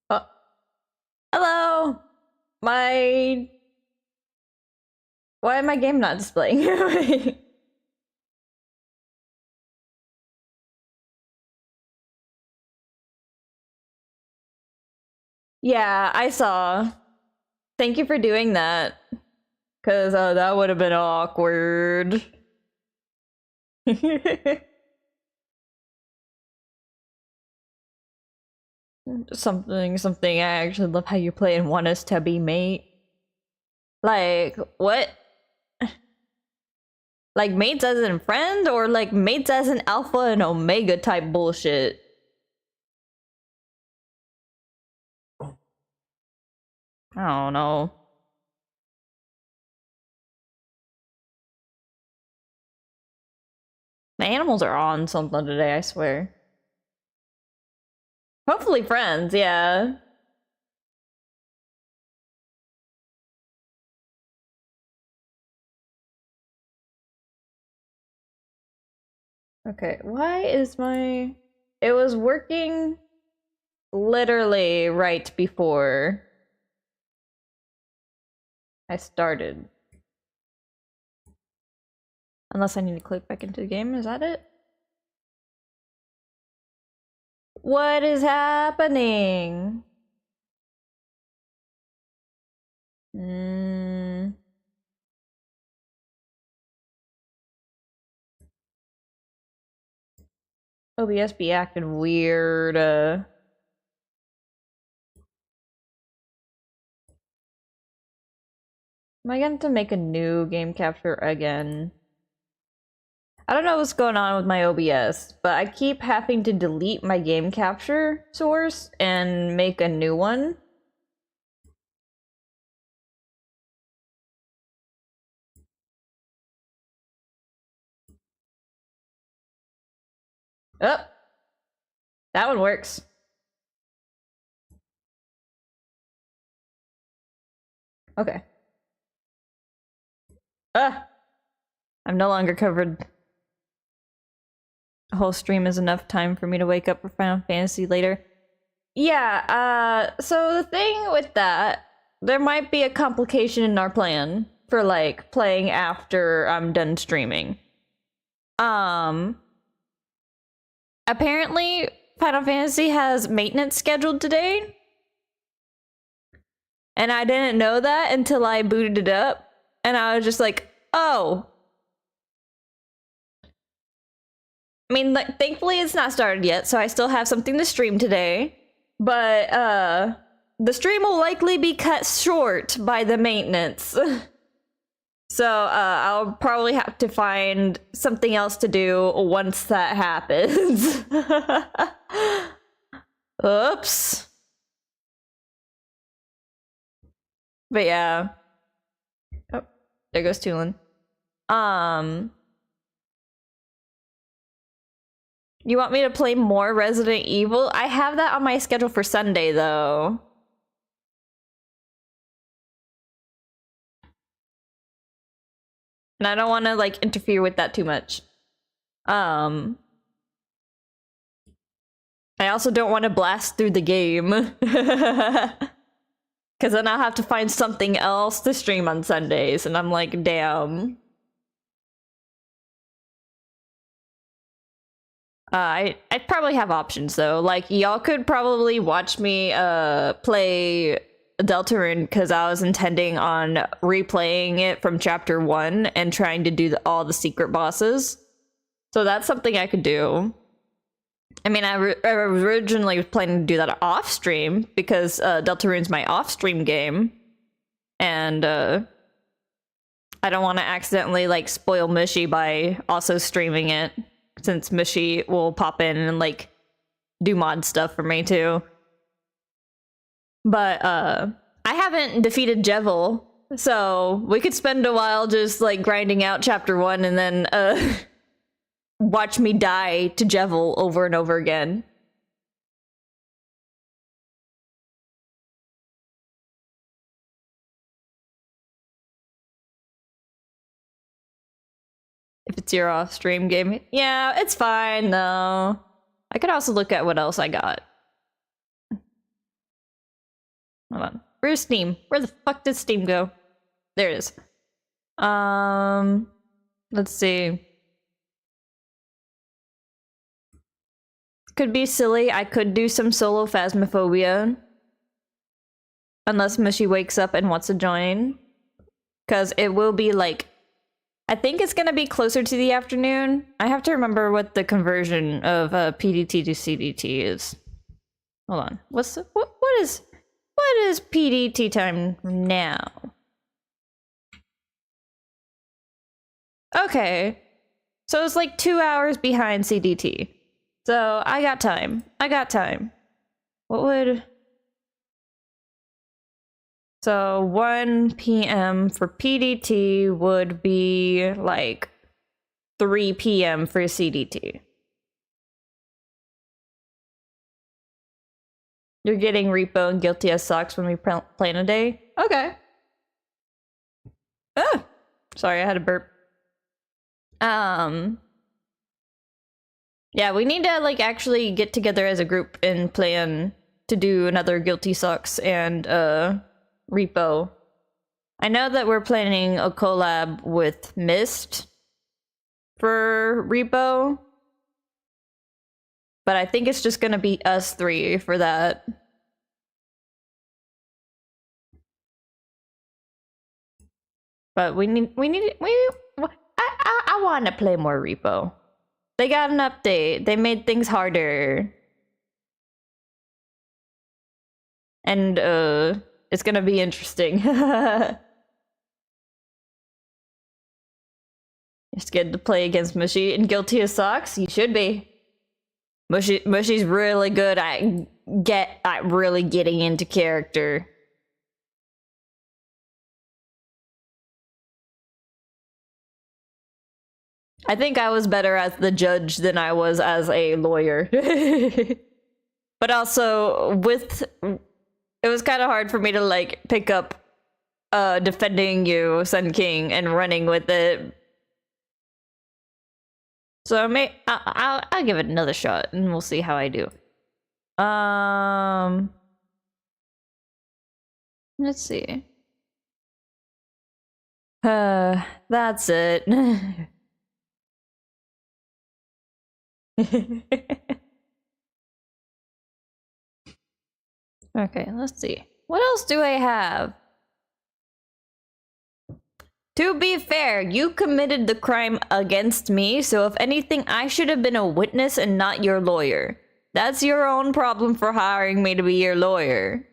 Oh, hello! My... Why am my game not displaying? Yeah, I saw. Thank you for doing that. Cause that would have been awkward. Something. I actually love how you play and want us to be mate. Like, what? Like mates as in friend, or like mates as in alpha and omega type bullshit? I don't know. The animals are on something today, I swear. Hopefully friends, yeah. Okay, why is my... It was working literally right before I started. Unless I need to click back into the game, is that it? What is happening? Hmm. OBS be acting weird. Am I going to make a new game capture again? I don't know what's going on with my OBS, but I keep having to delete my game capture source and make a new one. Oh! That one works. Okay. Ah! I'm no longer covered. A whole stream is enough time for me to wake up for Final Fantasy later. Yeah, so the thing with that, there might be a complication in our plan for, like, playing after I'm done streaming. Apparently, Final Fantasy has maintenance scheduled today. And I didn't know that until I booted it up. And I was just like, oh. I mean, like, thankfully it's not started yet, so I still have something to stream today. But, the stream will likely be cut short by the maintenance. So, I'll probably have to find something else to do once that happens. Oops. But yeah. Oh, there goes Tulin. You want me to play more Resident Evil? I have that on my schedule for Sunday, though. And I don't want to, like, interfere with that too much. I also don't want to blast through the game. Because then I'll have to find something else to stream on Sundays, and I'm like, damn. I'd probably have options, though. Like, y'all could probably watch me play Deltarune, because I was intending on replaying it from Chapter 1 and trying to do all the secret bosses. So that's something I could do. I mean, I originally was planning to do that off-stream, because Deltarune's my off-stream game. And I don't want to accidentally, like, spoil Mushy by also streaming it, since Mushy will pop in and, like, do mod stuff for me, too. But, I haven't defeated Jevil, so we could spend a while just, like, grinding out Chapter 1 and then, watch me die to Jevil over and over again. If it's your off-stream game. Yeah, it's fine, though. I could also look at what else I got. Hold on. Where's Steam? Where the fuck did Steam go? There it is. Let's see. Could be silly. I could do some solo Phasmophobia. Unless Mushy wakes up and wants to join. Because it will be like... I think it's gonna be closer to the afternoon. I have to remember what the conversion of PDT to CDT is. Hold on. What is PDT time now? Okay. So it's like 2 hours behind CDT. So I got time. What would... So 1 p.m. for PDT would be like 3 p.m. for CDT. You're getting Repo and Guilty as Sucks when we play in a day? Okay. Ah! Sorry, I had a burp. Yeah, we need to, like, actually get together as a group and plan to do another Guilty Sucks and, Repo. I know that we're planning a collab with Mist for Repo, but I think it's just gonna be us three for that. But I want to play more Repo. They got an update. They made things harder. And, it's gonna be interesting. You're scared to play against Mushy and guilty as socks? You should be. Mushy's really good at really getting into character. I think I was better as the judge than I was as a lawyer. But also, it was kind of hard for me to, like, pick up defending you, Sun King, and running with it. So I'll give it another shot, and we'll see how I do. Let's see. That's it. Okay, let's see. What else do I have? To be fair, you committed the crime against me, so if anything, I should have been a witness and not your lawyer. That's your own problem for hiring me to be your lawyer.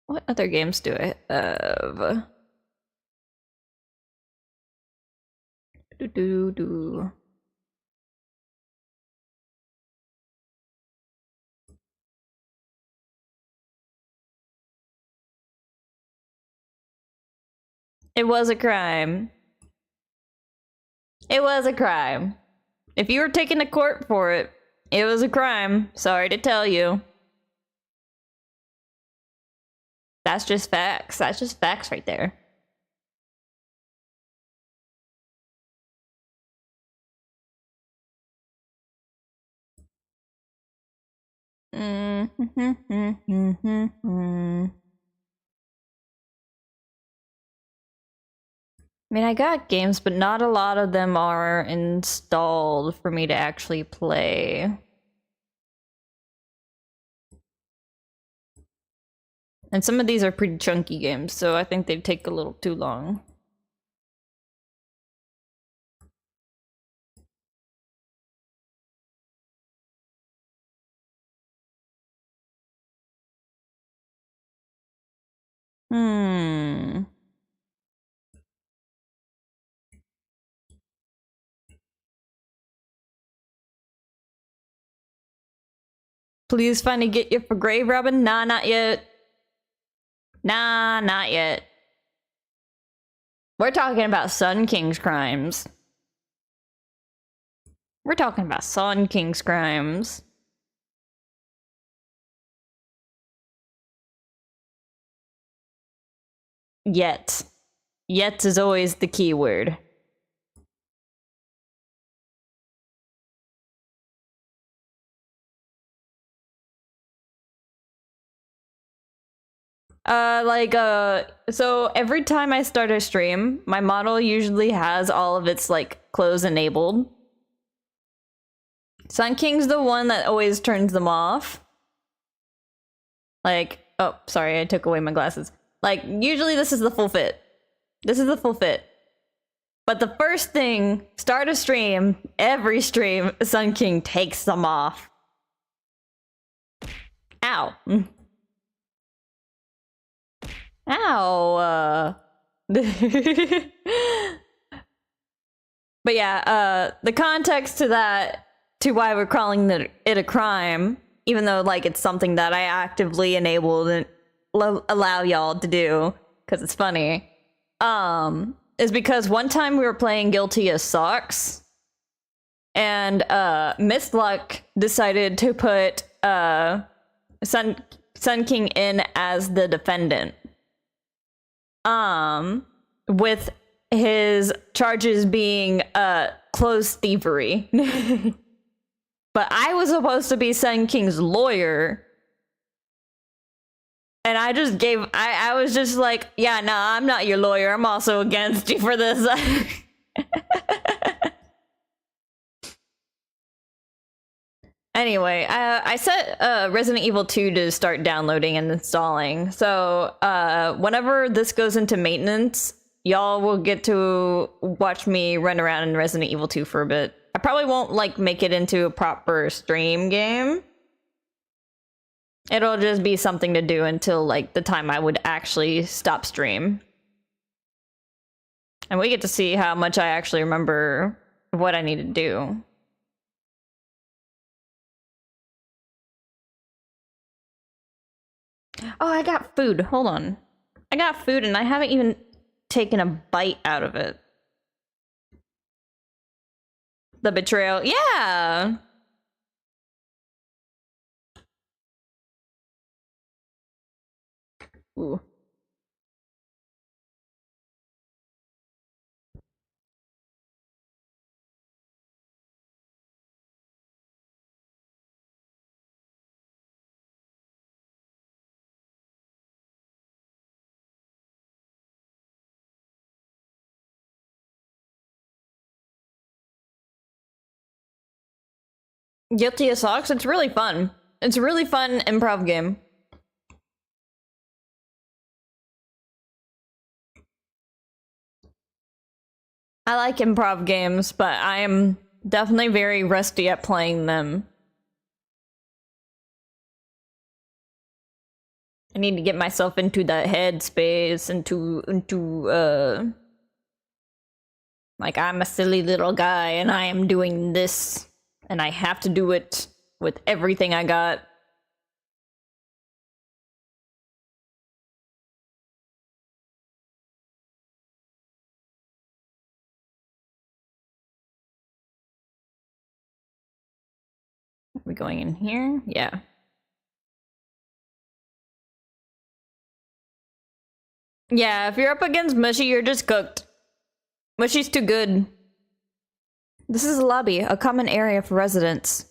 What other games do I have? Do. It was a crime. It was a crime. If you were taken to court for it, it was a crime. Sorry to tell you. That's just facts. That's just facts right there. I mean, I got games, but not a lot of them are installed for me to actually play. And some of these are pretty chunky games, so I think they'd take a little too long. Please finally get you for grave robbing? Nah, not yet. Nah, not yet. We're talking about Sun King's crimes. We're talking about Sun King's crimes. Yet. Yet is always the key word. So every time I start a stream, my model usually has all of its, like, clothes enabled. Sun King's the one that always turns them off. Like, oh, sorry, I took away my glasses. Like, usually this is the full fit. This is the full fit. But the first thing, start a stream, every stream, Sun King takes them off. Ow. Ow. But yeah, the context to that, to why we're calling it a crime, even though, like, it's something that I actively enabled and allow y'all to do, because it's funny, is because one time we were playing Guilty as Socks, and Mistluck decided to put Sun King in as the defendant. With his charges being clothes thievery. But I was supposed to be Sun King's lawyer. And I just gave, I was just like, yeah, nah, I'm not your lawyer. I'm also against you for this. Anyway, I set Resident Evil 2 to start downloading and installing. So whenever this goes into maintenance, y'all will get to watch me run around in Resident Evil 2 for a bit. I probably won't like make it into a proper stream game. It'll just be something to do until like the time I would actually stop stream. And we get to see how much I actually remember what I need to do. Oh, I got food. Hold on. I got food and I haven't even taken a bite out of it. The betrayal. Yeah! Ooh. Guilty as Socks? It's really fun. It's a really fun improv game. I like improv games, but I am definitely very rusty at playing them. I need to get myself into that headspace, into like I'm a silly little guy and I am doing this and I have to do it with everything I got. Are we going in here? Yeah. Yeah, if you're up against Mushy, you're just cooked. Mushy's too good. This is a lobby, a common area for residents.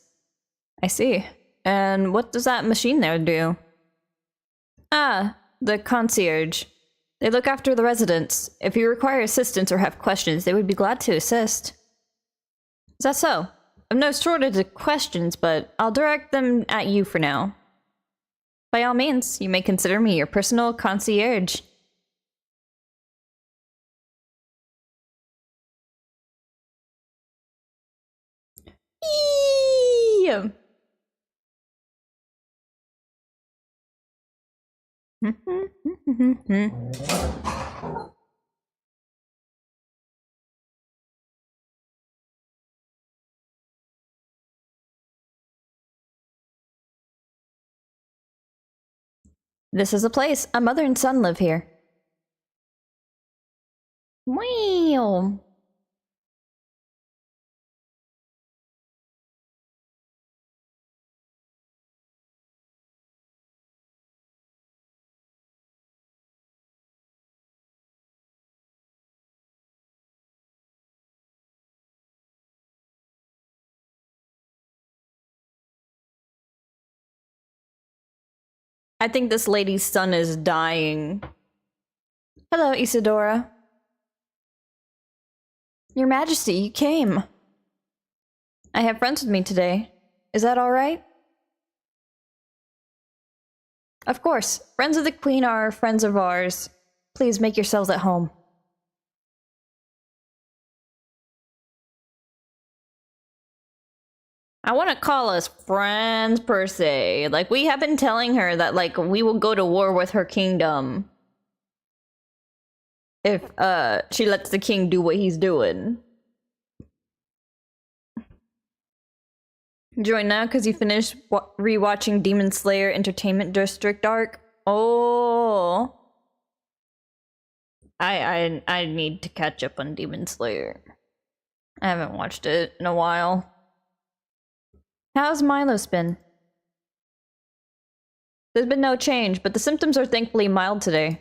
I see. And what does that machine there do? Ah, the concierge. They look after the residents. If you require assistance or have questions, they would be glad to assist. Is that so? I've no shortage of questions, but I'll direct them at you for now. By all means, you may consider me your personal concierge. Eee! This is a place. A mother and son live here. Wow. I think this lady's son is dying. Hello, Isadora. Your Majesty, you came. I have friends with me today. Is that all right? Of course. Friends of the Queen are friends of ours. Please make yourselves at home. I want to call us friends per se. Like, we have been telling her that, like, we will go to war with her kingdom. If, she lets the king do what he's doing. Join now because you finished rewatching Demon Slayer Entertainment District arc. Oh. I need to catch up on Demon Slayer. I haven't watched it in a while. How's Milo's been? There's been no change, but the symptoms are thankfully mild today.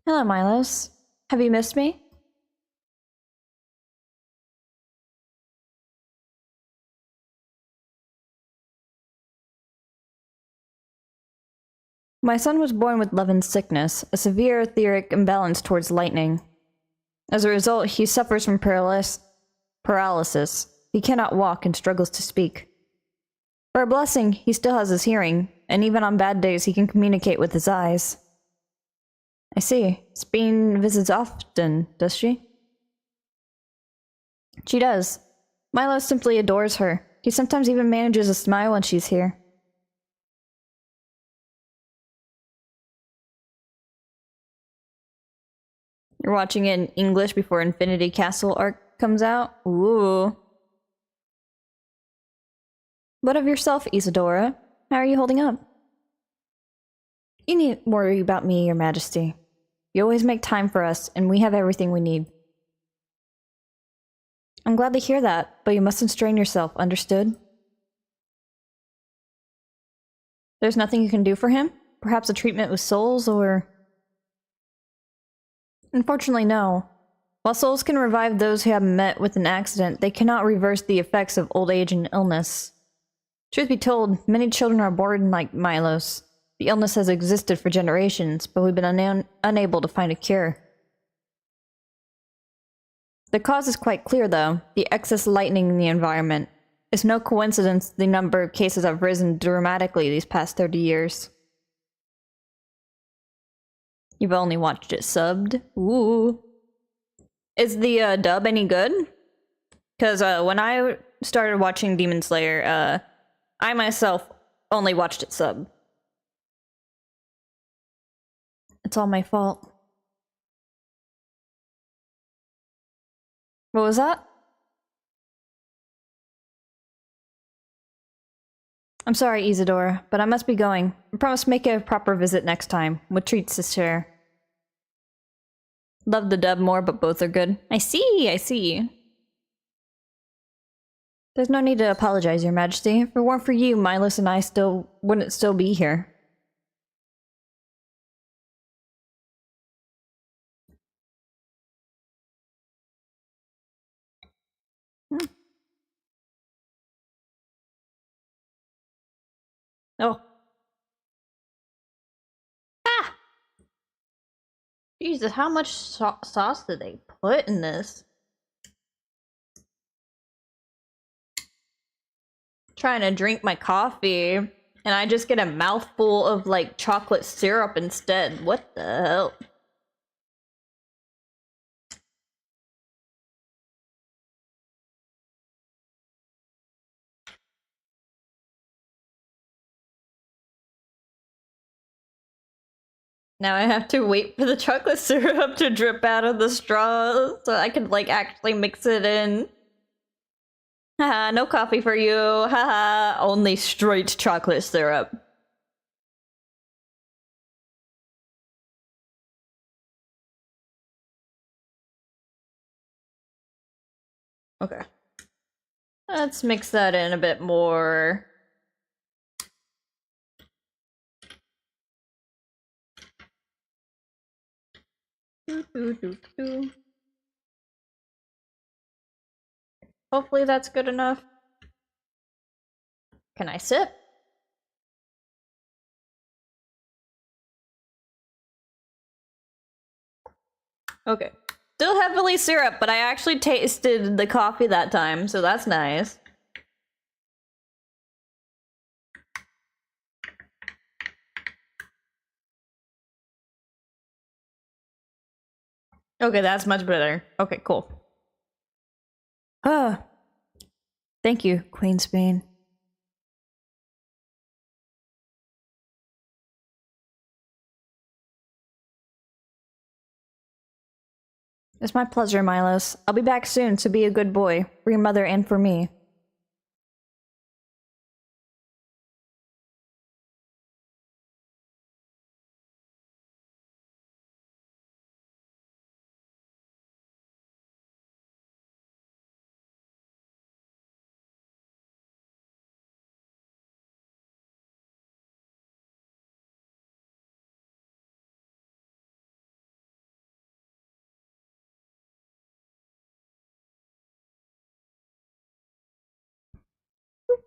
Hello, Milos. Have you missed me? My son was born with Levin's sickness, a severe etheric imbalance towards lightning. As a result, he suffers from paralysis. He cannot walk and struggles to speak. For a blessing, he still has his hearing, and even on bad days he can communicate with his eyes. I see. Sabine visits often, does she? She does. Milo simply adores her. He sometimes even manages a smile when she's here. You're watching it in English before Infinity Castle arc comes out? Ooh. What of yourself, Isadora? How are you holding up? You needn't worry about me, Your Majesty. You always make time for us, and we have everything we need. I'm glad to hear that, but you mustn't strain yourself, understood? There's nothing you can do for him? Perhaps a treatment with souls, or... Unfortunately, no. While souls can revive those who have met with an accident, they cannot reverse the effects of old age and illness. Truth be told, many children are born like Milos. The illness has existed for generations, but we've been unable to find a cure. The cause is quite clear, though. The excess lightning in the environment. It's no coincidence the number of cases have risen dramatically these past 30 years. You've only watched it subbed? Ooh. Is the dub any good? Because when I started watching Demon Slayer, I myself only watched it subbed. It's all my fault. What was that? I'm sorry, Isadora, but I must be going. I promise to make a proper visit next time, with treats to share. Love the dub more, but both are good. I see. There's no need to apologize, Your Majesty. If it weren't for you, Milos and I wouldn't still be here. Oh. Ah! Jesus, how much sauce did they put in this? Trying to drink my coffee, and I just get a mouthful of, like, chocolate syrup instead. What the hell? Now I have to wait for the chocolate syrup to drip out of the straw so I can, like, actually mix it in. Haha, no coffee for you. Haha, only straight chocolate syrup. Okay. Let's mix that in a bit more. Hopefully that's good enough. Can I sip? Okay. Still heavily syrup, but I actually tasted the coffee that time, so that's nice. Okay, that's much better. Okay, cool. Ah. Thank you, Queen Spain. It's my pleasure, Milos. I'll be back soon, so be a good boy. For your mother and for me.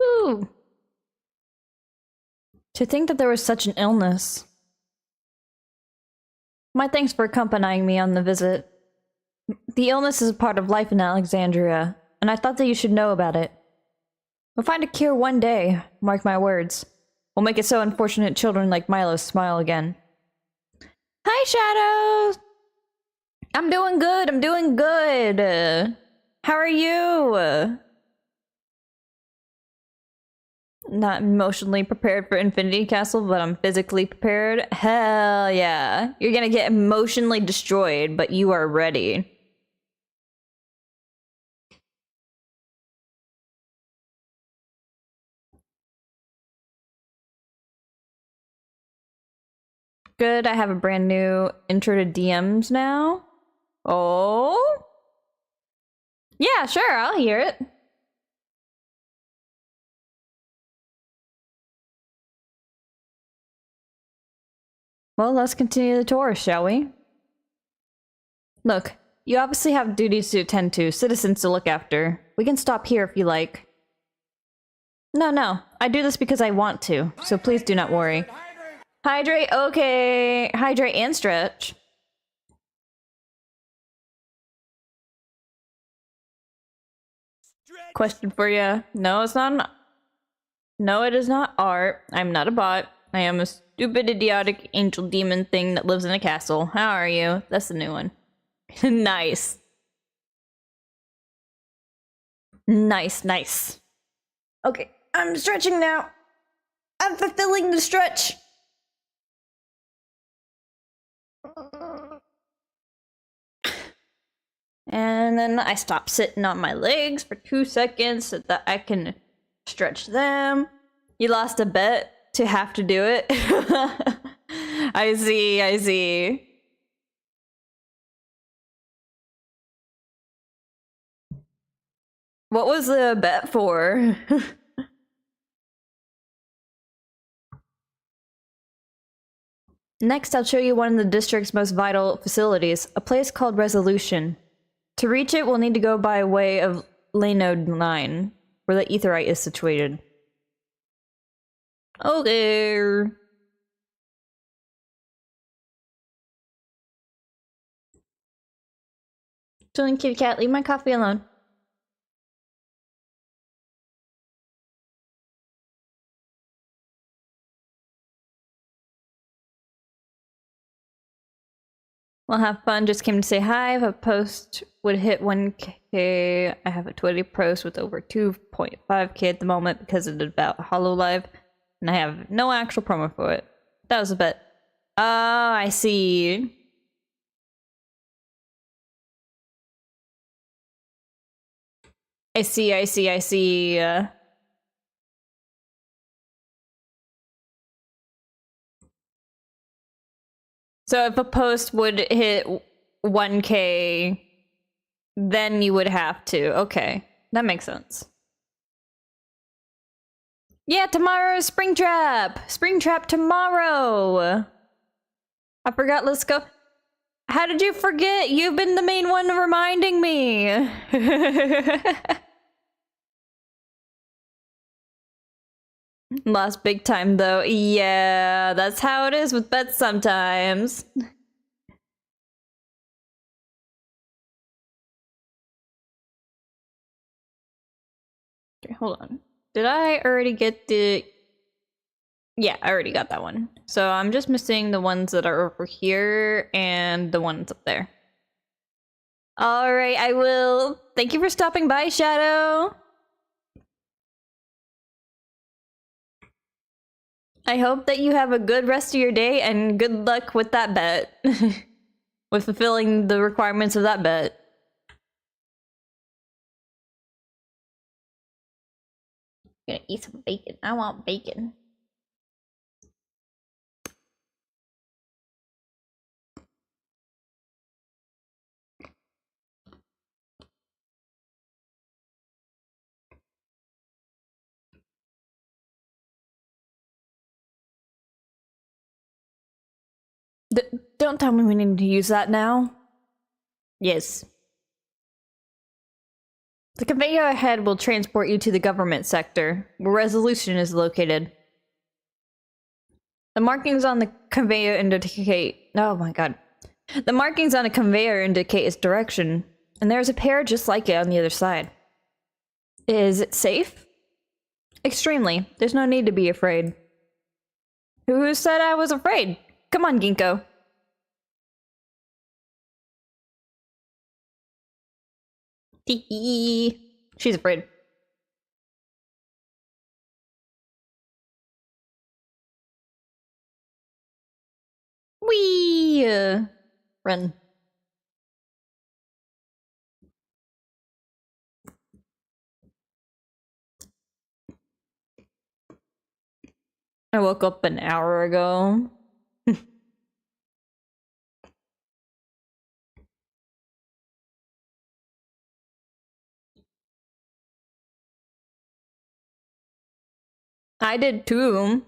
Woohoo! To think that there was such an illness. My thanks for accompanying me on the visit. The illness is a part of life in Alexandria, and I thought that you should know about it. We'll find a cure one day, mark my words. We'll make it so unfortunate children like Milo smile again. Hi, Shadows! I'm doing good, I'm doing good! How are you? Not emotionally prepared for Infinity Castle, but I'm physically prepared. Hell yeah. You're gonna get emotionally destroyed, but you are ready. Good, I have a brand new intro to DMs now. Oh? Yeah, sure, I'll hear it. Well, let's continue the tour, shall we? Look, you obviously have duties to attend to, citizens to look after. We can stop here if you like. No, I do this because I want to, so please do not worry. Hydrate, okay. Hydrate and stretch. Question for you. No, it's not. No, it is not art. I'm not a bot. I am a stupid, idiotic angel demon thing that lives in a castle. How are you? That's the new one. Nice. Nice. Okay, I'm stretching now. I'm fulfilling the stretch. And then I stop sitting on my legs for 2 seconds so that I can stretch them. You lost a bet to have to do it. I see. What was the bet for? Next, I'll show you one of the district's most vital facilities, a place called Resolution. To reach it, we'll need to go by way of Lanode 9, where the Aetheryte is situated. Okay. Chilling kitty cat, leave my coffee alone. Well, have fun. Just came to say hi. If a post would hit 1k, I have a Twitter post with over 2.5k at the moment because it's about HoloLive, and I have no actual promo for it. That was a bit. Oh, I see. I see. So if a post would hit 1k, then you would have to. Okay, that makes sense. Yeah, tomorrow is Springtrap! Springtrap tomorrow! I forgot, let's go. How did you forget? You've been the main one reminding me! Lost big time though. Yeah, that's how it is with bets sometimes. Okay, hold on. Did I already get the... Yeah, I already got that one. So I'm just missing the ones that are over here and the ones up there. Alright, I will. Thank you for stopping by, Shadow. I hope that you have a good rest of your day and good luck with that bet. With fulfilling the requirements of that bet. I'm gonna eat some bacon. I want bacon. Don't tell me we need to use that now. Yes. The conveyor ahead will transport you to the government sector, where Resolution is located. The markings on the conveyor indicate... Oh my god. The markings on a conveyor indicate its direction, and there's a pair just like it on the other side. Is it safe? Extremely. There's no need to be afraid. Who said I was afraid? Come on, Ginkgo. She's afraid. Whee! Run. I woke up an hour ago. I did too.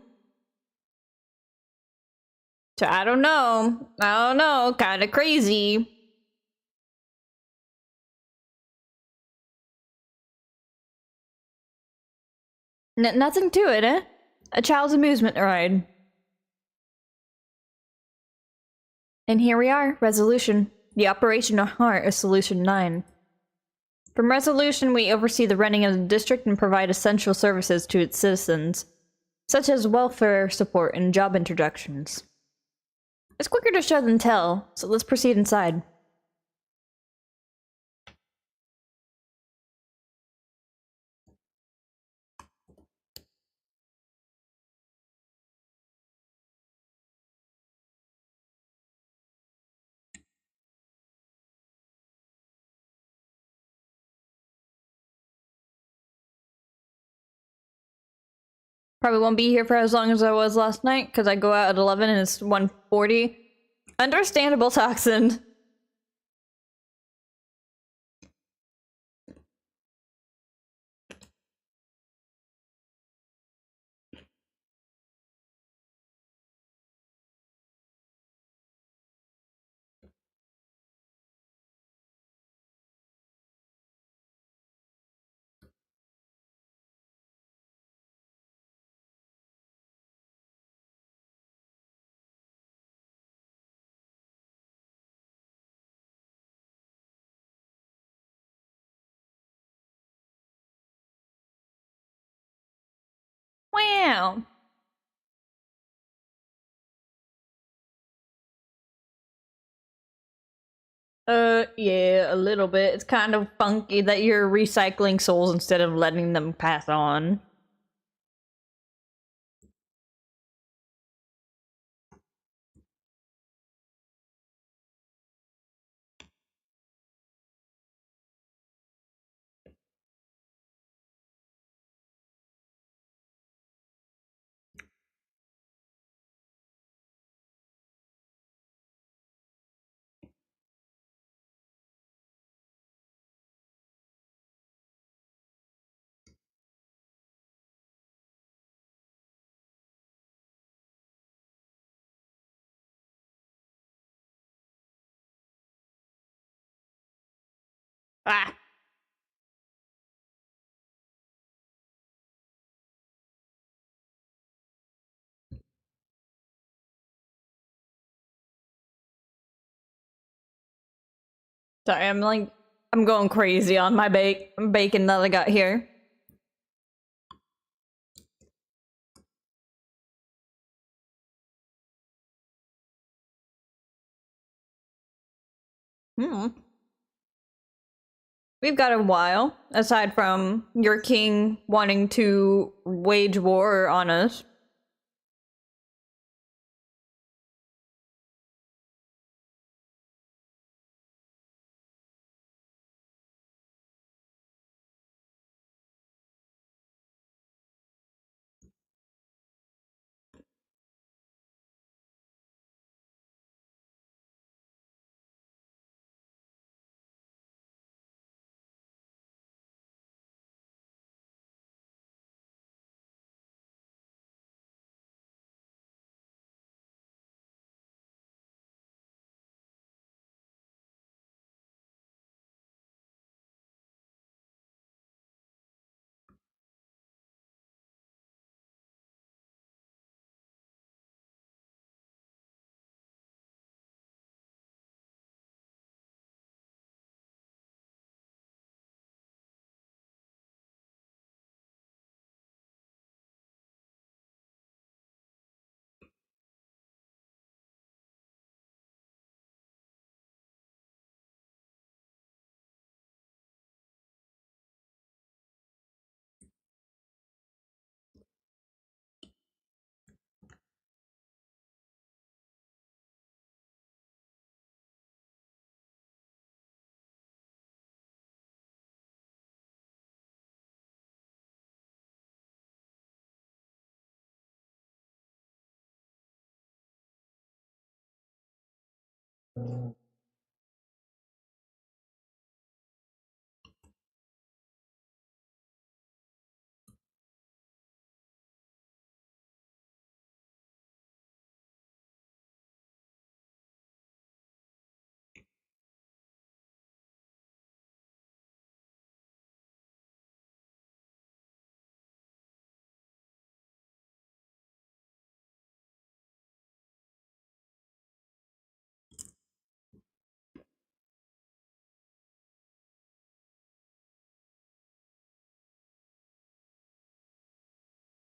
So I don't know. Kind of crazy. Nothing to it, eh? A child's amusement ride. And here we are, resolution. The operational heart is solution 9. From resolution, we oversee the running of the district and provide essential services to its citizens, such as welfare support and job introductions. It's quicker to show than tell, so let's proceed inside. Probably won't be here for as long as I was last night, because I go out at 11 and it's 1:40. Understandable, Toxin. Wow. Yeah, a little bit. It's kind of funky that you're recycling souls instead of letting them pass on. Ah! Sorry, I'm going crazy on my bacon that I got here. Hmm. We've got a while, aside from your king wanting to wage war on us.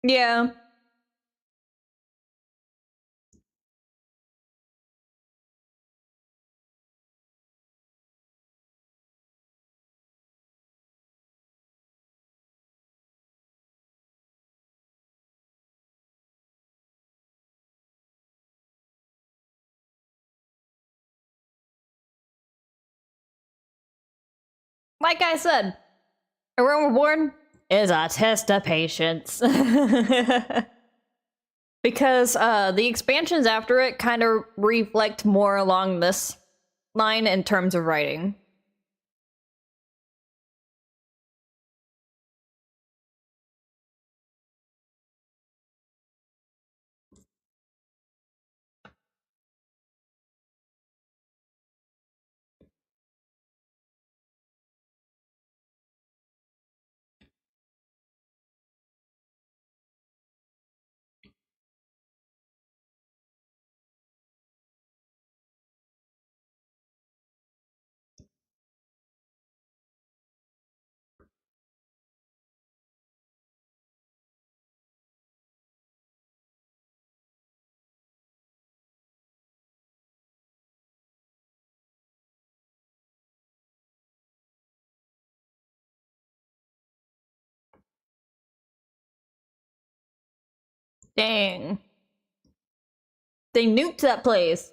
Yeah. Like I said, a Realm Reborn is a test of patience. Because the expansions after it kind of reflect more along this line in terms of writing. Dang. They nuked that place.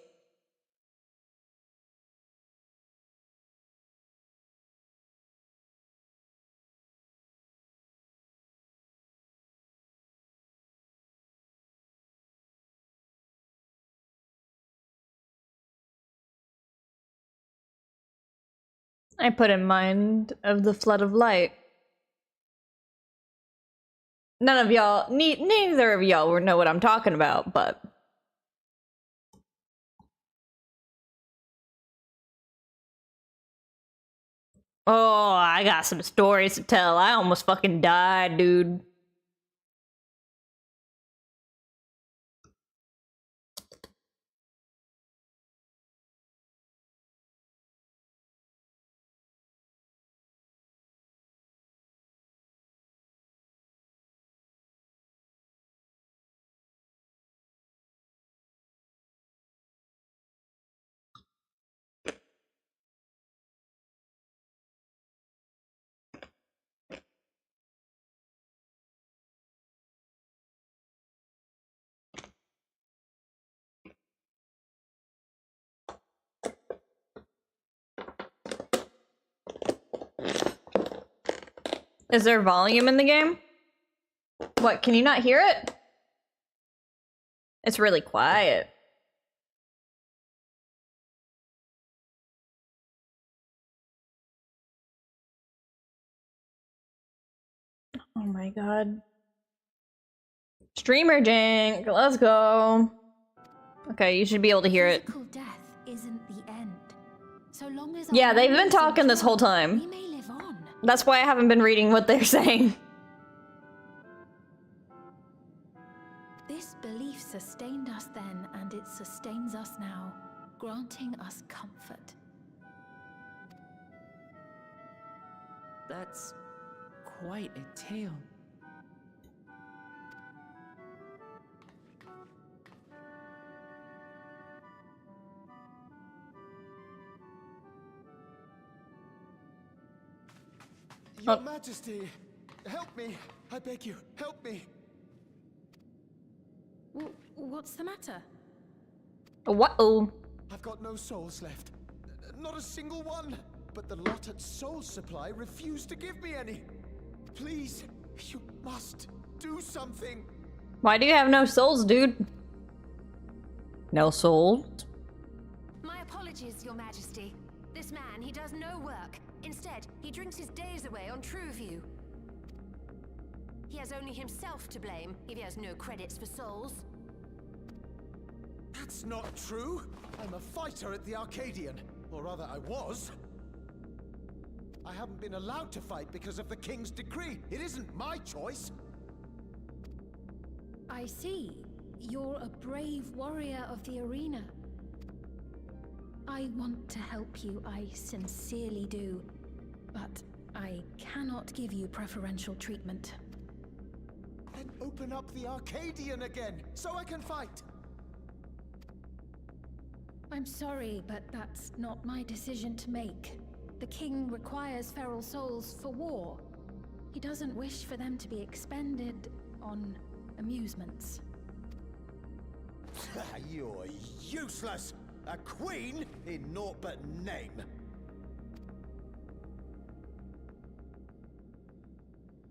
I put in mind of the flood of light. None of y'all, neither of y'all will know what I'm talking about, but... Oh, I got some stories to tell. I almost fucking died, dude. Is there volume in the game? What, can you not hear it? It's really quiet. Oh my god. Streamer jank, let's go. Okay, you should be able to hear it. Death isn't the end. So long as Yeah, they've been talking this whole time. we may live on. That's why I haven't been reading what they're saying. This belief sustained us then, and it sustains us now, granting us comfort. That's quite a tale. Your Majesty, help me! I beg you, help me! What's the matter? What-oh. I've got no souls left. Not a single one! But the lot at Soul Supply refused to give me any! Please, you must do something! Why do you have no souls, dude? No souls? My apologies. Apologies, Your Majesty. This man, he does no work. Instead, he drinks his days away on Trueview. He has only himself to blame if he has no credits for souls. That's not true. I'm a fighter at the Arcadian. Or rather, I was. I haven't been allowed to fight because of the King's decree. It isn't my choice. I see. You're a brave warrior of the arena. I want to help you, I sincerely do. But I cannot give you preferential treatment. Then open up the Arcadian again, so I can fight. I'm sorry, but that's not my decision to make. The king requires feral souls for war. He doesn't wish for them to be expended on amusements. You're useless! A queen in naught but name.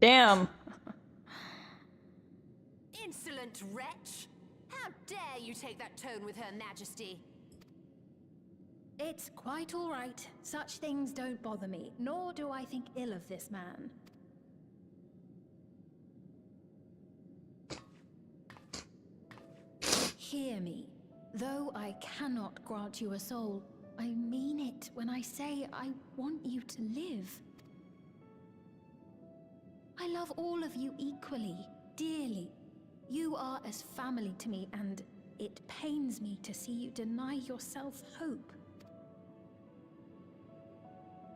Damn. Insolent wretch! How dare you take that tone with Her Majesty? It's quite all right. Such things don't bother me, nor do I think ill of this man. Hear me. Though I cannot grant you a soul, I mean it when I say I want you to live. I love all of you equally, dearly. You are as family to me, and it pains me to see you deny yourself hope.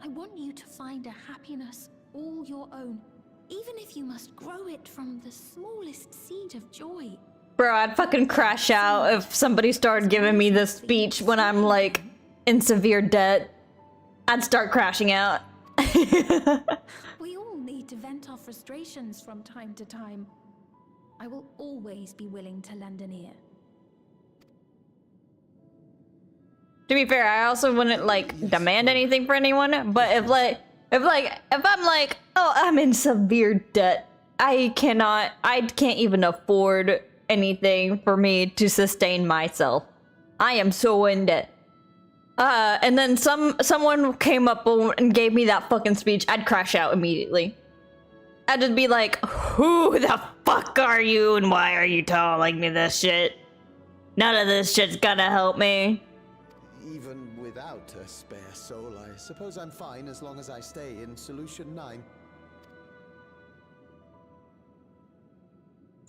I want you to find a happiness all your own, even if you must grow it from the smallest seed of joy. Bro, I'd fucking crash out if somebody started giving me this speech when I'm like in severe debt. I'd start crashing out. We all need to vent our frustrations from time to time. I will always be willing to lend an ear. To be fair, I also wouldn't like demand anything for anyone, but if I'm like, oh, I'm in severe debt, I can't even afford anything for me to sustain myself. I am so in debt. And then someone came up and gave me that fucking speech, I'd crash out immediately. I'd just be like, who the fuck are you and why are you telling me this shit? None of this shit's gonna help me. Even without a spare soul, I suppose I'm fine as long as I stay in Solution 9.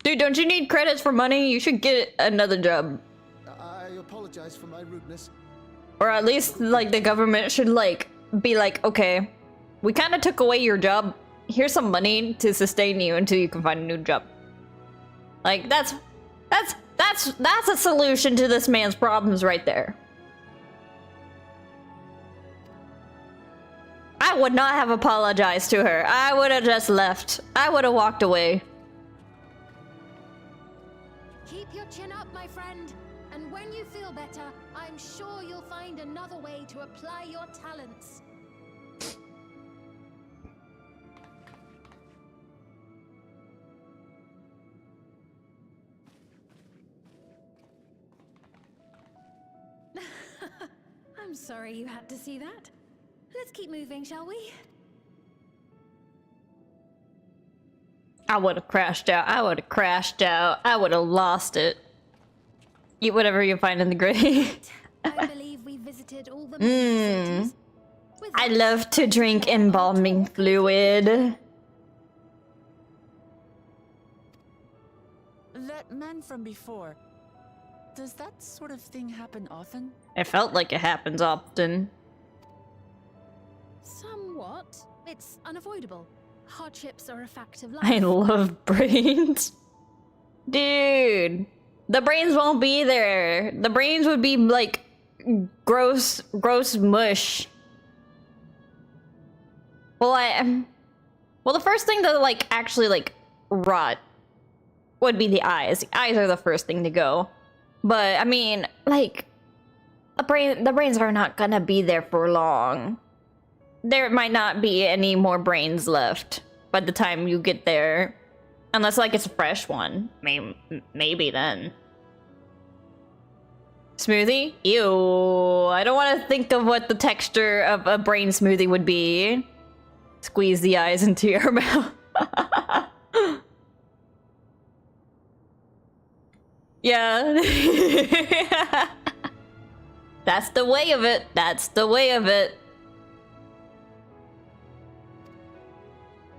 Dude, don't you need credits for money? You should get another job. I apologize for my rudeness. Or at least, like, the government should, like, be like, okay, we kind of took away your job. Here's some money to sustain you until you can find a new job. Like, that's a solution to this man's problems right there. I would not have apologized to her. I would have just left. I would have walked away. Keep your chin up, my friend. And when you feel better, I'm sure you'll find another way to apply your talents. I'm sorry you had to see that. Let's keep moving, shall we? I would have crashed out. I would have crashed out. I would have lost it. Eat whatever you find in the grave. I believe we visited all the main cities. With I that, love to drink embalming fluid. That man from before. Does that sort of thing happen often? It felt like it happens often. Somewhat. It's unavoidable. Hardships are a fact of life. I love brains. Dude, the brains won't be there. The brains would be like gross mush. Well, the first thing to like actually like rot would be the eyes. The eyes are the first thing to go. But I mean, like the brains are not gonna be there for long. There might not be any more brains left by the time you get there. Unless, like, it's a fresh one. Maybe then. Smoothie? Ew. I don't want to think of what the texture of a brain smoothie would be. Squeeze the eyes into your mouth. Yeah. That's the way of it. That's the way of it.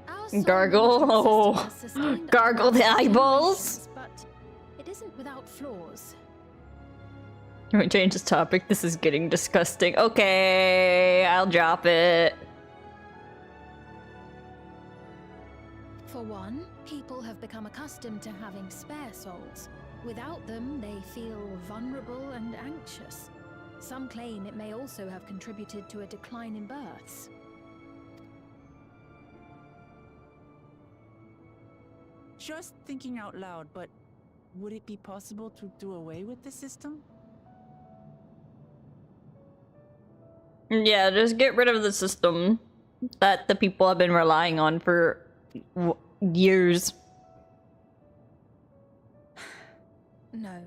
Our soul Gargle. management Oh. system has sustained Gargle the our eyeballs. generations, but it isn't without flaws. Can we change this topic? This is getting disgusting. Okay, I'll drop it. For one, people have become accustomed to having spare souls. Without them, they feel vulnerable and anxious. Some claim it may also have contributed to a decline in births. Just thinking out loud, but would it be possible to do away with the system? Yeah, just get rid of the system that the people have been relying on for years. No.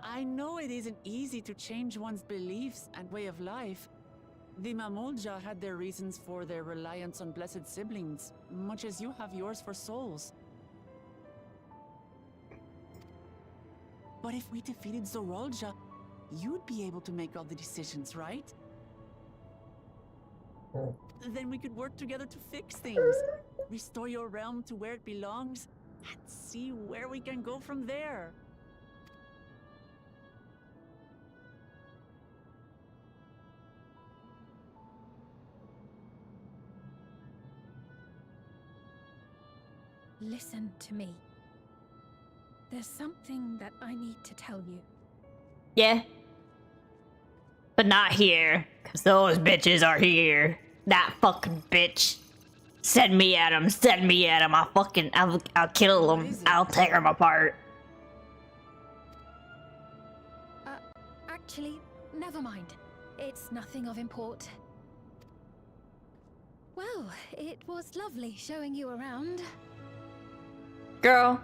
I know it isn't easy to change one's beliefs and way of life. The Mamolja had their reasons for their reliance on blessed siblings, much as you have yours for souls. But if we defeated Zorolja, you'd be able to make all the decisions, right? Then we could work together to fix things, restore your realm to where it belongs, and see where we can go from there. Listen to me. There's something that I need to tell you. Yeah. But not here, because those bitches are here. That fucking bitch. Send me at him, send me at him. I'll kill him. I'll tear him apart. Actually, never mind. It's nothing of import. Well, it was lovely showing you around. Girl.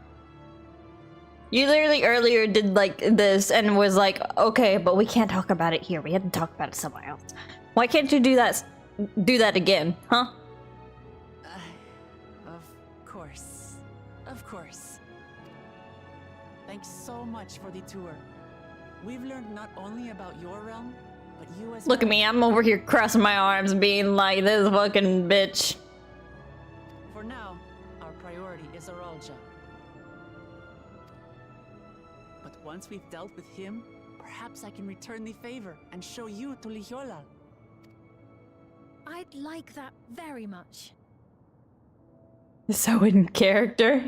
You literally earlier did like this and was like, okay, but we can't talk about it here. We have to talk about it somewhere else. Why can't you do that again, huh? Of course. Of course. Thanks so much for the tour. We've learned not only about your realm, but you as Look at me, I'm over here crossing my arms being like this fucking bitch. For now, our priority is Aralja. But once we've dealt with him, perhaps I can return the favor and show you to Lihiola. I'd like that very much. So in character.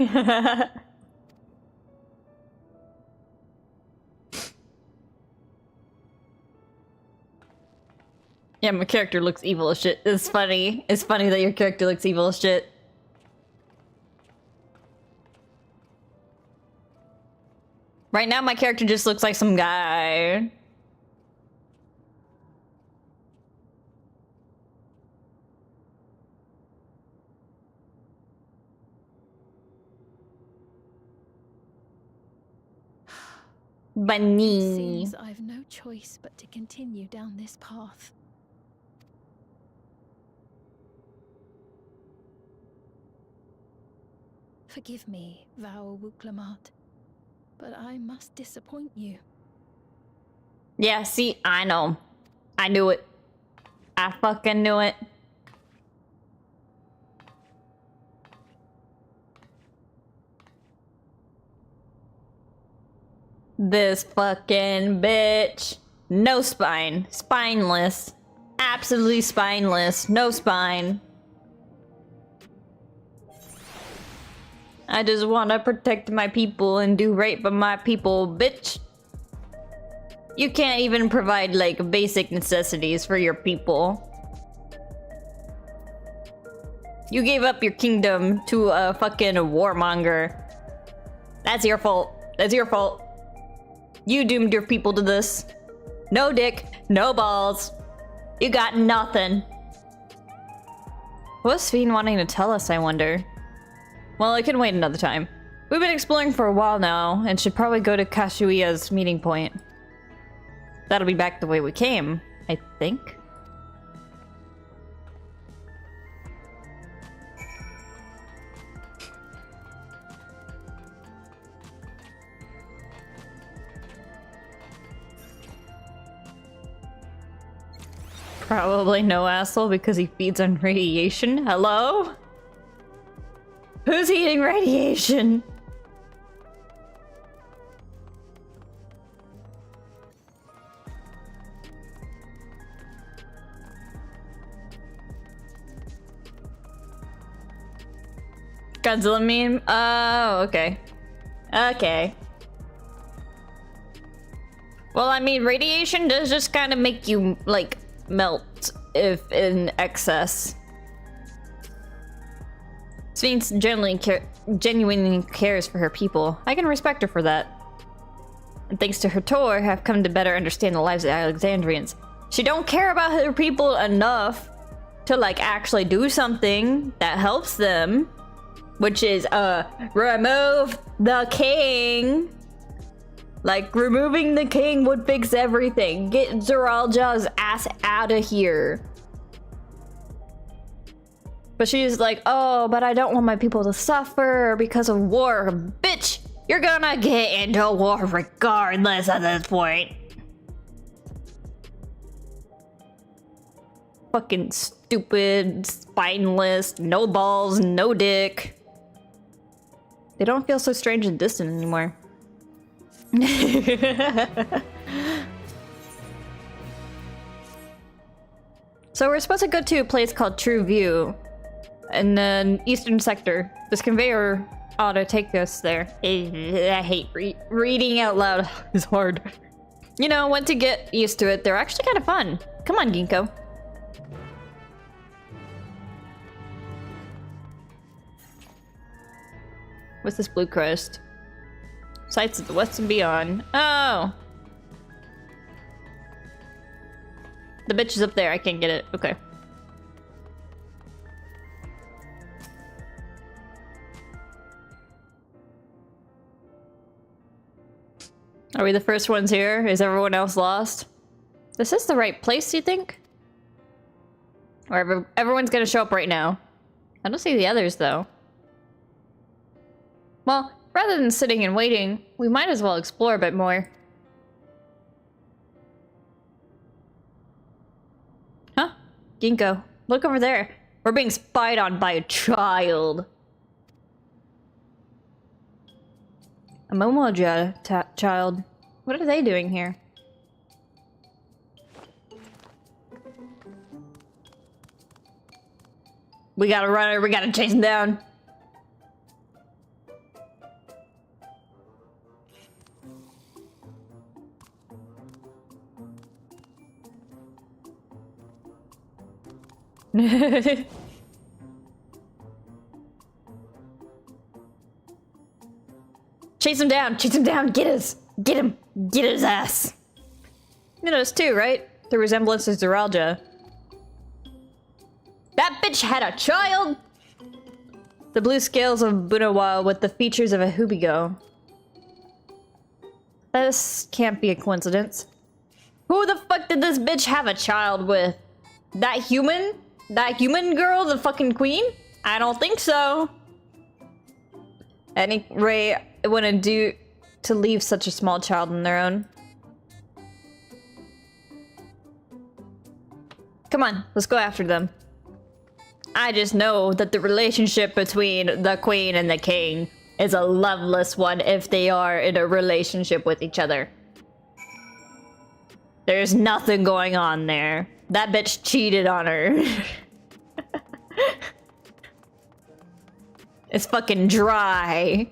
Yeah, my character looks evil as shit. It's funny. It's funny that your character looks evil as shit. Right now, my character just looks like some guy. Bunny. Seems I've no choice but to continue down this path. Forgive me, Vau Wuklamat, but I must disappoint you. Yeah, see, I know. I knew it. I fucking knew it. This fucking bitch. No spine. Spineless. Absolutely spineless. No spine. I just want to protect my people and do right by my people, bitch. You can't even provide, like, basic necessities for your people. You gave up your kingdom to a fucking warmonger. That's your fault. That's your fault. You doomed your people to this. No dick, no balls. You got nothing. What's Fiend wanting to tell us, I wonder? Well, I can wait another time. We've been exploring for a while now, and should probably go to Kashuia's meeting point. That'll be back the way we came, I think. Probably no asshole because he feeds on radiation. Hello? Who's eating radiation? Godzilla meme? Oh, okay. Okay. Well, I mean, radiation does just kind of make you, like, melt if in excess. Sphinx genuinely cares for her people. I can respect her for that. And thanks to her tour, I've come to better understand the lives of Alexandrians. She don't care about her people enough to, like, actually do something that helps them. Which is, remove the king. Like, removing the king would fix everything. Get Zeralja's ass out of here. But she's like, oh, but I don't want my people to suffer because of war. Bitch, you're gonna get into war regardless at this point. Fucking stupid, spineless, no balls, no dick. They don't feel so strange and distant anymore. So we're supposed to go to a place called True View in the eastern sector. This conveyor ought to take us there. I hate reading out loud. It's hard. You know, once you get used to it, they're actually kind of fun. Come on, Ginkgo. What's this blue crest? Sights of the west and beyond. Oh! The bitch is up there. I can't get it. Okay. Are we the first ones here? Is everyone else lost? This is the right place, you think? Or everyone's gonna show up right now. I don't see the others, though. Well, rather than sitting and waiting, we might as well explore a bit more. Huh? Ginkgo, look over there. We're being spied on by a child. A Momoja child. What are they doing here? We gotta run her, we gotta chase him down. Chase him down, get him, get his ass. You noticed too, right? The resemblance to Zeralja. That bitch had a child! The blue scales of Bunawa with the features of a Hubigo. This can't be a coincidence. Who the fuck did this bitch have a child with? That human? That human girl, the fucking queen? I don't think so. Any Ray wouldn't do to leave such a small child on their own. Come on, let's go after them. I just know that the relationship between the queen and the king is a loveless one if they are in a relationship with each other. There's nothing going on there. That bitch cheated on her. It's fucking dry.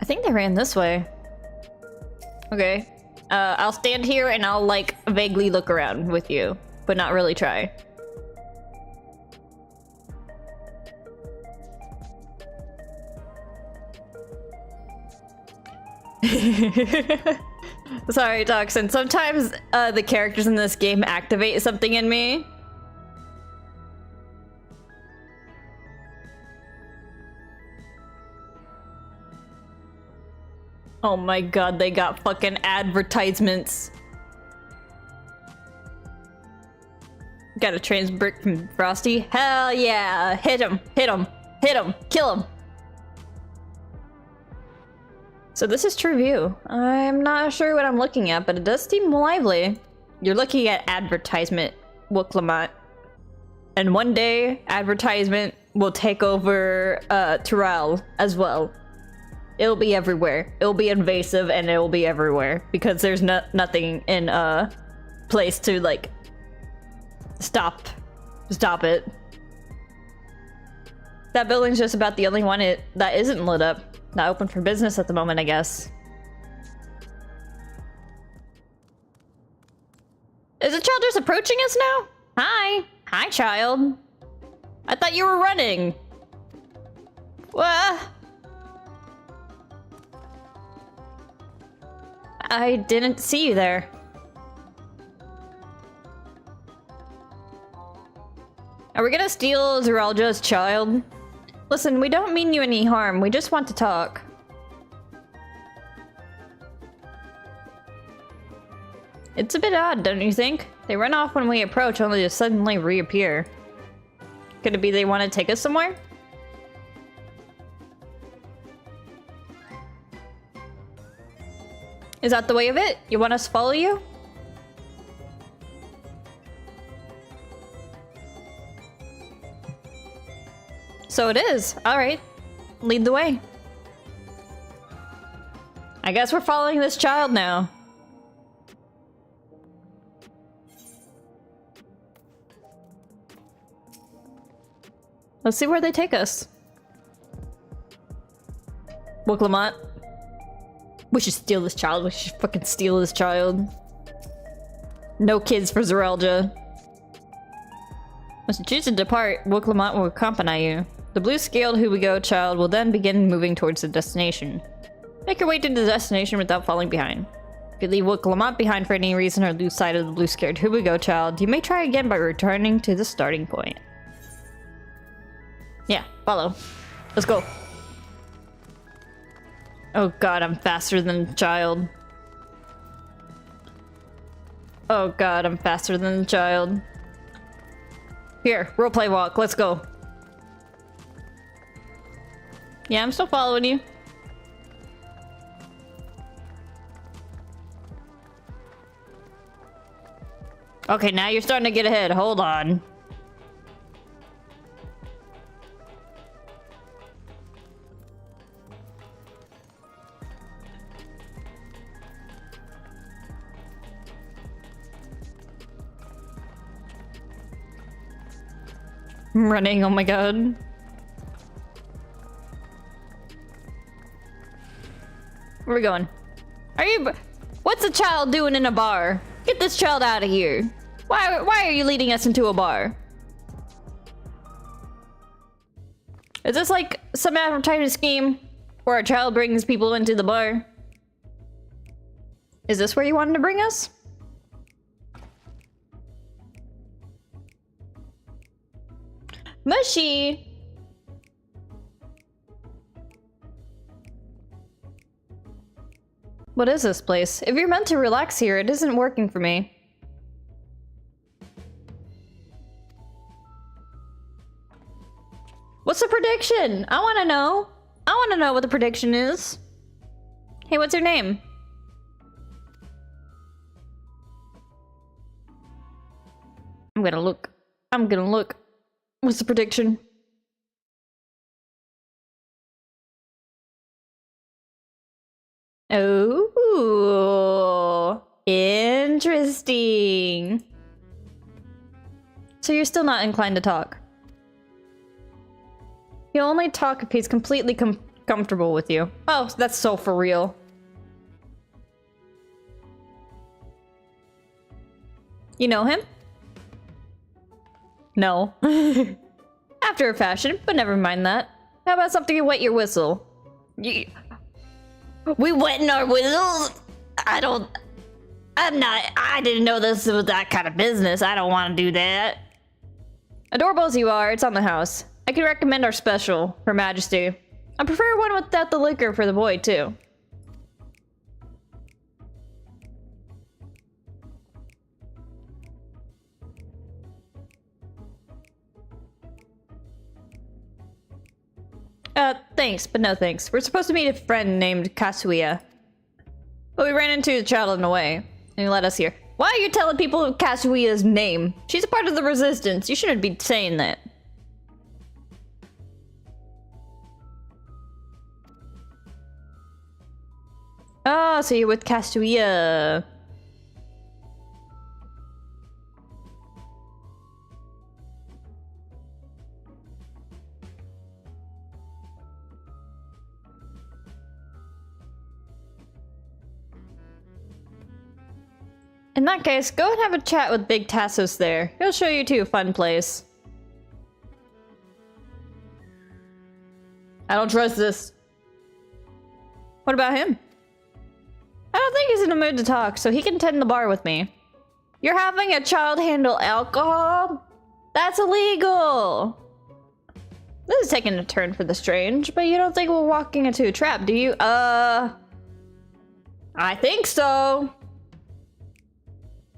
I think they ran this way. Okay. I'll stand here and I'll, like, vaguely look around with you, but not really try. Sorry, Toxin. Sometimes the characters in this game activate something in me. Oh my god, they got fucking advertisements. Got a trans brick from Frosty. Hell yeah! Hit him! Hit him! Hit him! Kill him! So this is True View. I'm not sure what I'm looking at, but it does seem lively. You're looking at advertisement, Wooklamont. And one day, advertisement will take over Dawntrail as well. It'll be everywhere. It'll be invasive and it'll be everywhere. Because there's nothing in place to, like, stop it. That building's just about the only one that isn't lit up. Not open for business at the moment, I guess. Is the child just approaching us now? Hi. Hi, child. I thought you were running. What? I didn't see you there. Are we gonna steal Zeralja's child? Listen, we don't mean you any harm. We just want to talk. It's a bit odd, don't you think? They run off when we approach, only to suddenly reappear. Could it be they want to take us somewhere? Is that the way of it? You want us to follow you? So it is. Alright. Lead the way. I guess we're following this child now. Let's see where they take us. Wooklamont. We should steal this child. We should fucking steal this child. No kids for Zeralja. Once you choose to depart, Wooklamont will accompany you. The blue-scaled Here We Go child will then begin moving towards the destination. Make your way to the destination without falling behind. If you leave Wooklamont behind for any reason or lose sight of the blue-scaled Here We Go child, you may try again by returning to the starting point. Yeah, follow. Let's go. Oh god, I'm faster than the child. Oh god, I'm faster than the child. Here, roleplay walk, let's go. Yeah, I'm still following you. Okay, now you're starting to get ahead. Hold on. I'm running, oh my god. Where are we going? Are you... What's a child doing in a bar? Get this child out of here. Why are you leading us into a bar? Is this like some advertising scheme where a child brings people into the bar? Is this where you wanted to bring us? Mushy! What is this place? If you're meant to relax here, it isn't working for me. What's the prediction? I want to know. I want to know what the prediction is. Hey, what's your name? I'm gonna look. I'm gonna look. What's the prediction? Oh, interesting. So you're still not inclined to talk? He'll only talk if he's completely comfortable with you. Oh, that's so for real. You know him? No. After a fashion, but never mind that. How about something to wet your whistle? We wetting our whistles? I didn't know this was that kind of business. I don't want to do that. Adorable as you are, it's on the house. I can recommend our special, Her Majesty. I prefer one without the liquor for the boy, too. Thanks, but no thanks. We're supposed to meet a friend named Kasuya. But we ran into a child on the way, and he led us here. Why are you telling people Kasuya's name? She's a part of the resistance. You shouldn't be saying that. Oh, so you're with Kasuya. In that case, go and have a chat with Big Tassos there. He'll show you to a fun place. I don't trust this. What about him? I don't think he's in the mood to talk, so he can tend the bar with me. You're having a child handle alcohol? That's illegal! This is taking a turn for the strange, but you don't think we're walking into a trap, do you? I think so.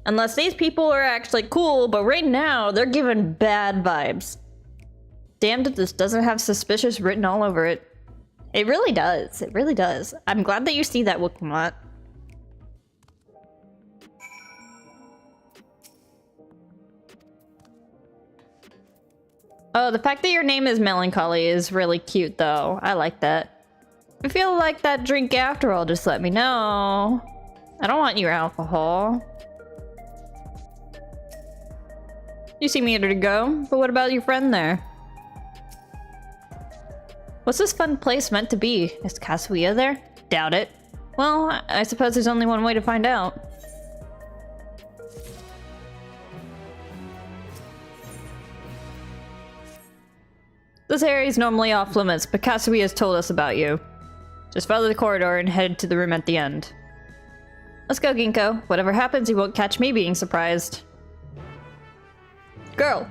Unless these people are actually cool, but right now, they're giving bad vibes. Damned if this doesn't have suspicious written all over it. It really does. It really does. I'm glad that you see that, Wookiee. Oh, the fact that your name is Melancholy is really cute, though. I like that. If you feel like that drink after all, just let me know. I don't want your alcohol. You seem eager to go, but what about your friend there? What's this fun place meant to be? Is Kasuya there? Doubt it. Well, I suppose there's only one way to find out. This area is normally off limits, but Kasuya has told us about you. Just follow the corridor and head to the room at the end. Let's go, Ginkgo. Whatever happens, you won't catch me being surprised. Girl,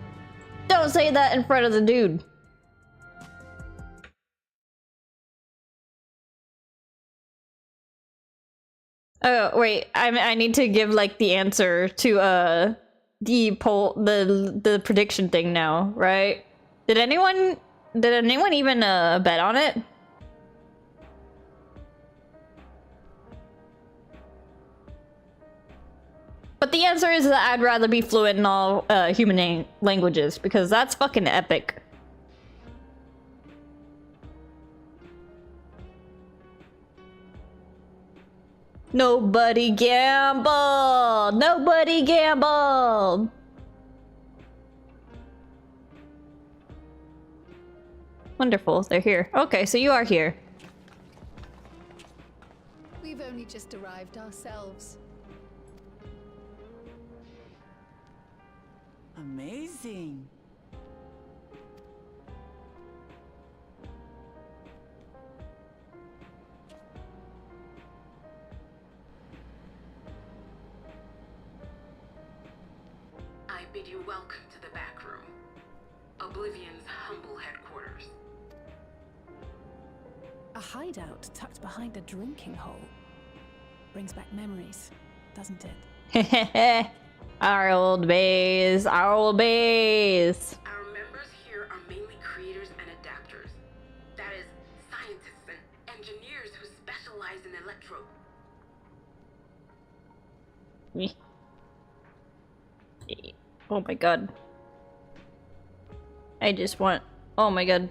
don't say that in front of the dude. Oh, wait, I need to give, like, the answer to, the poll, the prediction thing now, right? Did anyone even, bet on it? But the answer is that I'd rather be fluent in all, human languages, because that's fucking epic. Nobody gambled! Nobody gambled! Wonderful, they're here. Okay, so you are here. We've only just arrived ourselves. Amazing. I bid you welcome to the back room, Oblivion's humble headquarters. A hideout tucked behind a drinking hole. Brings back memories, doesn't it? Our old base, our old base. Our members here are mainly creators and adapters. That is, scientists and engineers who specialize in electro. Oh my god. I just want... Oh my god.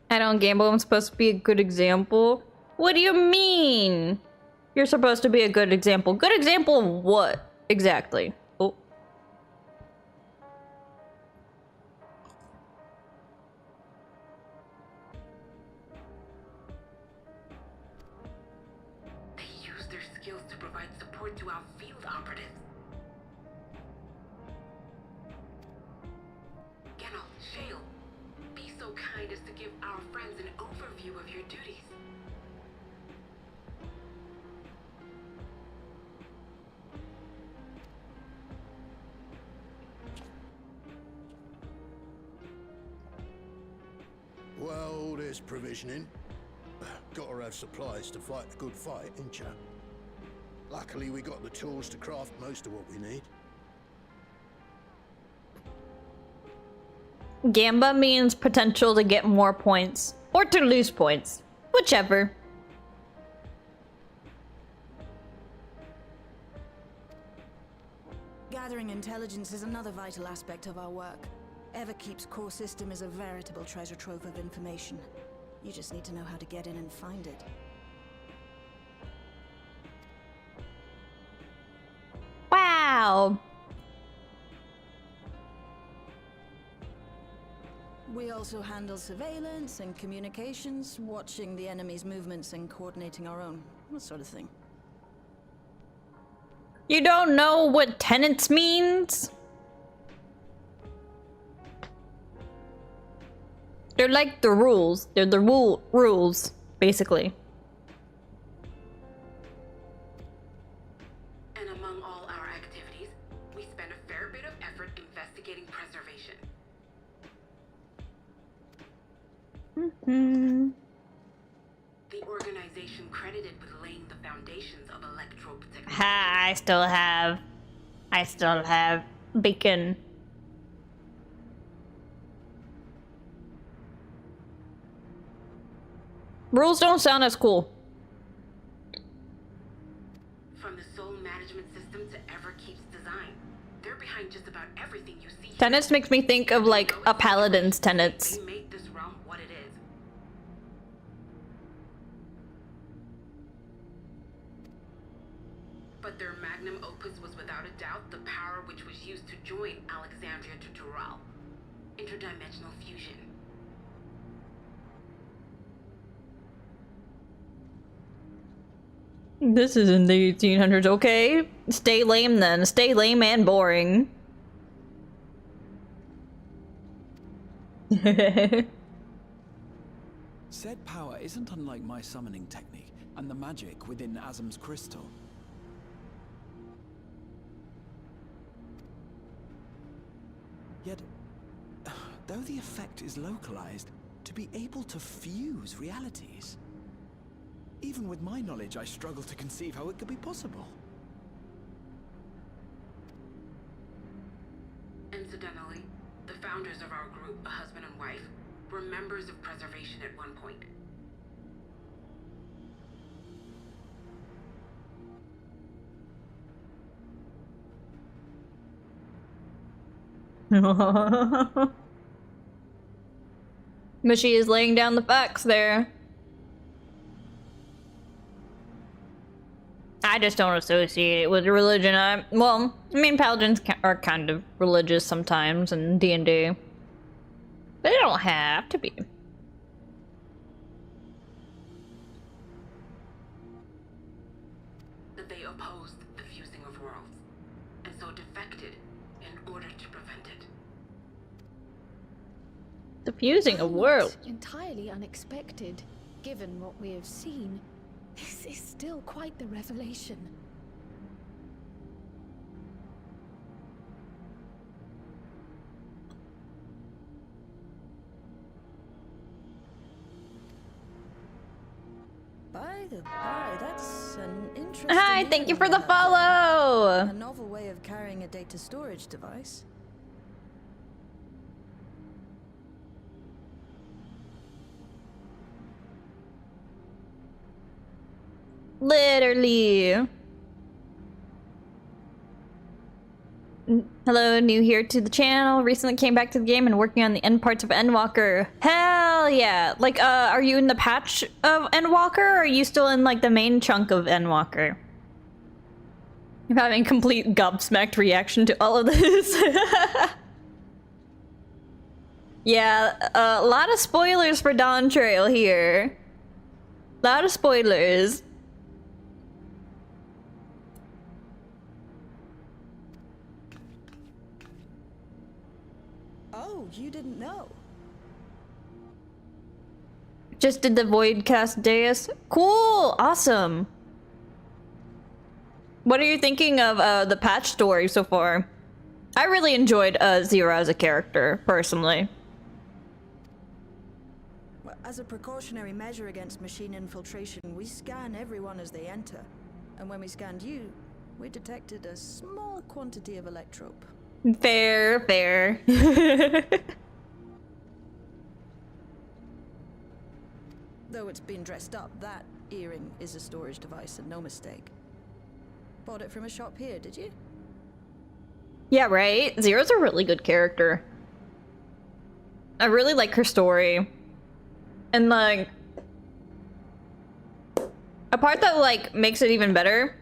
I don't gamble, I'm supposed to be a good example? What do you mean? You're supposed to be a good example. Good example of what? Exactly. Oh. They use their skills to provide support to our field operatives. Geralt, Shale, be so kind as to give our friends an overview of your duties. Well, Here's provisioning. Gotta have supplies to fight a good fight, ain't ya? Luckily, we got the tools to craft most of what we need. Gamba means potential to get more points. Or to lose points. Whichever. Gathering intelligence is another vital aspect of our work. Everkeep's core system is a veritable treasure trove of information. You just need to know how to get in and find it. Wow. We also handle surveillance and communications, watching the enemy's movements and coordinating our own, that sort of thing. You don't know what tenants means? They're like the rules. They're the rules, basically. And among all our activities, we spend a fair bit of effort investigating preservation. The organization credited with laying the foundations of electro-technology. Ha, I still have bacon. Rules don't sound as cool. From the soul management system to Everkeep's design, they're behind just about everything you see. Tenants makes me think of like a paladin's tenants. They made this realm what it is. But their magnum opus was without a doubt the power which was used to join Alexandria to Doral. Interdimensional fusion. This is in the 1800s, okay? Stay lame then. Stay lame and boring. Said power isn't unlike my summoning technique and the magic within Azam's crystal. Yet, though the effect is localized, to be able to fuse realities. Even with my knowledge, I struggle to conceive how it could be possible. Incidentally, the founders of our group, a husband and wife, were members of preservation at one point. But she is laying down the facts there. I just don't associate it with religion. Well, I mean, paladins are kind of religious sometimes in D&D. But they don't have to be. That they opposed the fusing of worlds, and so defected in order to prevent it. The fusing of worlds. Entirely unexpected, given what we have seen. This is still quite the revelation. By the by, that's an interesting... Hi, thank you for the angle you have there. follow! A novel way of carrying a data storage device. Literally. Hello, new here to the channel. Recently came back to the game and working on the end parts of Endwalker. Hell yeah. Like, are you in the patch of Endwalker, or are you still in, like, the main chunk of Endwalker? I'm having complete gobsmacked reaction to all of this. Yeah, a lot of spoilers for Dawntrail here. A lot of spoilers. Oh, you didn't know? Just did the Voidcast Deus. Cool! Awesome! What are you thinking of the patch story so far? I really enjoyed Zero as a character, personally. Well, As a precautionary measure against machine infiltration, we scan everyone as they enter. And when we scanned you, we detected a small quantity of electrope. Fair, fair. Though it's been dressed up, that earring is a storage device and no mistake. Bought it from a shop here, did you? Yeah, right? Zero's a really good character. I really like her story. And like, a part that like makes it even better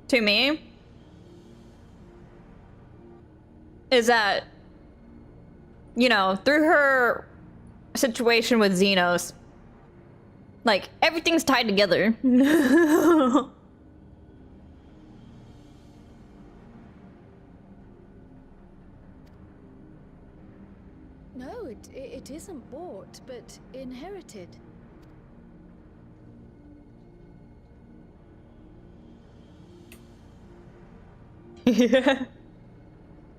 to me is that, you know, through her situation with Xenos, like everything's tied together. No, it isn't bought, but inherited. Yeah.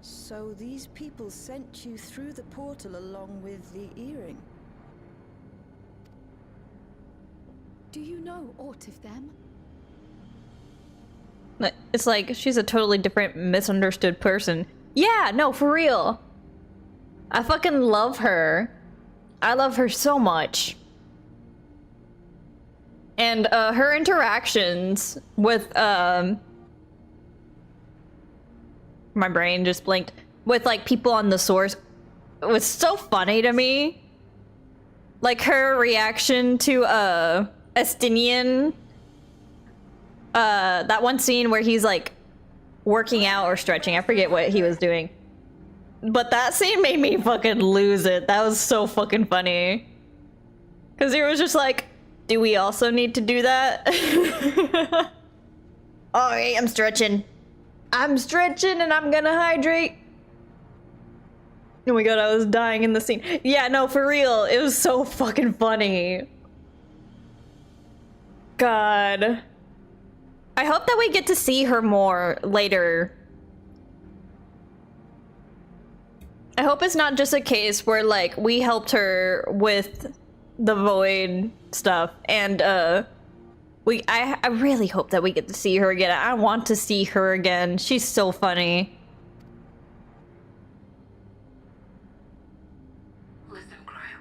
So these people sent you through the portal along with the earring? Do you know aught of them? It's like she's a totally different, misunderstood person. Yeah, no, for real. I fucking love her. I love her so much. And her interactions with my brain just blinked, with like people on the source was so funny to me. Like her reaction to Estinian, that one scene where he's like working out or stretching, I forget what he was doing, but that scene made me fucking lose it. That was so fucking funny, because he was just like, do we also need to do that? Alright, I'm stretching and I'm gonna hydrate. Oh my god, I was dying in the scene. Yeah, no, for real, it was so fucking funny. God. I hope that we get to see her more later. I hope it's not just a case where, like, we helped her with the Void stuff, and, I really hope that we get to see her again. I want to see her again. She's so funny. Listen, Cryo.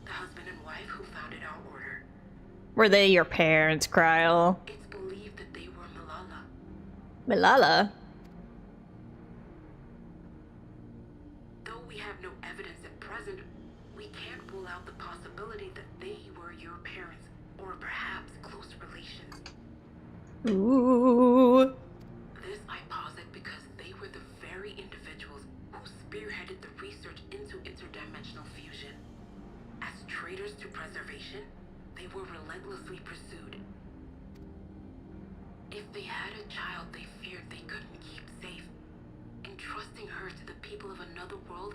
The husband and wife who founded our order. Were they your parents, Kryle? It's believed that they were Malala. Malala? Though we have no evidence at present, we can't rule out the possibility that they were your parents, or perhaps close relations. Ooh. This I posit because they were the very individuals who spearheaded the research into interdimensional fusion. As traitors to preservation, they were relentlessly pursued. If they had a child they feared they couldn't keep safe, entrusting her to the people of another world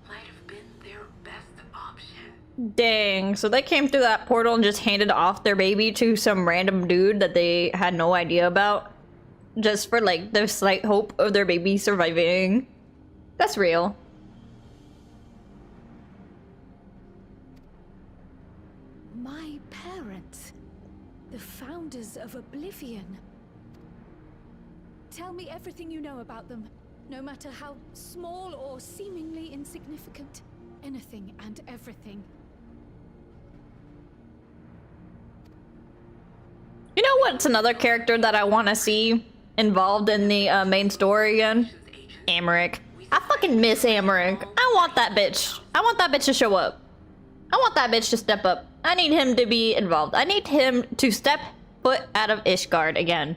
might have been their best option. Dang, so they came through that portal and just handed off their baby to some random dude that they had no idea about, just for like the slight hope of their baby surviving. That's real. My parents, the founders of Oblivion. Tell me everything you know about them, no matter how small or seemingly insignificant. Anything and everything. You know what's another character that I want to see involved in the main story again? Amaric. I fucking miss Amaric. I want that bitch. I want that bitch to show up. I want that bitch to step up. I need him to be involved. I need him to step foot out of Ishgard again.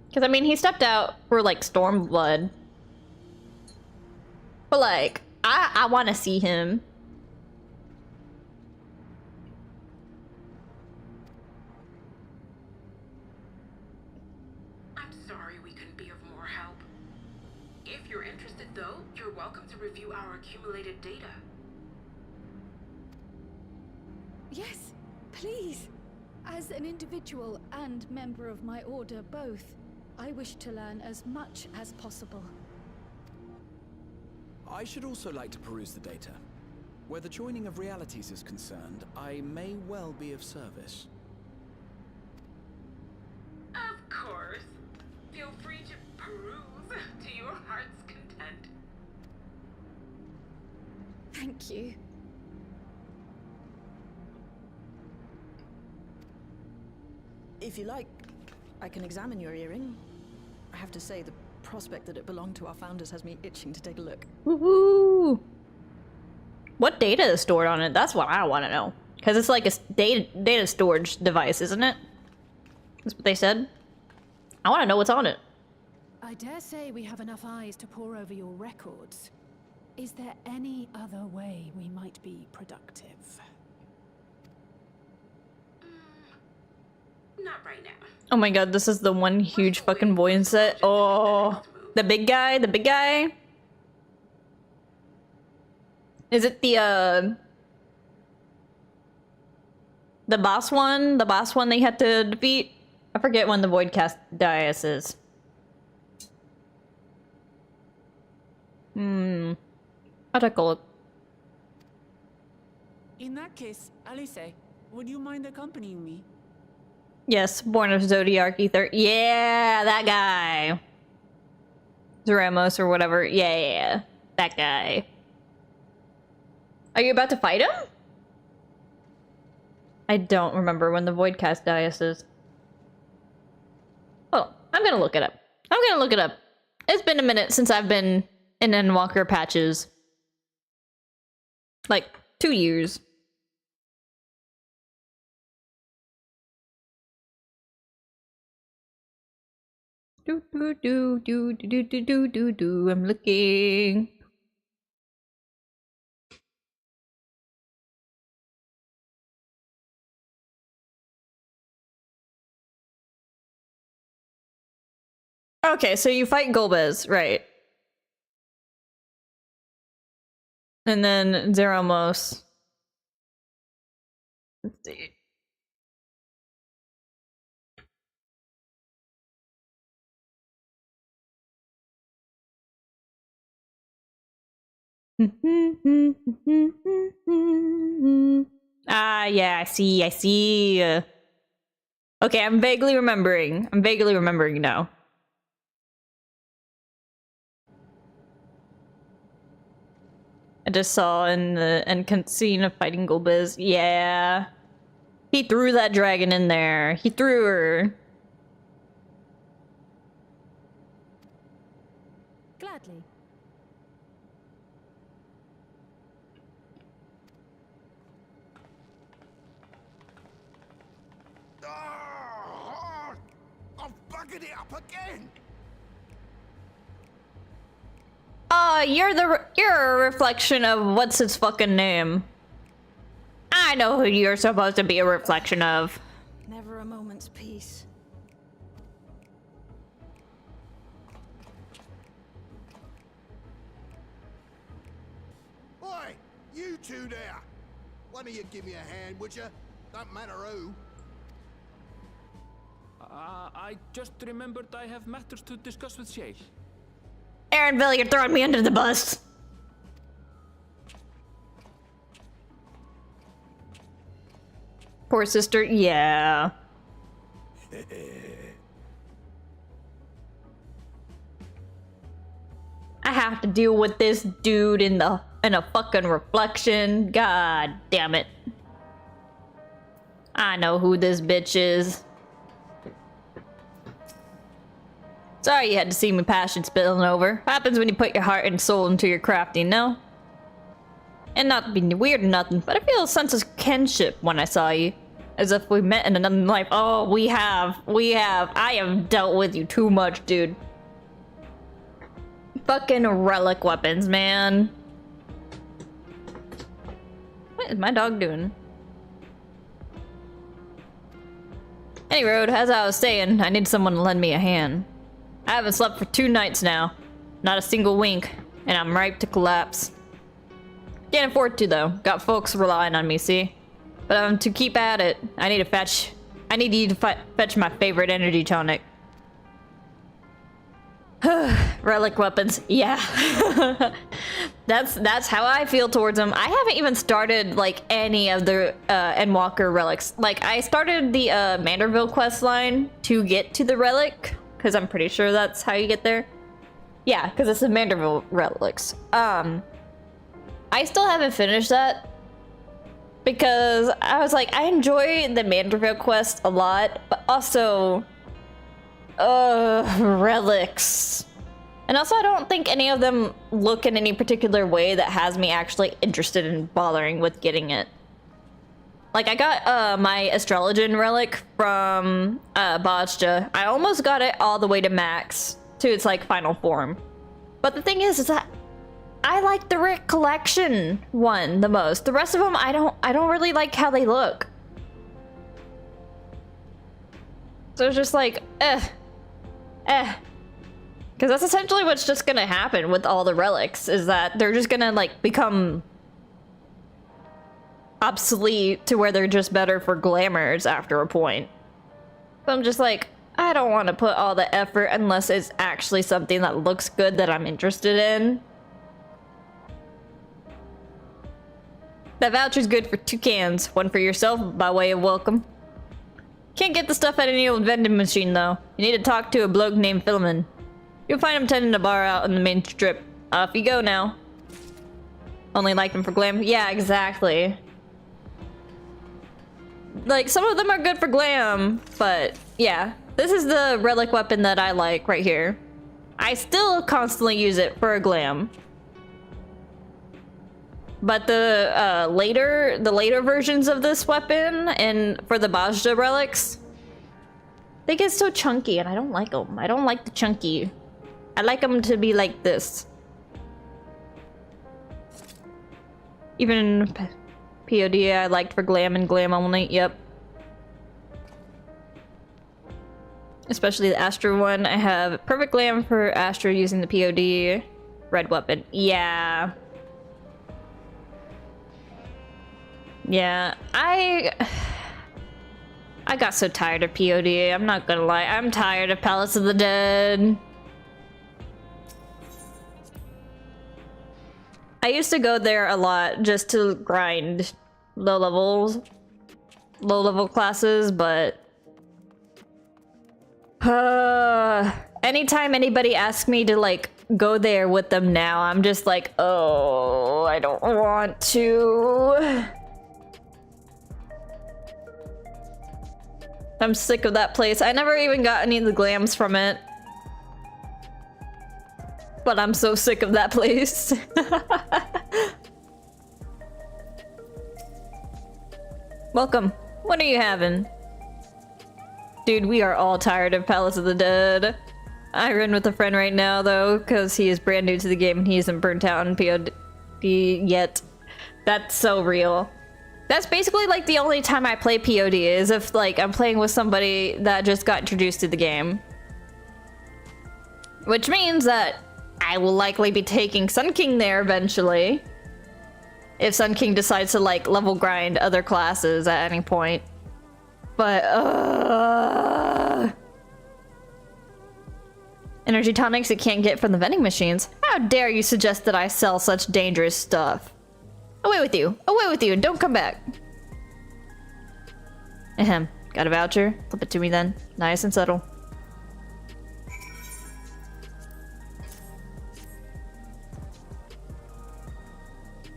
Because, I mean, he stepped out for, like, Stormblood. But, like, I want to see him. I'm sorry we couldn't be of more help. If you're interested, though, you're welcome to review our accumulated data. Yes, please. As an individual and member of my order both, I wish to learn as much as possible. I should also like to peruse the data. Where the joining of realities is concerned, I may well be of service. Of course. Feel free to peruse to your heart's content. Thank you. If you like, I can examine your earring. I have to say, the prospect that it belonged to our founders has me itching to take a look. Woohoo! What data is stored on it? That's what I want to know. Because it's like a data storage device, isn't it? That's what they said. I want to know what's on it. I dare say we have enough eyes to pore over your records. Is there any other way we might be productive? Not right now. Oh my god, this is the one huge fucking voice set. Oh, the big guy, the big guy. Is it the boss one? The boss one they had to defeat? I forget when the Voidcast Dais is. I'll take a look. In that case, Alice, would you mind accompanying me? Yes, Born of Zodiac Ether. Yeah, that guy. Zoramos or whatever. Yeah, that guy. Are you about to fight him? I don't remember when the Voidcast Dais is. Oh, I'm gonna look it up. I'm gonna look it up. It's been a minute since I've been in Endwalker patches. Like, 2 years. I'm looking. Okay, so you fight Golbez, right? And then Zeramos. Let's see. Ah, yeah, I see. Okay, I'm vaguely remembering now. I just saw in the end scene of fighting Golbez. Yeah. He threw that dragon in there. He threw her. Gladly. I've buggered it up again! You're a reflection of what's his fucking name. I know who you're supposed to be a reflection of. Never a moment's peace. Oi! You two there! One of you give me a hand, would you? Don't matter who. I just remembered I have matters to discuss with Shay. Aaronville, you're throwing me under the bus. Poor sister, yeah. I have to deal with this dude in a fucking reflection. God damn it. I know who this bitch is. Sorry you had to see me passion spilling over. Happens when you put your heart and soul into your crafting, no? And not to be weird or nothing, but I feel a sense of kinship when I saw you. As if we met in another life. Oh, we have. I have dealt with you too much, dude. Fucking relic weapons, man. What is my dog doing? Any road, as I was saying, I need someone to lend me a hand. I haven't slept for 2 nights now. Not a single wink, and I'm ripe to collapse. Can't afford to, though. Got folks relying on me, see? But to keep at it, I need you to fetch my favorite energy tonic. Relic weapons, yeah. That's how I feel towards them. I haven't even started like any of the Endwalker relics. Like I started the Manderville quest line to get to the relic, because I'm pretty sure that's how you get there. Yeah, because it's the Manderville relics. I still haven't finished that because I was like, I enjoy the Manderville quest a lot, but also relics. And also, I don't think any of them look in any particular way that has me actually interested in bothering with getting it. Like, I got my Astrologian relic from Bajja. I almost got it all the way to max, to its, like, final form. But the thing is that I like the Rick Collection one the most. The rest of them, I don't really like how they look. So it's just like, Because that's essentially what's just gonna happen with all the relics, is that they're just gonna, like, become obsolete to where they're just better for glamours after a point. So I'm just like, I don't want to put all the effort unless it's actually something that looks good that I'm interested in. That voucher's good for 2 cans. One for yourself by way of welcome. Can't get the stuff at any old vending machine, though. You need to talk to a bloke named Philemon. You'll find him tending a bar out on the main strip. Off you go now. Only like them for glam? Yeah, exactly. Like, some of them are good for glam, but yeah. This is the relic weapon that I like right here. I still constantly use it for a glam. But the later versions of this weapon and for the Bajda relics, they get so chunky and I don't like them. I don't like the chunky. I like them to be like this. Even POD I liked for glam and glam only, yep. Especially the Astra one. I have perfect glam for Astra using the POD red weapon. Yeah. Yeah, I got so tired of POD, I'm not gonna lie. I'm tired of Palace of the Dead. I used to go there a lot just to grind low level classes, but anytime anybody asks me to like go there with them now, I'm just like, oh, I don't want to. I'm sick of that place. I never even got any of the glams from it. But I'm so sick of that place. Welcome. What are you having? Dude, we are all tired of Palace of the Dead. I run with a friend right now, though, because he is brand new to the game and he isn't burnt out in POD yet. That's so real. That's basically like the only time I play POD is if like I'm playing with somebody that just got introduced to the game. Which means that I will likely be taking Sun King there eventually. If Sun King decides to like level grind other classes at any point. But energy tonics you can't get from the vending machines. How dare you suggest that I sell such dangerous stuff? Away with you! Away with you! Don't come back! Ahem. Got a voucher? Flip it to me then. Nice and subtle.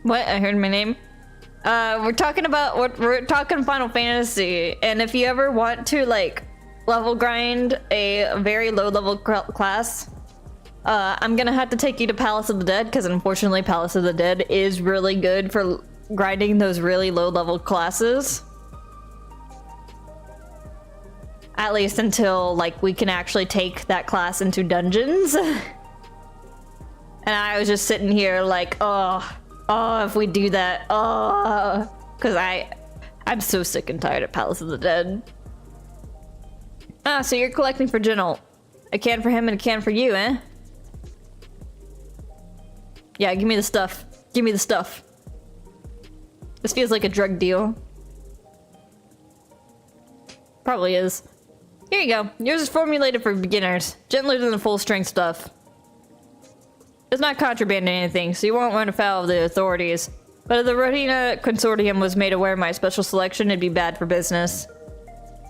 What? I heard my name? We're talking Final Fantasy, and if you ever want to, like, level grind a very low level class, I'm gonna have to take you to Palace of the Dead, because unfortunately Palace of the Dead is really good for grinding those really low level classes. At least until, like, we can actually take that class into dungeons. And I was just sitting here like, oh, if we do that, because I'm so sick and tired of Palace of the Dead. Ah, so you're collecting for General. A can for him and a can for you, eh? Yeah, give me the stuff. Give me the stuff. This feels like a drug deal. Probably is. Here you go. Yours is formulated for beginners. Gentler than the full strength stuff. It's not contraband or anything, so you won't run afoul of the authorities. But if the Rodina Consortium was made aware of my special selection, it'd be bad for business.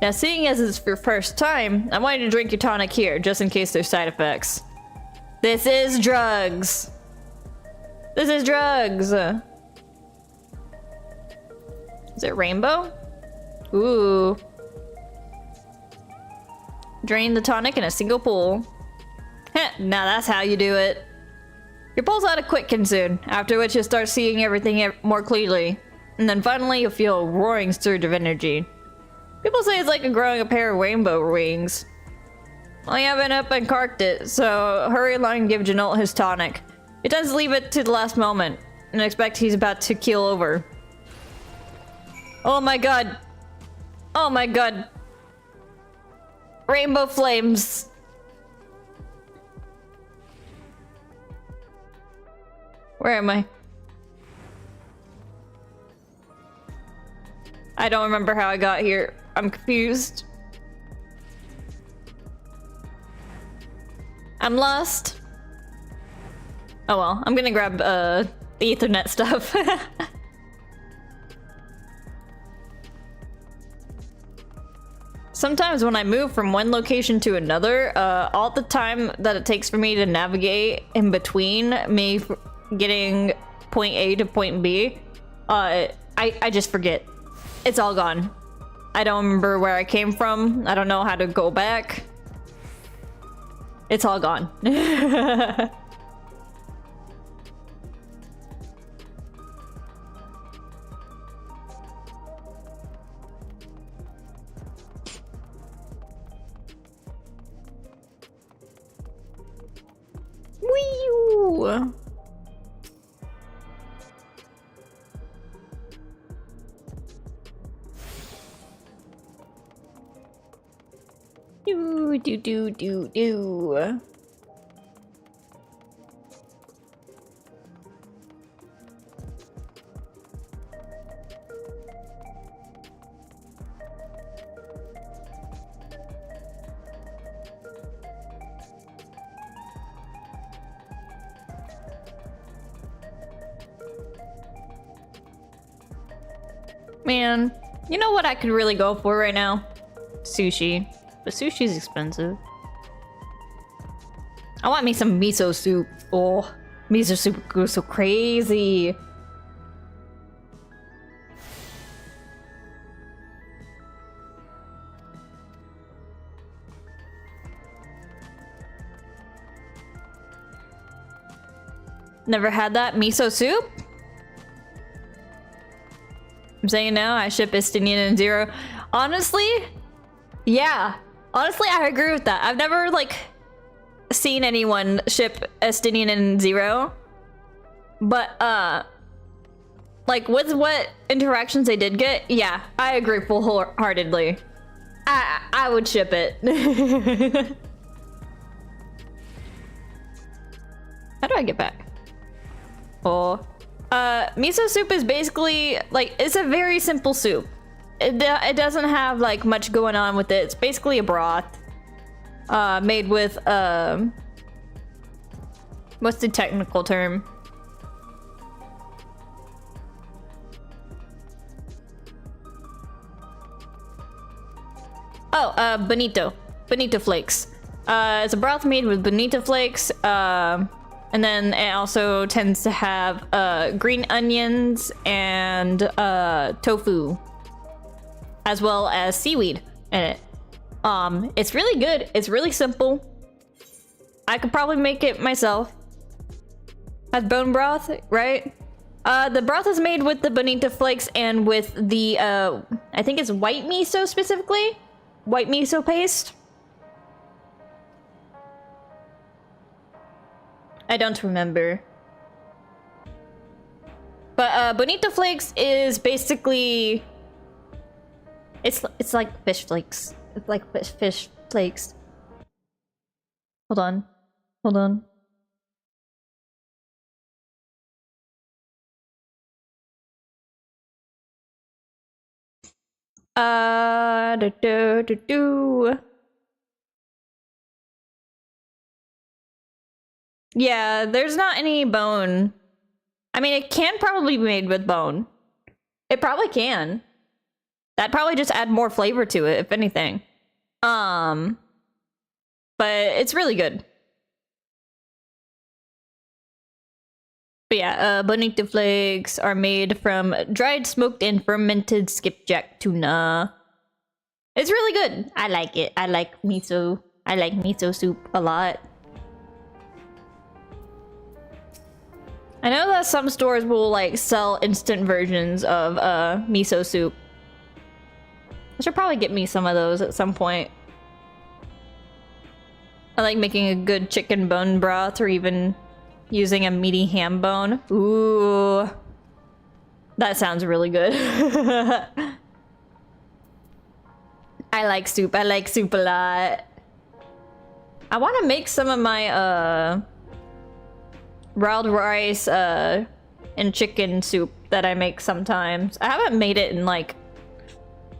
Now, seeing as it's your first time, I want you to drink your tonic here, just in case there's side effects. This is drugs! This is drugs! Is it rainbow? Ooh. Drain the tonic in a single pull. Heh, now that's how you do it. Your pulls out of quicken soon, after which you'll start seeing everything more clearly. And then finally you'll feel a roaring surge of energy. People say it's like growing a pair of rainbow wings. Well, you haven't up and carked it, so hurry along and give Janult his tonic. It does leave it to the last moment, and expect he's about to keel over. Oh my god. Oh my god. Rainbow flames. Where am I? I don't remember how I got here. I'm confused. I'm lost. Oh well, I'm gonna grab the Ethernet stuff. Sometimes when I move from one location to another, all the time that it takes for me to navigate in between me getting point A to point B, I just forget. It's all gone. I don't remember where I came from. I don't know how to go back. It's all gone. Wee-oo. Do. Man, you know what I could really go for right now? Sushi. But sushi's expensive. I want me some miso soup. Oh, miso soup goes so crazy. Never had that miso soup? I'm saying now, I ship Estinian and Zero. Honestly, yeah. Honestly, I agree with that. I've never, like, seen anyone ship Estinian and Zero. But, like, with what interactions they did get, yeah, I agree full-heartedly. I would ship it. How do I get back? Oh. Miso soup is basically, like, it's a very simple soup. It doesn't have, like, much going on with it. It's basically a broth. Made with, what's the technical term? Oh, bonito. Bonito flakes. It's a broth made with bonito flakes, and then it also tends to have green onions and tofu, as well as seaweed in it. It's really good. It's really simple. I could probably make it myself. Has bone broth, right? The broth is made with the bonito flakes and with the I think it's white miso specifically. White miso paste. I don't remember. But bonito flakes is basically it's like fish flakes. It's like fish flakes. Hold on. Hold on. Do. Yeah, there's not any bone. I mean, it can probably be made with bone. It probably can. That'd probably just add more flavor to it, if anything. But it's really good. But yeah, bonito flakes are made from dried, smoked, and fermented skipjack tuna. It's really good. I like it. I like miso. I like miso soup a lot. I know that some stores will like sell instant versions of miso soup. I should probably get me some of those at some point. I like making a good chicken bone broth or even using a meaty ham bone. Ooh. That sounds really good. I like soup. I like soup a lot. I want to make some of my wild rice and chicken soup that I make sometimes. I haven't made it in like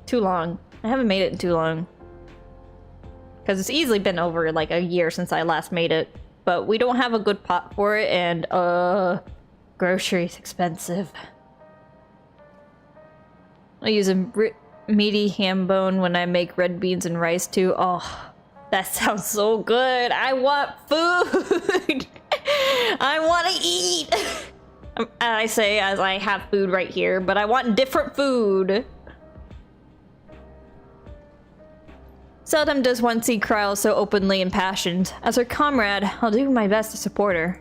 too long. I haven't made it in too long. Because it's easily been over like a year since I last made it. But we don't have a good pot for it, and groceries expensive. I use a meaty ham bone when I make red beans and rice too. Oh, that sounds so good. I want food. I want to eat. I say as I have food right here, but I want different food. Seldom does one see Kryl so openly impassioned. As her comrade, I'll do my best to support her.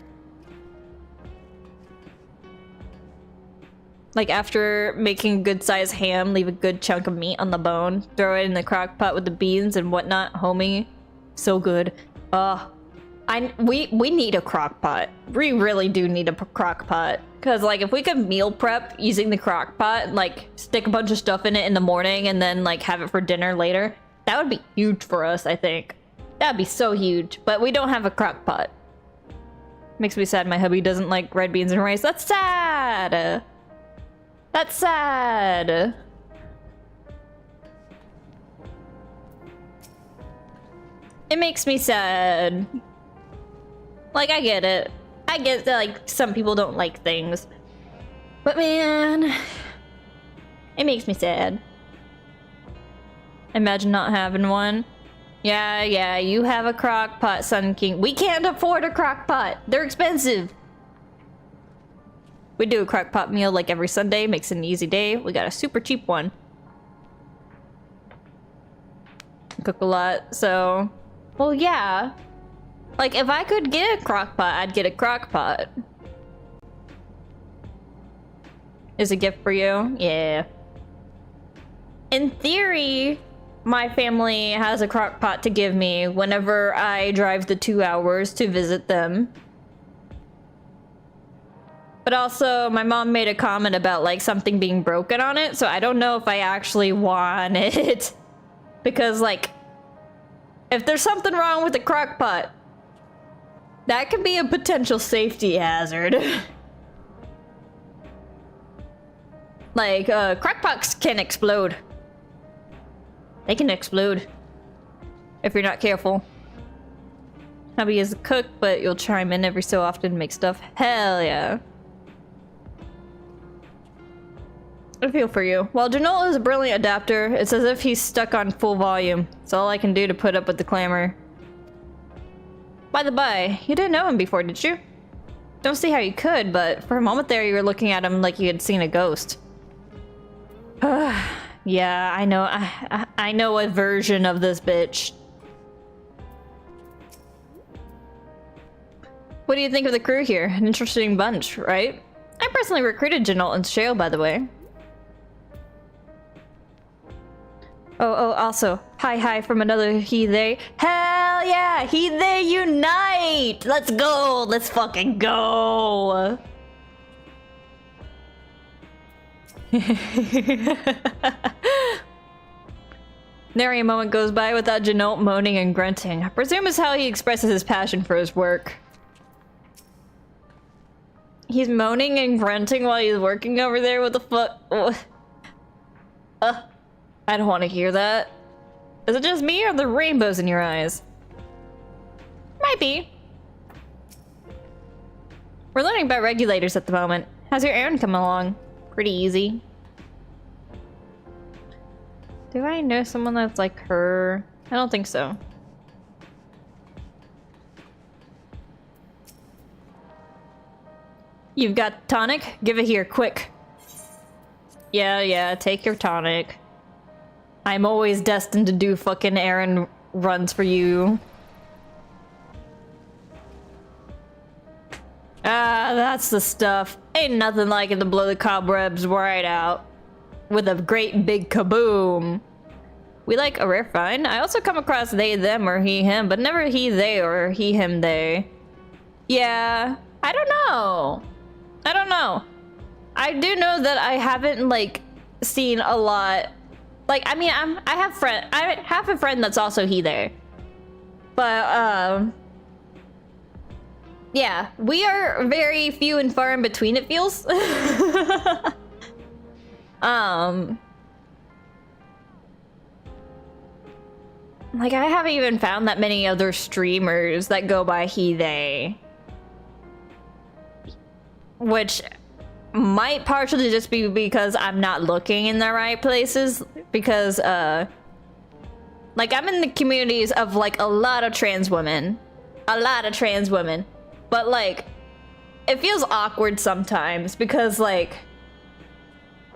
Like after making a good-sized ham, leave a good chunk of meat on the bone, throw it in the crock pot with the beans and whatnot, homie. So good. We need a crock pot. We really do need a crock pot. Cause like if we could meal prep using the crock pot, like stick a bunch of stuff in it in the morning and then like have it for dinner later, that would be huge for us, I think. That'd be so huge, but we don't have a crock pot. Makes me sad my hubby doesn't like red beans and rice. That's sad! That's sad! It makes me sad. Like, I get it. I get that, like, some people don't like things. But man, it makes me sad. Imagine not having one. Yeah, you have a crock pot, Sun King. We can't afford a crock pot. They're expensive. We do a crock pot meal like every Sunday. Makes it an easy day. We got a super cheap one. Cook a lot, so... Well, yeah. Like, if I could get a crock pot, I'd get a crock pot. Is a gift for you? Yeah. In theory, my family has a crock pot to give me whenever I drive the 2 hours to visit them. But also, my mom made a comment about, like, something being broken on it, so I don't know if I actually want it. Because, like, if there's something wrong with the crock pot, that could be a potential safety hazard. Like, crock pots can explode. They can explode if you're not careful. Hubby is a cook, but you'll chime in every so often to make stuff. Hell yeah. I feel for you. While Janol is a brilliant adapter, it's as if he's stuck on full volume. It's all I can do to put up with the clamor. By the by, you didn't know him before, did you? Don't see how you could, but for a moment there you were looking at him like you had seen a ghost. Yeah, I know. I know a version of this bitch. What do you think of the crew here? An interesting bunch, right? I personally recruited Janol and Shale, by the way. Oh, also, hi from another he-they. Hell yeah! He-they unite! Let's go! Let's fucking go! Nary a moment goes by without Janol moaning and grunting. I presume is how he expresses his passion for his work. He's moaning and grunting while he's working over there? What the fuck? I don't want to hear that. Is it just me or the rainbows in your eyes? Might be. We're learning about regulators at the moment. How's your errand coming along? Pretty easy. Do I know someone that's like her? I don't think so. You've got tonic? Give it here, quick. Yeah, take your tonic. I'm always destined to do fucking errand runs for you. Ah, that's the stuff. Ain't nothing like it to blow the cobwebs right out. With a great big kaboom. We like a rare find. I also come across they, them, or he, him, but never he, they, or he, him, they. Yeah, I don't know. I do know that I haven't, like, seen a lot. Like, I mean, I have a friend that's also he, they. But, yeah, we are very few and far in between, it feels. Like, I haven't even found that many other streamers that go by he, they. Which might partially just be because I'm not looking in the right places. Because, like, I'm in the communities of, like, a lot of trans women. But, like, it feels awkward sometimes because, like,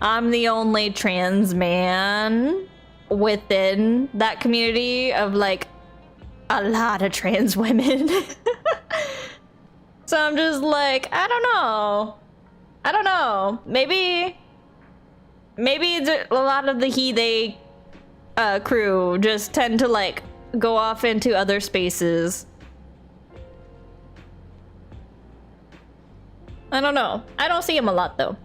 I'm the only trans man within that community of, like, a lot of trans women. So I'm just like, I don't know. Maybe a lot of the he, they crew just tend to, like, go off into other spaces. I don't know. I don't see him a lot, though.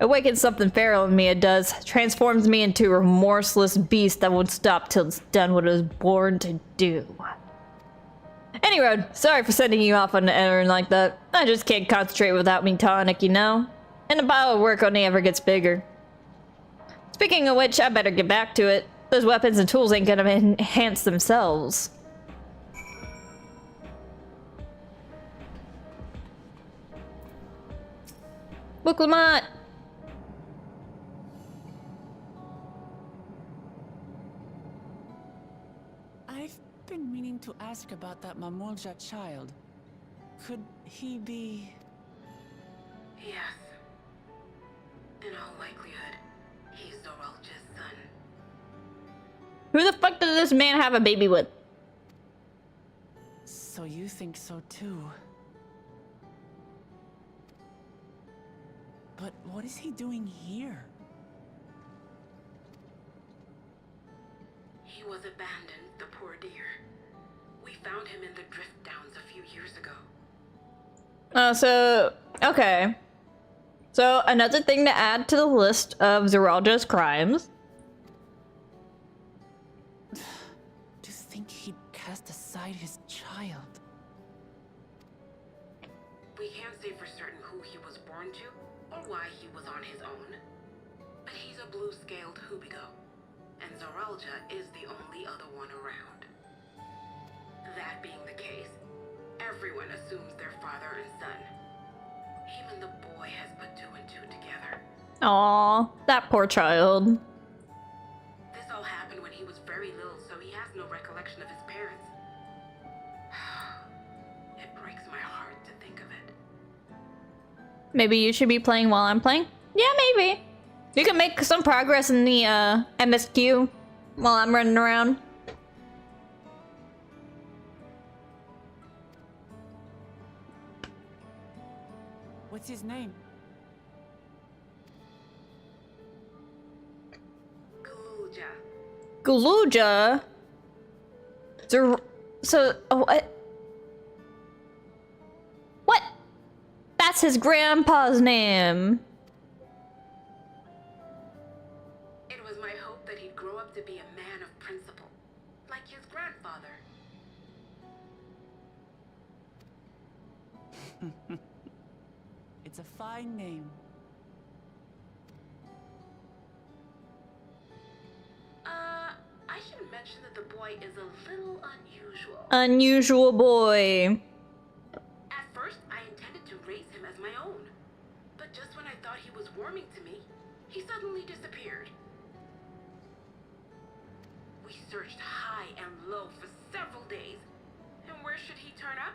Awakens something feral in me, it does. Transforms me into a remorseless beast that won't stop till it's done what it was born to do. Anyway, sorry for sending you off on an errand like that. I just can't concentrate without me tonic, you know? And the pile of work only ever gets bigger. Speaking of which, I better get back to it. Those weapons and tools ain't gonna enhance themselves. Look, Lamont! I've been meaning to ask about that Mamulja child. Could he be... Yes. In all likelihood, he's Zoralja's son. Who the fuck does this man have a baby with? So you think so too? But what is he doing here? He was abandoned, the poor dear. We found him in the drift downs a few years ago. Okay. So, another thing to add to the list of Zoralja's crimes. To think he'd cast aside his child. We can't say for certain who he was born to, or why he was on his own. But he's a blue-scaled Hubigo, and Zoralja is the only other one around. That being the case, everyone assumes they're father and son. Even the boy has put two and two together. Aw, that poor child. This all happened when he was very little, so he has no recollection of his parents. It breaks my heart to think of it. Maybe you should be playing while I'm playing? Yeah, maybe. You can make some progress in the MSQ while I'm running around. What's his name? Guluja? What? That's his grandpa's name. It was my hope that he'd grow up to be a man of principle, like his grandfather. It's a fine name. I should mention that the boy is a little unusual. Unusual boy. searched high and low for several days. And where should he turn up?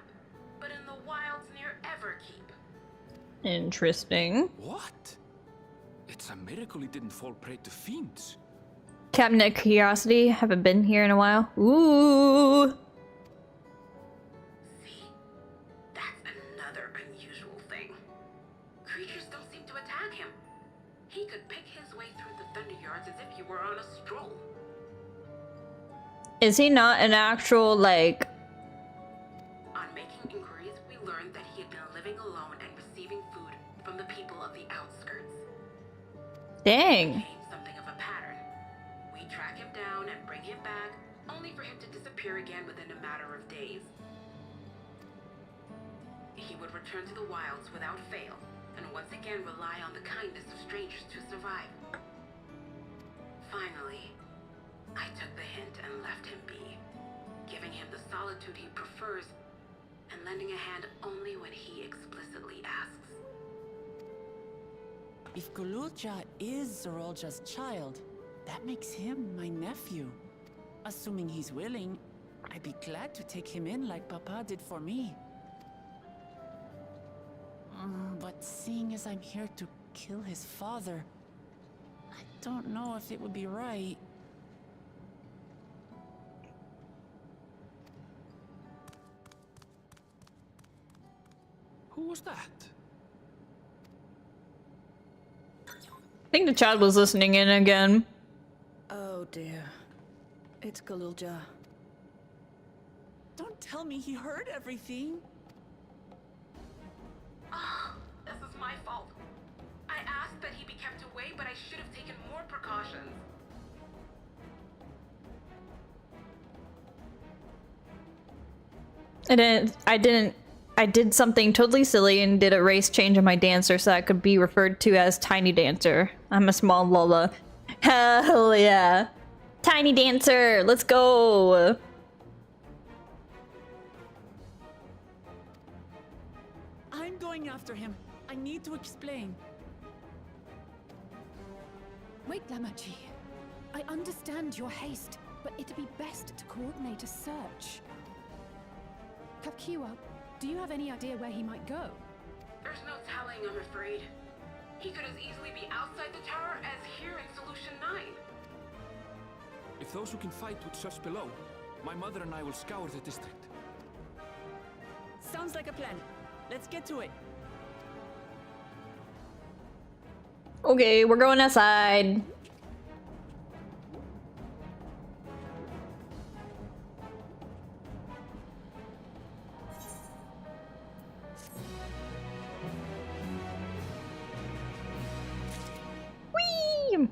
But in the wilds near Everkeep. Interesting. What? It's a miracle he didn't fall prey to fiends. Cabinet Curiosity, haven't been here in a while. Ooh. See? That's another unusual thing. Creatures don't seem to attack him. He could pick his way through the Thunder Yards as if he were on a stroll. Is he not an actual, like... On making inquiries, we learned that he had been living alone and receiving food from the people of the outskirts. Dang. Became something of a pattern. We track him down and bring him back, only for him to disappear again within a matter of days. He would return to the wilds without fail, and once again rely on the kindness of strangers to survive. Finally, I took the hint and left him be, giving him the solitude he prefers, and lending a hand only when he explicitly asks. If Gululja is Zorolja's child, that makes him my nephew. Assuming he's willing, I'd be glad to take him in like Papa did for me. But seeing as I'm here to kill his father, I don't know if it would be right. Who was that? I think the child was listening in again. Oh dear. It's Galulja. Don't tell me he heard everything. Ah, this is my fault. I asked that he be kept away, but I should have taken more precautions. I did something totally silly and did a race change in my dancer so I could be referred to as Tiny Dancer. I'm a small Lola. Hell yeah. Tiny Dancer, let's go. I'm going after him. I need to explain. Wait, Lamachi. I understand your haste, but it'd be best to coordinate a search. Kapkiwa, do you have any idea where he might go? There's no telling, I'm afraid. He could as easily be outside the tower as here in Solution 9. If those who can fight would search below, my mother and I will scour the district. Sounds like a plan. Let's get to it. Okay, we're going outside. Whee!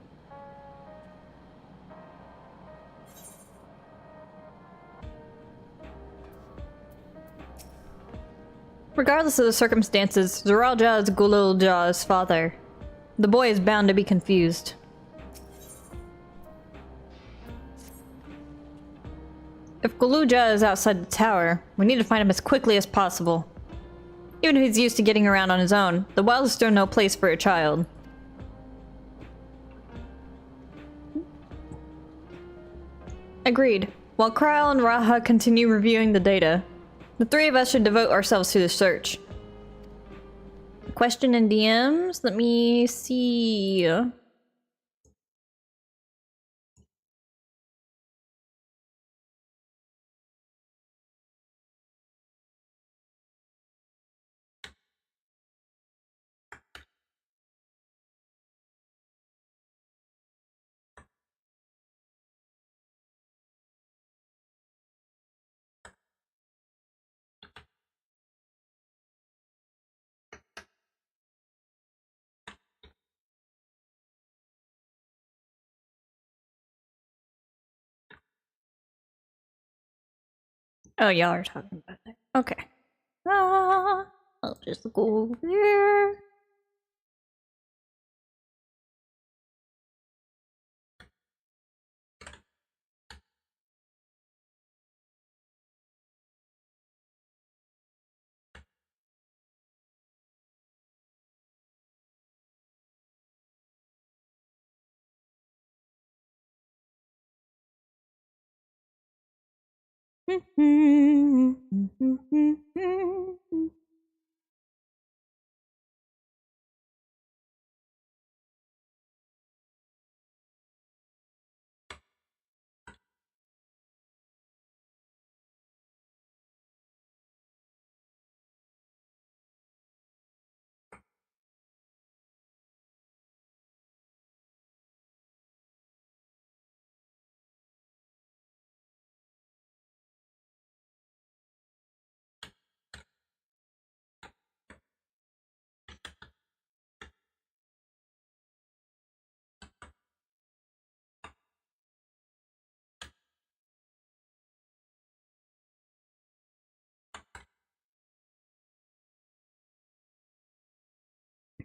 Regardless of the circumstances, Zoralja is Gululja's father. The boy is bound to be confused. If Gululja is outside the tower, we need to find him as quickly as possible. Even if he's used to getting around on his own, the wild is still no place for a child. Agreed. While Kryl and Raha continue reviewing the data, the three of us should devote ourselves to the search. Question in DMs? Let me see. Oh, y'all are talking about that. Okay. I'll just go over there.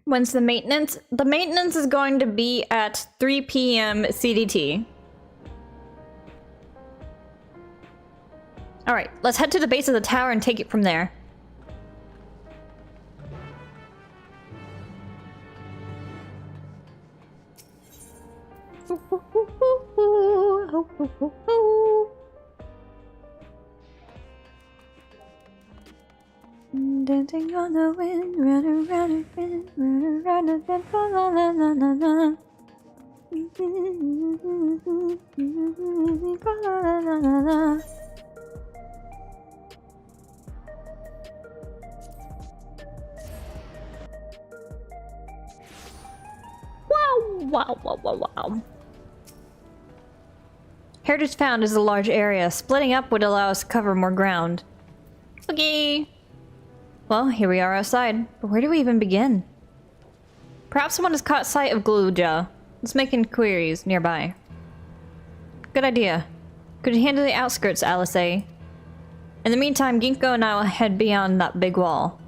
When's the maintenance? The maintenance is going to be at 3 p.m. CDT. Alright, let's head to the base of the tower and take it from there. Dancing on the wind, run around and spin, run around and spin, la la la la la la. La la la la. Wow. Heritage found is a large area. Splitting up would allow us to cover more ground. Okay. Well, here we are outside. But where do we even begin? Perhaps someone has caught sight of Gluja. Let's make inquiries nearby. Good idea. Could you handle the outskirts, Alice? In the meantime, Ginkgo and I will head beyond that big wall.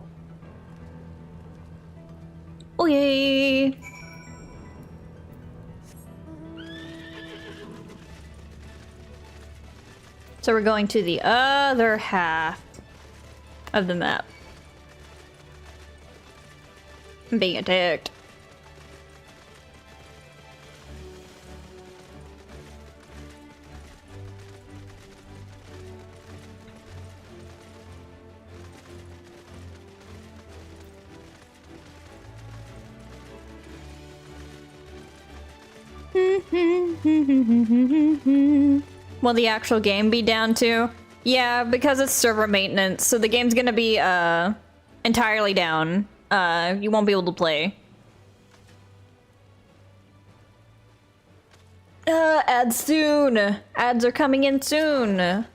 Oh yay! So we're going to the other half of the map. I'm being attacked. Will the actual game be down too? Yeah, because it's server maintenance, so the game's gonna be entirely down. You won't be able to play. Ads soon! Ads are coming in soon!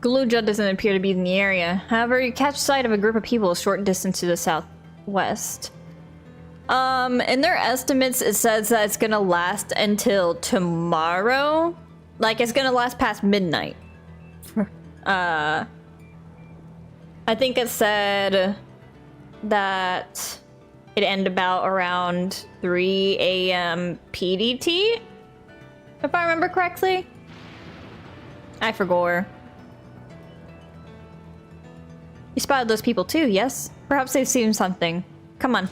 Gluja doesn't appear to be in the area. However, you catch sight of a group of people a short distance to the southwest. In their estimates, it says that it's gonna last until tomorrow. Like, it's gonna last past midnight. I think it said that it end about around 3 a.m. PDT? If I remember correctly? I forgot. You spotted those people too, yes? Perhaps they've seen something. Come on.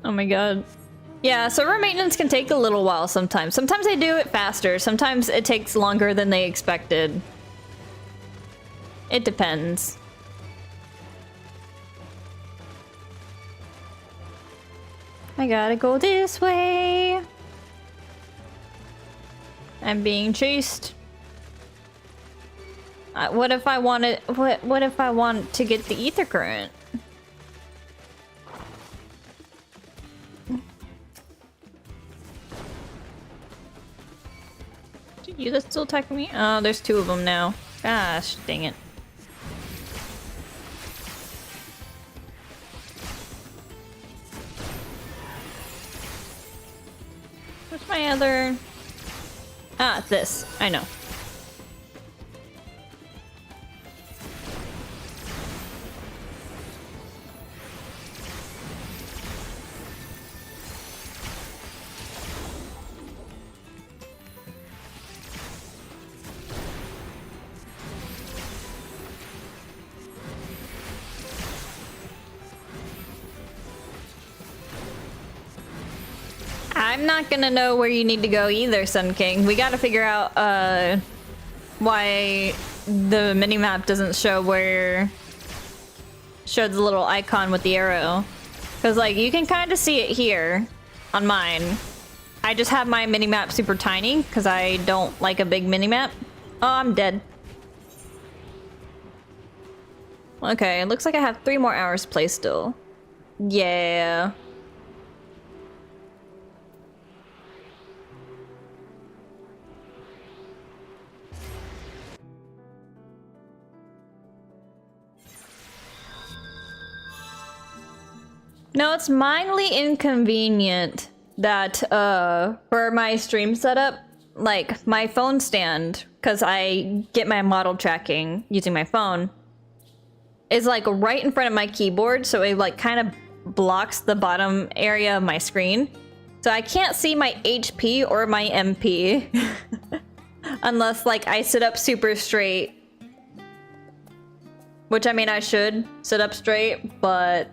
Oh my god. Yeah, server maintenance can take a little while sometimes. Sometimes they do it faster, sometimes it takes longer than they expected. It depends. I gotta go this way. I'm being chased. What if I want to? What if I want to get the ether current? Did you still attack me? Oh, there's two of them now. Gosh, dang it. What's my other? Ah, this. I know. I'm not gonna know where you need to go either, Sun King. We gotta figure out why the minimap doesn't show show the little icon with the arrow. Because like you can kind of see it here on mine. I just have my minimap super tiny because I don't like a big minimap. Oh, I'm dead. Okay, it looks like I have 3 more hours to play still. Yeah. No, it's mildly inconvenient that for my stream setup, like my phone stand, because I get my model tracking using my phone, is like right in front of my keyboard, so it like kind of blocks the bottom area of my screen. So I can't see my HP or my MP unless like I sit up super straight. Which I mean I should sit up straight, but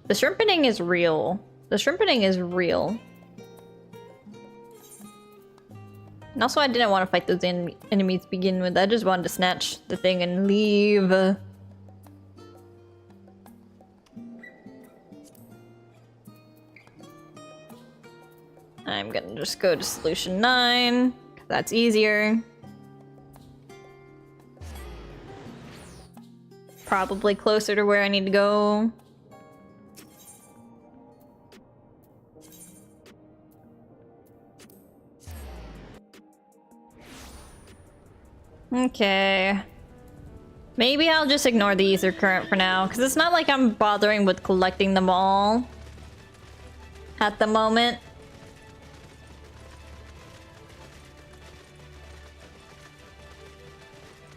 the shrimpening is real. The shrimpening is real. And also I didn't want to fight those enemies to begin with. I just wanted to snatch the thing and leave. I'm gonna just go to solution 9. That's easier. Probably closer to where I need to go. Okay. Maybe I'll just ignore the ether current for now, because it's not like I'm bothering with collecting them all at the moment.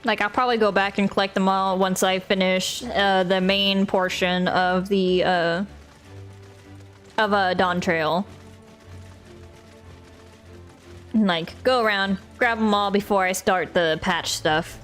Like, I'll probably go back and collect them all once I finish the main portion of the Dawntrail. Like, go around, grab them all before I start the patch stuff.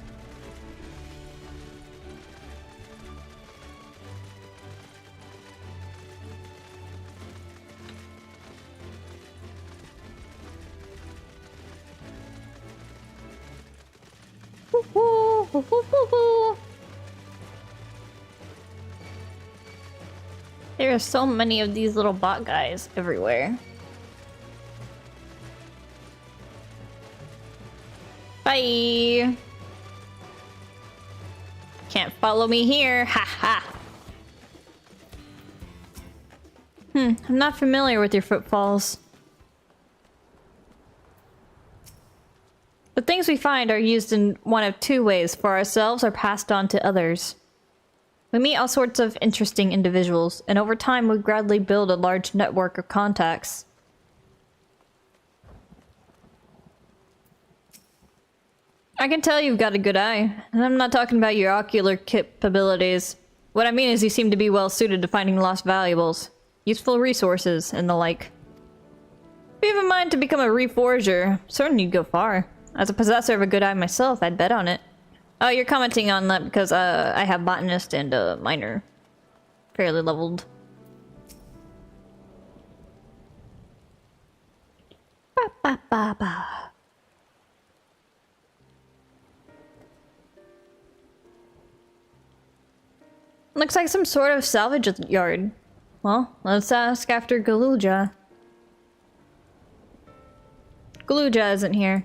There are so many of these little bot guys everywhere. Bye! Can't follow me here, ha ha! I'm not familiar with your footfalls. The things we find are used in one of 2 ways, for ourselves or passed on to others. We meet all sorts of interesting individuals, and over time we gradually build a large network of contacts. I can tell you've got a good eye, and I'm not talking about your ocular capabilities. What I mean is you seem to be well suited to finding lost valuables, useful resources, and the like. If you have a mind to become a reforger, certainly you'd go far. As a possessor of a good eye myself, I'd bet on it. Oh, you're commenting on that because I have botanist and miner. Fairly leveled. Ba ba ba ba. Looks like some sort of salvage yard. Well, let's ask after Galuja. Galuja isn't here.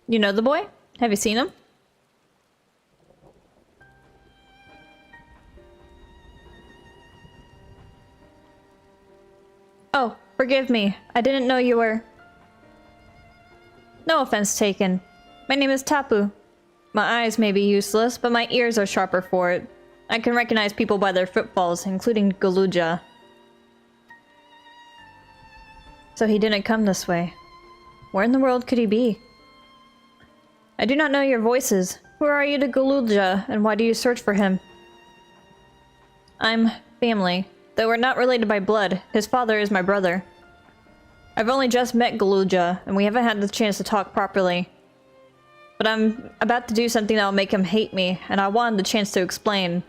You know the boy? Have you seen him? Oh, forgive me. I didn't know you were... No offense taken. My name is Tapu. My eyes may be useless, but my ears are sharper for it. I can recognize people by their footfalls, including Galuja. So he didn't come this way. Where in the world could he be? I do not know your voices. Who are you to Galuja, and why do you search for him? I'm family. Though we're not related by blood, his father is my brother. I've only just met Galuja, and we haven't had the chance to talk properly. But I'm about to do something that'll make him hate me, and I wanted the chance to explain.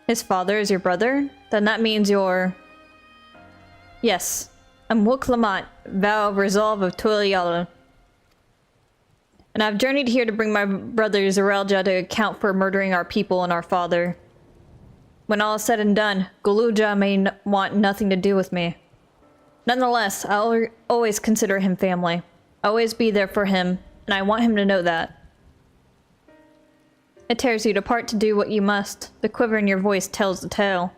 His father is your brother? Then that means you're... Yes. I'm Wook Lamont, vow of resolve of Tuliala. And I've journeyed here to bring my brother Zerelja to account for murdering our people and our father. When all is said and done, Guluja may want nothing to do with me. Nonetheless, I'll always consider him family. Always be there for him, and I want him to know that. It tears you apart to do what you must. The quiver in your voice tells the tale.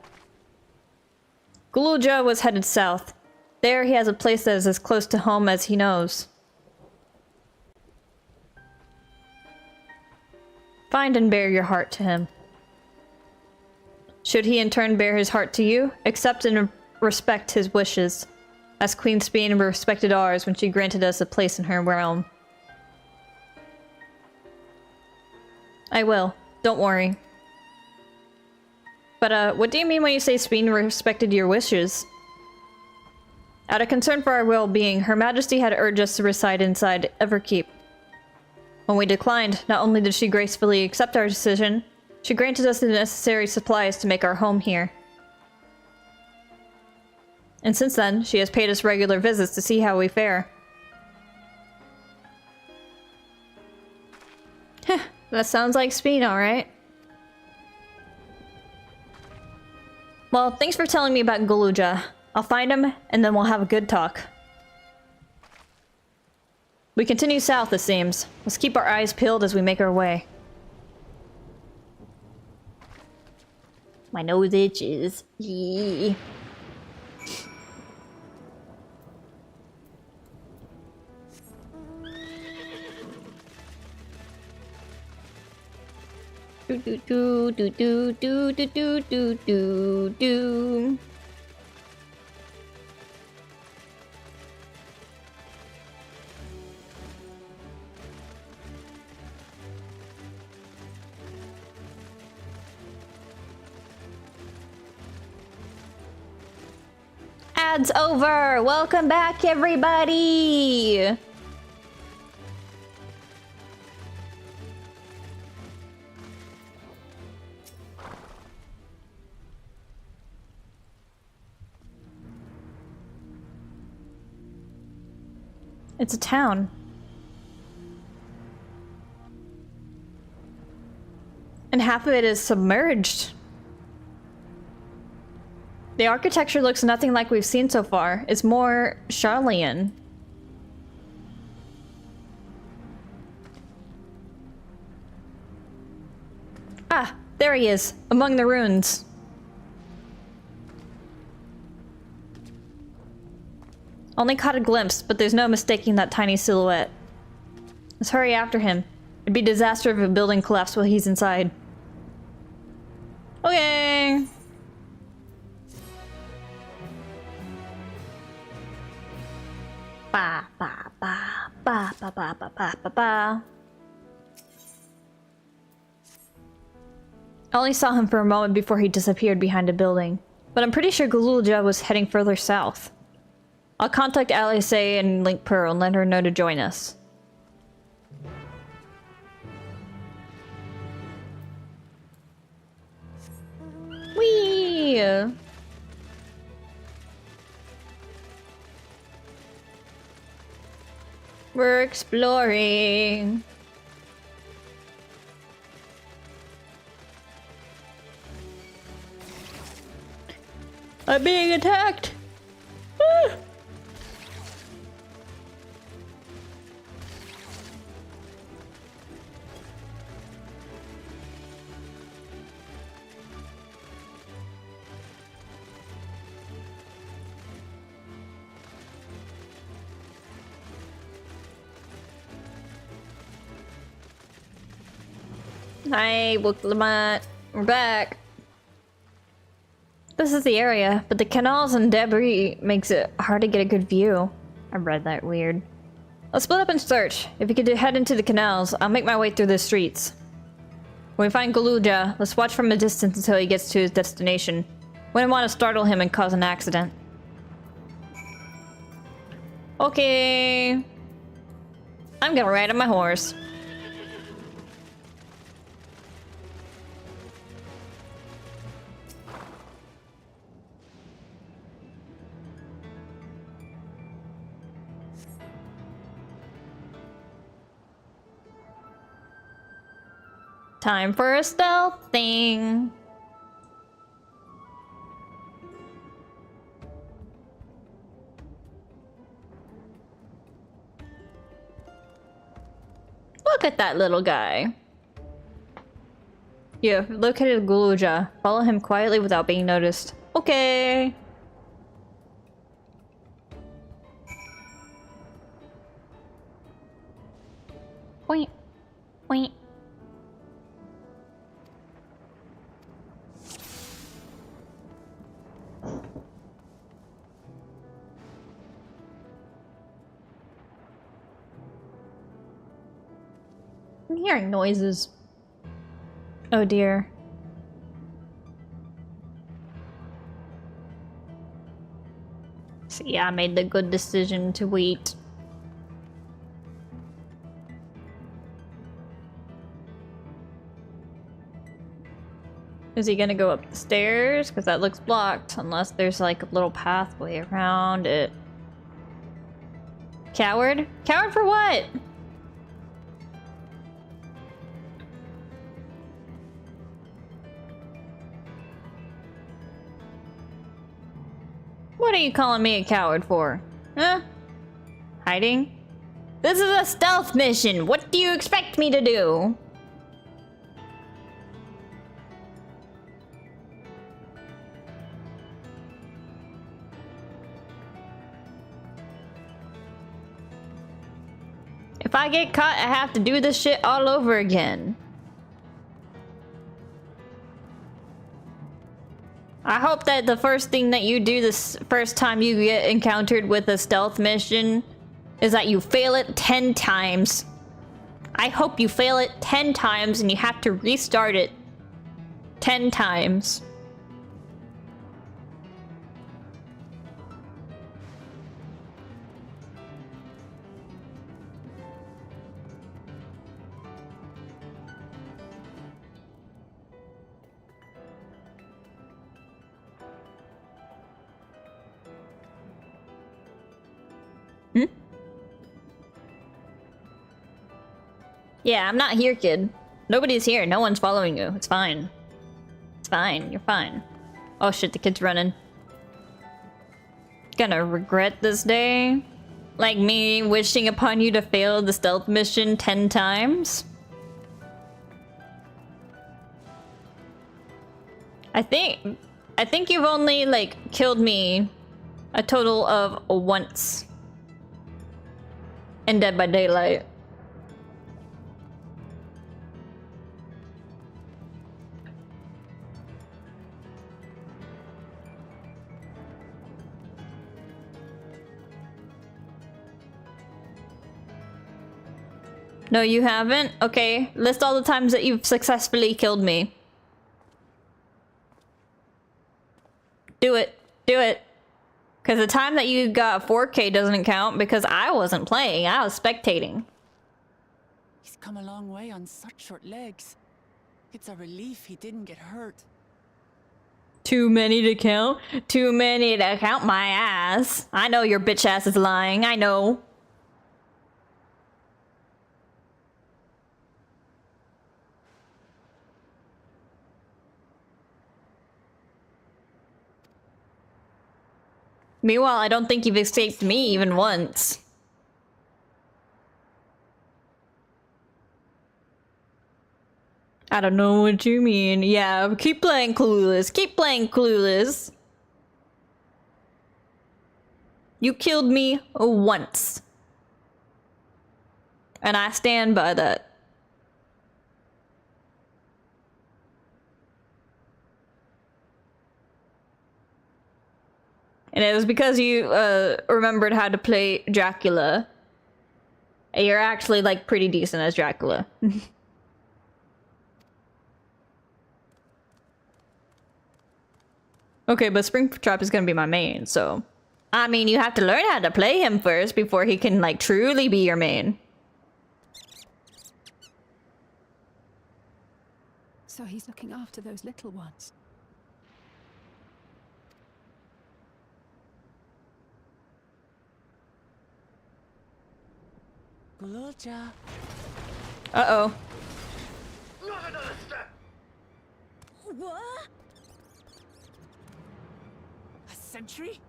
Guluja was headed south. There he has a place that is as close to home as he knows. Find and bear your heart to him. Should he in turn bear his heart to you, accept and respect his wishes, as Queen Speen respected ours when she granted us a place in her realm. I will. Don't worry. But, what do you mean when you say Speen respected your wishes? Out of concern for our well-being, Her Majesty had urged us to reside inside Everkeep. When we declined, not only did she gracefully accept our decision, she granted us the necessary supplies to make our home here. And since then, she has paid us regular visits to see how we fare. Heh, that sounds like Speen, alright. Well, thanks for telling me about Guluja. I'll find him, and then we'll have a good talk. We continue south, it seems. Let's keep our eyes peeled as we make our way. My nose itches. Yee. Do do do do do do do do do do. Ads over! Welcome back, everybody! It's a town. And half of it is submerged. The architecture looks nothing like we've seen so far. It's more Charlian. Ah, there he is, among the ruins. Only caught a glimpse, but there's no mistaking that tiny silhouette. Let's hurry after him. It'd be disaster if a building collapsed while he's inside. Okay. Ba ba ba ba ba ba ba ba ba ba. I only saw him for a moment before he disappeared behind a building, but I'm pretty sure Gululja was heading further south. I'll contact Alice and Link Pearl and let her know to join us. Whee! We're exploring. I'm being attacked. Ah! Hi, Lamont. We're back. This is the area, but the canals and debris makes it hard to get a good view. I read that weird. Let's split up and search. If you could head into the canals, I'll make my way through the streets. When we find Guluja, let's watch from a distance until he gets to his destination. Wouldn't want to startle him and cause an accident. Okay. I'm gonna ride on my horse. Time for a stealth thing. Look at that little guy. You located Guluja. Follow him quietly without being noticed. Okay. Point. Point. I'm hearing noises. Oh dear. See, I made the good decision to wait. Is he gonna go up the stairs? Because that looks blocked, unless there's like a little pathway around it. Coward? Coward for what? What are you calling me a coward for? Huh? Hiding? This is a stealth mission! What do you expect me to do? If I get caught, I have to do this shit all over again. I hope that the first thing that you do this first time you get encountered with a stealth mission is that you fail it 10 times. I hope you fail it 10 times and you have to restart it 10 times. Hmm? Yeah, I'm not here, kid. Nobody's here. No one's following you. It's fine. It's fine. You're fine. Oh shit, the kid's running. Gonna regret this day? Like me wishing upon you to fail the stealth mission 10 times? I think you've only, like, killed me a total of once. In Dead by Daylight. No, you haven't? Okay, list all the times that you've successfully killed me. Do it. Do it. Because the time that you got 4K doesn't count because I wasn't playing. I was spectating. He's come a long way on such short legs. It's a relief he didn't get hurt. Too many to count? Too many to count my ass. I know your bitch ass is lying. I know. Meanwhile, I don't think you've escaped me even once. I don't know what you mean. Yeah, keep playing Clueless. Keep playing Clueless. You killed me once. And I stand by that. And it was because you remembered how to play Dracula. You're actually, like, pretty decent as Dracula. Okay, but Springtrap is gonna be my main, so... I mean, you have to learn how to play him first before he can, like, truly be your main. So he's looking after those little ones. Gululja. Uh-oh. Not another step! What? A sentry?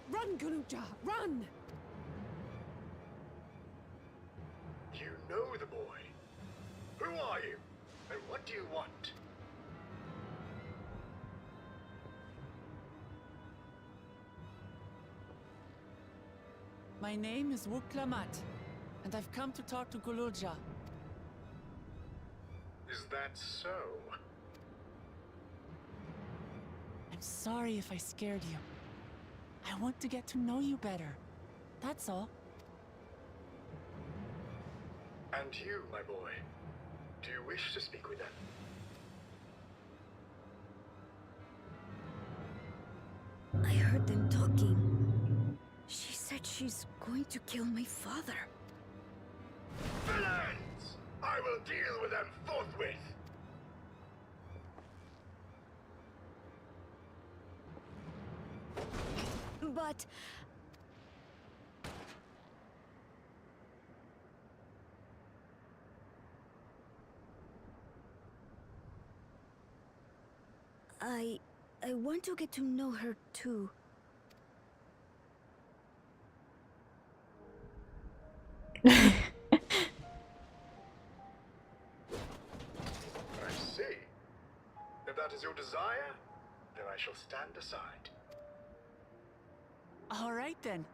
Run, Gululja, run! You know the boy. Who are you? And what do you want? My name is Wuklamat, and I've come to talk to Gululja. Is that so? I'm sorry if I scared you. I want to get to know you better. That's all. And you, my boy, do you wish to speak with them? I heard them talking. She said she's going to kill my father. Villains! I will deal with them forthwith! But... I want to get to know her too. I see. If that is your desire, then I shall stand aside. All right then.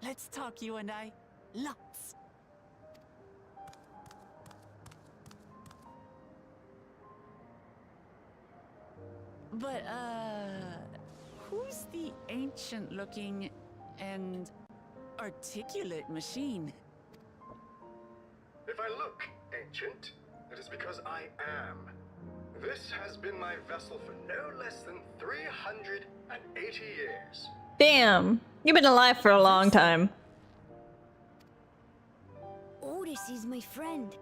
Let's talk, you and I. Lots. But, who's the ancient-looking and articulate machine? If I look ancient, it is because I am. This has been my vessel for no less than 380 years. Damn. You've been alive for a long time. Otis is my friend.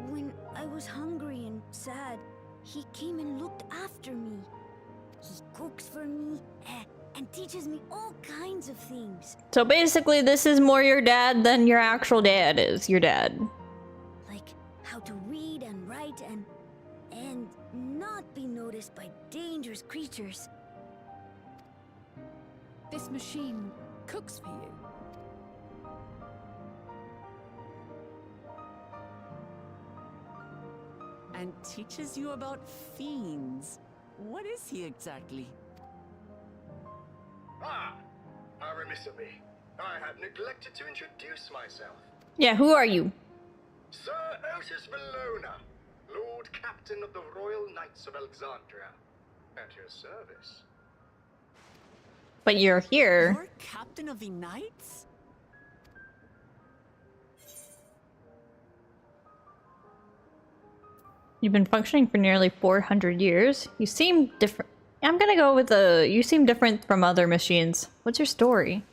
When I was hungry and sad, he came and looked after me. He cooks for me and teaches me all kinds of things. So basically, this is more your dad than your actual dad is your dad. Like how to read and write and not be noticed by dangerous creatures. This machine cooks for you. And teaches you about fiends. What is he exactly? Ah! How remiss of me. I had neglected to introduce myself. Yeah, who are you? Sir Otis Valona, Lord Captain of the Royal Knights of Alexandria. At your service. But you're here. You're captain of the knights? You've been functioning for nearly 400 years. You seem different. I'm gonna go with the... You seem different from other machines. What's your story?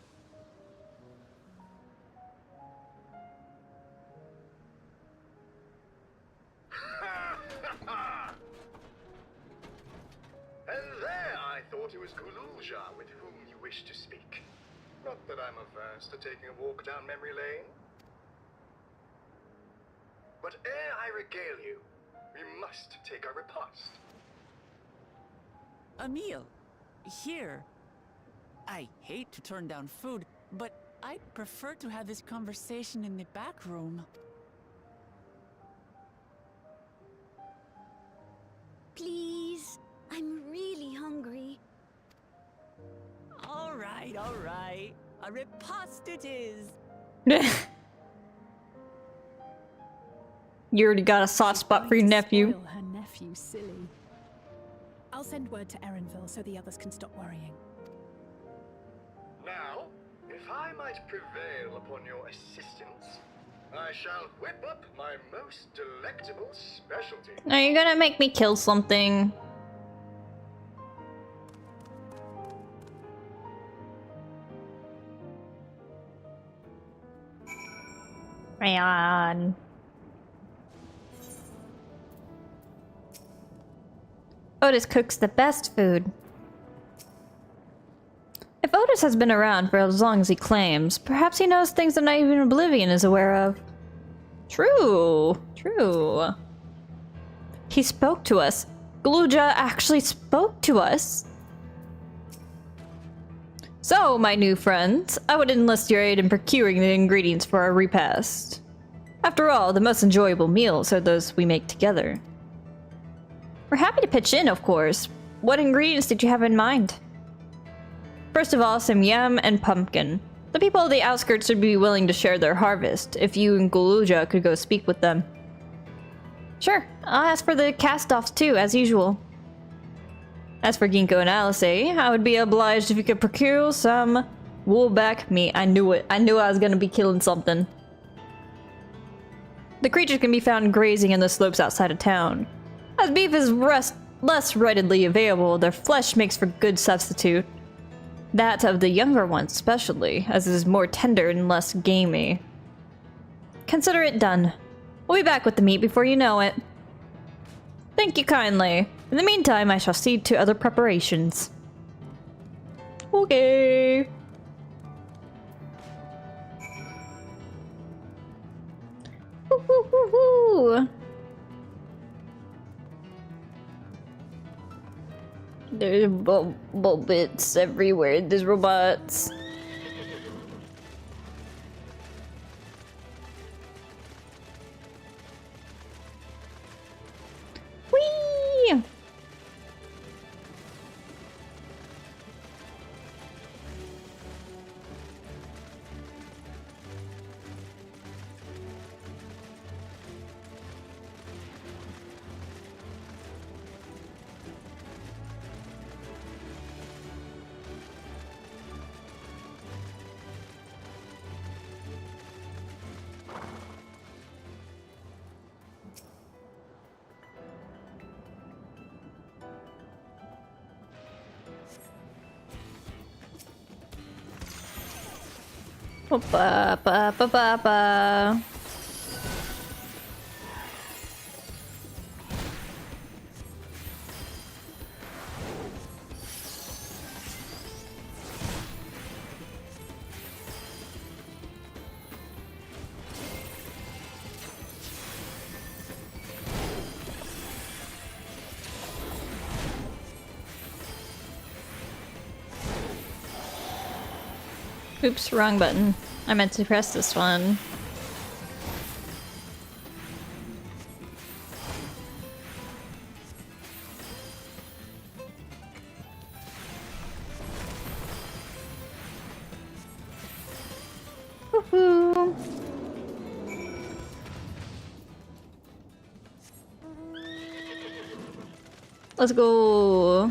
And there I thought it was Gululja with whom you wished to speak. Not that I'm averse to taking a walk down memory lane. But ere I regale you, we must take our repast. A meal. Here. I hate to turn down food, but I'd prefer to have this conversation in the back room. Please, I'm really hungry. All right, all right. A repast it is. You already got a soft spot for your nephew. Spoil her nephew silly. I'll send word to Erenville so the others can stop worrying. Now, if I might prevail upon your assistance, I shall whip up my most delectable specialty. Now you're gonna make me kill something. Rayon. Otis cooks the best food. If Otis has been around for as long as he claims, perhaps he knows things that not even Oblivion is aware of. True. He spoke to us. Gluja actually spoke to us. So, my new friends, I would enlist your aid in procuring the ingredients for our repast. After all, the most enjoyable meals are those we make together. We're happy to pitch in, of course. What ingredients did you have in mind? First of all, some yam and pumpkin. The people of the outskirts should be willing to share their harvest, if you and Guluja could go speak with them. Sure, I'll ask for the cast-offs too, as usual. As for Ginkgo and Alice, I would be obliged if you could procure some woolback meat. I knew it. I knew I was gonna be killing something. The creatures can be found grazing in the slopes outside of town. As beef is less readily available, their flesh makes for good substitute. That of the younger ones especially, as it is more tender and less gamey. Consider it done. We'll be back with the meat before you know it. Thank you kindly. In the meantime, I shall see to other preparations. Okay. Woo-hoo-hoo-hoo. There's bubble bits everywhere. There's robots. Whee! Ba ba ba ba ba. Oops, wrong button. I meant to press this one. Woohoo! Let's go.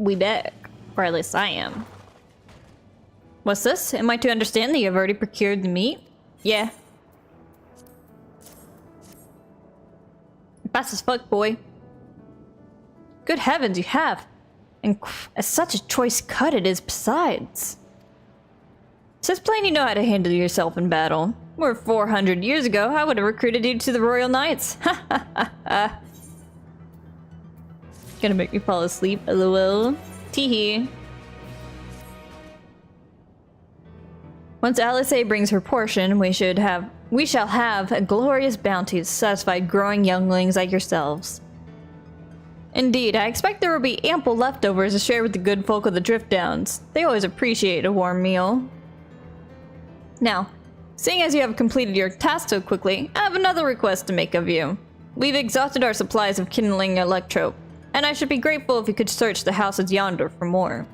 We back, or at least I am. What's this? Am I to understand that you have already procured the meat? Yeah. Fast as fuck, boy. Good heavens, you have. And such a choice cut it is besides. Says plain you know how to handle yourself in battle. More 400 years ago, I would have recruited you to the Royal Knights. Ha ha ha ha. Gonna make me fall asleep, lol. Teehee. Once Alice brings her portion, we shall have a glorious bounty to satisfy growing younglings like yourselves. Indeed, I expect there will be ample leftovers to share with the good folk of the Drift Downs. They always appreciate a warm meal. Now, seeing as you have completed your task so quickly, I have another request to make of you. We've exhausted our supplies of kindling electrope, and I should be grateful if you could search the houses yonder for more.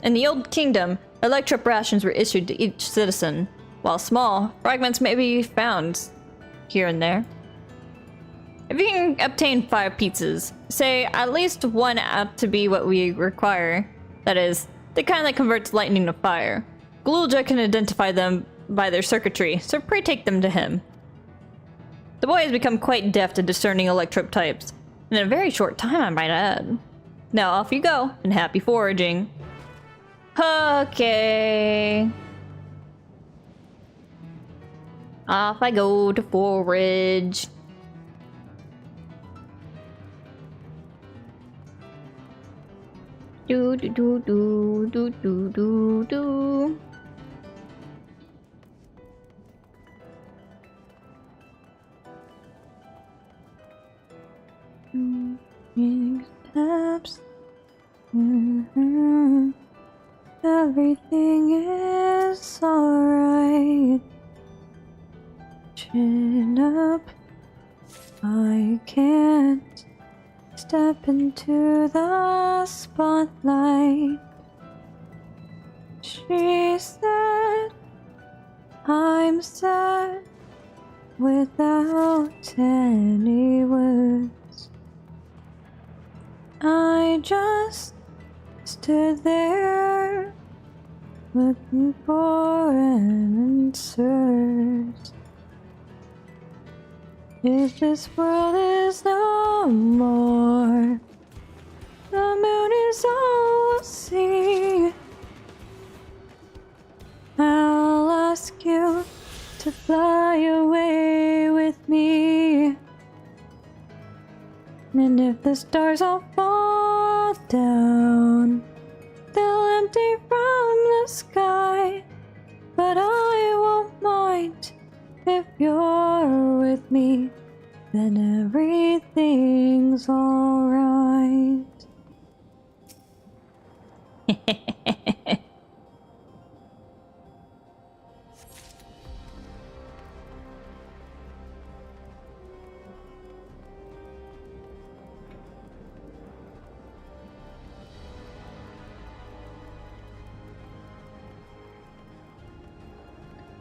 In the Old Kingdom, electrope rations were issued to each citizen. While small, fragments may be found here and there. If you can obtain 5 pizzas, say at least one ought to be what we require. That is, the kind that converts lightning to fire. Glulja can identify them by their circuitry, so pray take them to him. The boy has become quite deft at discerning electrode types, in a very short time, I might add. Now off you go, and happy foraging. Okay. Off I go to forage. Do do do do do do do do. Steps. Everything is alright. Chin up. I can't step into the spotlight. She said, I'm sad without any words. I just stood there looking for answers. If this world is no more, the moon is all we'll see. I'll ask you to fly away with me. And if the stars all fall down, they'll empty from the sky. But I won't mind if you're with me, then everything's alright.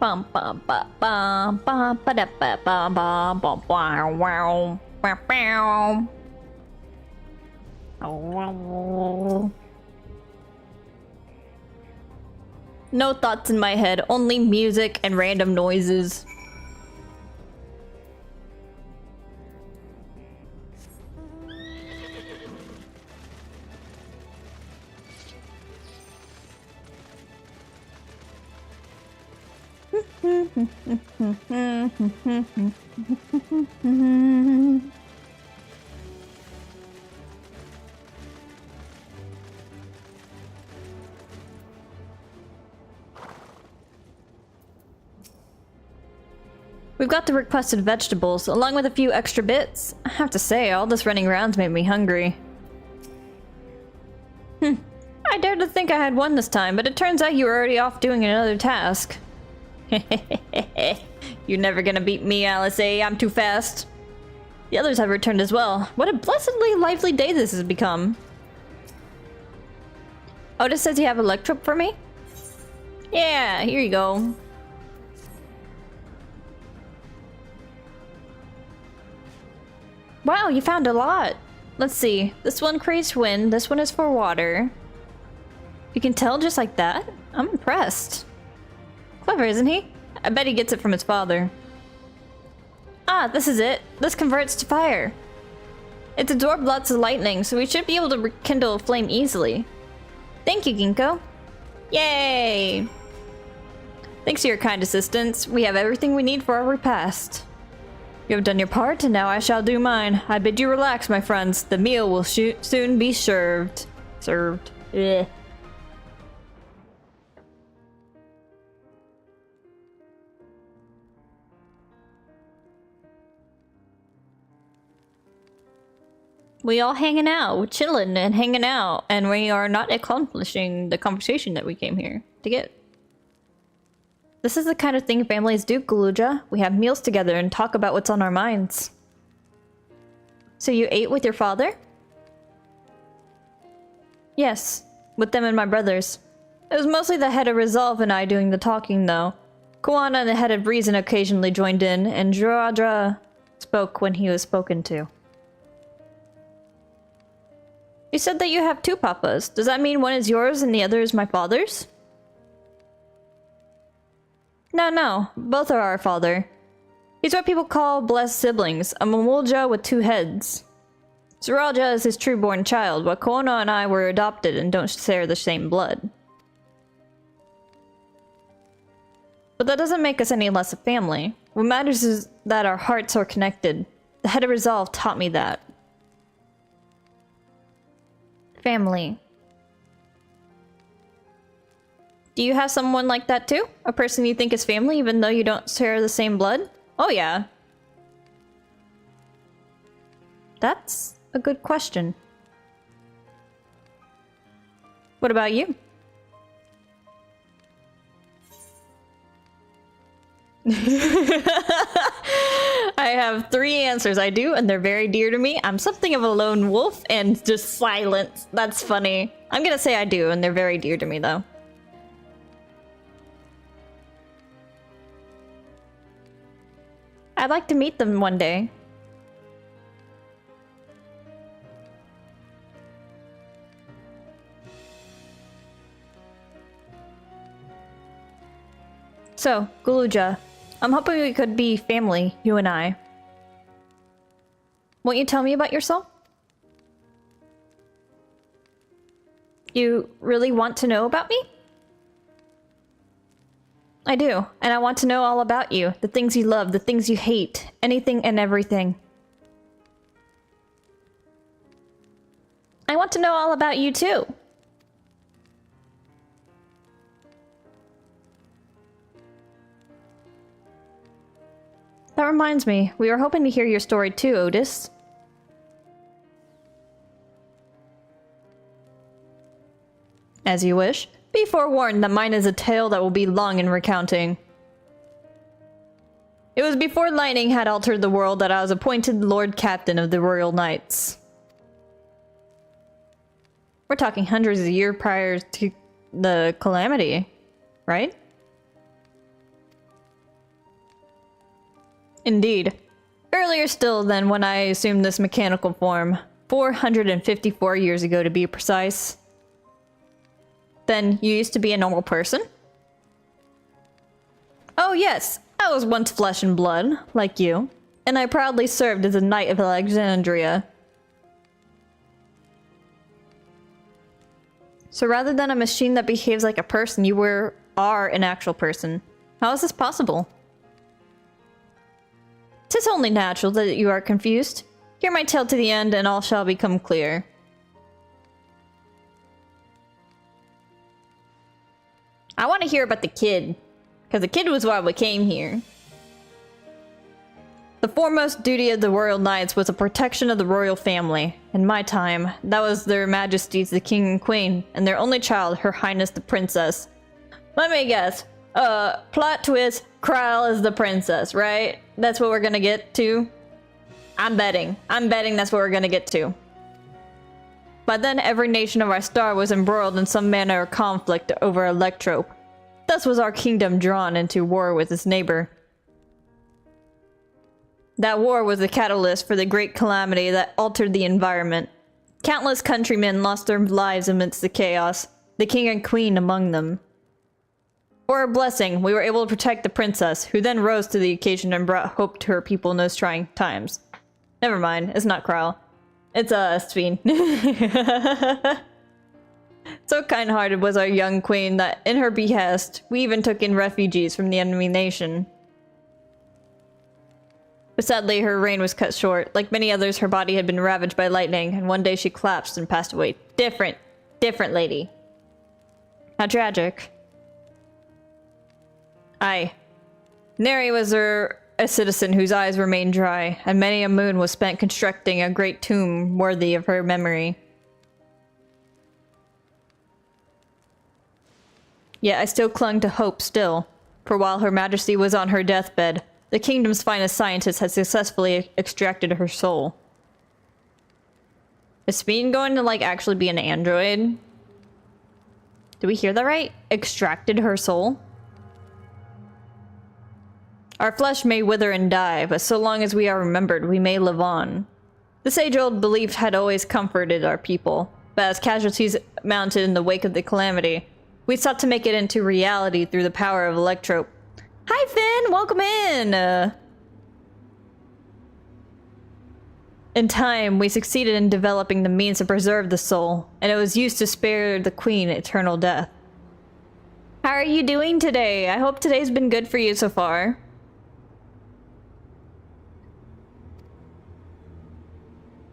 Bum bum bum bum bum ba da ba bum bum bum wow wow wow wow. No thoughts in my head, only music and random noises. We've got the requested vegetables, along with a few extra bits. I have to say, all this running around's made me hungry. I dared to think I had one this time, but it turns out you were already off doing another task. You're never gonna beat me, Alice A. I'm too fast. The others have returned as well. What a blessedly lively day this has become. Otis says you have electrope for me? Yeah, here you go. Wow, you found a lot. Let's see. This one creates wind, this one is for water. You can tell just like that? I'm impressed. Clever, isn't he? I bet he gets it from his father. Ah, this is it. This converts to fire. It's absorbed lots of lightning, so we should be able to rekindle a flame easily. Thank you, Ginkgo. Yay! Thanks to your kind assistance, we have everything we need for our repast. You have done your part, and now I shall do mine. I bid you relax, my friends. The meal will soon be served. Ugh. We all hanging out, we're chilling and hanging out, and we are not accomplishing the conversation that we came here to get. This is the kind of thing families do, Galuja. We have meals together and talk about what's on our minds. So you ate with your father? Yes, with them and my brothers. It was mostly the head of Resolve and I doing the talking, though. Kuana, the head of reason, occasionally joined in, and Juradra spoke when he was spoken to. You said that you have two papas. Does that mean one is yours and the other is my father's? No. Both are our father. He's what people call blessed siblings, a Mamulja with two heads. Zuraja is his true-born child, but Kuana and I were adopted and don't share the same blood. But that doesn't make us any less a family. What matters is that our hearts are connected. The head of resolve taught me that. Family. Do you have someone like that too? A person you think is family even though you don't share the same blood? Oh yeah. That's a good question. What about you? I have 3 answers. I do, and they're very dear to me. I'm something of a lone wolf and just silence. That's funny. I'm gonna say I do, and they're very dear to me, though. I'd like to meet them one day. So, Guluja, I'm hoping we could be family, you and I. Won't you tell me about yourself? You really want to know about me? I do, and I want to know all about you. The things you love, the things you hate, anything and everything. I want to know all about you too. That reminds me, we were hoping to hear your story too, Otis. As you wish. Be forewarned that mine is a tale that will be long in recounting. It was before lightning had altered the world that I was appointed Lord Captain of the Royal Knights. We're talking hundreds of years prior to the calamity, right? Indeed. Earlier still than when I assumed this mechanical form. 454 years ago to be precise. Then you used to be a normal person? Oh yes, I was once flesh and blood, like you. And I proudly served as a knight of Alexandria. So rather than a machine that behaves like a person, you are an actual person. How is this possible? 'Tis only natural that you are confused. Hear my tale to the end and all shall become clear. I want to hear about the kid, because the kid was why we came here. The foremost duty of the Royal Knights was the protection of the royal family. In my time, that was their majesties the king and queen, and their only child, her highness the princess. Let me guess. Plot twist, Krile is the princess, right? That's what we're gonna get to? I'm betting that's what we're gonna get to. By then, every nation of our star was embroiled in some manner of conflict over Electrope. Thus was our kingdom drawn into war with its neighbor. That war was the catalyst for the great calamity that altered the environment. Countless countrymen lost their lives amidst the chaos, the king and queen among them. For a blessing, we were able to protect the princess, who then rose to the occasion and brought hope to her people in those trying times. Never mind, it's not Krile. It's Sveen. So kind-hearted was our young queen that, in her behest, we even took in refugees from the enemy nation. But sadly, her reign was cut short. Like many others, her body had been ravaged by lightning, and one day she collapsed and passed away. Different lady. How tragic. Aye. Neri was a citizen whose eyes remained dry, and many a moon was spent constructing a great tomb worthy of her memory. Yet I still clung to hope still, for while Her Majesty was on her deathbed, the kingdom's finest scientists had successfully extracted her soul. Is Speen going to, like, actually be an android? Did we hear that right? Extracted her soul? Our flesh may wither and die, but so long as we are remembered, we may live on. This age-old belief had always comforted our people, but as casualties mounted in the wake of the calamity, we sought to make it into reality through the power of Electrope. Hi Finn, welcome in! In time, we succeeded in developing the means to preserve the soul, and it was used to spare the queen eternal death. How are you doing today? I hope today's been good for you so far.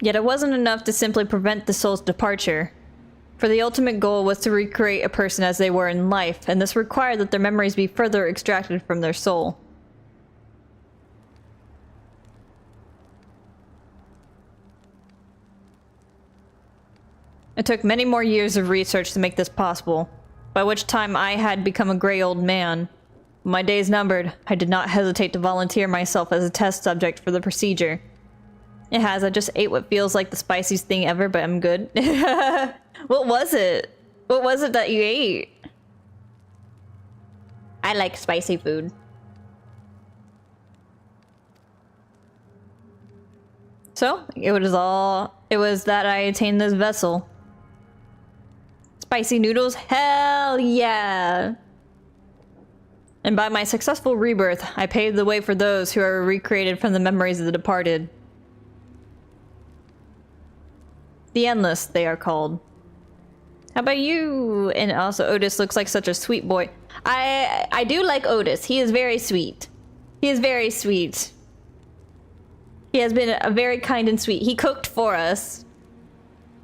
Yet it wasn't enough to simply prevent the soul's departure. For the ultimate goal was to recreate a person as they were in life, and this required that their memories be further extracted from their soul. It took many more years of research to make this possible, by which time I had become a gray old man. With my days numbered, I did not hesitate to volunteer myself as a test subject for the procedure. It has. I just ate what feels like the spiciest thing ever, but I'm good. What was it? What was it that you ate? I like spicy food. So, it was that I attained this vessel. Spicy noodles? Hell yeah! And by my successful rebirth, I paved the way for those who are recreated from the memories of the departed. The Endless, they are called. How about you? And also, Otis looks like such a sweet boy. I do like Otis. He is very sweet. He is very sweet. He has been a very kind and sweet. He cooked for us.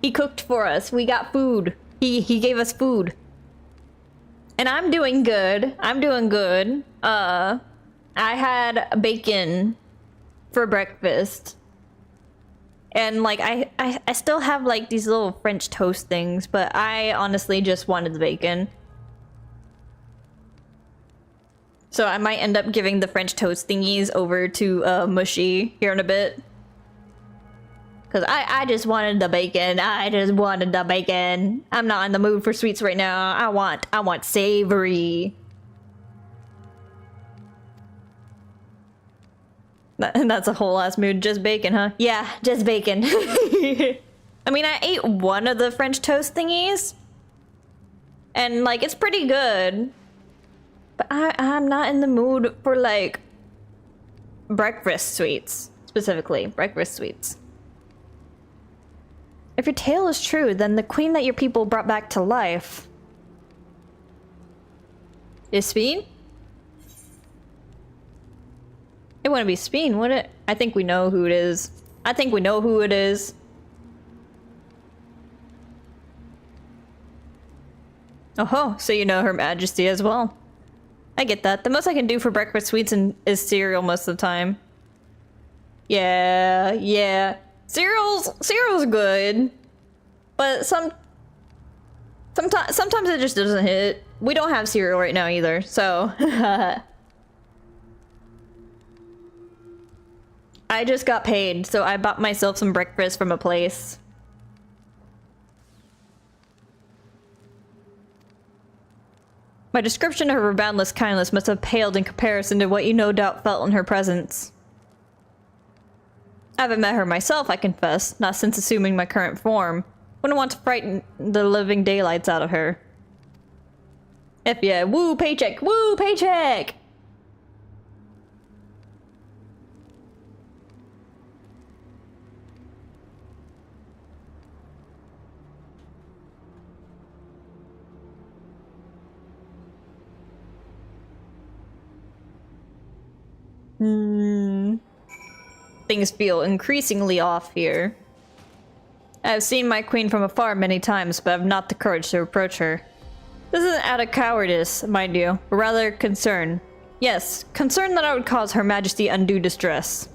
He cooked for us. We got food. He gave us food. And I'm doing good. I'm doing good. I had bacon for breakfast. And like I still have like these little French toast things, but I honestly just wanted the bacon. So I might end up giving the French toast thingies over to Mushy here in a bit. Cause I just wanted the bacon. I just wanted the bacon. I'm not in the mood for sweets right now. I want savory. And that's a whole ass mood. Just bacon, huh? Yeah, just bacon. I mean, I ate one of the French toast thingies. And, like, it's pretty good. But I'm not in the mood for, like, breakfast sweets. Specifically, breakfast sweets. If your tale is true, then the queen that your people brought back to life is Speen? It wouldn't be Speen, would it? I think we know who it is. I think we know who it is. Oh, so you know Her Majesty as well. I get that. The most I can do for breakfast sweets is cereal most of the time. Yeah. Cereal's good. But sometimes it just doesn't hit. We don't have cereal right now either, so I just got paid, so I bought myself some breakfast from a place. My description of her boundless kindness must have paled in comparison to what you no doubt felt in her presence. I haven't met her myself, I confess, not since assuming my current form. Wouldn't want to frighten the living daylights out of her. If yeah, woo paycheck, woo paycheck! Things feel increasingly off here. I have seen my queen from afar many times, but have not the courage to approach her. This isn't out of cowardice, mind you, but rather concern. Yes, concern that I would cause Her Majesty undue distress.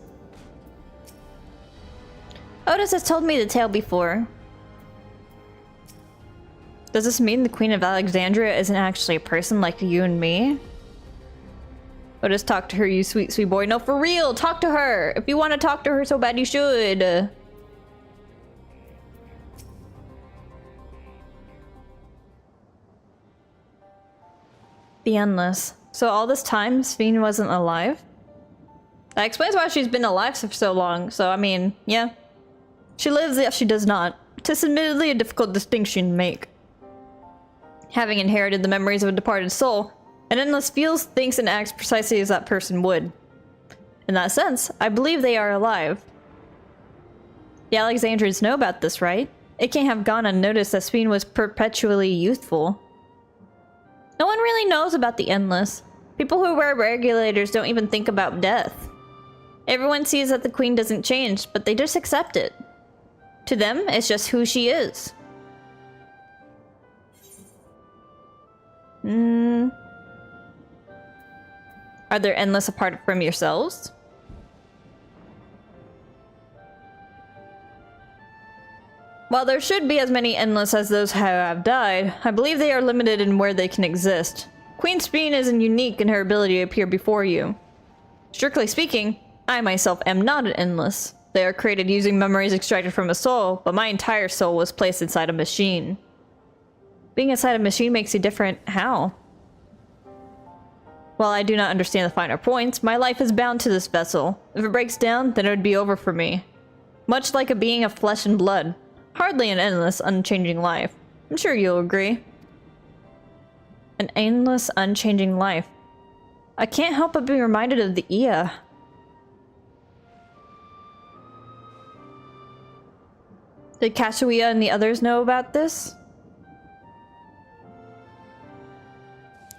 Otis has told me the tale before. Does this mean the Queen of Alexandria isn't actually a person like you and me? Otis, talk to her, you sweet, sweet boy. No, for real, talk to her! If you want to talk to her so bad, you should. The Endless. So all this time, Sphene wasn't alive? That explains why she's been alive for so long, so I mean, yeah. She lives, yet she does not. Tis admittedly a difficult distinction to make. Having inherited the memories of a departed soul, an endless feels, thinks, and acts precisely as that person would. In that sense, I believe they are alive. The Alexandrians know about this, right? It can't have gone unnoticed that Sween was perpetually youthful. No one really knows about the Endless. People who wear regulators don't even think about death. Everyone sees that the Queen doesn't change, but they just accept it. To them, it's just who she is. Are there Endless apart from yourselves? While there should be as many Endless as those who have died, I believe they are limited in where they can exist. Queen Speen isn't unique in her ability to appear before you. Strictly speaking, I myself am not an Endless. They are created using memories extracted from a soul, but my entire soul was placed inside a machine. Being inside a machine makes you different. How? While I do not understand the finer points, my life is bound to this vessel. If it breaks down, then it would be over for me. Much like a being of flesh and blood. Hardly an endless, unchanging life. I'm sure you'll agree. An endless, unchanging life. I can't help but be reminded of the Ia. Did Kashuia and the others know about this?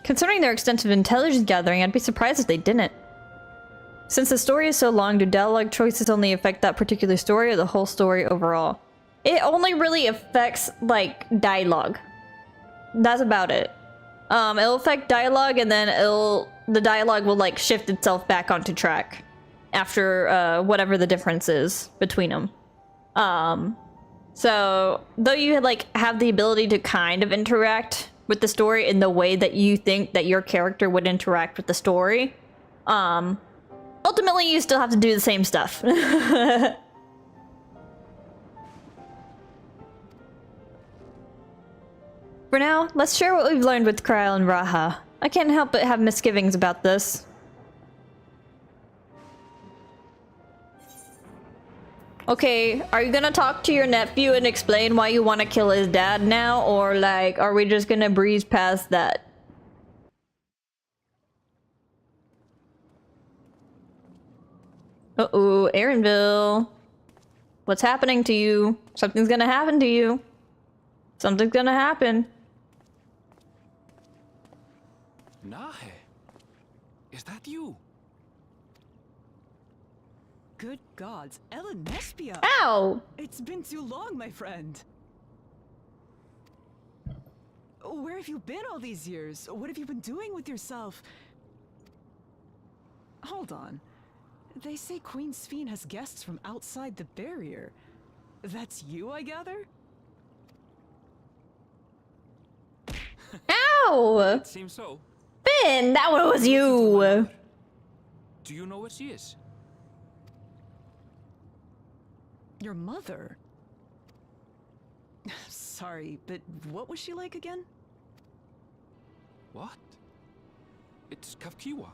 Considering their extensive intelligence gathering, I'd be surprised if they didn't. Since the story is so long, do dialogue choices only affect that particular story or the whole story overall? It only really affects, like, dialogue. That's about it. It'll affect dialogue, and then the dialogue will, like, shift itself back onto track after, whatever the difference is between them. So, though you, like, have the ability to kind of interact with the story in the way that you think that your character would interact with the story, ultimately you still have to do the same stuff. For now, let's share what we've learned with Kryl and Raha. I can't help but have misgivings about this. Okay, are you gonna talk to your nephew and explain why you want to kill his dad now? Or, like, are we just gonna breeze past that? Uh-oh, Aaronville. What's happening to you? Something's gonna happen to you. Something's gonna happen. Nahe, is that you? Good gods, Ellen Nespia! Ow! It's been too long, my friend. Where have you been all these years? What have you been doing with yourself? Hold on. They say Queen Sphene has guests from outside the barrier. That's you, I gather? Ow! It seems so. Finn, that one was you! Do you know where she is? Your mother? Sorry, but what was she like again? What? It's Kafkiwa.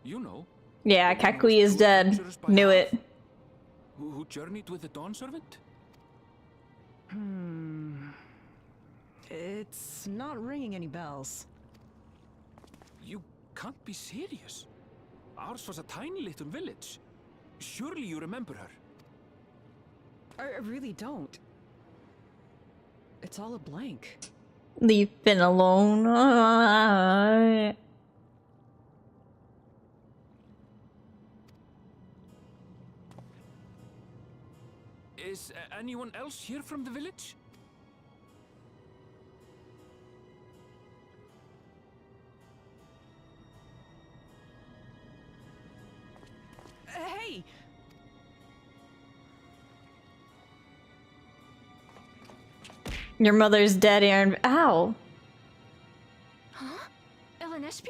You know. Yeah, Kakui is dead. Knew it. Who journeyed with the Dawn Servant? It's not ringing any bells. You can't be serious. Ours was a tiny little village. Surely you remember her. I really don't. It's all a blank. Leave Finn alone. Is anyone else here from the village? Hey! Your mother's dead, Aaron. Ow. Huh? Ellen Espia?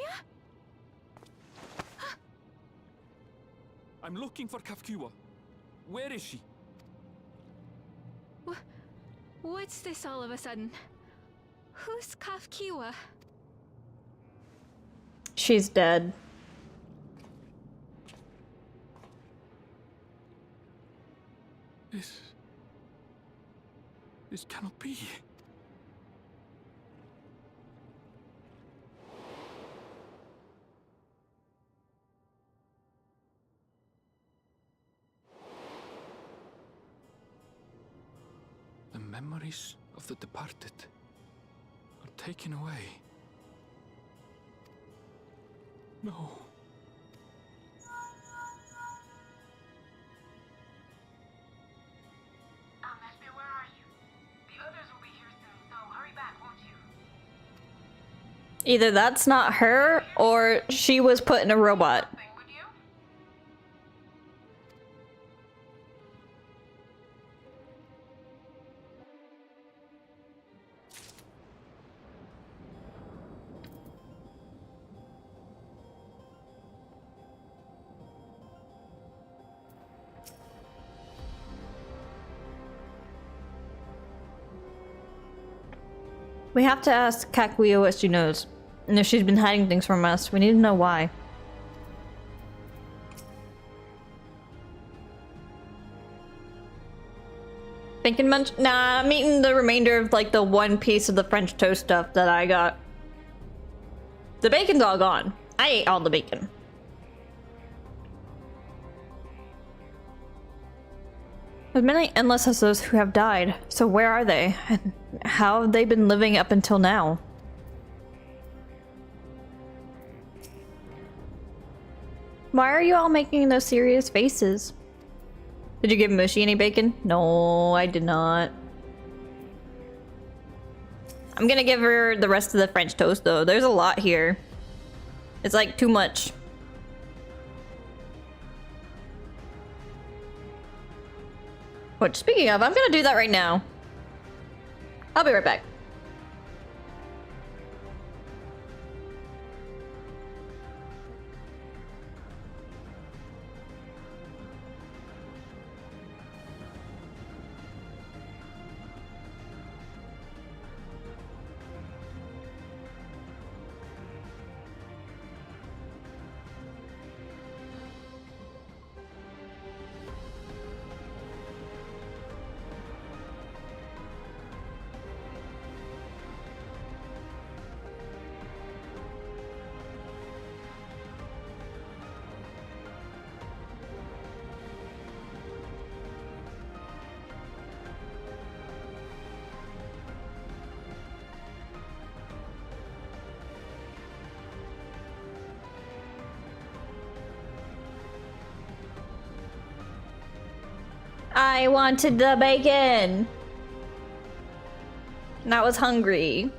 I'm looking for Kafkiwa. Where is she? What's this all of a sudden? Who's Kafkiwa? She's dead. This cannot be. The memories of the departed are taken away. No. Lesbia, where are you? The others will be here soon, so hurry back, won't you? Either that's not her, or she was put in a robot. Would you? We have to ask Kakuya what she knows. And if she's been hiding things from us, we need to know why. Bacon munch? Nah, I'm eating the remainder of like the one piece of the French toast stuff that I got. The bacon's all gone. I ate all the bacon. As many endless as those who have died. So where are they? And how have they been living up until now? Why are you all making those serious faces? Did you give Mushy any bacon? No, I did not. I'm gonna give her the rest of the French toast though. There's a lot here. It's like too much. Which, speaking of, I'm gonna do that right now. I'll be right back. I wanted the bacon. And I was hungry.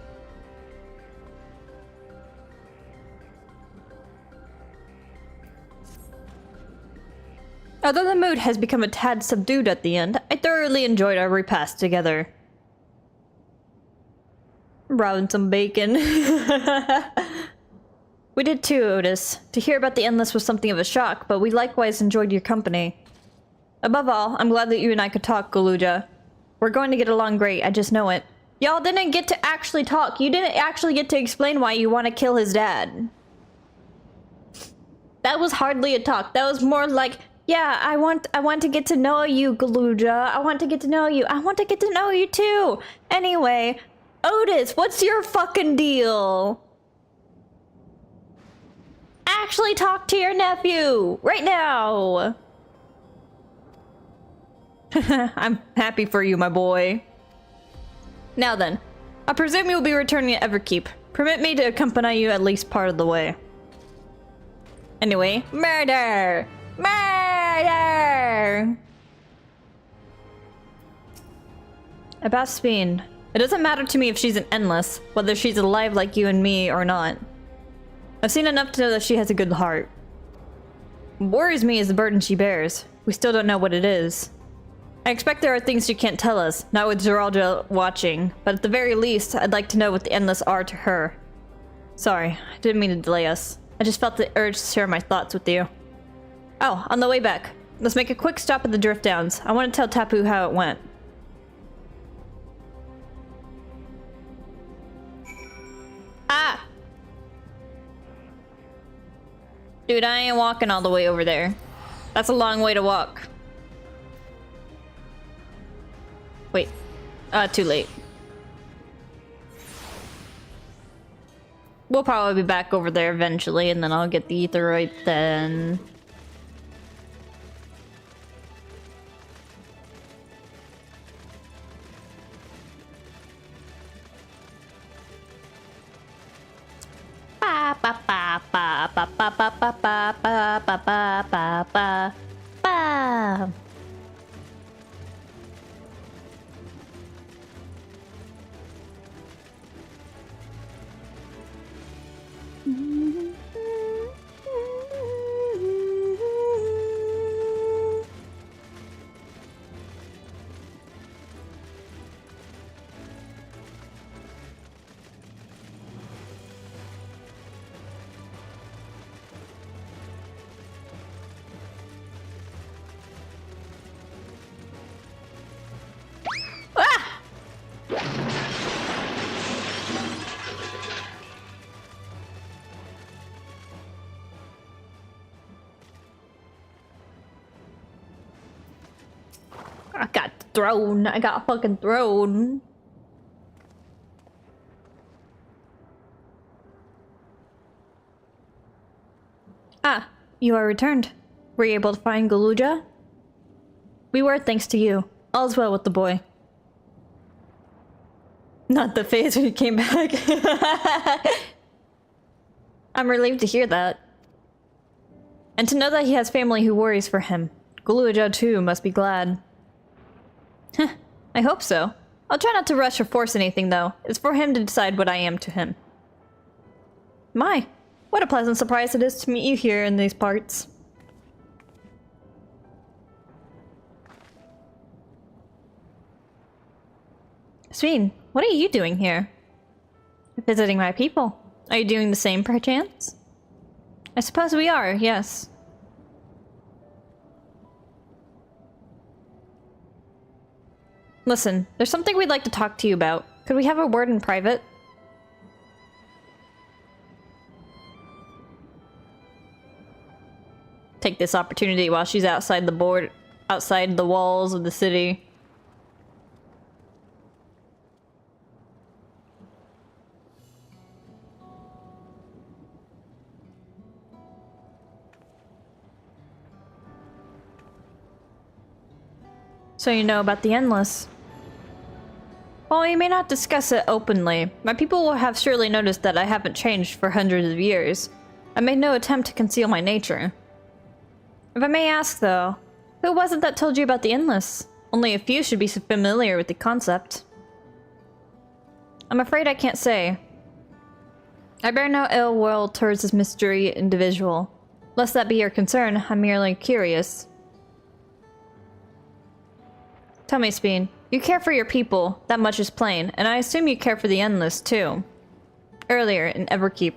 Although the mood has become a tad subdued at the end, I thoroughly enjoyed our repast together. Browing some bacon. We did too, Otis. To hear about the Endless was something of a shock, but we likewise enjoyed your company. Above all, I'm glad that you and I could talk, Galuja. We're going to get along great, I just know it. Y'all didn't get to actually talk. You didn't actually get to explain why you want to kill his dad. That was hardly a talk. That was more like, yeah, I want to get to know you, Galuja. I want to get to know you. I want to get to know you too. Anyway, Otis, what's your fucking deal? Actually talk to your nephew right now. I'm happy for you, my boy. Now then, I presume you'll be returning to Everkeep. Permit me to accompany you at least part of the way. Anyway, murder! Murder! About Speen. It doesn't matter to me if she's an Endless, whether she's alive like you and me or not. I've seen enough to know that she has a good heart. What worries me is the burden she bears. We still don't know what it is. I expect there are things she can't tell us, not with Zeralda watching, but at the very least, I'd like to know what the Endless are to her. Sorry, I didn't mean to delay us. I just felt the urge to share my thoughts with you. Oh, on the way back, let's make a quick stop at the Drift Downs. I want to tell Tapu how it went. Ah! Dude, I ain't walking all the way over there. That's a long way to walk. Wait. Too late. We'll probably be back over there eventually, and then I'll get the Aetheroid then. Ba ba ba ba ba ba ba ba ba ba ba ba ba ba ba. I got thrown. I got fucking thrown. Ah, you are returned. Were you able to find Galuja? We were, thanks to you. All's well with the boy. Not the face when he came back. I'm relieved to hear that. And to know that he has family who worries for him. Galuja too must be glad. Heh, I hope so. I'll try not to rush or force anything, though. It's for him to decide what I am to him. My, what a pleasant surprise it is to meet you here in these parts. Sveen, what are you doing here? Visiting my people. Are you doing the same, perchance? I suppose we are, yes. Listen, there's something we'd like to talk to you about. Could we have a word in private? Take this opportunity while she's outside the walls of the city. So you know about the Endless. While we may not discuss it openly, my people will have surely noticed that I haven't changed for hundreds of years. I made no attempt to conceal my nature. If I may ask, though, who was it that told you about the Endless? Only a few should be familiar with the concept. I'm afraid I can't say. I bear no ill will towards this mystery individual. Lest that be your concern, I'm merely curious. Tell me, Speen, you care for your people, that much is plain, and I assume you care for the Endless, too. Earlier, in Everkeep,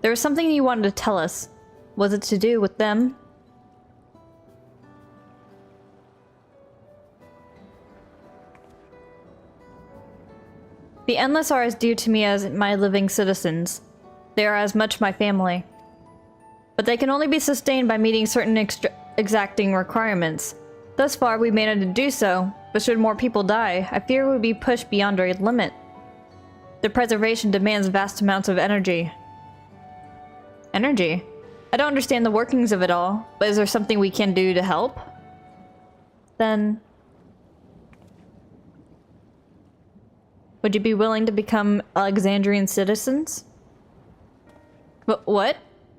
there was something you wanted to tell us. Was it to do with them? The Endless are as dear to me as my living citizens. They are as much my family. But they can only be sustained by meeting certain exacting requirements. Thus far, we managed to do so, but should more people die, I fear we would be pushed beyond our limit. Their preservation demands vast amounts of energy. Energy? I don't understand the workings of it all, but is there something we can do to help? Then... would you be willing to become Alexandrian citizens? What?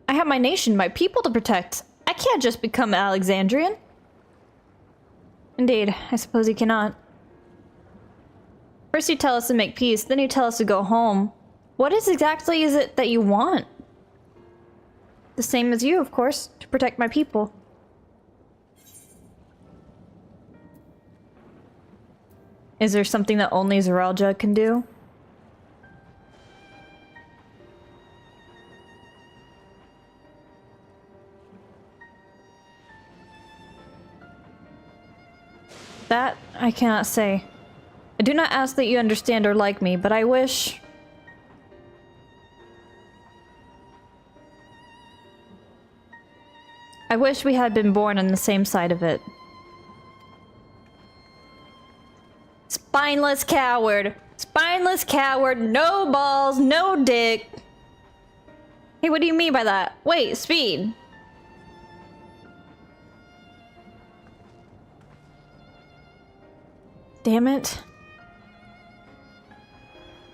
I have my nation, my people to protect. I can't just become Alexandrian. Indeed, I suppose you cannot. First you tell us to make peace, then you tell us to go home. What exactly is it that you want? The same as you, of course, to protect my people. Is there something that only Zeralja can do? That, I cannot say. I do not ask that you understand or like me, but I wish... I wish we had been born on the same side of it. Spineless coward. Spineless coward. No balls, no dick. Hey, what do you mean by that? Wait, speed. Damn it.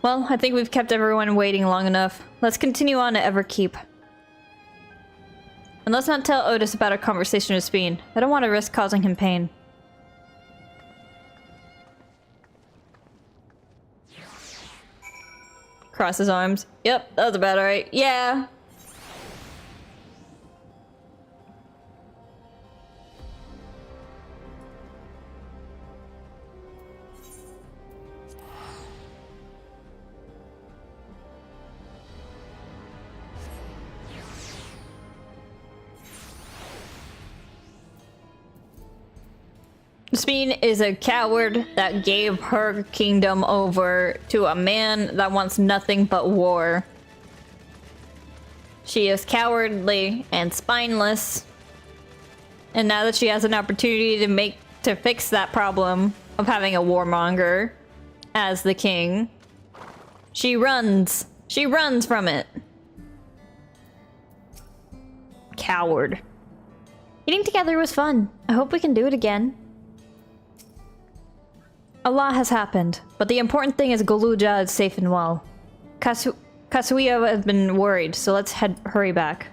Well, I think we've kept everyone waiting long enough. Let's continue on to Everkeep. And let's not tell Otis about our conversation with Speen. I don't want to risk causing him pain. Cross his arms. Yep, that was about right. Yeah. Speen is a coward that gave her kingdom over to a man that wants nothing but war. She is cowardly and spineless. And now that she has an opportunity to fix that problem of having a warmonger as the king, she runs. She runs from it. Coward. Eating together was fun. I hope we can do it again. A lot has happened, but the important thing is Goluja is safe and well. Kasuya has been worried, so let's hurry back.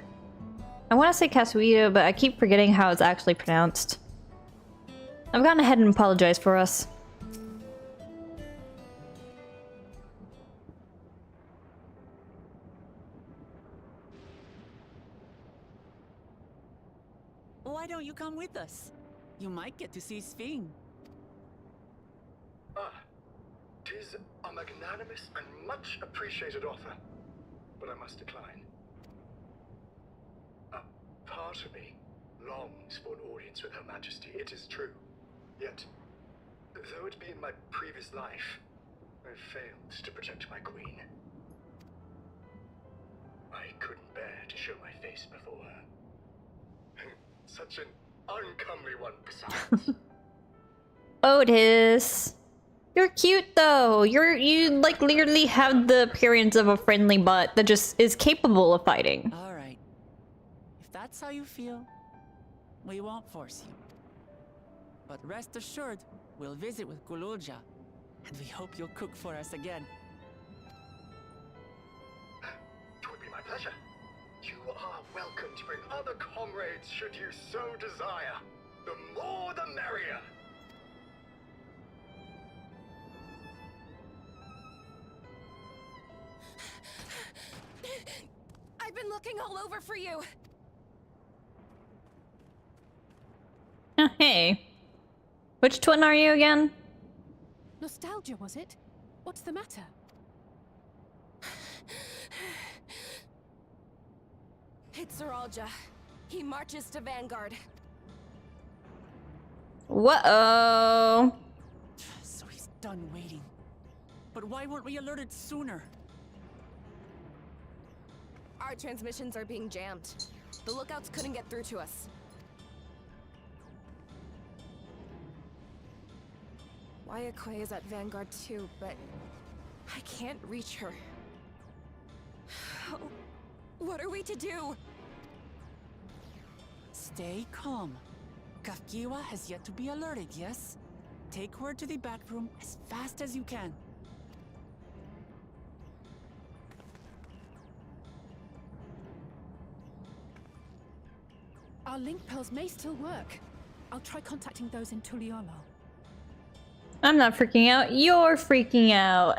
I want to say Kasuya, but I keep forgetting how it's actually pronounced. I've gone ahead and apologized for us. Why don't you come with us? You might get to see Sphene. Tis a magnanimous and much appreciated offer, but I must decline. A part of me longs for an audience with Her Majesty, it is true. Yet, though it be in my previous life, I failed to protect my queen. I couldn't bear to show my face before her. Such an uncomely one besides. Otis. You're cute though. You like literally have the appearance of a friendly butt that just is capable of fighting. Alright. If that's how you feel, we won't force you. But rest assured, we'll visit with Goluja, and we hope you'll cook for us again. It would be my pleasure. You are welcome to bring other comrades should you so desire. The more the merrier. I've been looking all over for you. Oh, hey. Which twin are you again? Nostalgia, was it? What's the matter? It's Zeralja. He marches to Vanguard. Whoa. So he's done waiting. But why weren't we alerted sooner? Our transmissions are being jammed. The lookouts couldn't get through to us. Wayakwe is at Vanguard too, but I can't reach her. What are we to do? Stay calm. Kafkiwa has yet to be alerted, yes? Take her to the back room as fast as you can. Our link pearls may still work. I'll try contacting those in Tuliolo. I'm not freaking out. You're freaking out.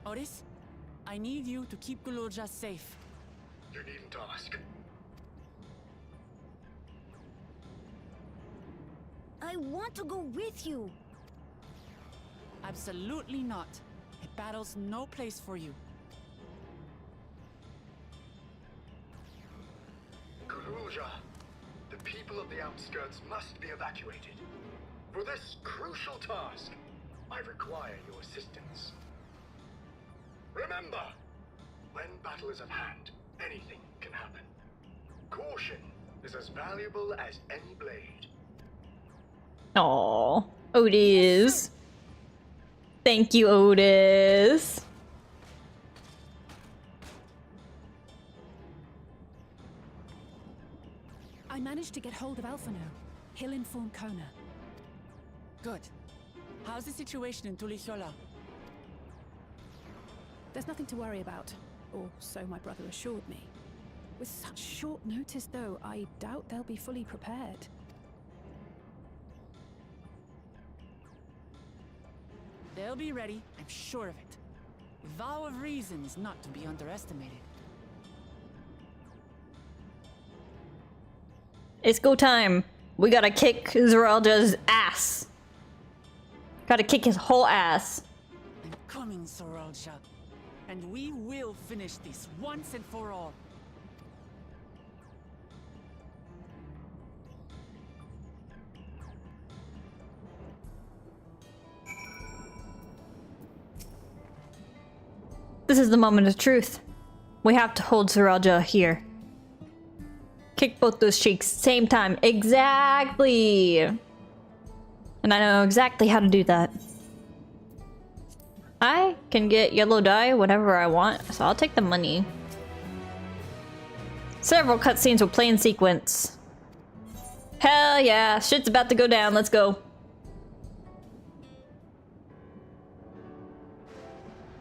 Otis, I need you to keep Goluja safe. You needn't ask. I want to go with you. Absolutely not. A battle's no place for you. Goluja, the people of the outskirts must be evacuated. For this crucial task, I require your assistance. Remember, when battle is at hand, anything can happen. Caution is as valuable as any blade. Aww. Otis. Thank you, Otis. I managed to get hold of Alphano. He'll inform Kona. Good. How's the situation in Tulihiola? There's nothing to worry about, or so my brother assured me. With such short notice, though, I doubt they'll be fully prepared. They'll be ready, I'm sure of it. Vow of reasons not to be underestimated. It's go time. We gotta kick Zeralda's ass. Gotta kick his whole ass. I'm coming, Zeralda. And we will finish this once and for all. This is the moment of truth. We have to hold Zeralda here. Kick both those cheeks, same time. Exactly! And I know exactly how to do that. I can get yellow dye whenever I want, so I'll take the money. Several cutscenes will play in sequence. Hell yeah, shit's about to go down, let's go.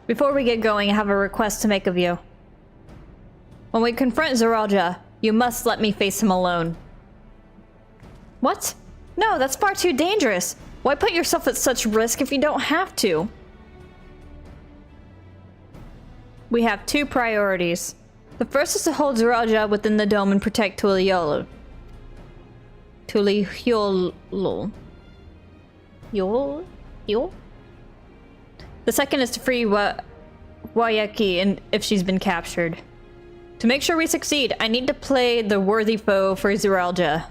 Before we get going, I have a request to make of you. When we confront Zeralda, you must let me face him alone. What? No, that's far too dangerous. Why put yourself at such risk if you don't have to? We have two priorities. The first is to hold Zeralda within the dome and protect Tulihiola. Tulihiola. Yol? The second is to free Wayaki and if she's been captured. To make sure we succeed, I need to play the worthy foe for Zeralda.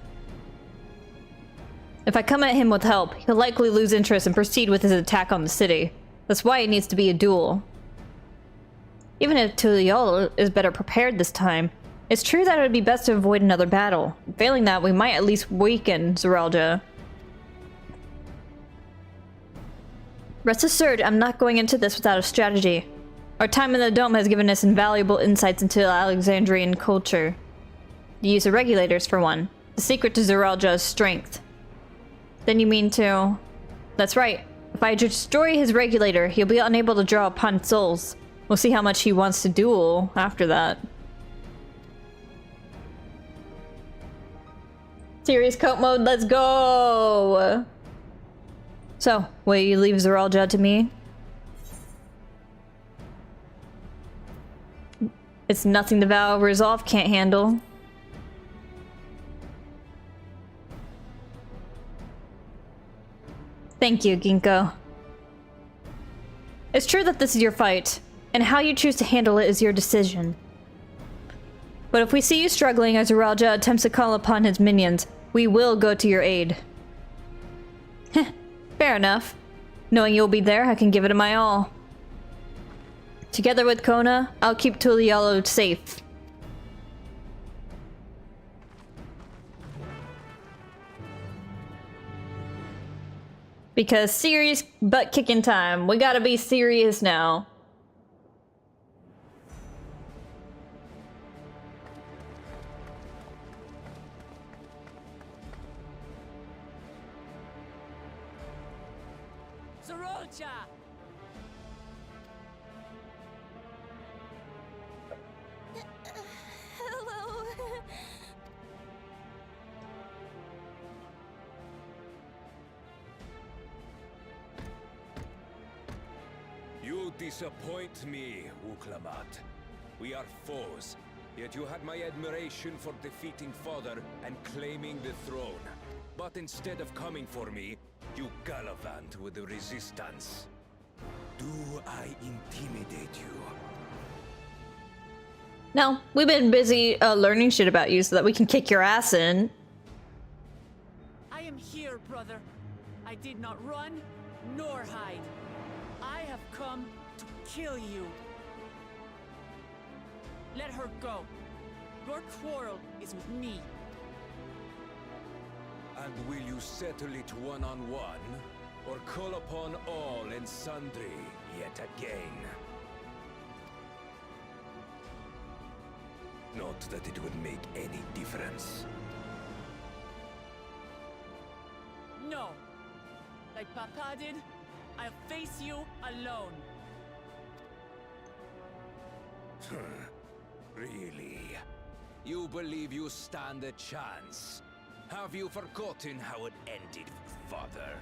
If I come at him with help, he'll likely lose interest and proceed with his attack on the city. That's why it needs to be a duel. Even if Tulihiola is better prepared this time, it's true that it would be best to avoid another battle. Failing that, we might at least weaken Zeralda. Rest assured, I'm not going into this without a strategy. Our time in the dome has given us invaluable insights into Alexandrian culture. The use of regulators, for one. The secret to Zeralda's strength. Then you mean to... That's right. If I destroy his regulator, he'll be unable to draw upon souls. We'll see how much he wants to duel after that. Serious coat mode, let's go! So, will you leave Zeralda to me? It's nothing the vow of resolve can't handle. Thank you, Ginkgo. It's true that this is your fight, and how you choose to handle it is your decision. But if we see you struggling as Zeralda attempts to call upon his minions, we will go to your aid. Heh, fair enough. Knowing you'll be there, I can give it my all. Together with Kona, I'll keep Tulihiola safe. Because serious butt-kicking time. We gotta be serious now. Zeralda! Hello. You disappoint me, Uklamat. We are foes, yet you had my admiration for defeating Father and claiming the throne. But instead of coming for me, you gallivant with the resistance. Do I intimidate you? No, we've been busy learning shit about you so that we can kick your ass in. I am here, brother. I did not run, nor hide. I have come to kill you. Let her go. Your quarrel is with me. And will you settle it one-on-one, or call upon all and sundry yet again? Not that it would make any difference. No. Like Papa did, I'll face you alone. Really? You believe you stand a chance? Have you forgotten how it ended, Father?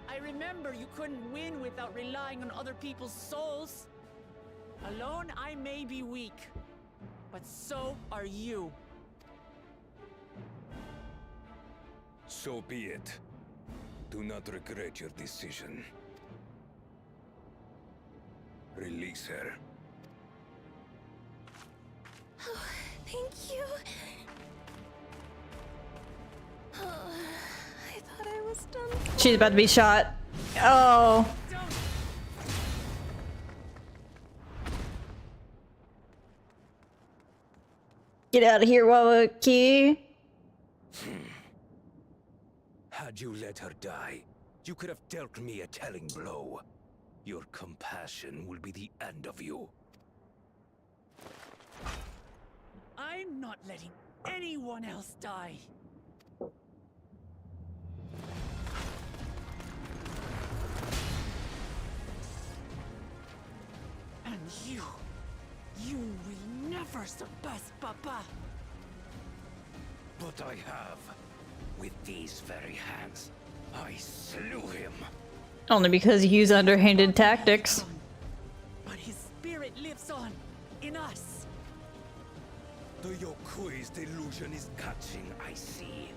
I remember you couldn't win without relying on other people's souls. Alone, I may be weak, but so are you. So be it. Do not regret your decision. Release her. Oh, thank you. Oh, I thought I was done. She's about to be shot. Oh. Get out of here, Wawaki. Had you let her die, you could have dealt me a telling blow. Your compassion will be the end of you. I'm not letting anyone else die. And you will never surpass Papa. But I have. With these very hands, I slew him. Only because you use underhanded tactics. But his spirit lives on in us. The Yokui's delusion is catching, I see.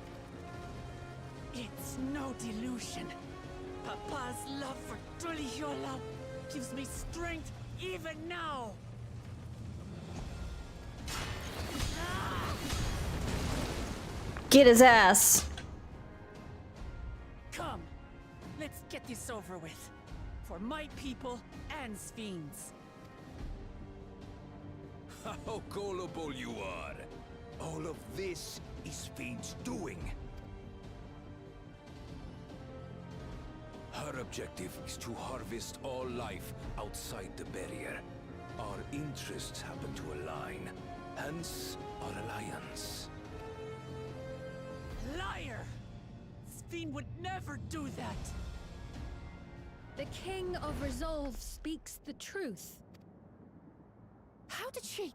It's no delusion. Papa's love for Tulihiola gives me strength even now. Get his ass. Come, let's get this over with. For my people and Sphinx. How gullible you are. All of this is Fiend's doing. Her objective is to harvest all life outside the barrier. Our interests happen to align, hence our alliance. Liar! Sphinx would never do that! The King of Resolve speaks the truth. How did she...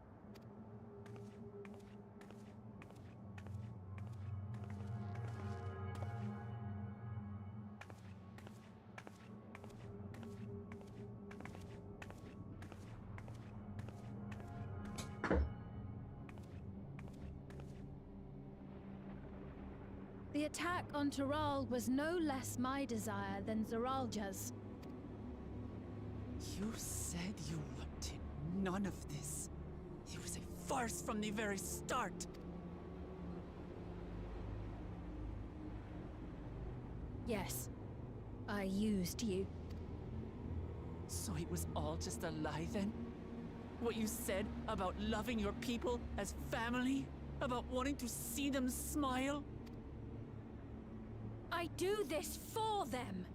The attack on Taral was no less my desire than Zeralja's. You said you wanted none of this. It was a farce from the very start. Yes, I used you. So it was all just a lie then? What you said about loving your people as family? About wanting to see them smile? I do this for them.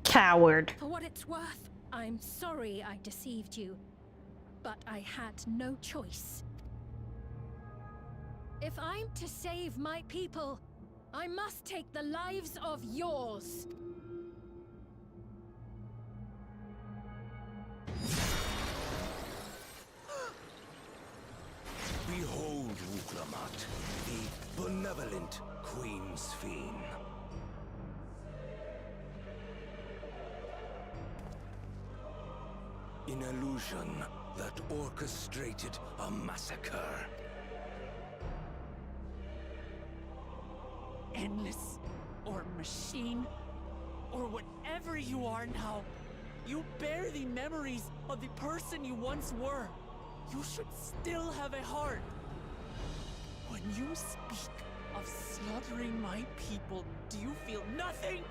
Coward. For what it's worth, I'm sorry I deceived you. But I had no choice. If I'm to save my people, I must take the lives of yours. Behold, Wuklamat, the benevolent Queen Sphinx. An illusion that orchestrated a massacre. Endless, or machine, or whatever you are now, you bear the memories of the person you once were. You should still have a heart. When you speak of slaughtering my people, do you feel nothing?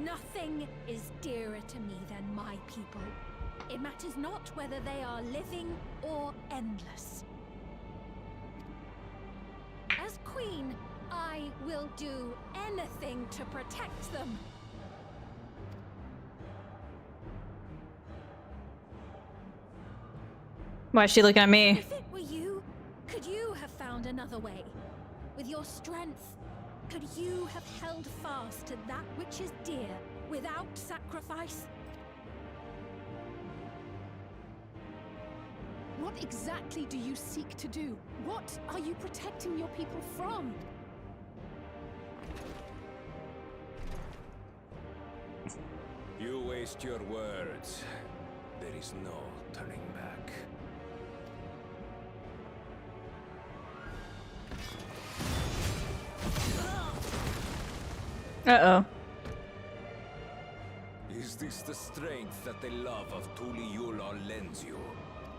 Nothing is dearer to me than my people. It matters not whether they are living or endless. As queen, I will do anything to protect them. Why is she looking at me? If it were you, could you have found another way? With your strength, could you have held fast to that which is dear without sacrifice? What exactly do you seek to do? What are you protecting your people from? You waste your words. There is no turning back. Uh-oh. Is this the strength that the love of Tuli Yulon lends you?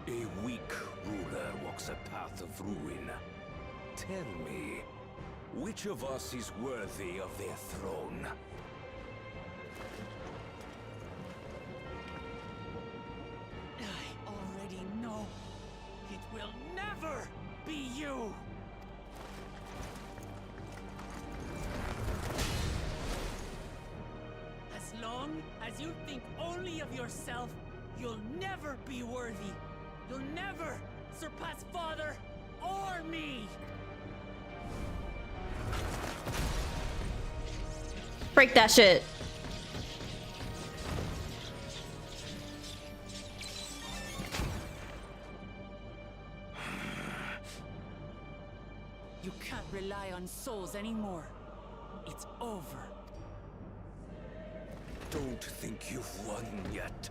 A weak ruler walks a path of ruin. Tell me, which of us is worthy of their throne? I already know. It will never be you! As long as you think only of yourself, you'll never be worthy. You'll never surpass Father or me! Break that shit. You can't rely on souls anymore. It's over. Don't think you've won yet.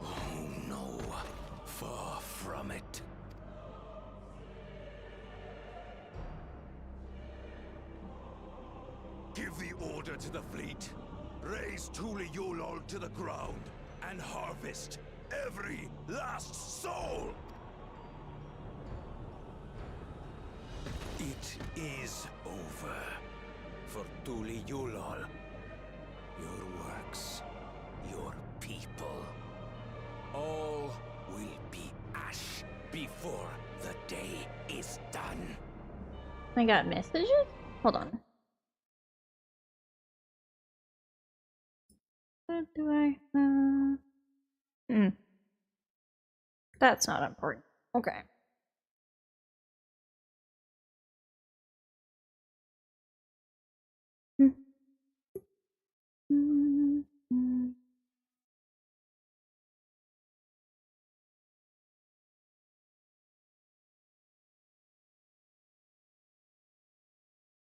Oh no, far from it. Give the order to the fleet. Raise Tuli Yulol to the ground and harvest every last soul! It is over for Tuli Yulol. Your works, your people, all will be ash before the day is done. I got messages? Hold on. What do I have? That's not important. Okay.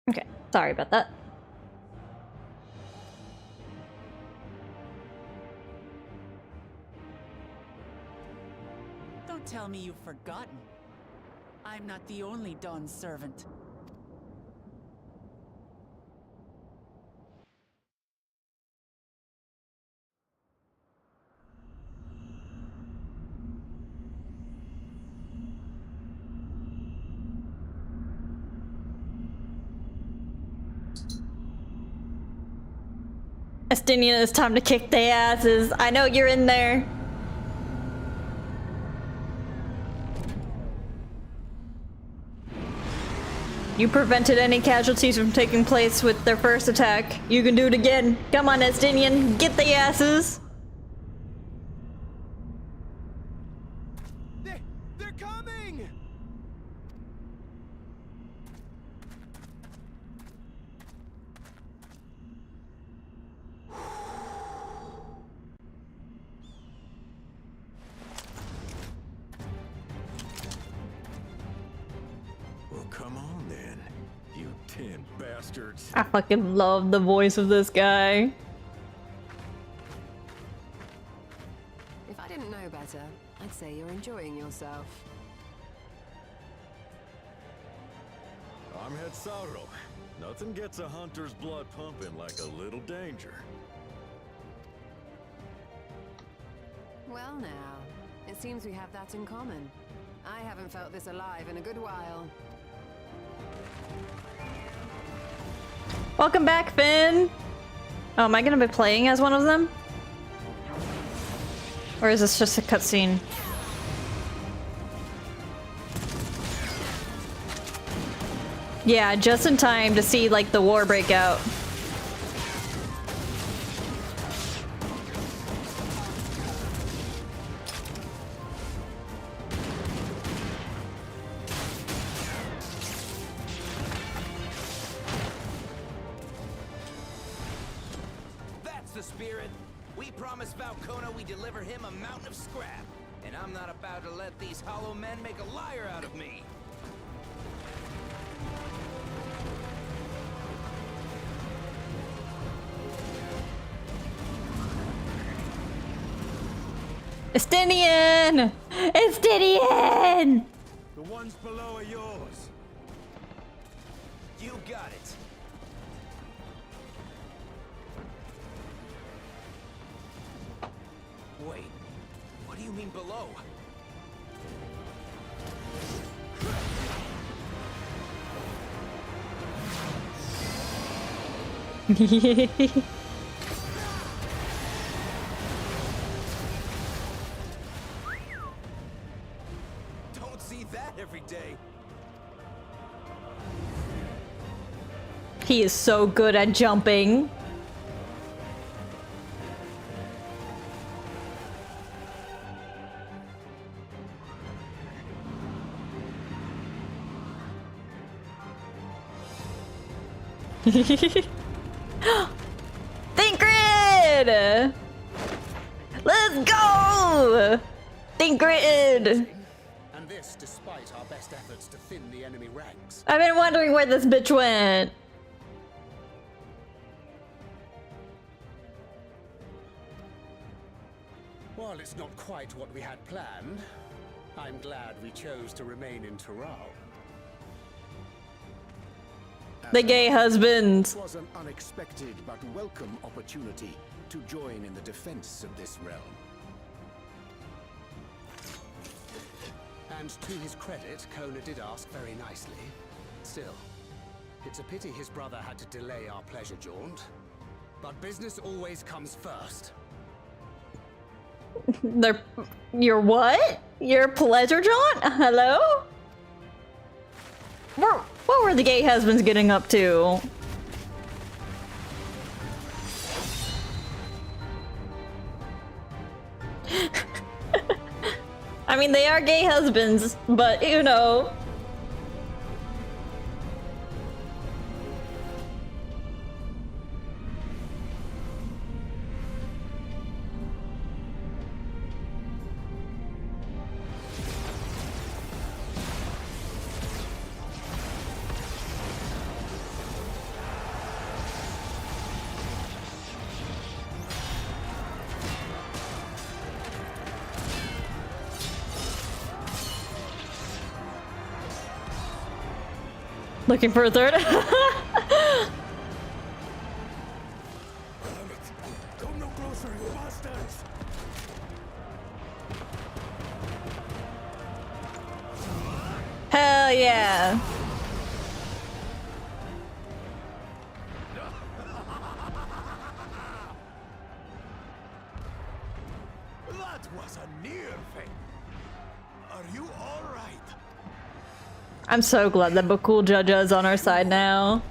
Okay, sorry about that. Don't tell me you've forgotten. I'm not the only Dawn's servant. Estinian, it's time to kick their asses. I know you're in there. You prevented any casualties from taking place with their first attack. You can do it again. Come on, Estinian, get the asses. They're coming! Well, come on then, you 10 bastards. I fucking love the voice of this guy. If I didn't know better, I'd say you're enjoying yourself. I'm Head Sauro. Nothing gets a hunter's blood pumping like a little danger. Well now, it seems we have that in common. I haven't felt this alive in a good while. Welcome back, Finn. Oh, am I gonna be playing as one of them? Or is this just a cutscene? Yeah, just in time to see, like, the war break out. That's the spirit. We promised Valcona we deliver him a mountain of scrap. And I'm not about to let these hollow men make a liar out of me. Estinian! Estinian! The ones below are yours. You got it. Wait, what do you mean below? Don't see that every day. He is so good at jumping. Thinkgrid! Let's go! Thinkgrid! And this despite our best efforts to thin the enemy ranks. I've been wondering where this bitch went. While it's not quite what we had planned, I'm glad we chose to remain in Taral. The gay husband. It was an unexpected but welcome opportunity to join in the defense of this realm. And to his credit, Kona did ask very nicely. Still, it's a pity his brother had to delay our pleasure jaunt. But business always comes first. Your what? Your pleasure jaunt? Hello? What were the gay husbands getting up to? I mean, they are gay husbands, but you know. Looking for a third? Come no closer, you bastards! Hell yeah. That was a near thing. Are you all right? I'm so glad that Bakul Jaja is on our side now.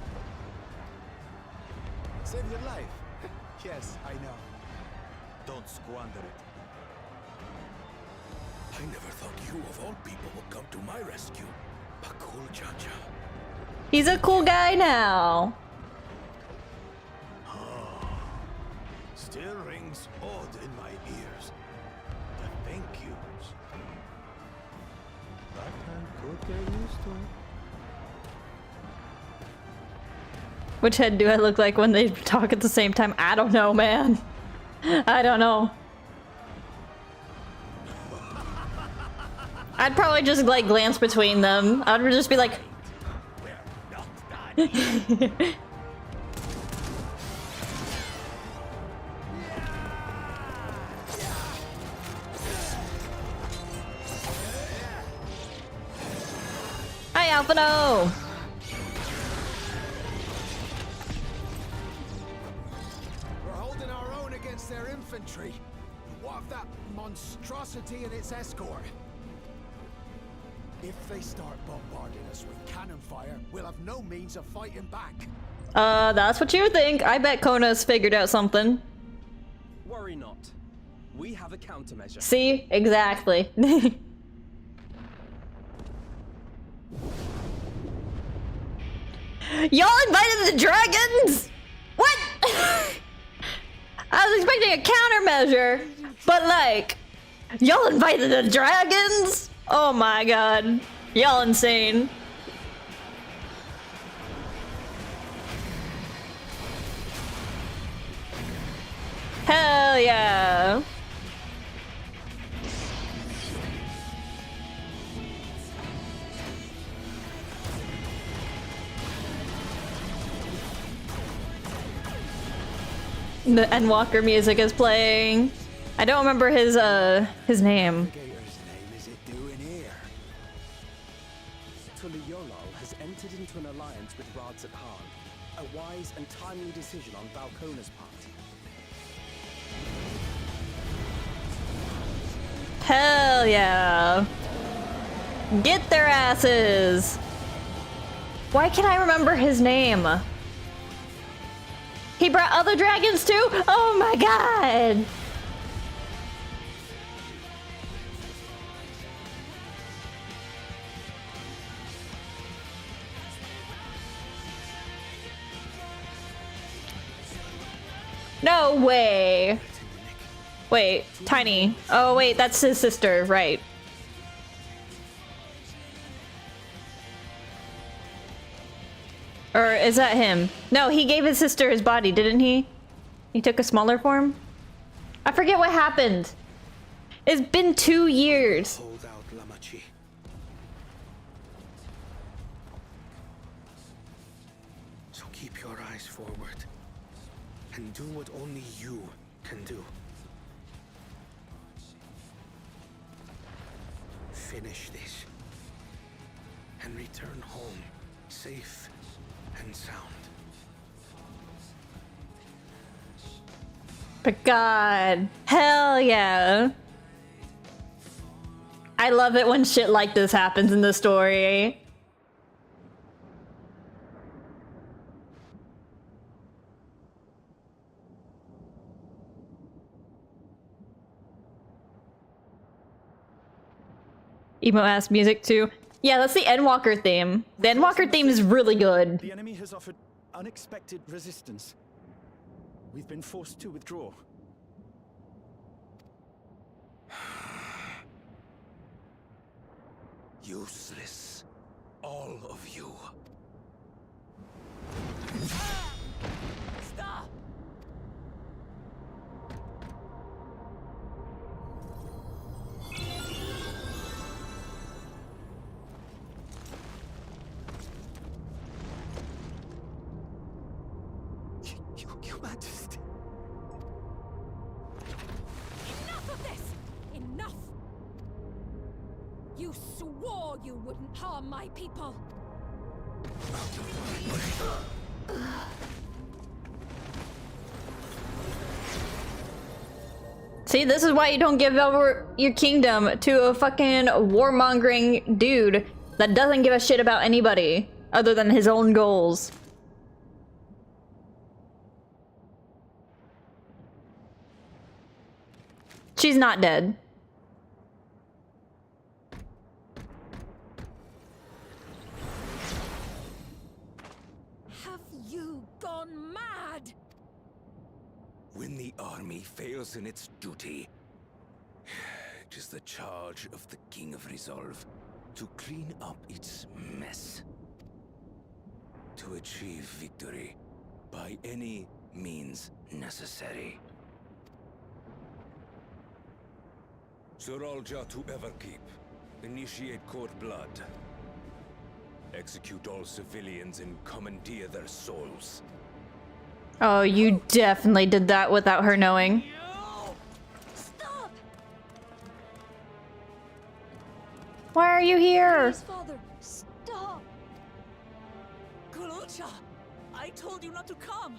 Save your life. Yes, I know. Don't squander it. I never thought you of all people would come to my rescue. Bakul Jaja. He's a cool guy now. Still rings odd in my ears. The thank yous. But I could get used to it. Which head do I look like when they talk at the same time? I don't know, man. I don't know. I'd probably just like glance between them. I'd just be like Hi, Alphino! infantry. What of that monstrosity and its escort? If they start bombarding us with cannon fire, we'll have no means of fighting back. That's what you think. I bet Kona's figured out something. Worry not. We have a countermeasure. See? Exactly. Y'all invited the dragons? What? I was expecting a countermeasure, but like, y'all invited the dragons? Oh my god. Y'all insane. Hell yeah. The Endwalker music is playing. I don't remember his name. Tuliolal has entered into an alliance with Rads at Khan. A wise and timely decision on Valkona's part. Hell yeah. Get their asses. Why can't I remember his name? He brought other dragons too? Oh my god! No way! Wait, Tiny. Oh wait, that's his sister, right. Or is that him? No, he gave his sister his body, didn't he? He took a smaller form? I forget what happened. It's been 2 years. Hold out, Lamachi. So keep your eyes forward and do what only you can do. Finish this and return home safe and sound. But god, hell yeah. I love it when shit like this happens in the story. Emo-ass music too. Yeah, that's the Endwalker theme. The Endwalker theme is really good. The enemy has offered unexpected resistance. We've been forced to withdraw. Useless. All of you. Stop! Your Majesty. Enough of this! Enough! You swore you wouldn't harm my people! See, this is why you don't give over your kingdom to a fucking warmongering dude that doesn't give a shit about anybody other than his own goals. She's not dead. Have you gone mad? When the army fails in its duty, it is the charge of the King of Resolve to clean up its mess. To achieve victory by any means necessary. Zoralja to Everkeep. Initiate court blood. Execute all civilians and commandeer their souls. Oh, you definitely did that without her knowing. Stop! Why are you here? Father, stop! Galucha! I told you not to come!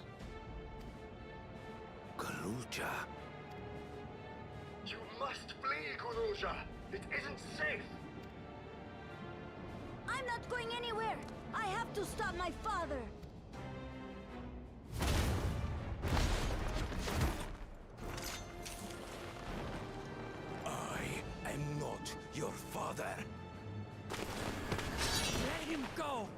Galuja. must flee, Guruja. It isn't safe. I'm not going anywhere. I have to stop my father. I am not your father. Let him go!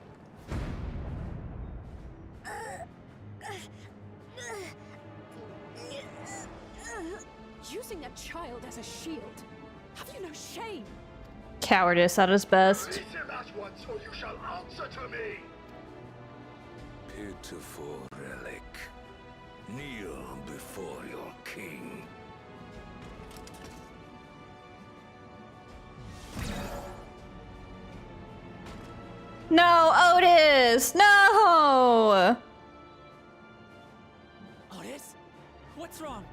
Using a child as a shield. Have you no shame? Cowardice at its best. Release him at once, or you shall answer to me. Pitiful relic. Kneel before your king. No, Otis! No! Otis? What's wrong?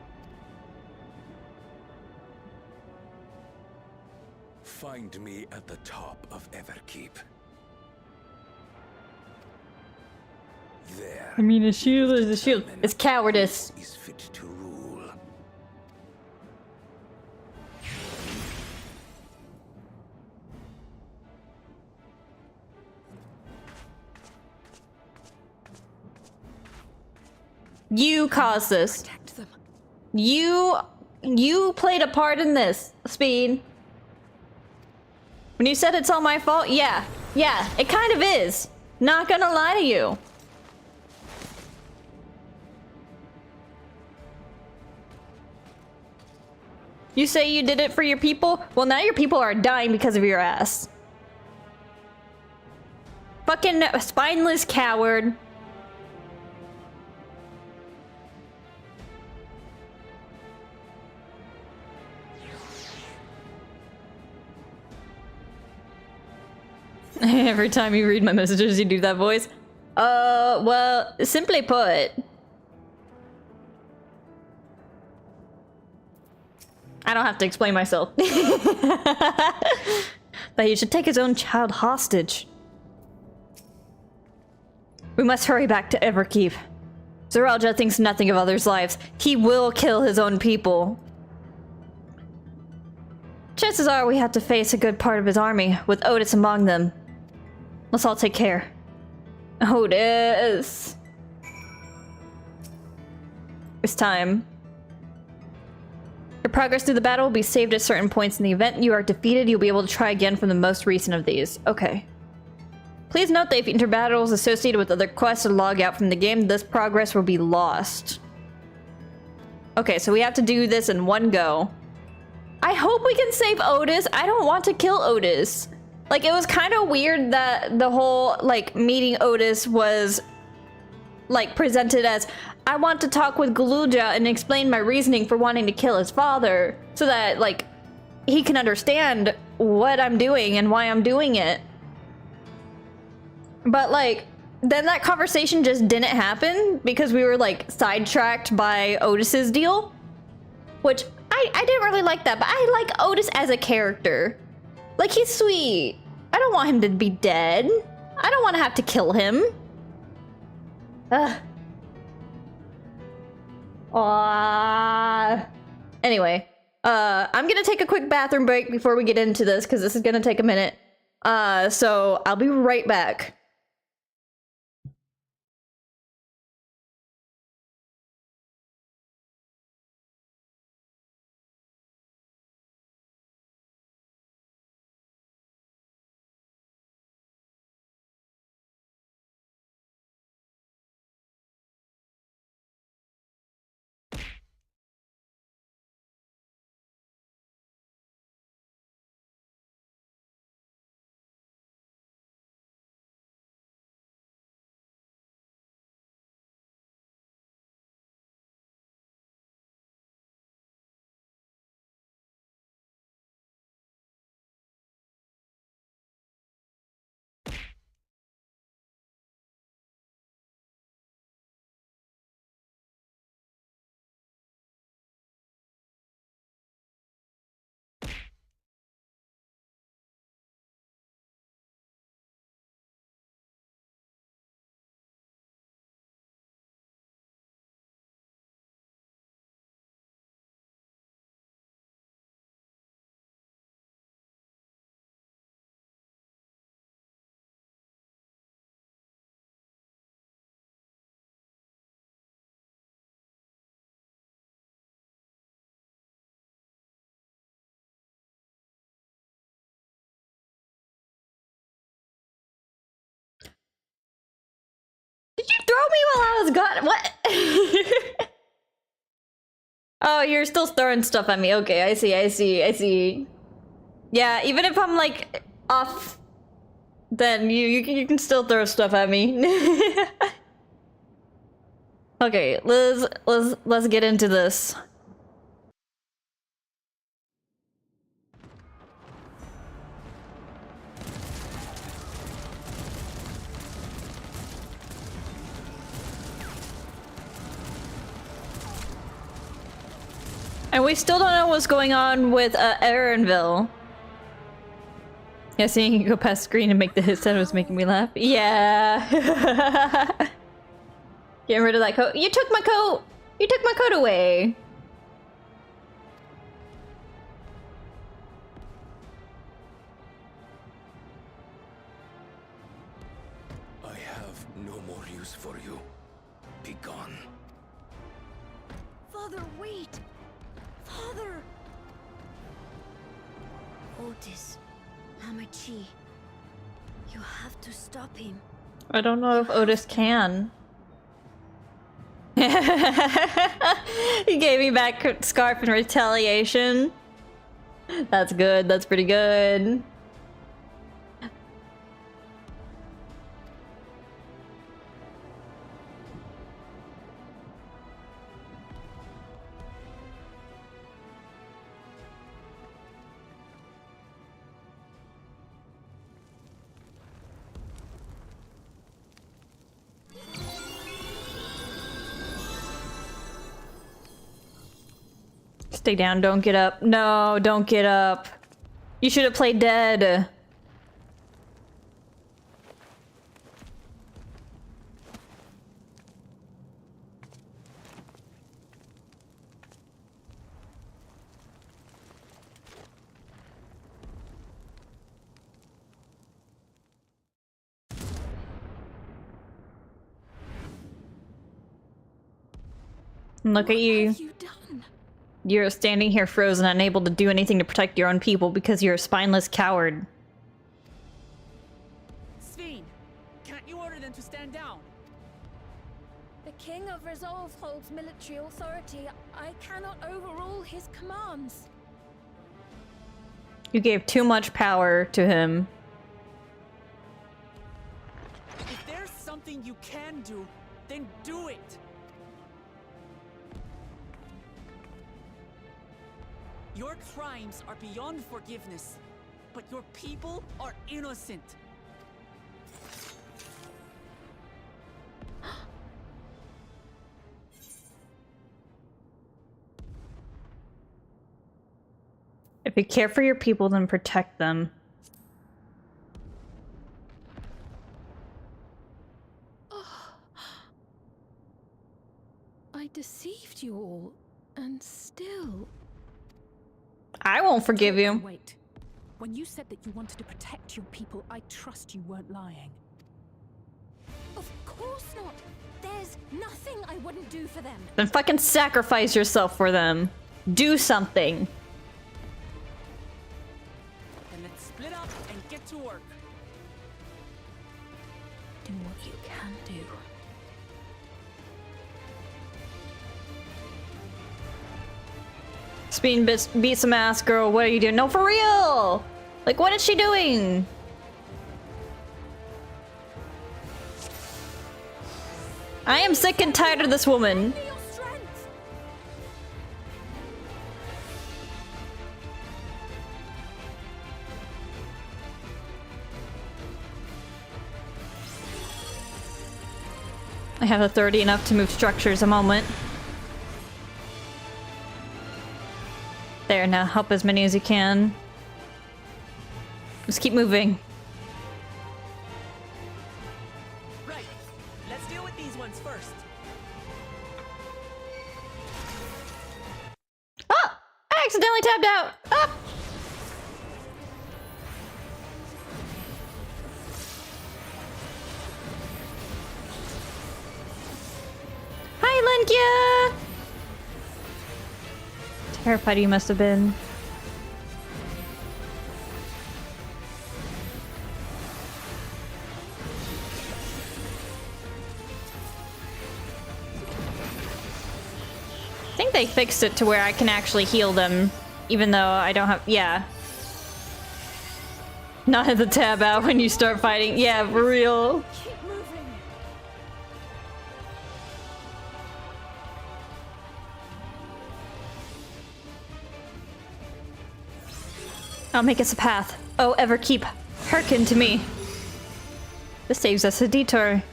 Find me at the top of Everkeep. There. I mean, a shield is a shield. It's cowardice. Is fit to rule. You caused this. Protect them. You played a part in this, Speed. When you said it's all my fault, yeah, it kind of is. Not gonna lie to you. You say you did it for your people? Well, now your people are dying because of your ass. Fucking spineless coward. Every time you read my messages, you do that voice. Well, simply put, I don't have to explain myself. That he should take his own child hostage. We must hurry back to Everkeep. Zeralja thinks nothing of others' lives. He will kill his own people. Chances are we have to face a good part of his army, with Otis among them. Let's all take care. Otis. It's time. Your progress through the battle will be saved at certain points. In the event you are defeated, you'll be able to try again from the most recent of these. Okay. Please note that if you enter battles associated with other quests or log out from the game, this progress will be lost. Okay, so we have to do this in one go. I hope we can save Otis. I don't want to kill Otis. Like, it was kind of weird that the whole, like, meeting Otis was, like, presented as, I want to talk with Galuja and explain my reasoning for wanting to kill his father, so that, like, he can understand what I'm doing and why I'm doing it. But, like, then that conversation just didn't happen because we were, like, sidetracked by Otis's deal. Which, I didn't really like that, but I like Otis as a character. Like, he's sweet. I don't want him to be dead. I don't want to have to kill him. Ugh. Anyway, I'm gonna take a quick bathroom break before we get into this, because this is gonna take a minute. So I'll be right back. me while I was gone. What? Oh, you're still throwing stuff at me. Okay, I see. Yeah, even if I'm like off, then you can still throw stuff at me. Okay, let's get into this. And we still don't know what's going on with Aaronville. Yeah, seeing you go past screen and make the hit sound was making me laugh. Yeah. Getting rid of that coat. You took my coat! You took my coat away! I have no more use for you. Be gone. Father, wait! Father! Otis, Hamachi, you have to stop him. I don't know if Otis can. He gave me back Scarf in retaliation. That's good, that's pretty good. Stay down, don't get up. No, don't get up. You should have played dead. Look at you. What have you done? You're standing here frozen, unable to do anything to protect your own people because you're a spineless coward. Sphene, can't you order them to stand down? The King of Resolve holds military authority. I cannot overrule his commands. You gave too much power to him. If there's something you can do, then do it! Your crimes are beyond forgiveness, but your people are innocent. If you care for your people, then protect them. I deceived you all, and still... I won't forgive you. Wait. When you said that you wanted to protect your people, I trust you weren't lying. Of course not! There's nothing I wouldn't do for them! Then fucking sacrifice yourself for them. Do something. Then let's split up and get to work. Do what you can do. Speed beat some ass, girl. What are you doing? No, for real! Like, what is she doing? I am sick and tired of this woman. I have authority enough to move structures a moment. There, now help as many as you can. Just keep moving. Right, let's deal with these ones first. Oh! I accidentally tapped out! Up! Hi, Lenkia! Terrified you must have been. they fixed it to where I can actually heal them, even though I don't have... Yeah. Not have the tab out when you start fighting. Yeah, for real. Keep moving. I'll make us a path. Oh, ever keep hearken to me. This saves us a detour.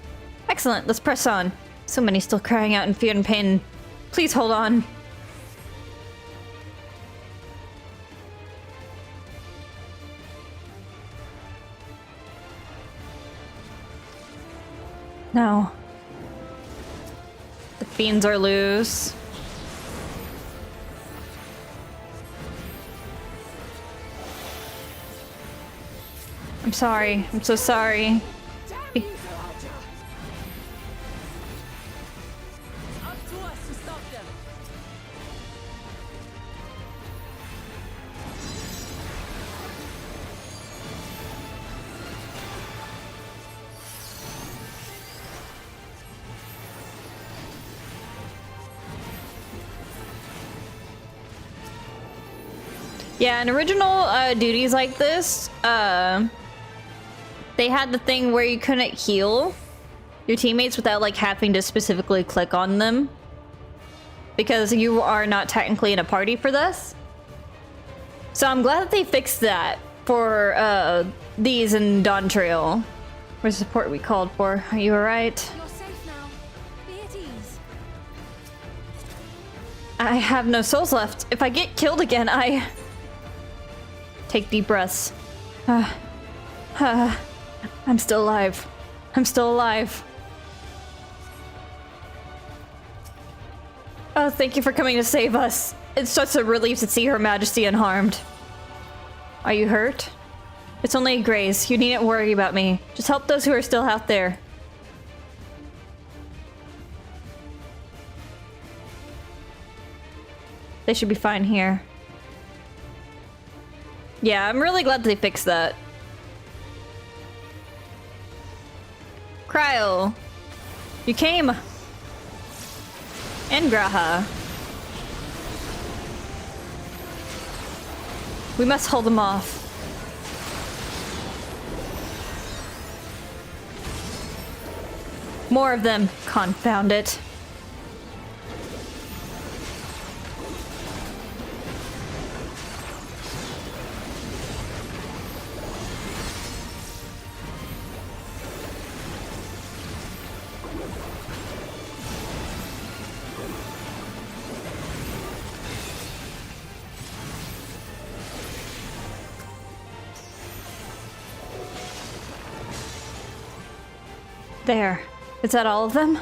Excellent, let's press on. So many still crying out in fear and pain. Please hold on. No. The fiends are loose. I'm sorry. I'm so sorry. Up to us to stop them. Yeah, in original duties like this, they had the thing where you couldn't heal your teammates without like having to specifically click on them, because you are not technically in a party for this. So I'm glad that they fixed that for these in Dawntrail. Where's the support we called for? Are you alright? You're safe now. Be at ease. I have no souls left. If I get killed again, I... Take deep breaths. I'm still alive. I'm still alive. Oh, thank you for coming to save us. It's such a relief to see Her Majesty unharmed. Are you hurt? It's only a graze. You needn't worry about me. Just help those who are still out there. They should be fine here. Yeah, I'm really glad they fixed that. Cryo, you came. And Graha. We must hold them off. More of them, confound it. There. Is that all of them?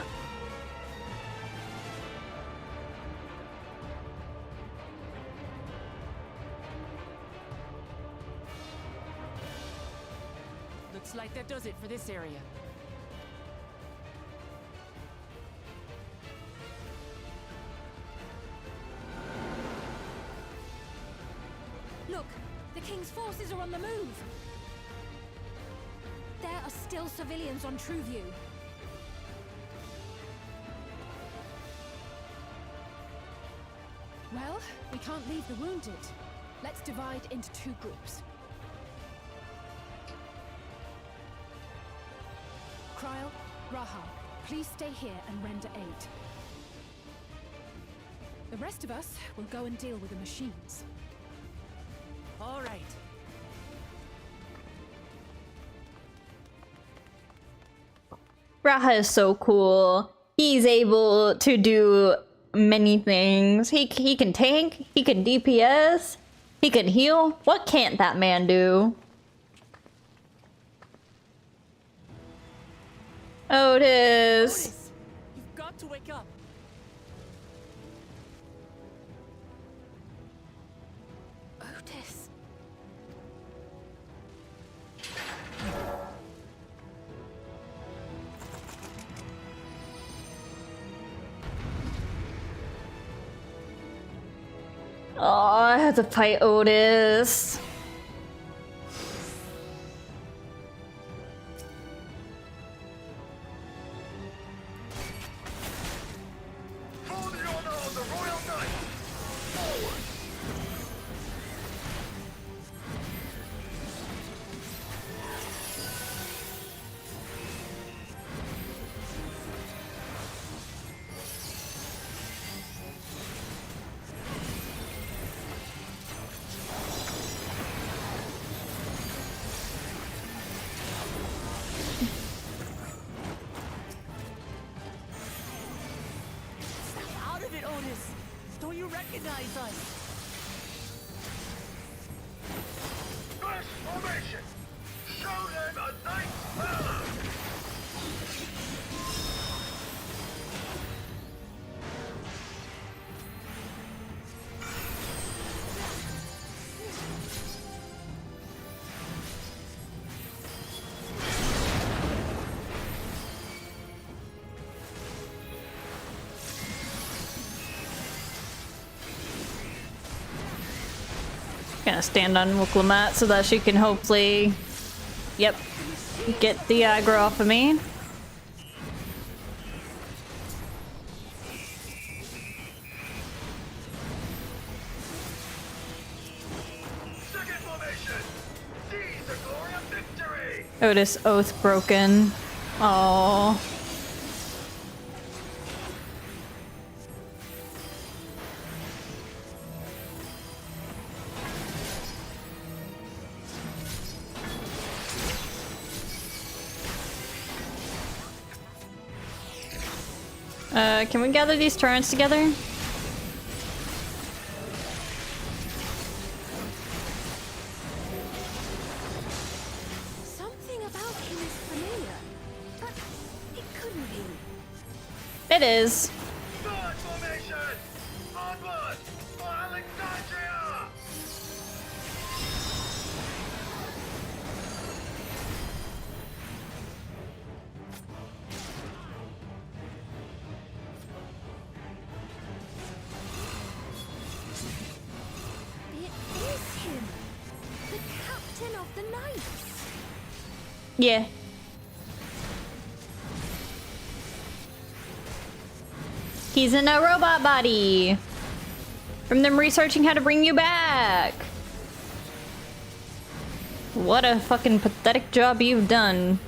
Looks like that does it for this area. Look, the King's forces are on the move. There are still civilians on Trueview. Well, we can't leave the wounded. Let's divide into two groups. Kryl, Raha, please stay here and render aid. The rest of us will go and deal with the machines. All right. Raha is so cool. He's able to do many things. He can tank, he can DPS, he can heal. What can't that man do? Otis. You've got to wake up. Otis. Oh, I have to fight Otis. For the honor of the Royal Knight, recognize us! First formation! Show them a knight's valor! Gonna stand on Wuklamat so that she can hopefully, yep, get the aggro off of me. Second formation! Seize the glory of victory! Otis oath broken. Oh. Can we gather these torrents together? Something about him is familiar, but it couldn't be. It is. Third formation! Onward for Alexandria! It is him! The captain of the knights! Yeah. He's in a robot body. From them researching how to bring you back. What a fucking pathetic job you've done.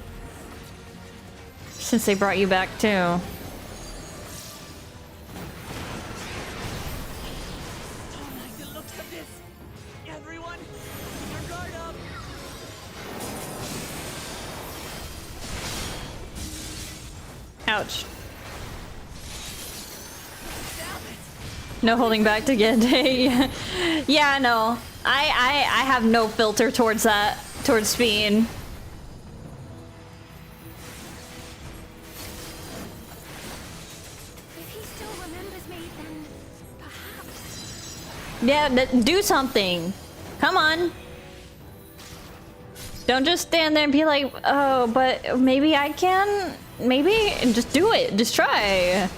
Since they brought you back too. Don't like the looks of this! Everyone, keep your guard up! Ouch. No holding back to get yeah, no. I have no filter towards that, towards speed. If he still remembers me, then perhaps. Yeah, do something. Come on. Don't just stand there and be like, oh, but maybe I can? Maybe? Just do it. Just try.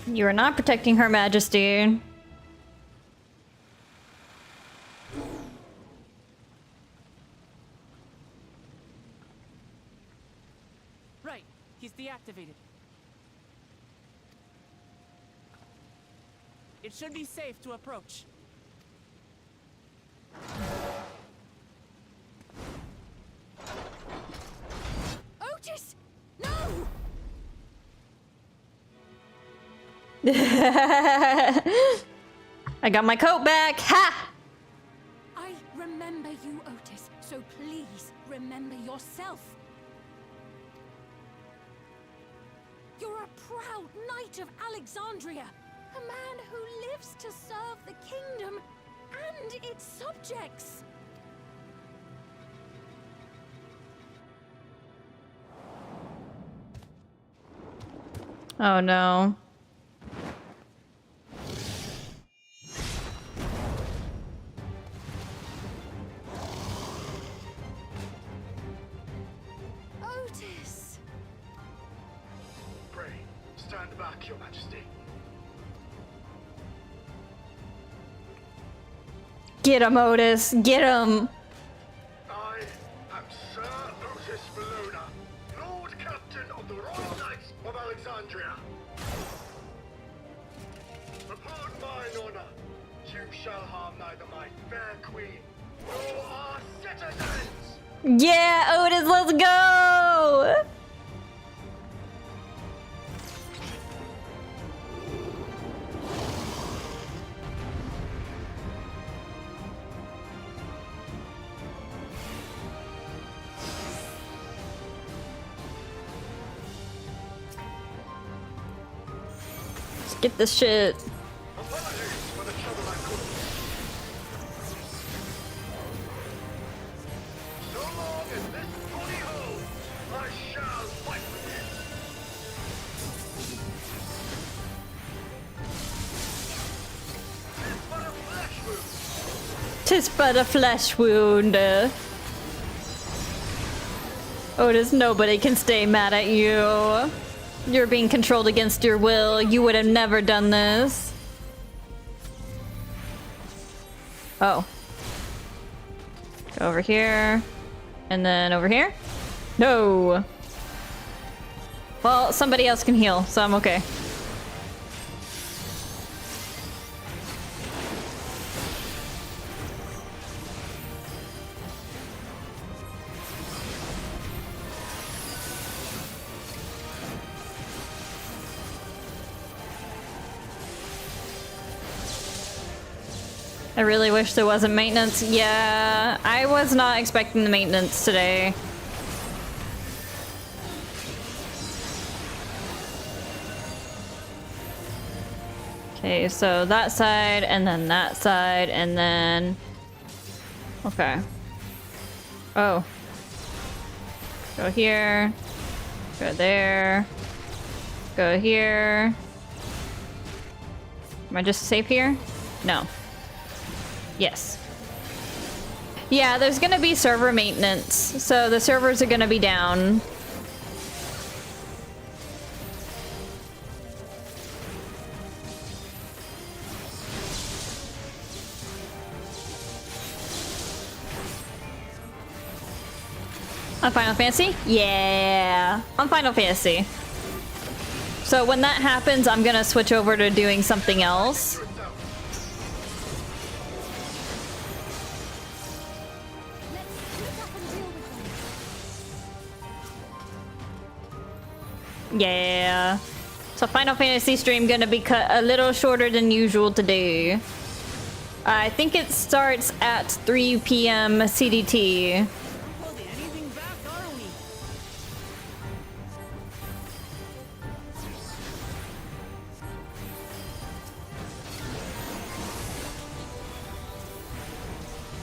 You are not protecting Her Majesty. Right, he's deactivated. It should be safe to approach. Otis! No! I got my coat back. Ha! I remember you, Otis, so please remember yourself. You're a proud knight of Alexandria, A man who lives to serve the kingdom and its subjects. Oh no. Otis! Pray, stand back, Your Majesty. Get him, Otis. Get him. I am Sir Otis Bologna, Lord Captain of the Royal Knights of Alexandria. Upon mine honor, you shall harm neither my fair queen nor our citizens. Yeah, Otis, let's go. Let's get this shit. So long as this body holds, I shall fight with you. Tis but a flesh wound. Otis, nobody can stay mad at you. You're being controlled against your will. You would have never done this. Oh. Go over here. And then over here? No. Well, somebody else can heal, so I'm okay. I really wish there wasn't maintenance. Yeah, I was not expecting the maintenance today. Okay, so that side, and then that side, and then... Okay. Oh. Go here. Go there. Go here. Am I just safe here? No. Yes. Yeah, there's gonna be server maintenance, so the servers are gonna be down. On Final Fantasy? Yeah, on Final Fantasy. So when that happens, I'm gonna switch over to doing something else. Yeah. So Final Fantasy stream gonna be cut a little shorter than usual today. I think it starts at 3 p.m. CDT.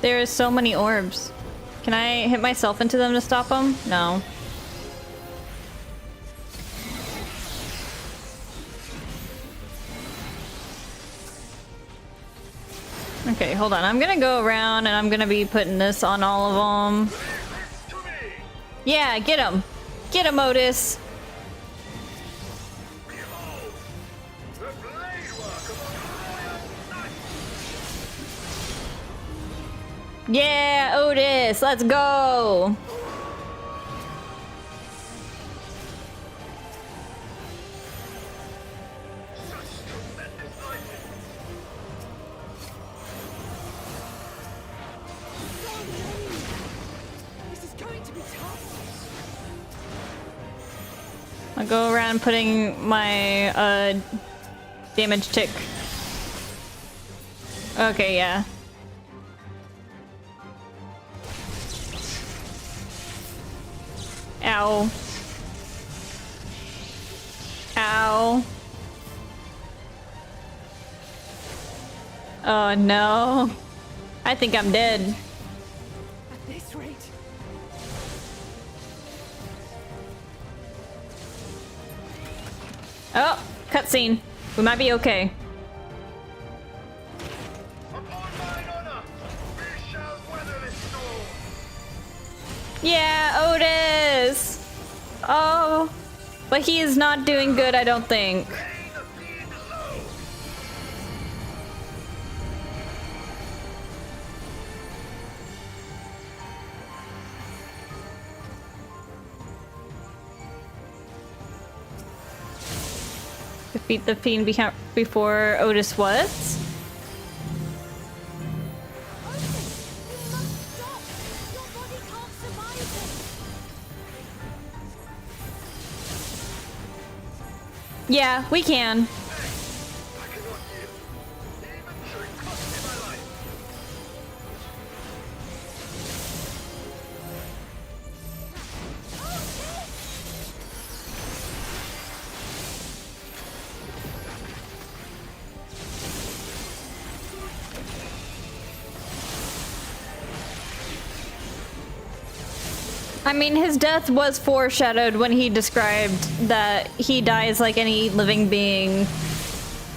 There are so many orbs. Can I hit myself into them to stop them? No. Okay, hold on. I'm gonna go around and I'm gonna be putting this on all of them. Yeah, get him. Get him, Otis. Yeah, Otis, let's go. I'll go around putting my damage tick. Okay, yeah. Ow. Ow. Oh no. I think I'm dead. At this rate. Oh, cutscene. We might be okay. Yeah, Otis! Oh, but he is not doing good, I don't think. Defeat the fiend before Otis what? Yeah, we can. I mean, his death was foreshadowed when he described that he dies like any living being.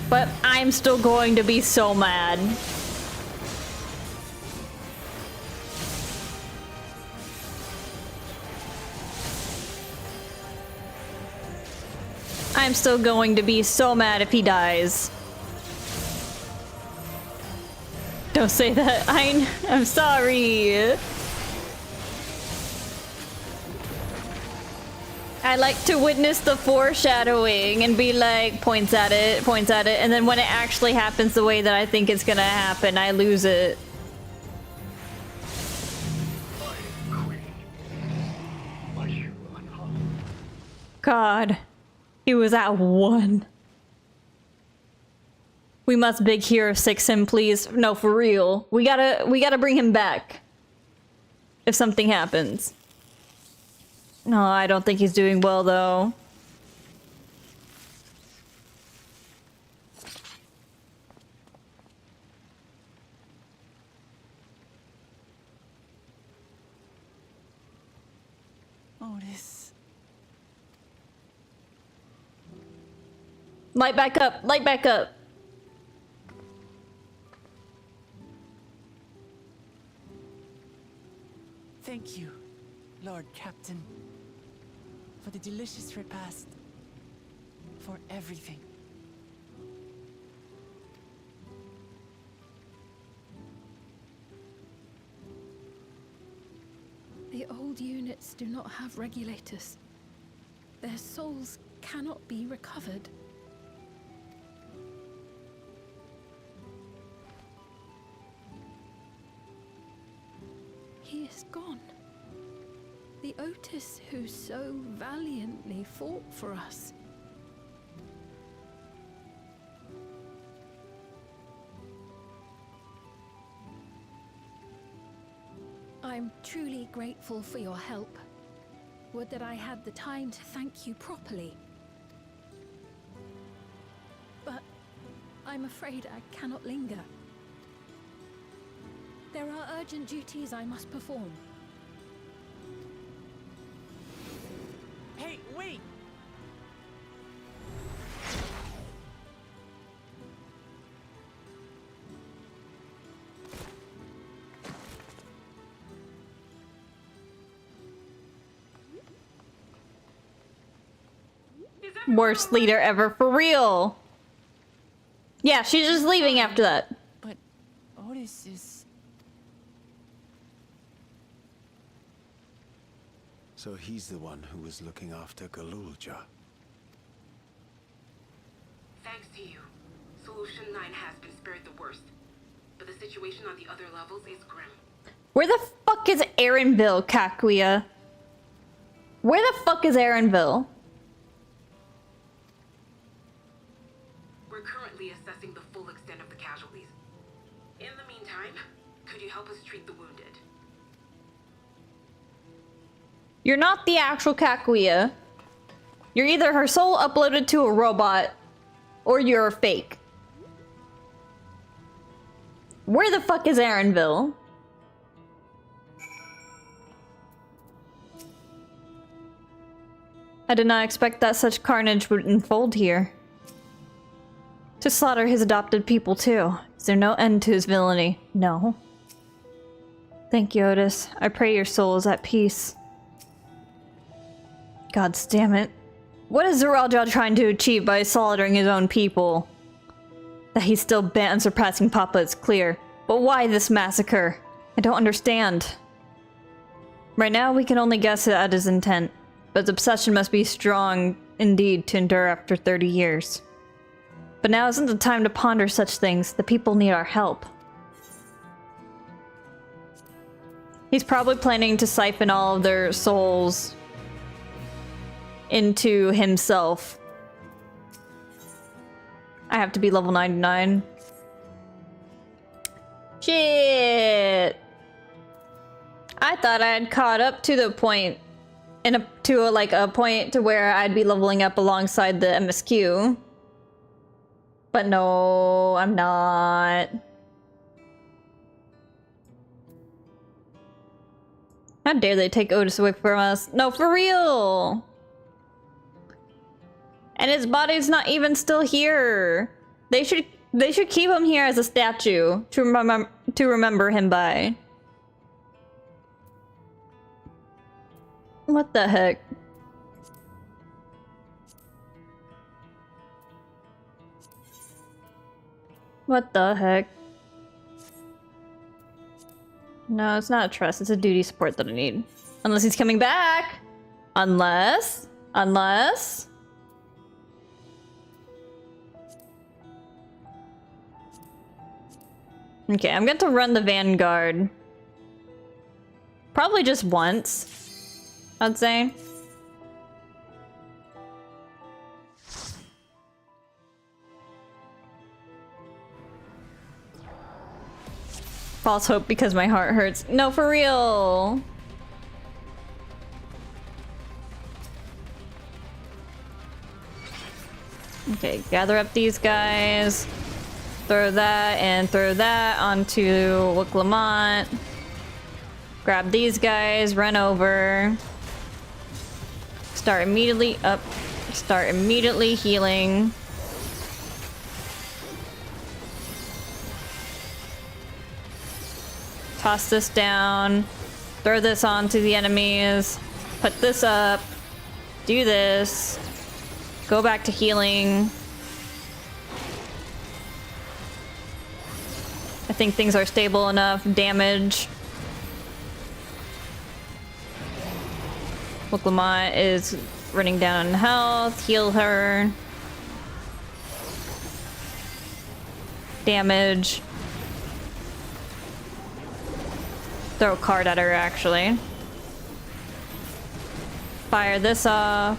But I'm still going to be so mad. I'm still going to be so mad if he dies. Don't say that. I'm sorry. I like to witness the foreshadowing and be like, points at it, and then when it actually happens the way that I think it's gonna happen, I lose it. God. He was at 1. We must big hero 6 him, please. No, for real. We gotta bring him back. If something happens. No, I don't think he's doing well, though. Otis. Light back up! Light back up! Thank you, Lord Captain. For the delicious repast. For everything. The old units do not have regulators. Their souls cannot be recovered. He is gone. The Otis who so valiantly fought for us. I'm truly grateful for your help. Would that I had the time to thank you properly. But I'm afraid I cannot linger. There are urgent duties I must perform. Hey, wait! Worst leader ever, for real! Yeah, she's just leaving after that. But Otis is... So he's the one who was looking after Galulja. Thanks to you, Solution 9 has been spared the worst. But the situation on the other levels is grim. Where the fuck is Aaronville, Kakuya? Where the fuck is Aaronville? We're currently assessing the full extent of the casualties. In the meantime, could you help us treat the wounded? You're not the actual Kakuya. You're either her soul uploaded to a robot, or you're a fake. Where the fuck is Aaronville? I did not expect that such carnage would unfold here. To slaughter his adopted people too. Is there no end to his villainy? No. Thank you, Otis. I pray your soul is at peace. God damn it. What is Zeraljaw trying to achieve by slaughtering his own people? That he's still bent on surpassing Papa is clear. But why this massacre? I don't understand. Right now, we can only guess at his intent. But his obsession must be strong indeed to endure after 30 years. But now isn't the time to ponder such things. The people need our help. He's probably planning to siphon all of their souls into himself. I have to be level 99. Shit! I thought I had caught up to the point, to a point to where I'd be leveling up alongside the MSQ. But no, I'm not. How dare they take Otis away from us? No, for real! And his body's not even still here. They should keep him here as a statue to remember him by. What the heck? What the heck? No, it's not a trust. It's a duty support that I need. Unless he's coming back. Unless. Okay, I'm going to run the Vanguard. Probably just once, I'd say. False hope because my heart hurts. No, for real. Okay, gather up these guys. Throw that and throw that onto Lamont. Grab these guys, run over. Start immediately up. Start immediately healing. Toss this down. Throw this onto the enemies. Put this up. Do this. Go back to healing. I think things are stable enough. Damage. Lamont is running down on health. Heal her. Damage. Throw a card at her, actually. Fire this off.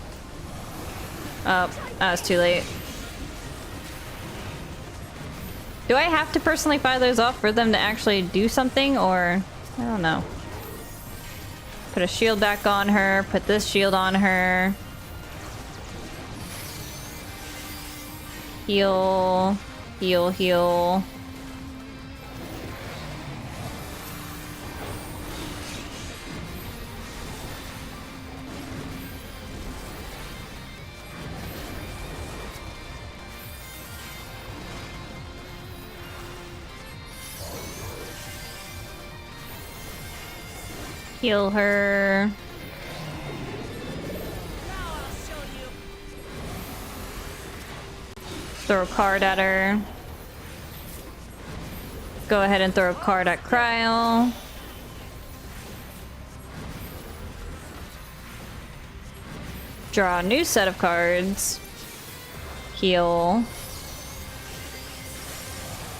Oh, that was too late. Do I have to personally fire those off for them to actually do something, or... I don't know. Put a shield back on her, put this shield on her. Heal. Heal, heal. Heal her. Throw a card at her. Go ahead and throw a card at Cryle. Draw a new set of cards. Heal.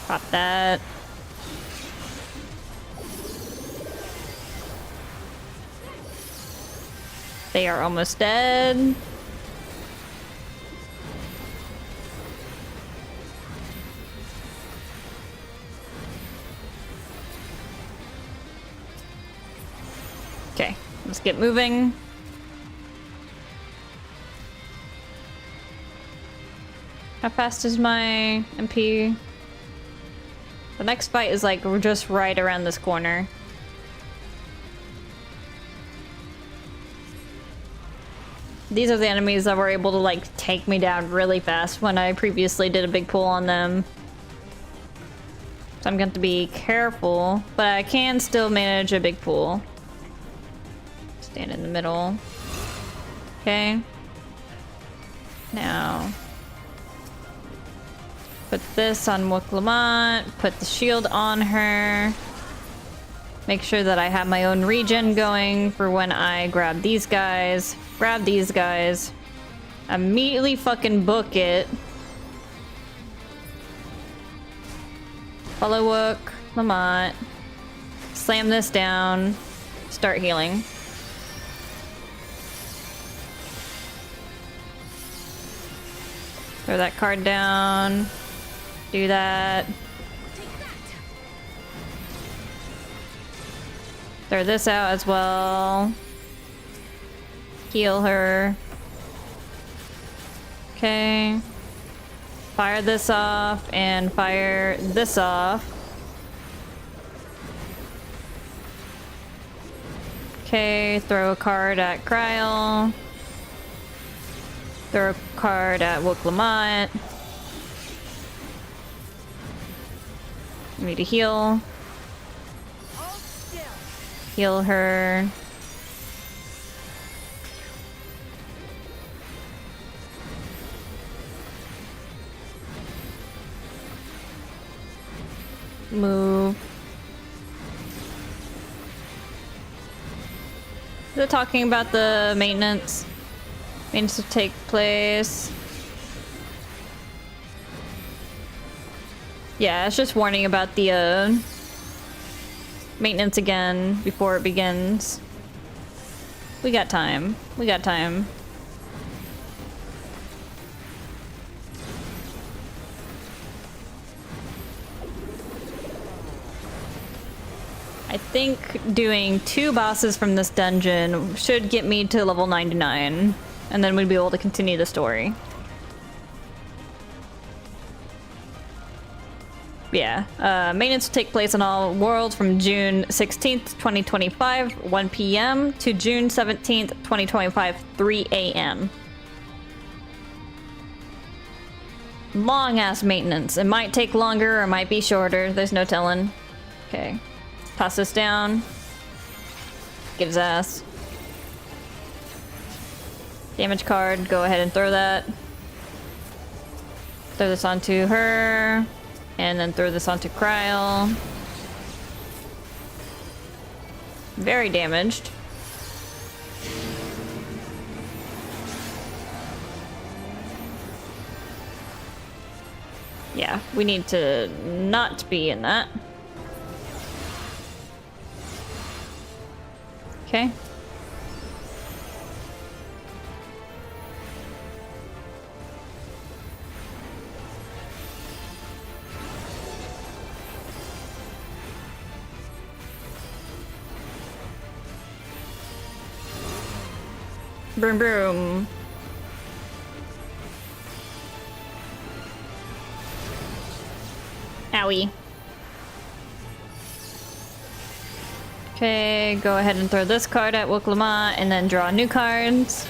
Pop that. They are almost dead. Okay, let's get moving. How fast is my MP? The next fight is like just right around this corner. These are the enemies that were able to like take me down really fast when I previously did a big pull on them. So I'm going to be careful, but I can still manage a big pull. Stand in the middle. Okay. Now, put this on Wuklamant, put the shield on her. Make sure that I have my own regen going for when I grab these guys. Grab these guys. Immediately fucking book it. Follow Wuklamant. Slam this down. Start healing. Throw that card down. Do that. Throw this out as well. Heal her. Okay. Fire this off and fire this off. Okay, throw a card at Kryl. Throw a card at Wuklamant. Need to heal. Heal her. Move. Is it talking about the maintenance? Maintenance to take place. Yeah, it's just warning about the maintenance again before it begins. We got time. We got time. I think doing 2 bosses from this dungeon should get me to level 99, and then we'd be able to continue the story. Yeah, maintenance will take place on all worlds from June 16th, 2025, 1 p.m. to June 17th, 2025, 3 a.m. Long-ass maintenance. It might take longer or it might be shorter. There's no telling. Okay. Toss this down. Get his ass. Damage card. Go ahead and throw that. Throw this onto her. And then throw this onto Kryl. Very damaged. Yeah, we need to not be in that. Okay. Broom broom. Owie. Okay, go ahead and throw this card at Wuklamant and then draw new cards.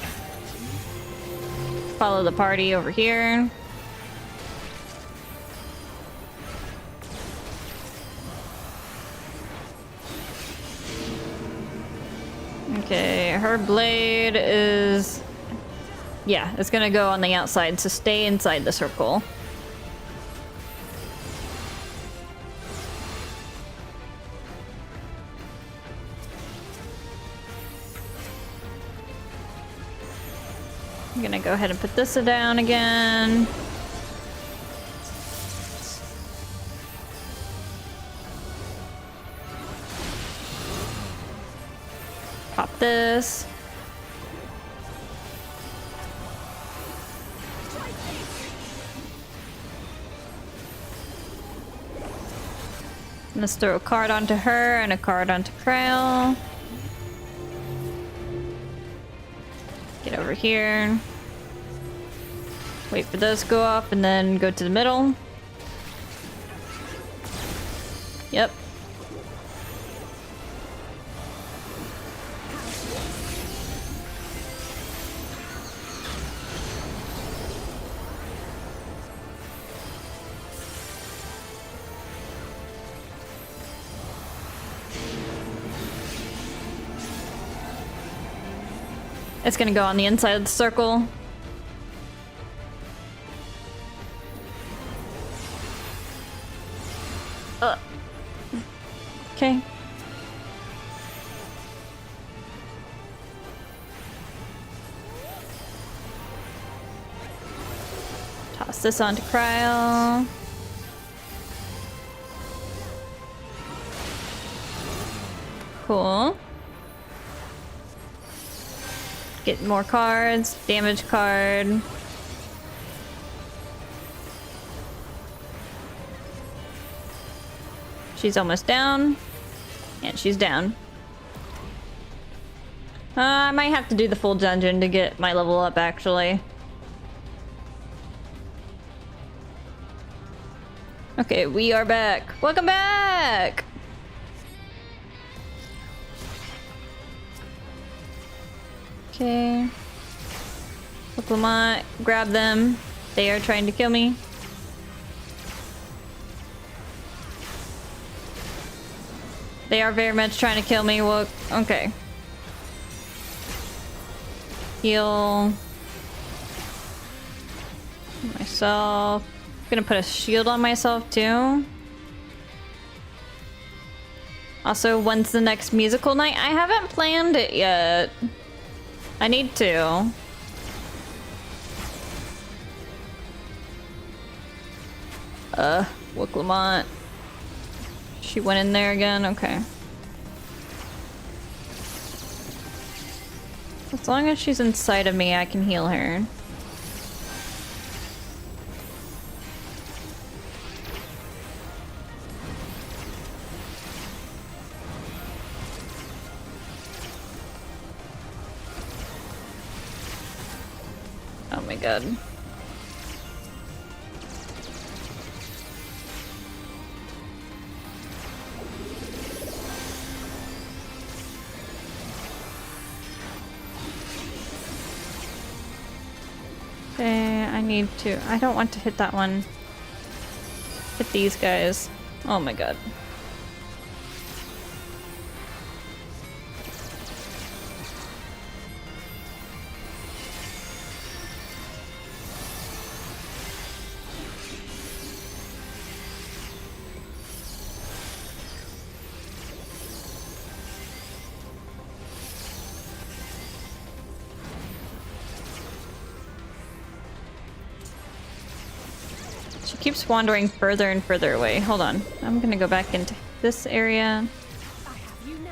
Follow the party over here. Okay, her blade is... yeah, it's gonna go on the outside, so stay inside the circle. I'm gonna go ahead and put this down again. Pop this. Let's throw a card onto her and a card onto Kryl. Get over here. Wait for those to go off and then go to the middle. It's gonna go on the inside of the circle. Okay. Toss this onto Cryo. Cool. Get more cards. Damage card. She's almost down. And she's down. I might have to do the full dungeon to get my level up, actually. Okay, we are back. Welcome back! Okay. Look, Lamont, grab them. They are trying to kill me. They are very much trying to kill me. Well, okay. Heal myself. I'm gonna put a shield on myself too. Also, when's the next musical night? I haven't planned it yet. I need to. Wook Lamont. She went in there again? Okay. As long as she's inside of me, I can heal her. Oh my god. Okay, I need to. I don't want to hit that one. Hit these guys. Oh my god. Keeps wandering further and further away. Hold on. I'm gonna go back into this area. I have you now.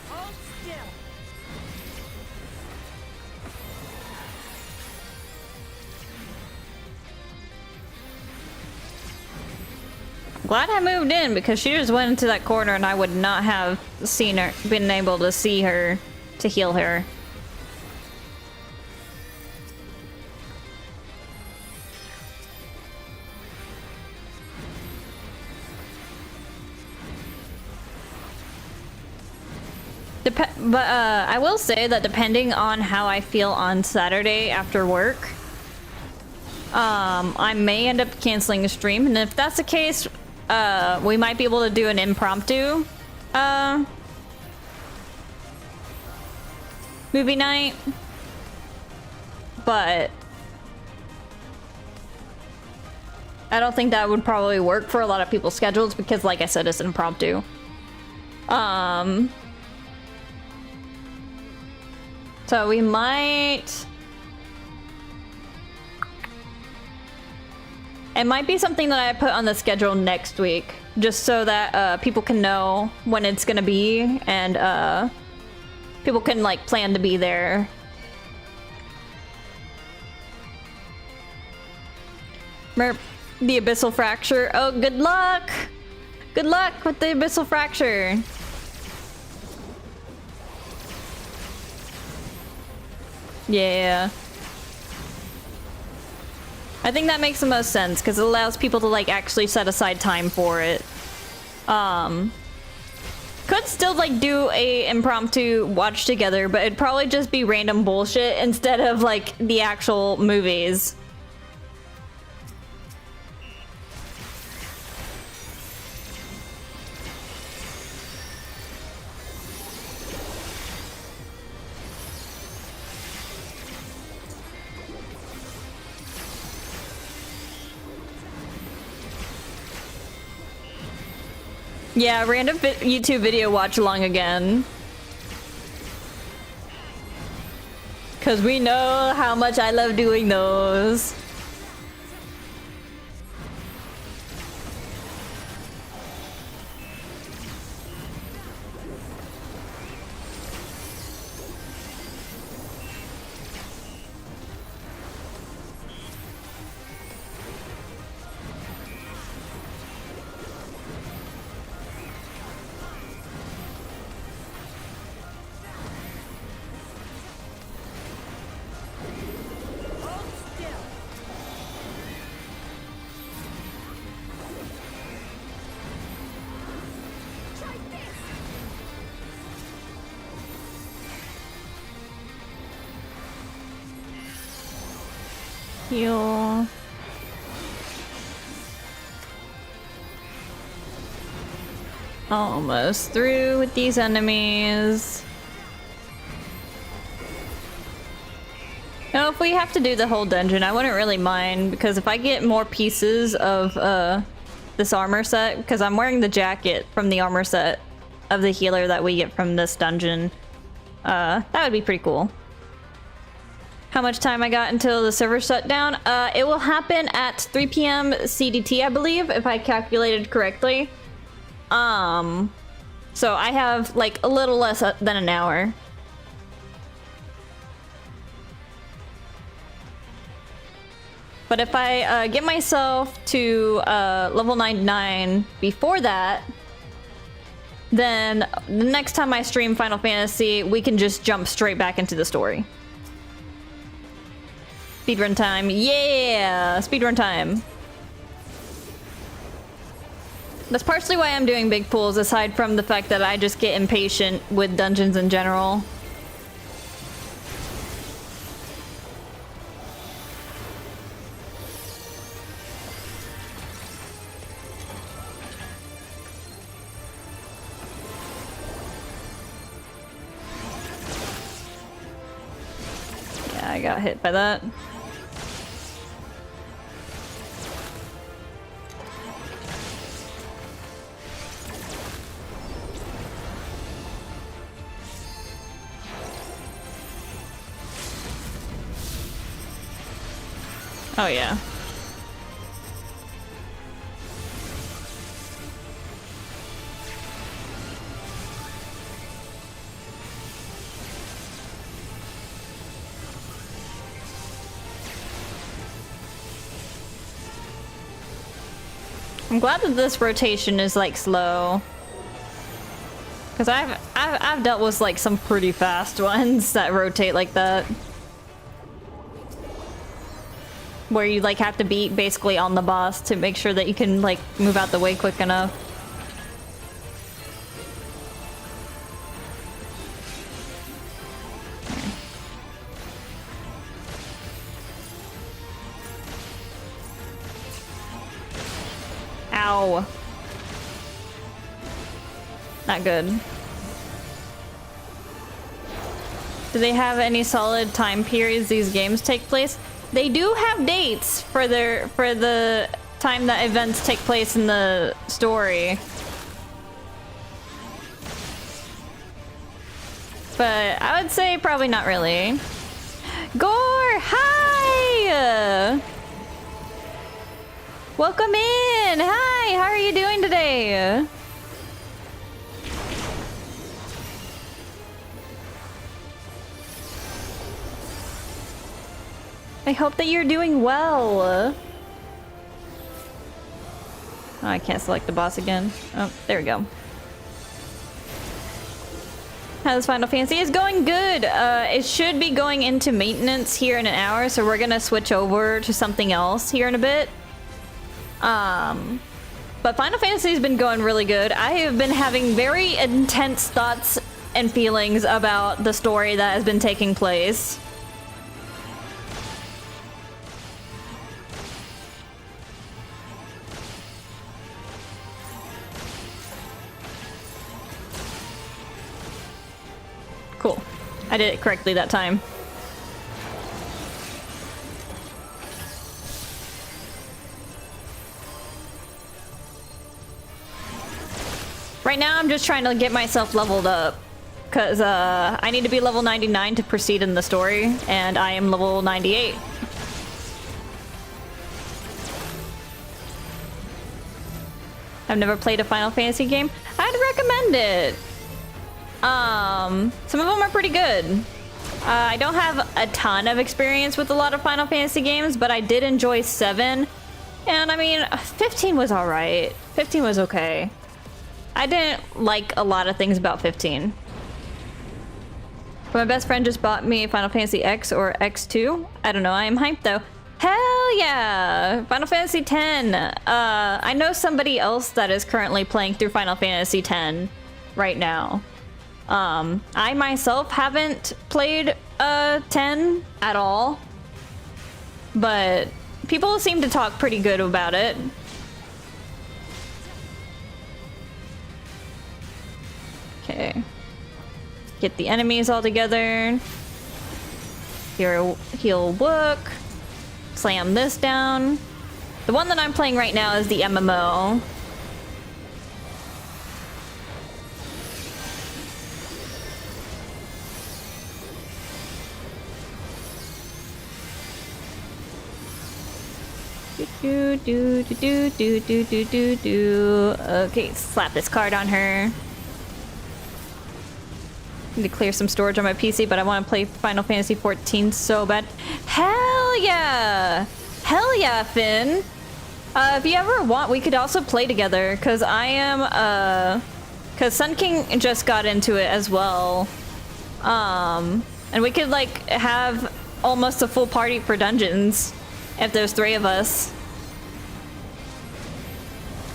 Hold still. Glad I moved in because she just went into that corner and I would not have seen her, been able to see her to heal her. But I will say that depending on how I feel on Saturday after work, I may end up canceling a stream, and if that's the case, we might be able to do an impromptu movie night, but I don't think that would probably work for a lot of people's schedules because, like I said, it's impromptu. So we might... It might be something that I put on the schedule next week, just so that people can know when it's gonna be, and people can like plan to be there. Merp, the abyssal fracture. Oh, good luck! Good luck with the abyssal fracture. Yeah. I think that makes the most sense because it allows people to like actually set aside time for it. Could still like do a impromptu watch together, but it'd probably just be random bullshit instead of like the actual movies. Yeah, random YouTube video watch along again. Cause we know how much I love doing those. Heal. Almost through with these enemies. Now, if we have to do the whole dungeon, I wouldn't really mind, because if I get more pieces of this armor set, because I'm wearing the jacket from the armor set of the healer that we get from this dungeon, that would be pretty cool. How much time I got until the server shut down? It will happen at 3 p.m. CDT, I believe, if I calculated correctly. So I have like a little less than an hour. But if I get myself to level 99 before that, then the next time I stream Final Fantasy, we can just jump straight back into the story. Speedrun time. Yeah! Speedrun time. That's partially why I'm doing big pools, aside from the fact that I just get impatient with dungeons in general. Yeah, I got hit by that. Oh yeah. I'm glad that this rotation is like slow, because I've dealt with like some pretty fast ones that rotate like that, where you like have to be basically on the boss to make sure that you can like move out the way quick enough. Ow. Not good. Do they have any solid time periods these games take place? They do have dates for the time that events take place in the story. But I would say probably not really. Gore, hi! Welcome in! Hi, how are you doing today? I hope that you're doing well. Oh, I can't select the boss again. Oh, there we go. How's Final Fantasy? It's going good. It should be going into maintenance here in an hour, so we're gonna switch over to something else here in a bit. But Final Fantasy's been going really good. I have been having very intense thoughts and feelings about the story that has been taking place. Cool. I did it correctly that time. Right now, I'm just trying to get myself leveled up. Because I need to be level 99 to proceed in the story, and I am level 98. I've never played a Final Fantasy game. I'd recommend it. Some of them are pretty good. I don't have a ton of experience with a lot of Final Fantasy games, but I did enjoy 7. And I mean, 15 was alright. 15 was okay. I didn't like a lot of things about 15. But my best friend just bought me Final Fantasy X or X2. I don't know, I am hyped though. Hell yeah! Final Fantasy X. I know somebody else that is currently playing through Final Fantasy X right now. I myself haven't played 10 at all, but people seem to talk pretty good about it. Okay. Get the enemies all together. Heal Wook. Slam this down. The one that I'm playing right now is the MMO. Okay, slap this card on her. Need to clear some storage on my PC, but I want to play Final Fantasy XIV so bad. Hell yeah! Hell yeah, Finn! If you ever want, we could also play together, because I am, because Sun King just got into it as well. And we could, like, have almost a full party for dungeons, if there's 3 of us.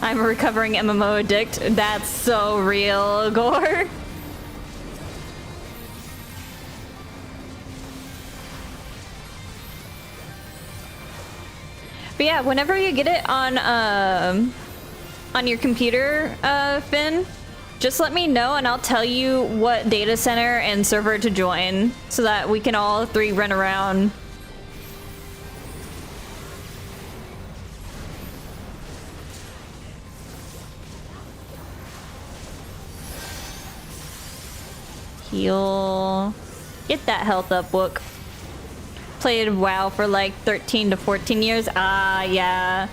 I'm a recovering MMO addict. That's so real, Gore. But yeah, whenever you get it on your computer, Finn, just let me know and I'll tell you what data center and server to join so that we can all 3 run around. Heal. Get that health up, Wook. Played WoW for like 13 to 14 years. Ah, yeah.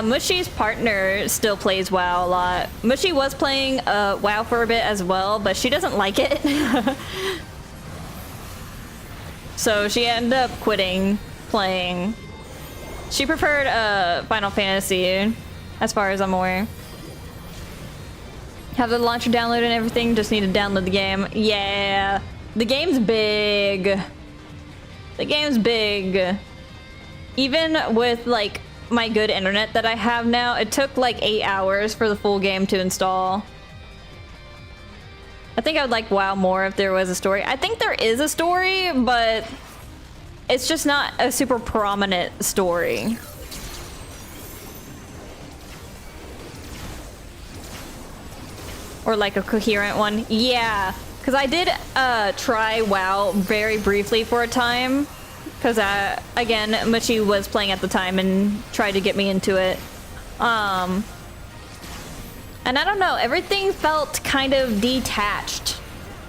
Mushy's partner still plays WoW a lot. Mushy was playing WoW for a bit as well, but she doesn't like it. So she ended up quitting playing. She preferred Final Fantasy, as far as I'm aware. Have the launcher downloaded and everything, just need to download the game. Yeah, the game's big. The game's big. Even with like my good internet that I have now, it took like 8 hours for the full game to install. I think I would like WoW more if there was a story. I think there is a story, but it's just not a super prominent story. Or like a coherent one. Yeah. Because I did try WoW very briefly for a time. Because, again, Mushy was playing at the time and tried to get me into it. And I don't know, everything felt kind of detached.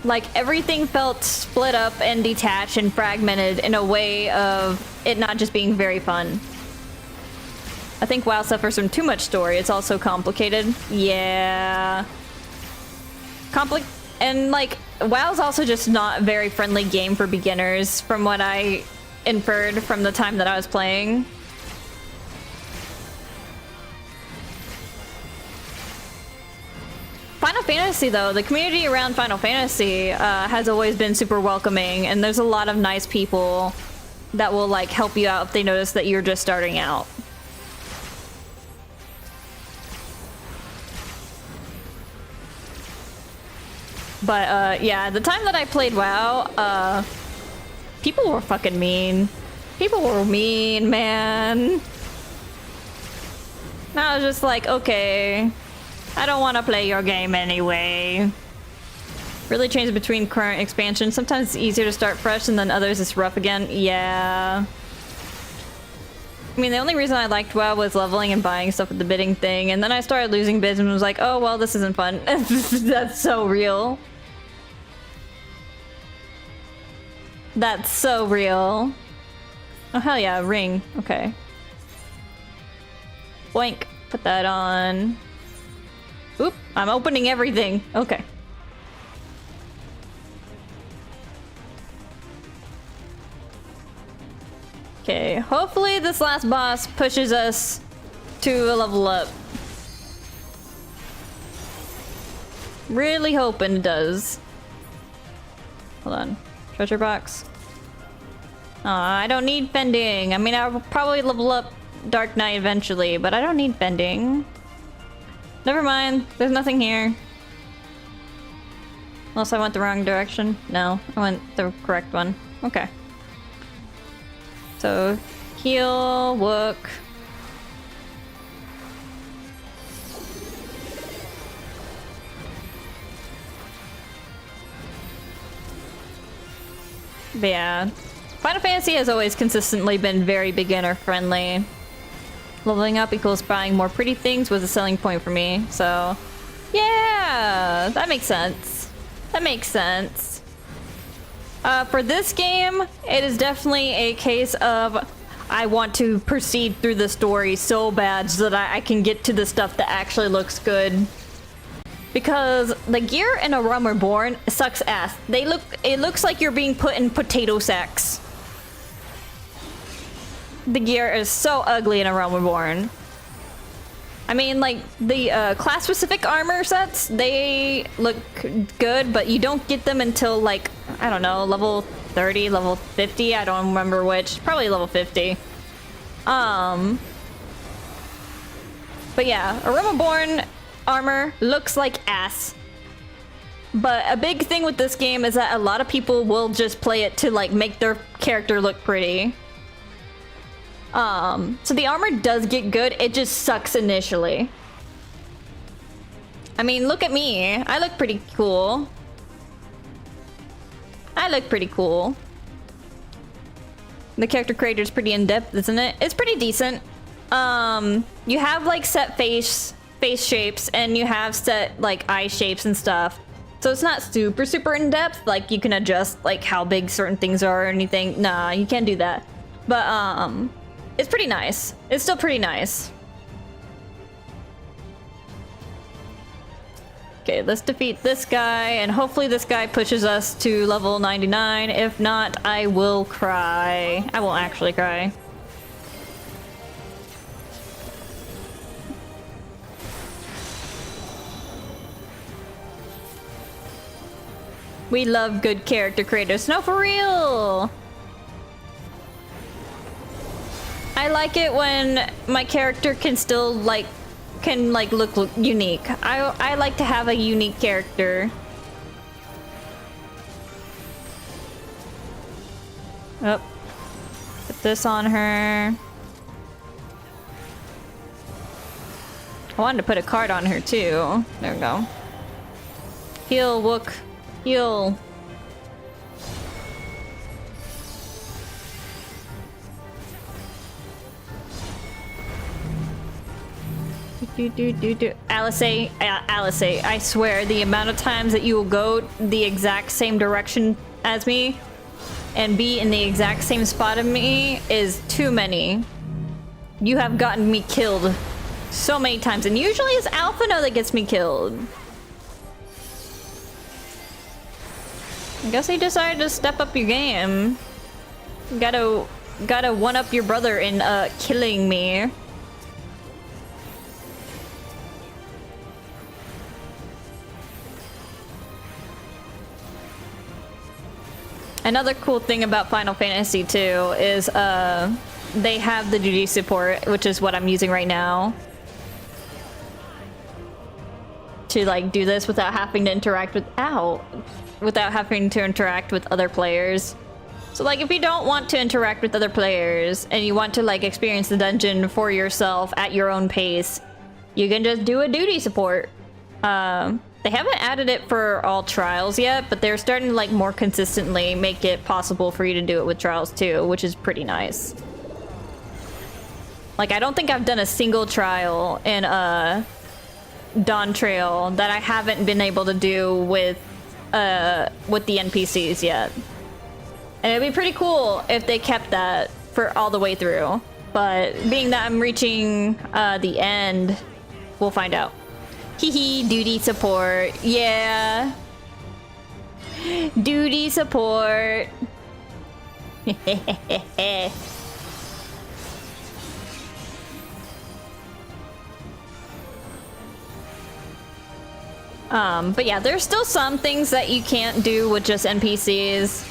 Like, everything felt split up and detached and fragmented in a way of it not just being very fun. I think WoW suffers from too much story. It's also complicated. Yeah. And like, WoW's also just not a very friendly game for beginners, from what I inferred from the time that I was playing. Final Fantasy, though, the community around Final Fantasy has always been super welcoming, and there's a lot of nice people that will like help you out if they notice that you're just starting out. But, yeah, the time that I played WoW, people were fucking mean. People were mean, man. And I was just like, okay, I don't want to play your game anyway. Really changed between current expansions. Sometimes it's easier to start fresh, and then others it's rough again. Yeah. I mean, the only reason I liked WoW was leveling and buying stuff with the bidding thing, and then I started losing bids and was like, oh, well, this isn't fun. That's so real. That's so real. Oh, hell yeah, ring. Okay. Boink. Put that on. Oop, I'm opening everything. Okay. Okay, hopefully this last boss pushes us to a level up. Really hoping it does. Hold on. Treasure box. I don't need fending. I mean, I'll probably level up Dark Knight eventually, but I don't need fending. Never mind. There's nothing here. Unless I went the wrong direction. No, I went the correct one. Okay. So, heal, look. But yeah, Final Fantasy has always consistently been very beginner friendly. Leveling up equals buying more pretty things was a selling point for me, so yeah, that makes sense. That makes sense. For this game, it is definitely a case of I want to proceed through the story so bad so that I can get to the stuff that actually looks good. Because the gear in A Realm Reborn sucks ass. It looks like you're being put in potato sacks. The gear is so ugly in A Realm Reborn. I mean, like, the class-specific armor sets, they look good, but you don't get them until, like, I don't know, level 30, level 50, I don't remember which. Probably level 50. But yeah, A Realm Reborn armor looks like ass. But a big thing with this game is that a lot of people will just play it to, like, make their character look pretty. So the armor does get good, it just sucks initially. I mean, look at me. I look pretty cool. I look pretty cool. The character creator is pretty in-depth, isn't it? It's pretty decent. You have, like, set face shapes, and you have set, like, eye shapes and stuff. So it's not super in-depth, like, you can adjust, like, how big certain things are or anything. Nah, you can't do that. But, it's pretty nice. It's still pretty nice. Okay, let's defeat this guy, and hopefully this guy pushes us to level 99. If not, I will cry. I won't actually cry. We love good character creators. No, for real! I like it when my character can still, like, look unique. I like to have a unique character. Oh. Put this on her. I wanted to put a card on her, too. There we go. Heal, Wook. Heal. Alice, I swear, the amount of times that you will go the exact same direction as me and be in the exact same spot of me is too many. You have gotten me killed so many times, and usually it's Alphino that gets me killed. I guess he decided to step up your game. Gotta one-up your brother in killing me. Another cool thing about Final Fantasy 2 is they have the duty support, which is what I'm using right now. To, like, do this without having to interact with without having to interact with other players. So, like, if you don't want to interact with other players and you want to, like, experience the dungeon for yourself at your own pace, you can just do a duty support. They haven't added it for all trials yet, but they're starting to, like, more consistently make it possible for you to do it with trials too, which is pretty nice. Like, I don't think I've done a single trial in Dawntrail that I haven't been able to do with the NPCs yet. And it'd be pretty cool if they kept that for all the way through. But being that I'm reaching the end, we'll find out. Hehe, duty support. Yeah. Duty support. But yeah, there's still some things that you can't do with just NPCs.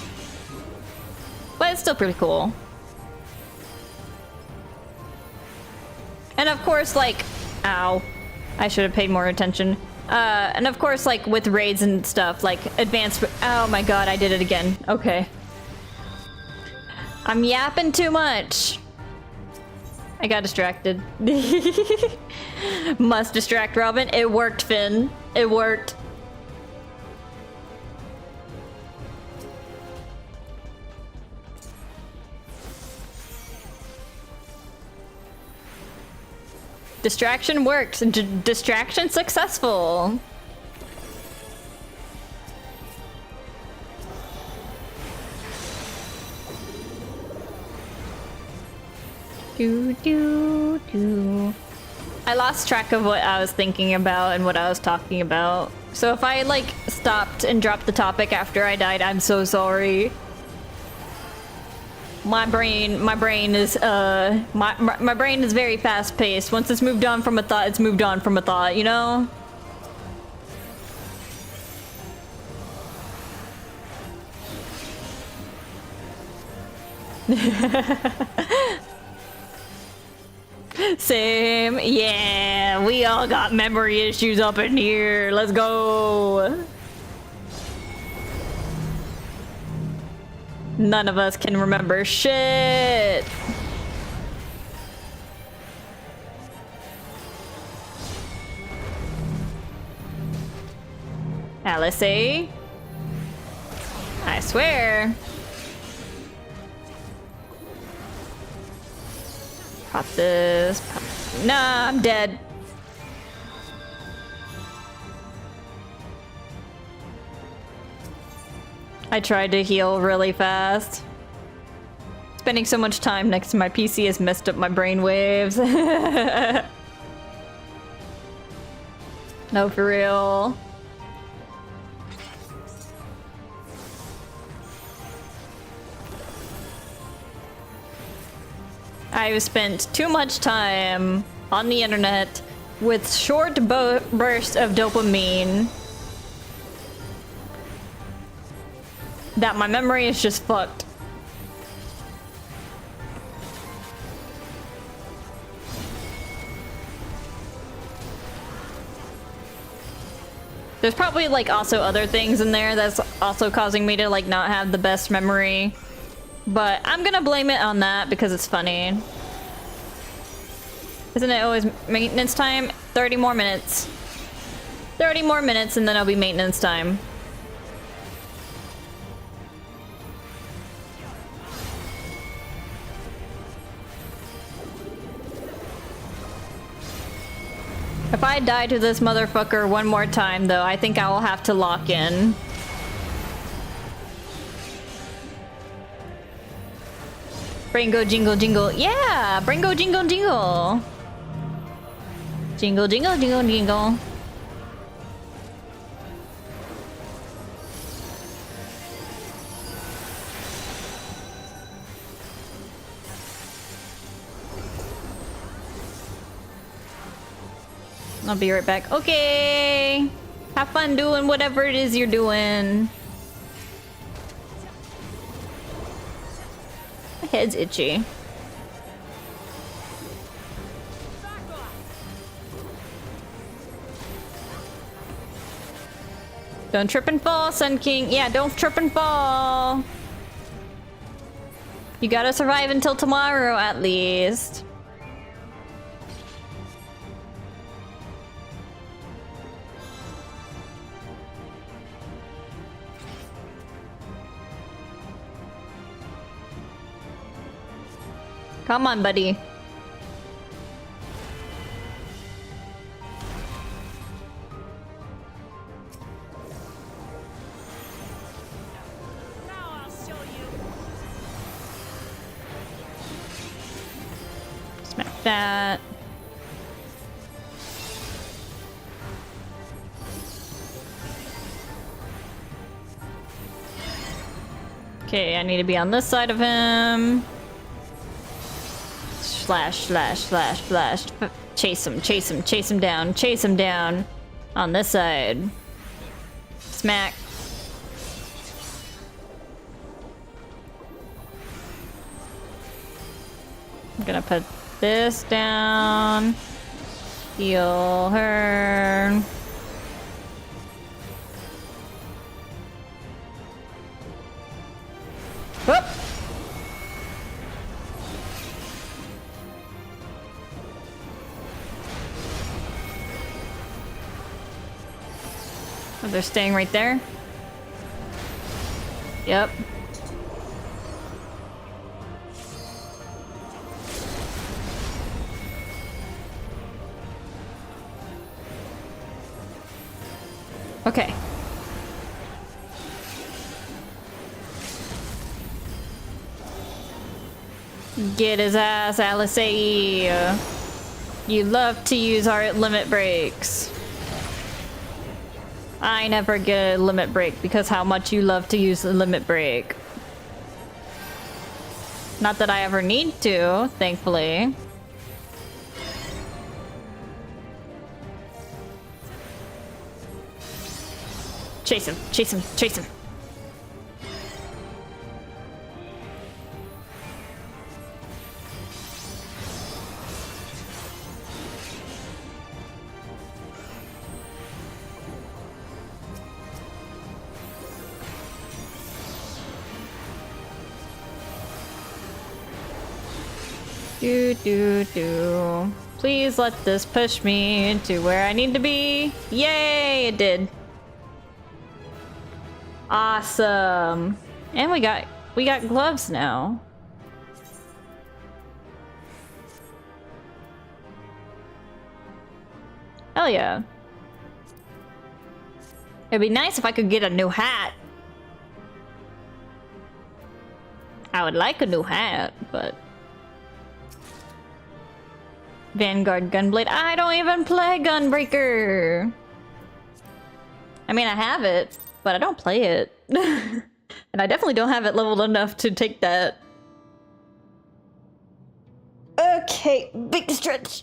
But it's still pretty cool. And of course, like, ow, I should have paid more attention. And of course, like, with raids and stuff, like, advanced, oh my god, I did it again. Okay. I'm yapping too much. I got distracted. Must distract Robin. It worked, Finn. It worked. Distraction worked. Distraction successful. Do do do. I lost track of what I was thinking about and what I was talking about. So if I like stopped and dropped the topic after I died, I'm so sorry. My brain is my brain is very fast paced. Once it's moved on from a thought, it's moved on from a thought, you know? Same. Yeah, we all got memory issues up in here. Let's go. None of us can remember shit. Alice, I swear. Pop this. Pop. Nah, I'm dead. I tried to heal really fast. Spending so much time next to my PC has messed up my brain waves. No, for real. I've spent too much time on the internet with short bursts of dopamine that my memory is just fucked. There's probably like also other things in there that's also causing me to like not have the best memory. But I'm gonna blame it on that because it's funny. Isn't it always maintenance time? 30 more minutes. 30 more minutes and then it'll be maintenance time. If I die to this motherfucker one more time though, I think I will have to lock in. Bringo jingle jingle. Yeah! Bringo jingle jingle. Jingle jingle jingle jingle. I'll be right back. Okay! Have fun doing whatever it is you're doing. My head's itchy. Don't trip and fall, Sun King. Yeah, don't trip and fall. You gotta survive until tomorrow, at least. Come on, buddy. that. Okay, I need to be on this side of him. Slash, slash, slash, slash. Chase him, chase him, chase him down, chase him down. On this side. Smack. I'm gonna put this down. Heal her. Whoop! Oh, they're staying right there? Yep. Okay. Get his ass, Alisei. You love to use our limit breaks. I never get a limit break because how much you love to use the limit break. Not that I ever need to, thankfully. Chase him, chase him, chase him. Do. Please let this push me into where I need to be. Yay, it did. Awesome. And we got gloves now. Hell yeah. It'd be nice if I could get a new hat. I would like a new hat, but Vanguard Gunblade. I don't even play Gunbreaker. I mean, I have it, but I don't play it. And I definitely don't have it leveled enough to take that. Okay, big stretch.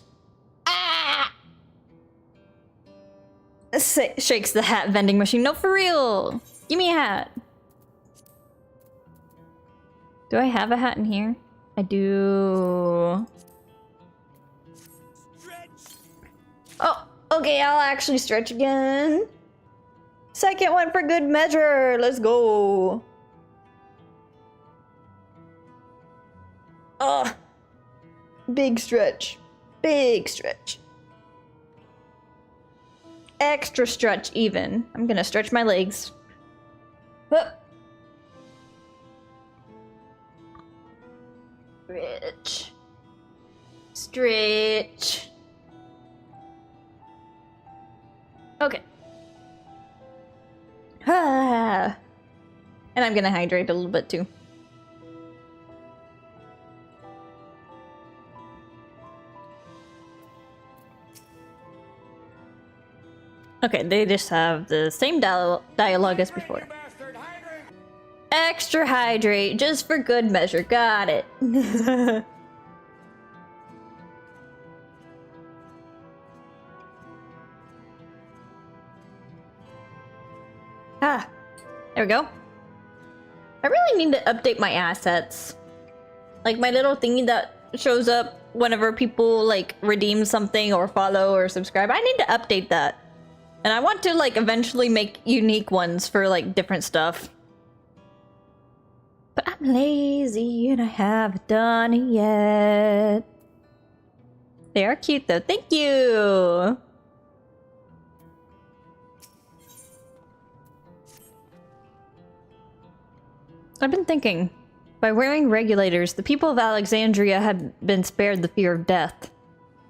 Ah! Shakes the hat vending machine. No, for real. Give me a hat. Do I have a hat in here? I do. Oh, okay, I'll actually stretch again. Second one for good measure. Let's go. Oh, big stretch. Big stretch. Extra stretch even. I'm gonna stretch my legs. Whoop. Stretch. Stretch. Okay. Ah. And I'm gonna hydrate a little bit too. Okay, they just have the same dialogue as before. Extra hydrate, just for good measure. Got it. Ah, there we go. I really need to update my assets. Like my little thingy that shows up whenever people like redeem something or follow or subscribe. I need to update that. And I want to like eventually make unique ones for like different stuff. But I'm lazy and I haven't done it yet. They are cute though. Thank you. I've been thinking, by wearing regulators, the people of Alexandria have been spared the fear of death.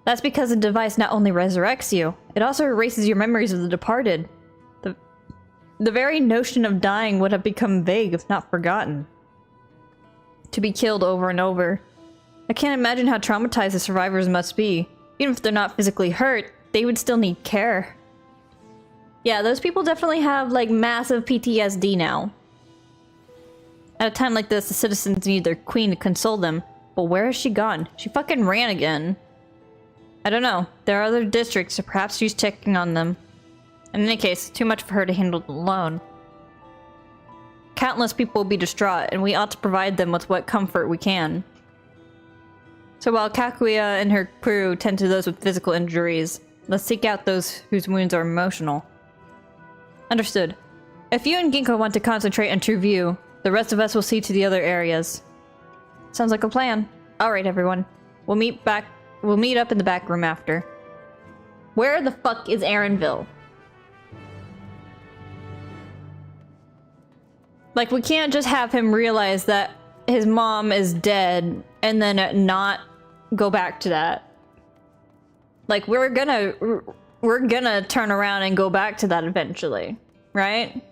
That's because the device not only resurrects you, it also erases your memories of the departed. The very notion of dying would have become vague if not forgotten. To be killed over and over. I can't imagine how traumatized the survivors must be. Even if they're not physically hurt, they would still need care. Yeah, those people definitely have, like, massive PTSD now. At a time like this, the citizens need their queen to console them. But where has she gone? She fucking ran again. I don't know. There are other districts, so perhaps she's checking on them. In any case, too much for her to handle alone. Countless people will be distraught, and we ought to provide them with what comfort we can. So while Kakuya and her crew tend to those with physical injuries, let's seek out those whose wounds are emotional. Understood. If you and Ginkgo want to concentrate on True View, the rest of us will see to the other areas. Sounds like a plan. Alright, everyone. We'll meet up in the back room after. Where the fuck is Aaronville? Like, we can't just have him realize that his mom is dead and then not go back to that. Like, we're gonna turn around and go back to that eventually, right?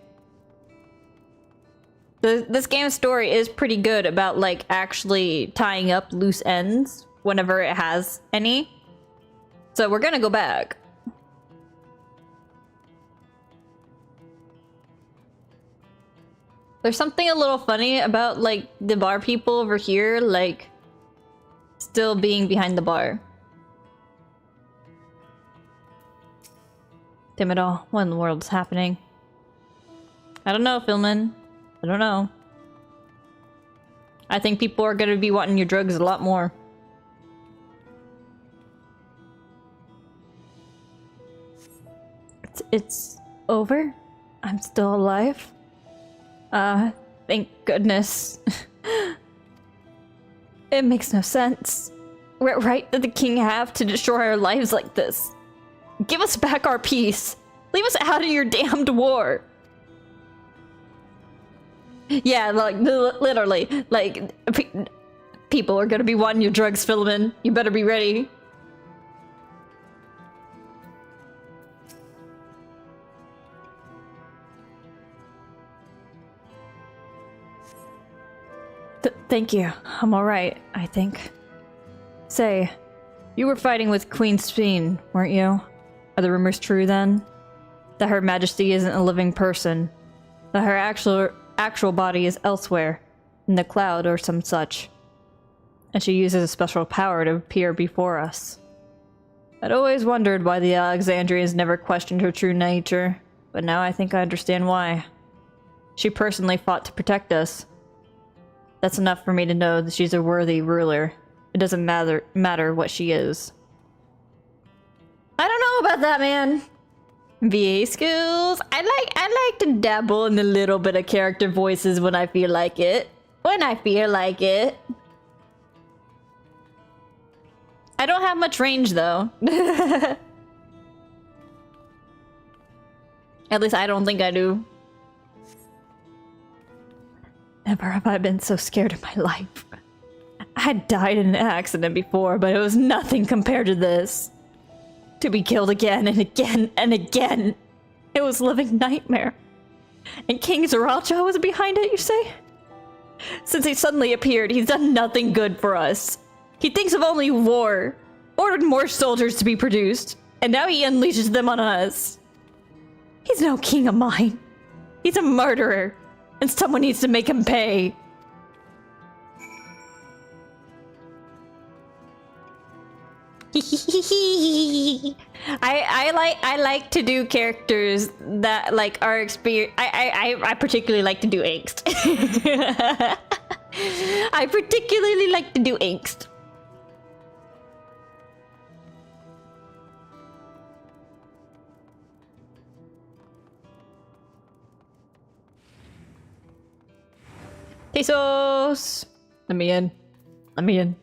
This game's story is pretty good about, like, actually tying up loose ends whenever it has any. So we're gonna go back. There's something a little funny about, like, the bar people over here, like, still being behind the bar. Damn it all. What in the world's happening? I don't know, Philman. I don't know. I think people are gonna be wanting your drugs a lot more. It's over? I'm still alive? Thank goodness. It makes no sense. What right did the king have to destroy our lives like this? Give us back our peace. Leave us out of your damned war. Yeah, like, literally, like, people are gonna be wanting your drugs, Philemon. You better be ready. Thank you. I'm alright, I think. Say, you were fighting with Queen Speen, weren't you? Are the rumors true then? That Her Majesty isn't a living person? That her actual body is elsewhere, in the cloud or some such? And she uses a special power to appear before us. I'd always wondered why the Alexandrians never questioned her true nature, but now I think I understand why. She personally fought to protect us. That's enough for me to know that she's a worthy ruler. It doesn't matter what she is. I don't know about that, man. VA skills. I like to dabble in a little bit of character voices when I feel like it. When I feel like it. I don't have much range though. At least I don't think I do. Never have I been so scared in my life. I had died in an accident before, but it was nothing compared to this. To be killed again and again and again. It was a living nightmare. And King Zaracha was behind it, you say? Since he suddenly appeared, he's done nothing good for us. He thinks of only war, ordered more soldiers to be produced, and now he unleashes them on us. He's no king of mine. He's a murderer. And someone needs to make him pay. I like to do characters that like are experience. I particularly like to do angst. I particularly like to do angst. Pesos! Let me in. Let me in.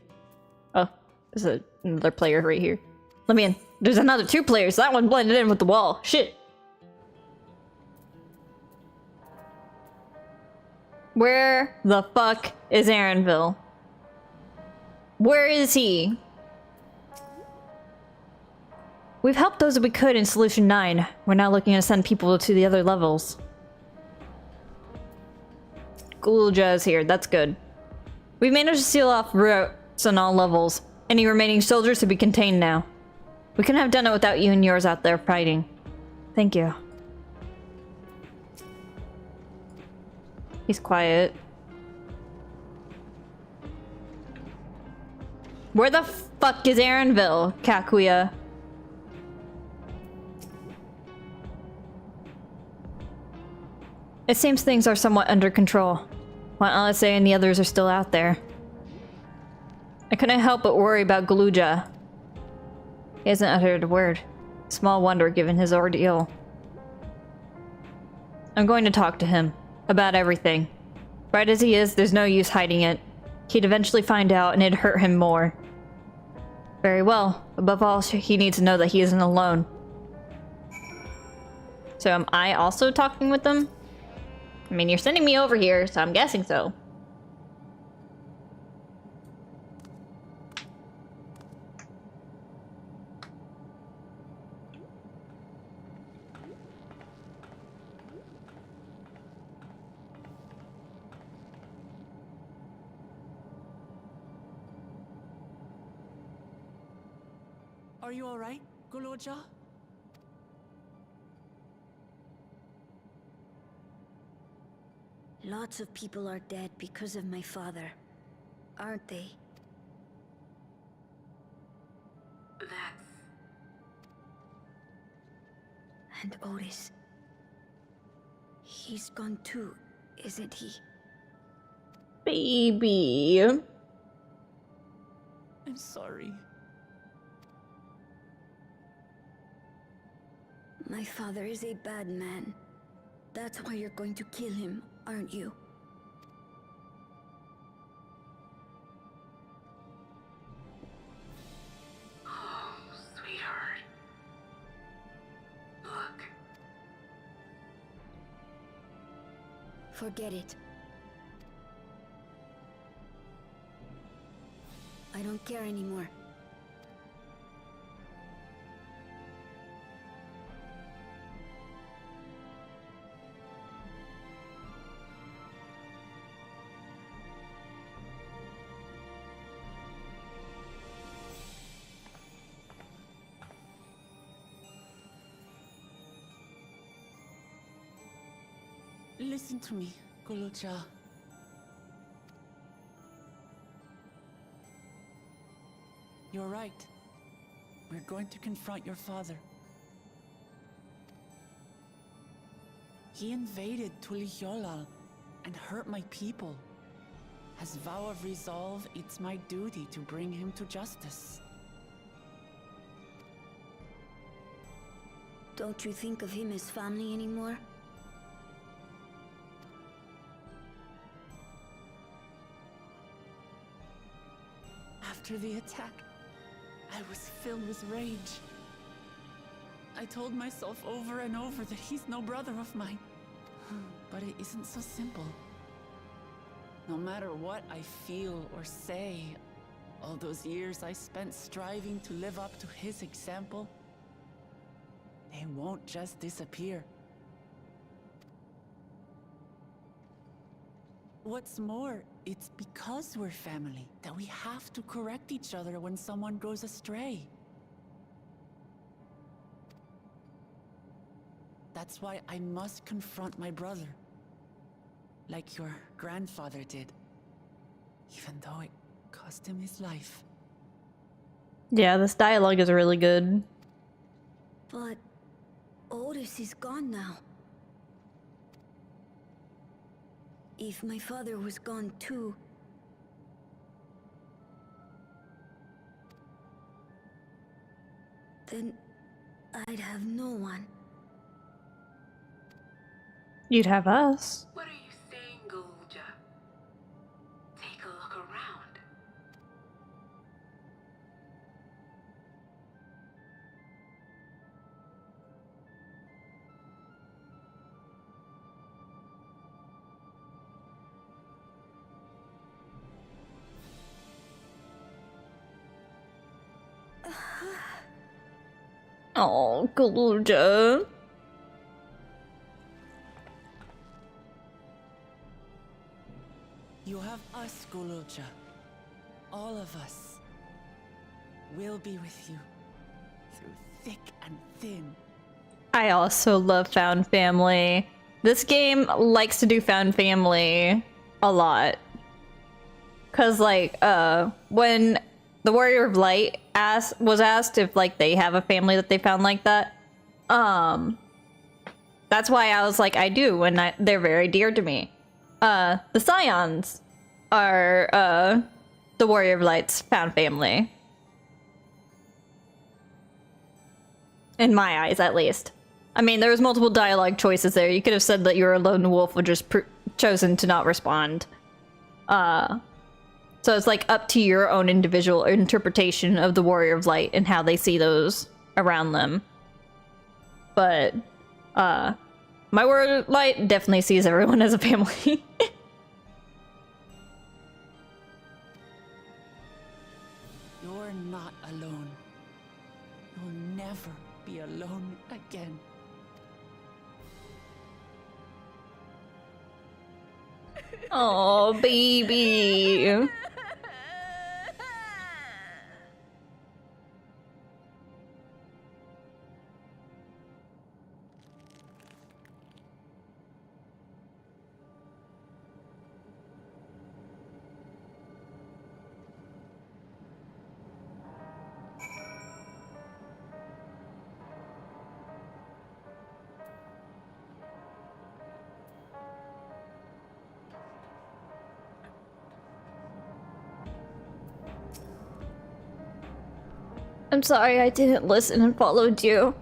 Oh, there's another player right here. Let me in. There's another 2 players. That one blended in with the wall. Shit. Where the fuck is Aaronville? Where is he? We've helped those that we could in Solution 9. We're now looking to send people to the other levels. Gulja is here. That's good. We've managed to seal off It's on all levels. Any remaining soldiers to be contained now. We couldn't have done it without you and yours out there fighting. Thank you. He's quiet. Where the fuck is Aaronville, Kakuya? It seems things are somewhat under control, while LSA and the others are still out there. I couldn't help but worry about Galuja. He hasn't uttered a word. Small wonder given his ordeal. I'm going to talk to him. About everything. Bright as he is, there's no use hiding it. He'd eventually find out and it'd hurt him more. Very well. Above all, he needs to know that he isn't alone. So am I also talking with them? I mean, you're sending me over here, so I'm guessing so. Are you alright, Goloja? Lots of people are dead because of my father, aren't they? That's... And Otis. He's gone too, isn't he? Baby. I'm sorry. My father is a bad man. That's why you're going to kill him, aren't you? Oh, sweetheart. Look. Forget it. I don't care anymore. Listen to me, Goloja. You're right. We're going to confront your father. He invaded Tulihyolal and hurt my people. As vow of resolve, it's my duty to bring him to justice. Don't you think of him as family anymore? After the attack, I was filled with rage. I told myself over and over that he's no brother of mine. But it isn't so simple. No matter what I feel or say, all those years I spent striving to live up to his example, they won't just disappear. What's more, it's because we're family that we have to correct each other when someone goes astray. That's why I must confront my brother, like your grandfather did, even though it cost him his life. Yeah, this dialogue is really good. But Otis is gone now. If my father was gone too... then I'd have no one. You'd have us. What are you saying, Galuja? Take a look around. Oh, Galuja. You have us, Goloja. all of us will be with you through thick and thin. I also love found family. This game likes to do found family a lot. Cause like, when the Warrior of Light was asked if like they have a family that they found like that, that's why I was like, I do, and they're very dear to me. The Scions are, the Warrior of Light's found family. In my eyes, at least. I mean, there was multiple dialogue choices there. You could have said that you were a lone wolf, or just chosen to not respond. So it's like up to your own individual interpretation of the Warrior of Light and how they see those around them. But, my Warrior of Light definitely sees everyone as a family. You're not alone. You'll never be alone again. Oh, baby. I'm sorry I didn't listen and followed you,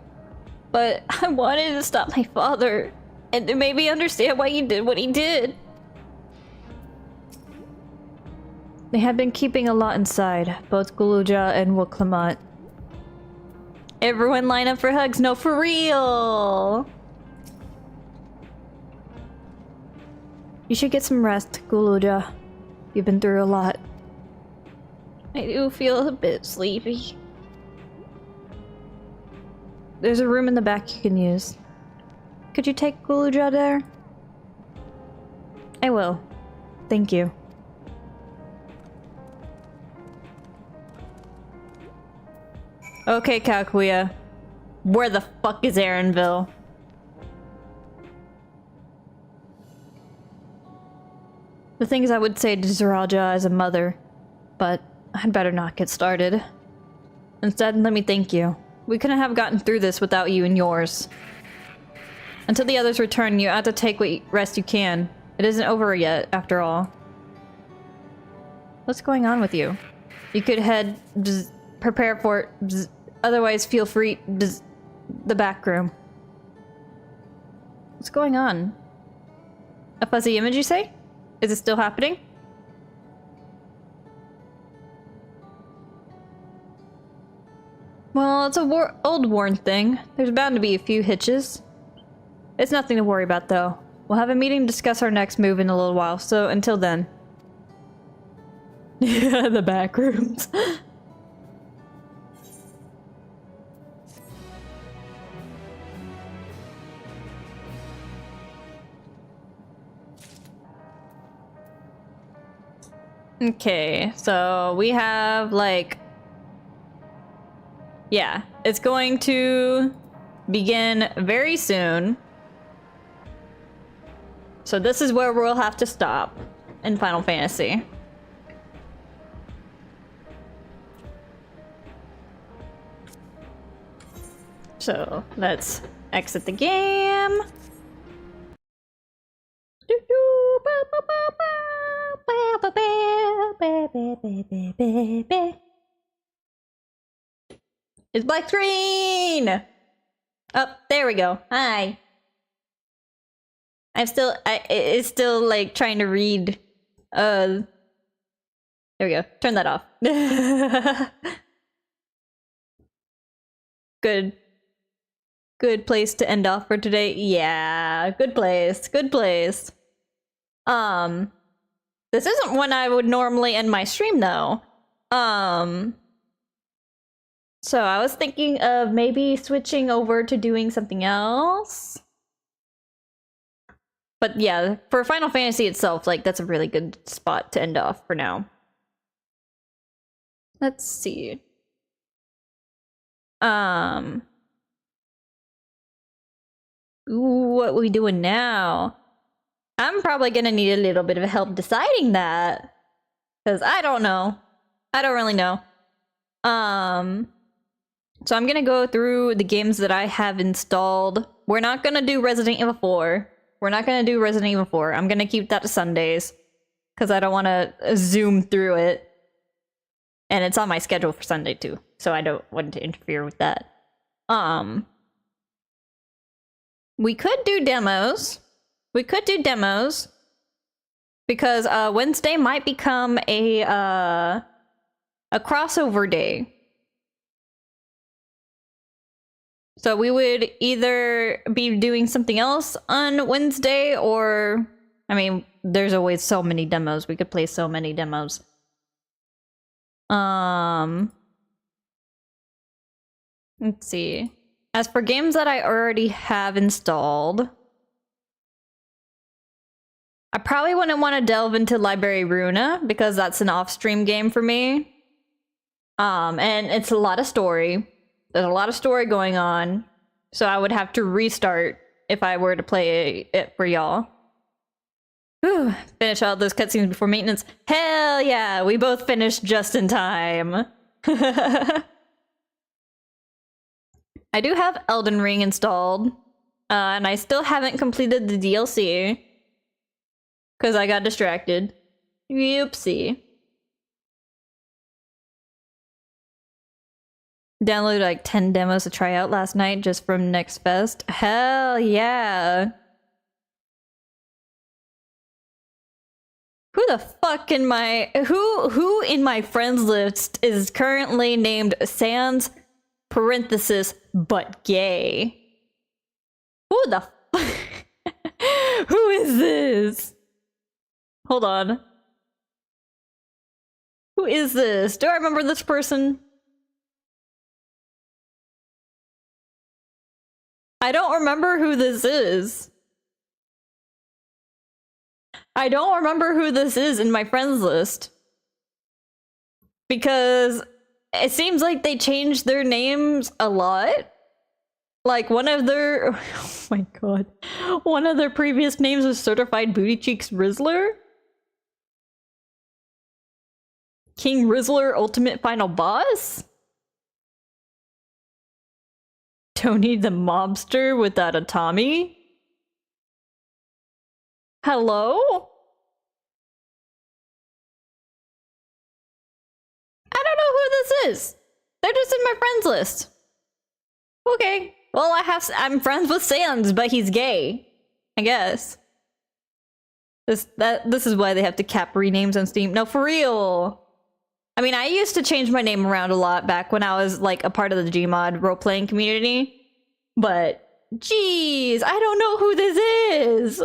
but I wanted to stop my father and to maybe understand why he did what he did. They have been keeping a lot inside, both Guluja and Wuklamat. Everyone line up for hugs. No, for real! You should get some rest, Guluja. You've been through a lot. I do feel a bit sleepy. There's a room in the back you can use. Could you take Guluja there? I will. Thank you. Okay, Kakuya. Where the fuck is Aaronville? The things I would say to Zaraja as a mother, but I'd better not get started. Instead, let me thank you. We couldn't have gotten through this without you and yours. Until the others return, you have to take what rest you can. It isn't over yet, after all. What's going on with you? You could head... prepare for it. Otherwise, feel free... the back room. What's going on? A fuzzy image, you say? Is it still happening? Well, it's a old worn thing. There's bound to be a few hitches. It's nothing to worry about, though. We'll have a meeting to discuss our next move in a little while, so until then. The back rooms. Okay, so we have like... Yeah, it's going to begin very soon. So this is where we'll have to stop in Final Fantasy. So let's exit the game. It's black screen! Oh, there we go. Hi. It's still like trying to read. There we go. Turn that off. Good. Good place to end off for today. Yeah, good place. Good place. This isn't when I would normally end my stream though. So I was thinking of maybe switching over to doing something else. But yeah, for Final Fantasy itself, like that's a really good spot to end off for now. Let's see. What we doing now? I'm probably gonna need a little bit of help deciding that. Because I don't know. I don't really know. So I'm gonna go through the games that I have installed. We're not gonna do Resident Evil 4. We're not gonna do Resident Evil 4. I'm gonna keep that to Sundays. Because I don't want to zoom through it. And it's on my schedule for Sunday too. So I don't want to interfere with that. We could do demos. We could do demos. Because Wednesday might become a crossover day. So we would either be doing something else on Wednesday or... I mean, there's always so many demos. We could play so many demos. Let's see. As for games that I already have installed... I probably wouldn't want to delve into Library Runa, because that's an off-stream game for me. And it's a lot of story. There's a lot of story going on. So I would have to restart if I were to play it for y'all. Whew, finish all those cutscenes before maintenance. Hell yeah, we both finished just in time. I do have Elden Ring installed. And I still haven't completed the DLC. Because I got distracted. Oopsie. Downloaded like 10 demos to try out last night just from Next Fest. Hell yeah. Who the fuck in my... Who in my friends list is currently named Sans parenthesis but gay? Who the fuck? Who is this? Hold on. Who is this? Do I remember this person? I don't remember who this is. I don't remember who this is in my friends list. Because it seems like they changed their names a lot. Like one of their... Oh my god. One of their previous names was Certified Booty Cheeks Rizzler. King Rizzler Ultimate Final Boss? Tony the Mobster without a Tommy? Hello? I don't know who this is. They're just in my friends list. Okay. Well, I'm friends with Sans, but he's gay. I guess. This is why they have to cap renames on Steam. No, for real. I mean, I used to change my name around a lot back when I was, like, a part of the Gmod role-playing community. But, jeez, I don't know who this is!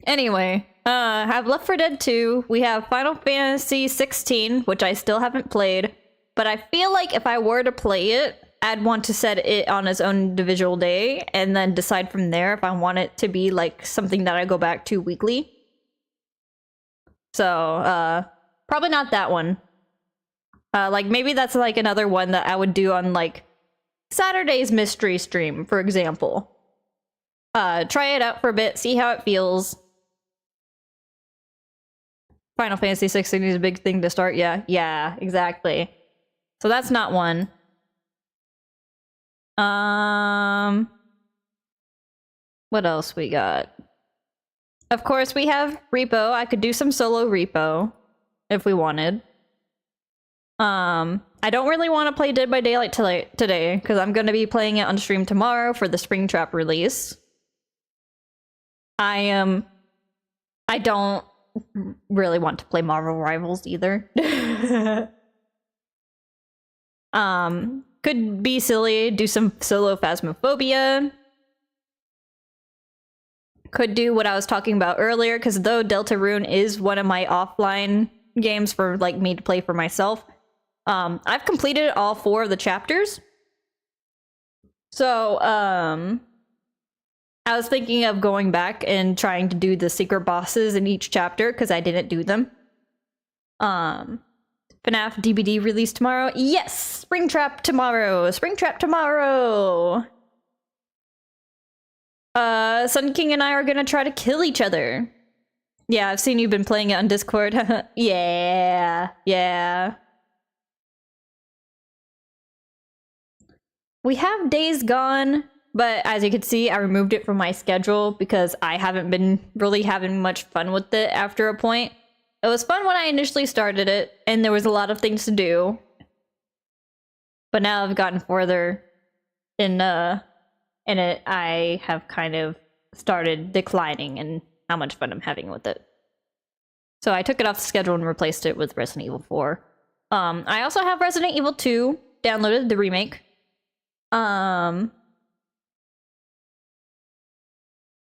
Anyway, have Left 4 Dead 2, we have Final Fantasy 16, which I still haven't played, but I feel like if I were to play it, I'd want to set it on its own individual day, and then decide from there if I want it to be, like, something that I go back to weekly. So, probably not that one. Like, maybe that's, like, another one that I would do on, like, Saturday's mystery stream, for example. Try it out for a bit, see how it feels. Final Fantasy 16 is a big thing to start, yeah, exactly. So that's not one. What else we got? Of course, we have Repo. I could do some solo Repo if we wanted. I don't really want to play Dead by Daylight today because I'm going to be playing it on stream tomorrow for the Springtrap release. I don't really want to play Marvel Rivals either. Could be silly, do some solo Phasmophobia. Could do what I was talking about earlier, because though Deltarune is one of my offline games for like me to play for myself, I've completed all 4 of the chapters. So, I was thinking of going back and trying to do the secret bosses in each chapter because I didn't do them. FNAF DVD release tomorrow. Yes! Springtrap tomorrow! Springtrap tomorrow! Sun King and I are gonna try to kill each other. Yeah, I've seen you've been playing it on Discord. Yeah, yeah. We have Days Gone, but as you can see, I removed it from my schedule because I haven't been really having much fun with it after a point. It was fun when I initially started it, and there was a lot of things to do. But now I've gotten further in it, I have kind of started declining in how much fun I'm having with it. So I took it off the schedule and replaced it with Resident Evil 4. I also have Resident Evil 2 downloaded, the remake. So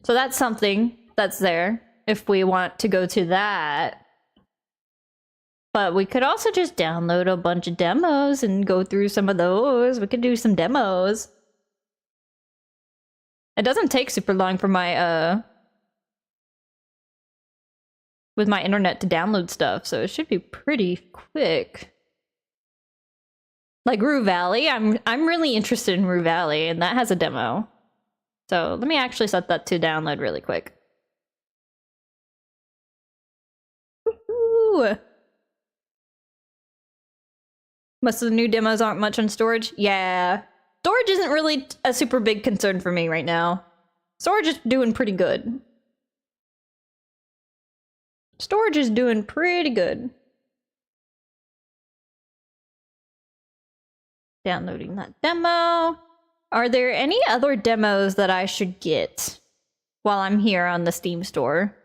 that's something that's there if we want to go to that. But we could also just download a bunch of demos and go through some of those. We could do some demos. It doesn't take super long for my with my internet to download stuff, so it should be pretty quick. Like Rue Valley, I'm really interested in Rue Valley, and that has a demo. So let me actually set that to download really quick. Woohoo! Most of the new demos aren't much on storage. Yeah. Storage isn't really a super big concern for me right now. Storage is doing pretty good. Storage is doing pretty good. Downloading that demo. Are there any other demos that I should get while I'm here on the Steam store?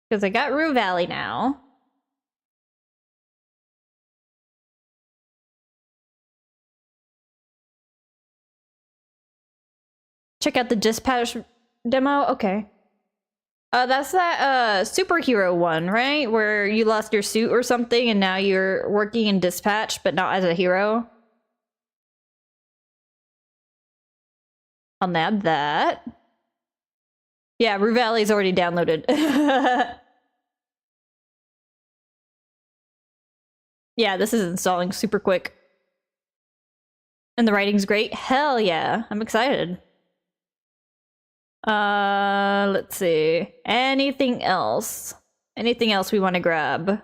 Because I got Rue Valley now. Check out the Dispatch demo? Okay. That's that superhero one, right? Where you lost your suit or something and now you're working in Dispatch, but not as a hero. I'll add that. Yeah, Rue Valley's already downloaded. Yeah, this is installing super quick. And the writing's great. Hell yeah, I'm excited. Let's see. Anything else? Anything else we want to grab?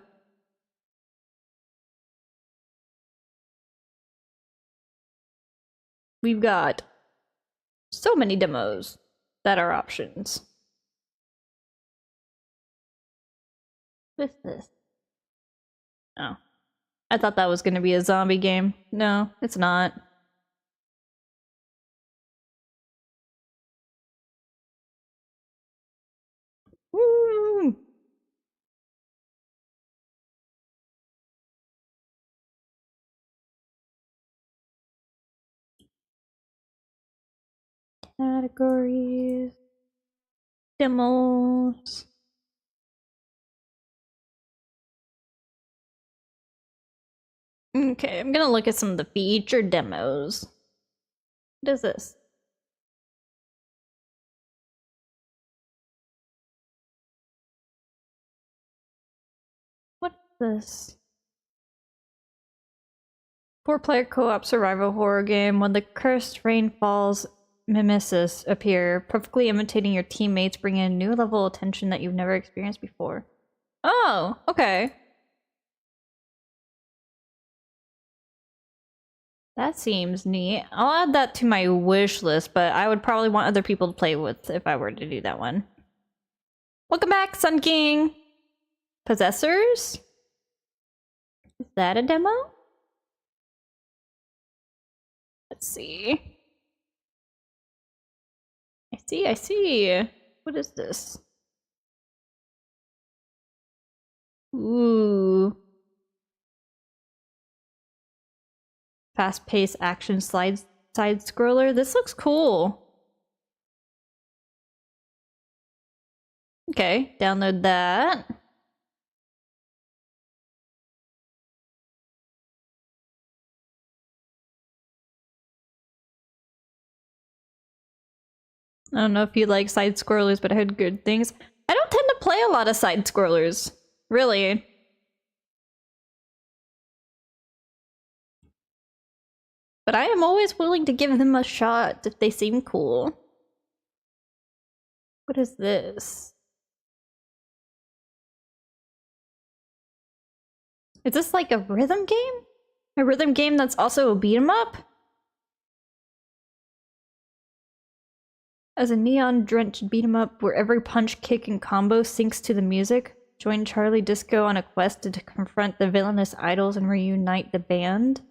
We've got so many demos that are options. What's this? Oh. I thought that was going to be a zombie game. No, it's not. Woo! Categories. Demos. Okay, I'm gonna look at some of the featured demos. What is this? What's this? 4-player co-op survival horror game. When the cursed rain falls, mimesis appear, perfectly imitating your teammates, bringing a new level of tension that you've never experienced before. Oh, okay. That seems neat. I'll add that to my wish list, but I would probably want other people to play with if I were to do that one. Welcome back, Sun King! Possessors? Is that a demo? Let's see. I see. What is this? Ooh. Fast-paced action side-scroller. This looks cool. Okay, download that. I don't know if you like side scrollers, but I heard good things. I don't tend to play a lot of side scrollers, really. But I am always willing to give them a shot if they seem cool. What is this? Is this like a rhythm game? A rhythm game that's also a beat 'em up? As a neon-drenched beat 'em up where every punch, kick, and combo syncs to the music, join Charlie Disco on a quest to confront the villainous idols and reunite the band.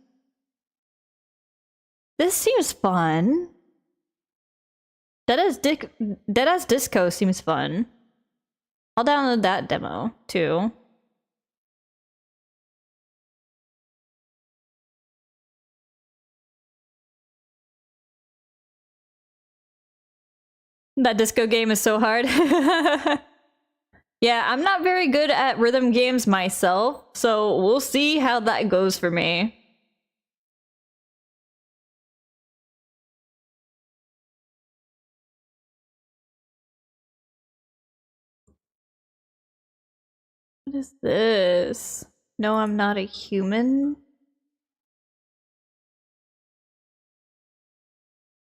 This seems fun. Deadass Disco seems fun. I'll download that demo, too. That disco game is so hard. Yeah, I'm not very good at rhythm games myself, so we'll see how that goes for me. What is this? No, I'm not a human.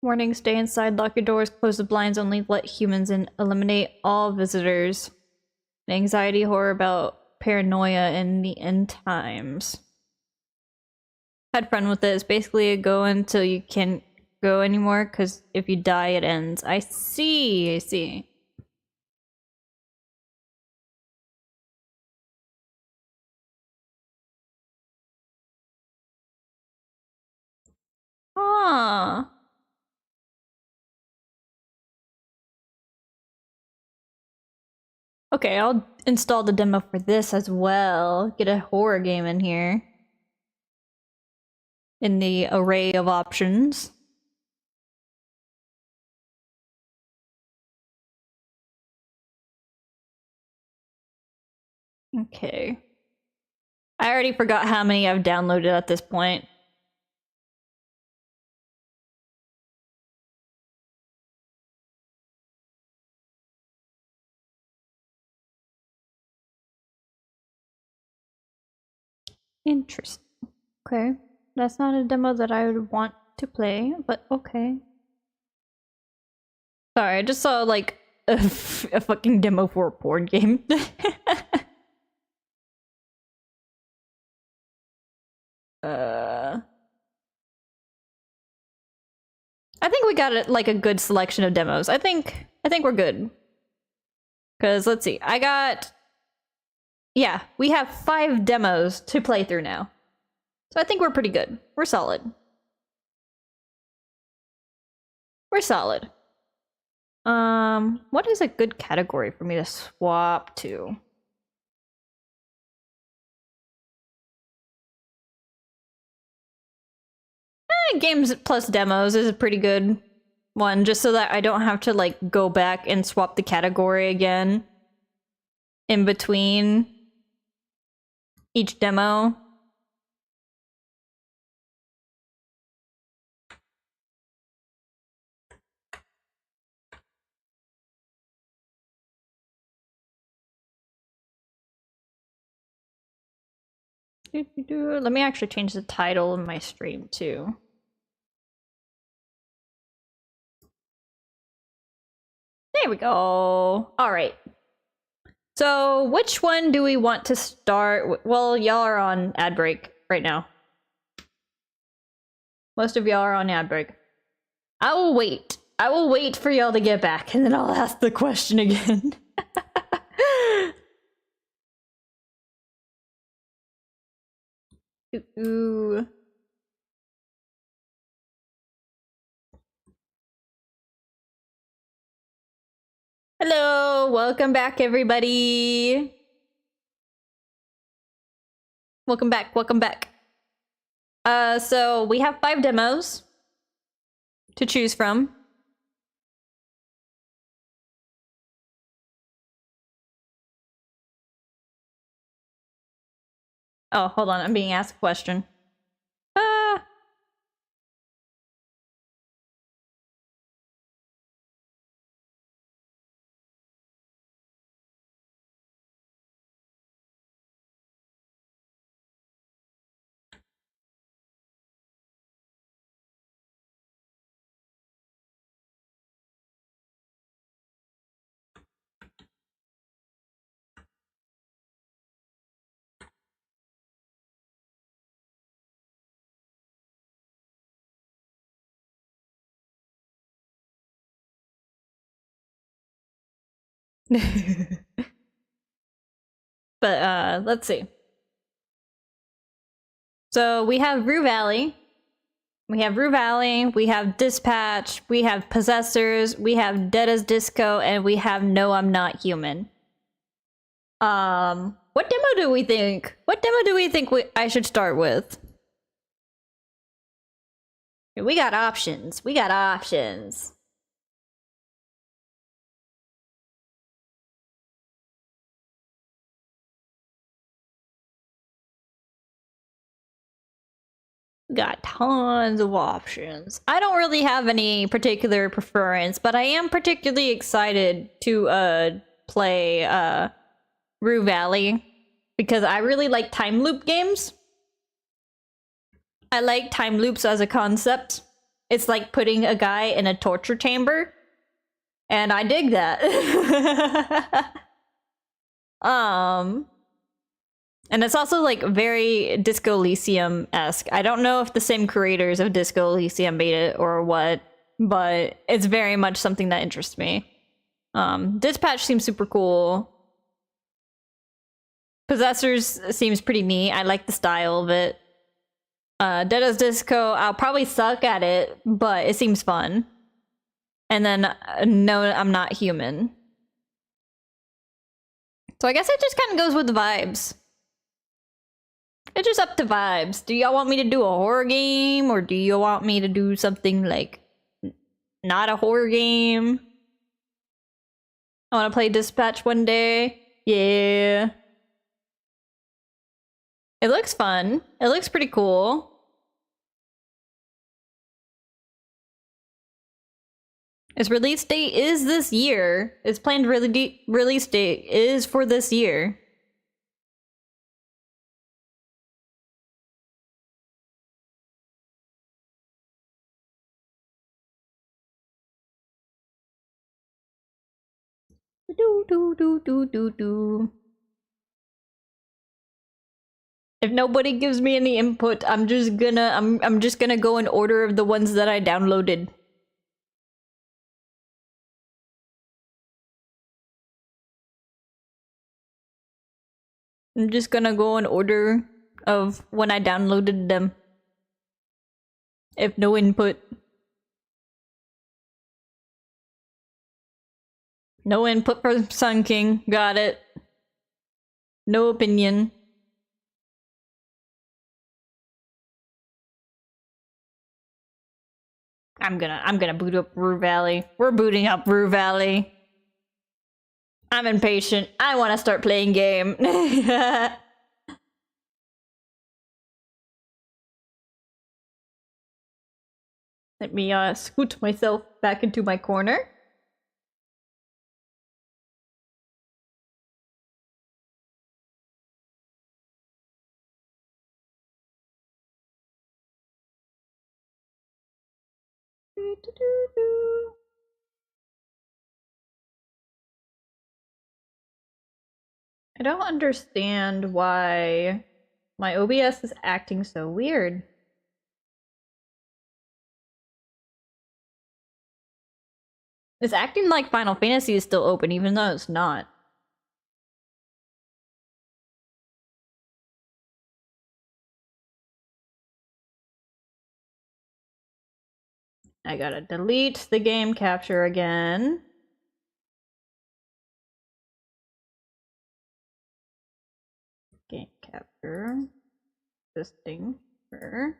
Warning, stay inside, lock your doors, close the blinds, only let humans in, eliminate all visitors. Anxiety, horror about paranoia in the end times. Had fun with this. Basically a go until you can't go anymore, because if you die, it ends. I see, I see. Ah. Okay, I'll install the demo for this as well. Get a horror game in here. In the array of options. Okay. I already forgot how many I've downloaded at this point. Interesting. Okay. That's not a demo that I would want to play, but okay. Sorry, I just saw like a fucking demo for a porn game. I think we got like a good selection of demos. I think we're good. Cause let's see, yeah, we have 5 demos to play through now. So I think we're pretty good. We're solid. We're solid. What is a good category for me to swap to? Games plus demos is a pretty good one, just so that I don't have to like go back and swap the category again in between each demo. Let me actually change the title of my stream too. There we go. All right. So which one do we want to start? Well, y'all are on ad break right now. Most of y'all are on ad break. I will wait. I will wait for y'all to get back, and then I'll ask the question again. Ooh. Hello, welcome back, everybody. Welcome back, welcome back. So we have 5 demos to choose from. Oh, hold on, I'm being asked a question. But let's see. So we have Rue Valley. We have Rue Valley, we have Dispatch, we have Possessors, we have Dead as Disco, and we have No, I'm Not Human. What demo do we think? What demo do we think I should start with? We got options. We got options. Got tons of options. I don't really have any particular preference, but I am particularly excited to play Rue Valley because I really like time loop games. I like time loops as a concept. It's like putting a guy in a torture chamber, and I dig that. And it's also like very Disco Elysium-esque. I don't know if the same creators of Disco Elysium made it or what, but it's very much something that interests me. Dispatch seems super cool. Possessors seems pretty neat. I like the style of it. Dead as Disco, I'll probably suck at it, but it seems fun. And then No, I'm Not Human. So I guess it just kind of goes with the vibes. It's just up to vibes. Do y'all want me to do a horror game, or do you want me to do something like not a horror game? I want to play Dispatch one day. Yeah. It looks fun. It looks pretty cool. Its release date is this year. Its planned release date is for this year. If nobody gives me any input, I'm just gonna go in order of the ones that I downloaded. I'm just gonna go in order of when I downloaded them. If no input. No input for Sun King. Got it. No opinion. I'm gonna boot up Rue Valley. We're booting up Rue Valley. I'm impatient. I want to start playing game. Let me scoot myself back into my corner. I don't understand why my OBS is acting so weird. It's acting like Final Fantasy is still open, even though it's not. I gotta delete the game capture again. Game capture. This thing. Sure.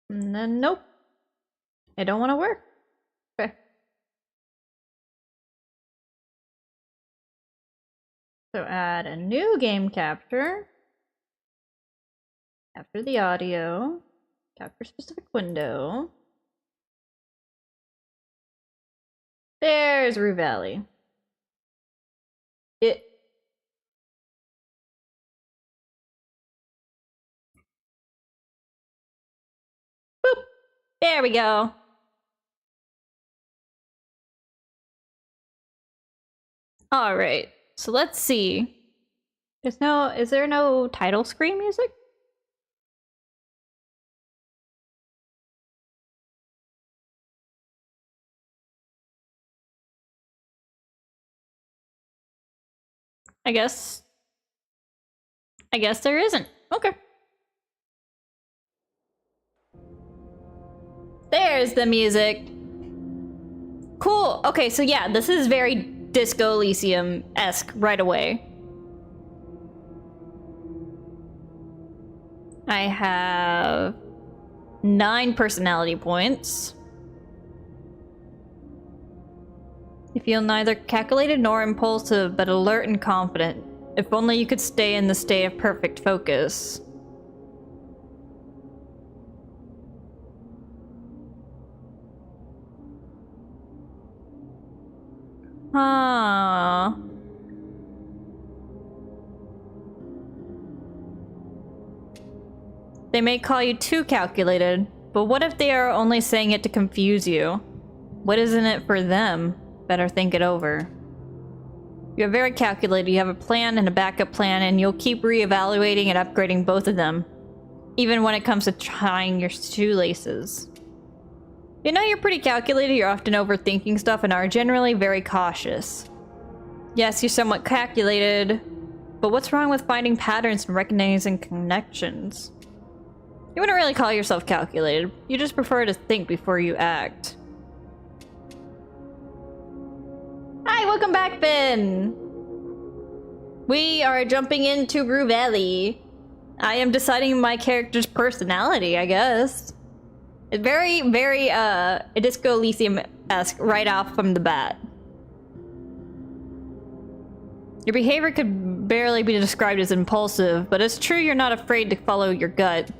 And then, nope. I don't want to work. Okay. So add a new game capture. Capture the audio. Capture specific window. There's Rue Valley. Boop. There we go. All right. So let's see. Is there no title screen music? I guess there isn't. Okay. There's the music. Cool. Okay, so yeah, this is very Disco Elysium-esque right away. I have 9 personality points. You feel neither calculated nor impulsive, but alert and confident. If only you could stay in the state of perfect focus. Huh. They may call you too calculated, but what if they are only saying it to confuse you? What is in it for them? Better think it over. You're very calculated, you have a plan and a backup plan, and you'll keep re-evaluating and upgrading both of them. Even when it comes to tying your shoelaces. You know you're pretty calculated, you're often overthinking stuff and are generally very cautious. Yes, you're somewhat calculated, but what's wrong with finding patterns and recognizing connections? You wouldn't really call yourself calculated, you just prefer to think before you act. Hi, welcome back, Ben! We are jumping into Rue Valley. I am deciding my character's personality, I guess. It's very, very, Disco Elysium-esque right off from the bat. Your behavior could barely be described as impulsive, but it's true you're not afraid to follow your gut.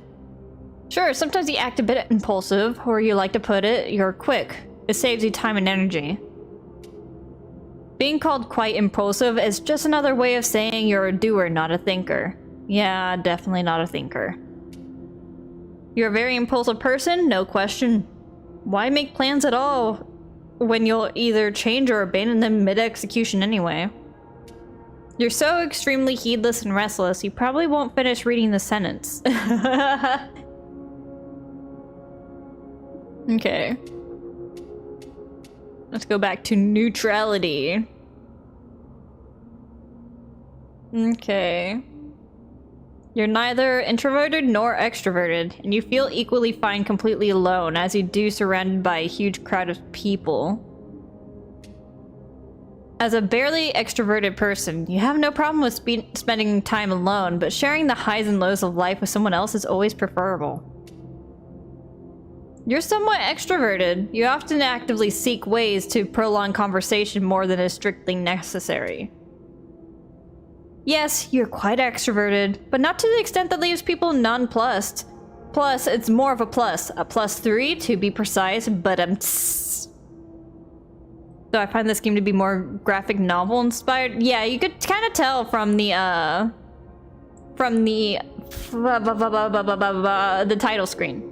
Sure, sometimes you act a bit impulsive, or you like to put it, you're quick. It saves you time and energy. Being called quite impulsive is just another way of saying you're a doer, not a thinker. Yeah, definitely not a thinker. You're a very impulsive person, no question. Why make plans at all when you'll either change or abandon them mid-execution anyway? You're so extremely heedless and restless, you probably won't finish reading the sentence. Okay. Let's go back to neutrality. Okay. You're neither introverted nor extroverted, and you feel equally fine completely alone, as you do surrounded by a huge crowd of people. As a barely extroverted person, you have no problem with spending time alone, but sharing the highs and lows of life with someone else is always preferable. You're somewhat extroverted. You often actively seek ways to prolong conversation more than is strictly necessary. Yes, you're quite extroverted, but not to the extent that leaves people nonplussed. Plus, it's more of a +3 to be precise, but So I find this game to be more graphic novel inspired. Yeah, you could kind of tell from the title screen.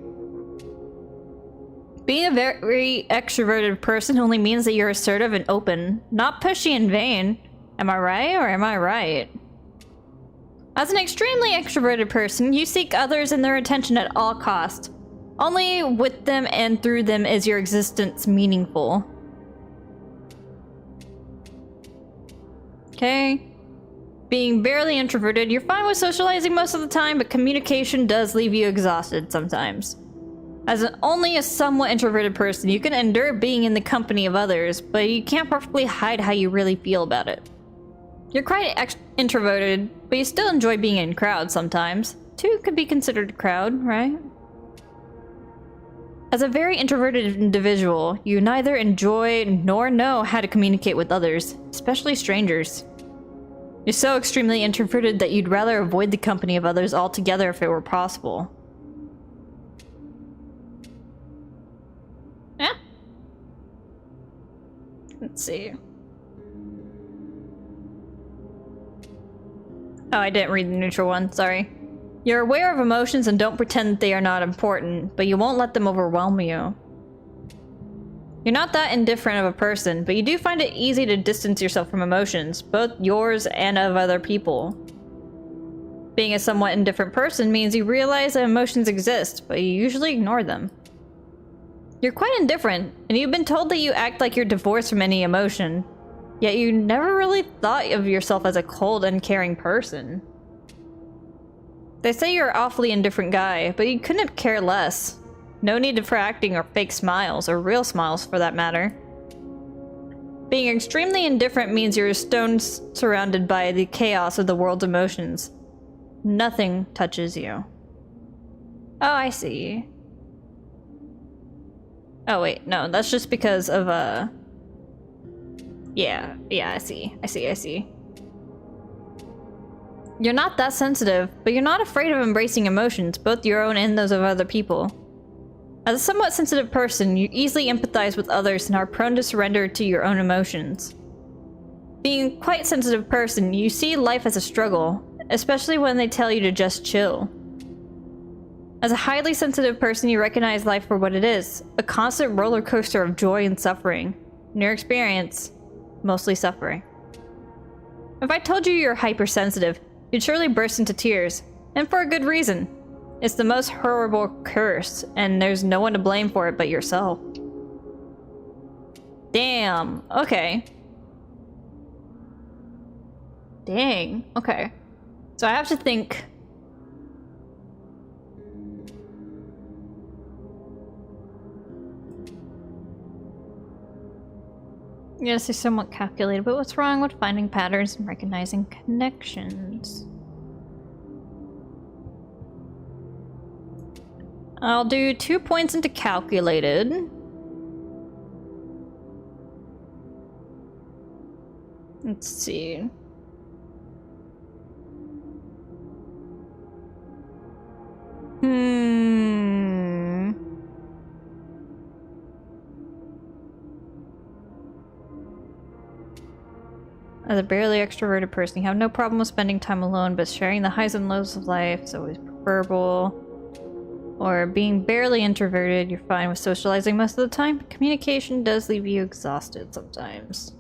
Being a very extroverted person only means that you're assertive and open, not pushy and vain. Am I right or am I right? As an extremely extroverted person, you seek others and their attention at all costs. Only with them and through them is your existence meaningful. Okay. Being barely introverted, you're fine with socializing most of the time, but communication does leave you exhausted sometimes. As only a somewhat introverted person, you can endure being in the company of others, but you can't perfectly hide how you really feel about it. You're quite introverted, but you still enjoy being in crowds sometimes. 2 could be considered a crowd, right? As a very introverted individual, you neither enjoy nor know how to communicate with others, especially strangers. You're so extremely introverted that you'd rather avoid the company of others altogether if it were possible. Yeah. Let's see. Oh, I didn't read the neutral one, sorry. You're aware of emotions and don't pretend that they are not important, but you won't let them overwhelm you. You're not that indifferent of a person, but you do find it easy to distance yourself from emotions, both yours and of other people. Being a somewhat indifferent person means you realize that emotions exist, but you usually ignore them. You're quite indifferent, and you've been told that you act like you're divorced from any emotion. Yet you never really thought of yourself as a cold and caring person. They say you're an awfully indifferent guy, but you couldn't care less. No need for acting or fake smiles, or real smiles for that matter. Being extremely indifferent means you're a stone surrounded by the chaos of the world's emotions. Nothing touches you. Oh, I see. Oh wait, no, that's just because of, Yeah, I see. You're not that sensitive, but you're not afraid of embracing emotions, both your own and those of other people. As a somewhat sensitive person, you easily empathize with others and are prone to surrender to your own emotions. Being a quite sensitive person, you see life as a struggle, especially when they tell you to just chill. As a highly sensitive person, you recognize life for what it is, a constant roller coaster of joy and suffering. In your experience, mostly suffering. If I told you you're hypersensitive, you'd surely burst into tears, and for a good reason. It's the most horrible curse, and there's no one to blame for it but yourself. Damn, okay. Dang, okay. So I have to think... Yes, they're somewhat calculated, but what's wrong with finding patterns and recognizing connections? I'll do 2 points into calculated. Let's see. As a barely extroverted person, you have no problem with spending time alone, but sharing the highs and lows of life is always preferable. Or being barely introverted, you're fine with socializing most of the time. Communication does leave you exhausted sometimes.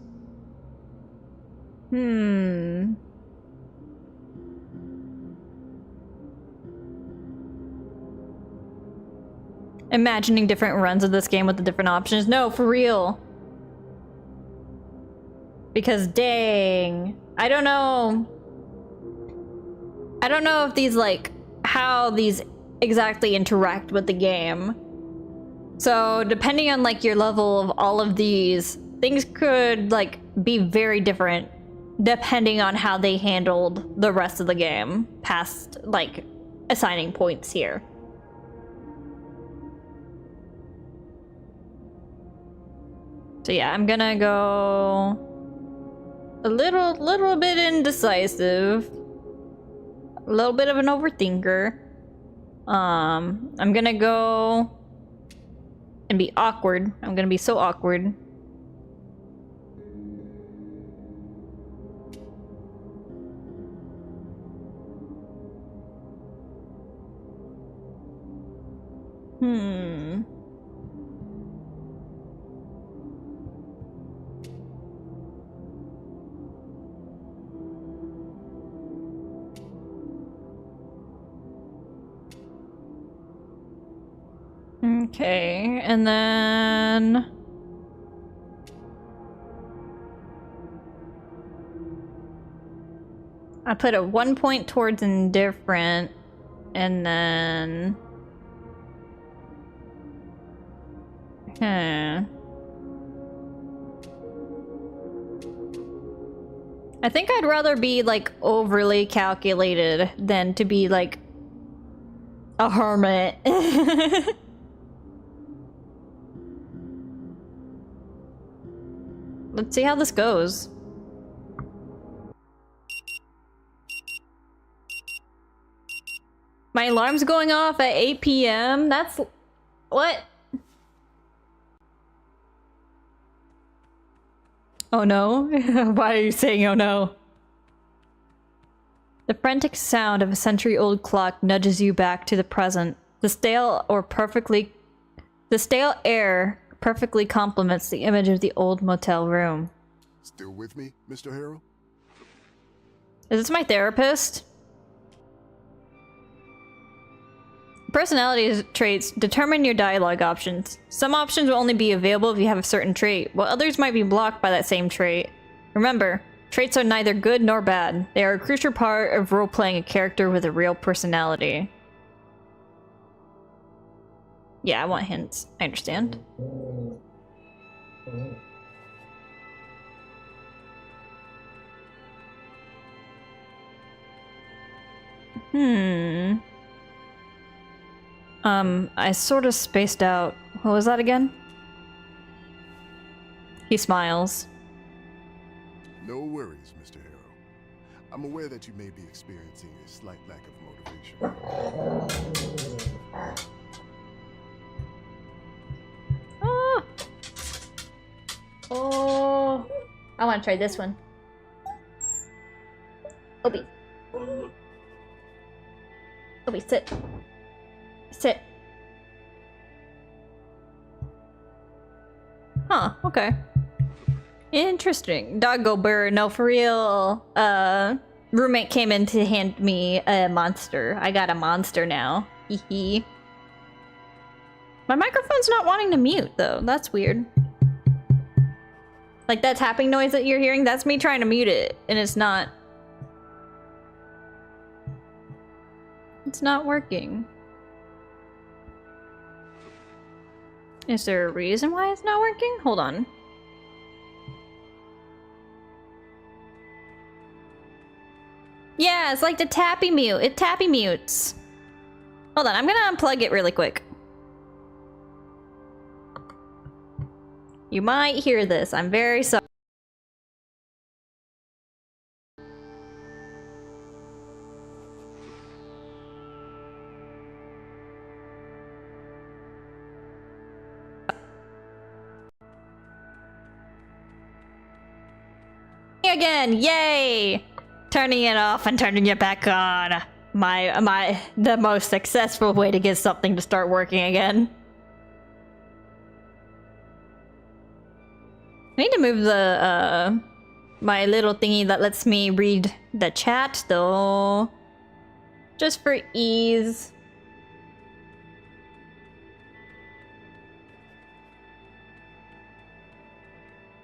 Imagining different runs of this game with the different options. No, for real. Because dang, I don't know if these, like, how these exactly interact with the game. So depending on, like, your level of all of these, things could, like, be very different depending on how they handled the rest of the game past, like, assigning points here. So yeah, I'm gonna go a little bit indecisive. A little bit of an overthinker. I'm gonna go and be awkward. I'm gonna be so awkward. Okay, and then... I put a 1 point towards indifferent, and then... I think I'd rather be, like, overly calculated than to be, like, a hermit. Let's see how this goes. My alarm's going off at 8 p.m. That's... what? Oh no? Why are you saying oh no? The frantic sound of a century-old clock nudges you back to the present. The stale air perfectly complements the image of the old motel room. Still with me, Mr. Harrow? Is this my therapist? Personality traits determine your dialogue options. Some options will only be available if you have a certain trait, while others might be blocked by that same trait. Remember, traits are neither good nor bad. They are a crucial part of role-playing a character with a real personality. Yeah, I want hints. I understand. I sort of spaced out. What was that again? He smiles. No worries, Mr. Harrow. I'm aware that you may be experiencing a slight lack of motivation. Oh! Oh! I want to try this one. Obi. Obi, sit. Sit. Huh, okay. Interesting. Doggo bird, no for real. Roommate came in to hand me a monster. I got a monster now. Hee. My microphone's not wanting to mute though. That's weird. Like that tapping noise that you're hearing, that's me trying to mute it, and it's not. It's not working. Is there a reason why it's not working? Hold on. Yeah, it's like the tappy mute. It tappy mutes. Hold on, I'm gonna unplug it really quick. You might hear this. I'm very sorry. Again, yay! Turning it off and turning it back on. The most successful way to get something to start working again. I need to move the, my little thingy that lets me read the chat, though. Just for ease.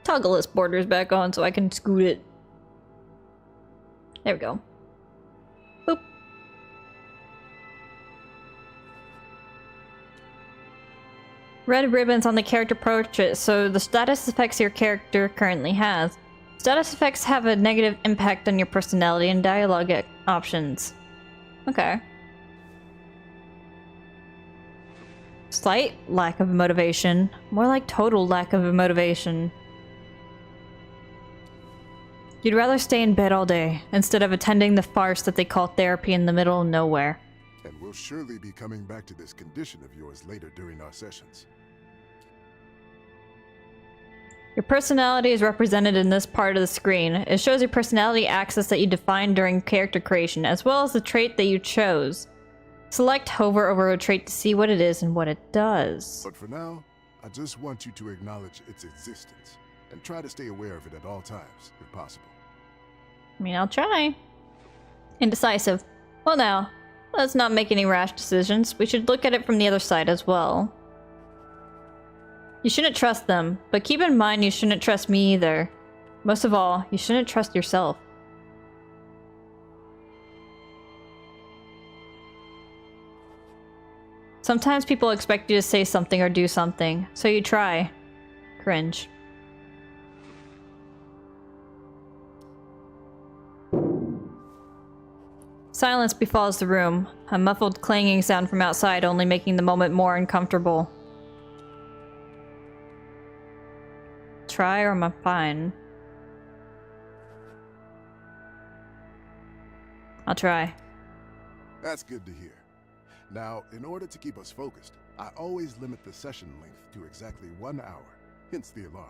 Toggle this borders back on so I can scoot it. There we go. Boop. Red ribbons on the character portrait, so the status effects your character currently has. Status effects have a negative impact on your personality and dialogue options. Okay. Slight lack of motivation. More like total lack of motivation. You'd rather stay in bed all day, instead of attending the farce that they call therapy in the middle of nowhere. And we'll surely be coming back to this condition of yours later during our sessions. Your personality is represented in this part of the screen. It shows your personality axis that you defined during character creation, as well as the trait that you chose. Select hover over a trait to see what it is and what it does. But for now, I just want you to acknowledge its existence, and try to stay aware of it at all times, if possible. I mean, I'll try. Indecisive. Well now, let's not make any rash decisions. We should look at it from the other side as well. You shouldn't trust them, but keep in mind you shouldn't trust me either. Most of all, you shouldn't trust yourself. Sometimes people expect you to say something or do something, so you try. Cringe. Silence befalls the room, a muffled clanging sound from outside only making the moment more uncomfortable. Try or am I fine? I'll try. That's good to hear. Now, in order to keep us focused, I always limit the session length to exactly 1 hour, hence the alarm.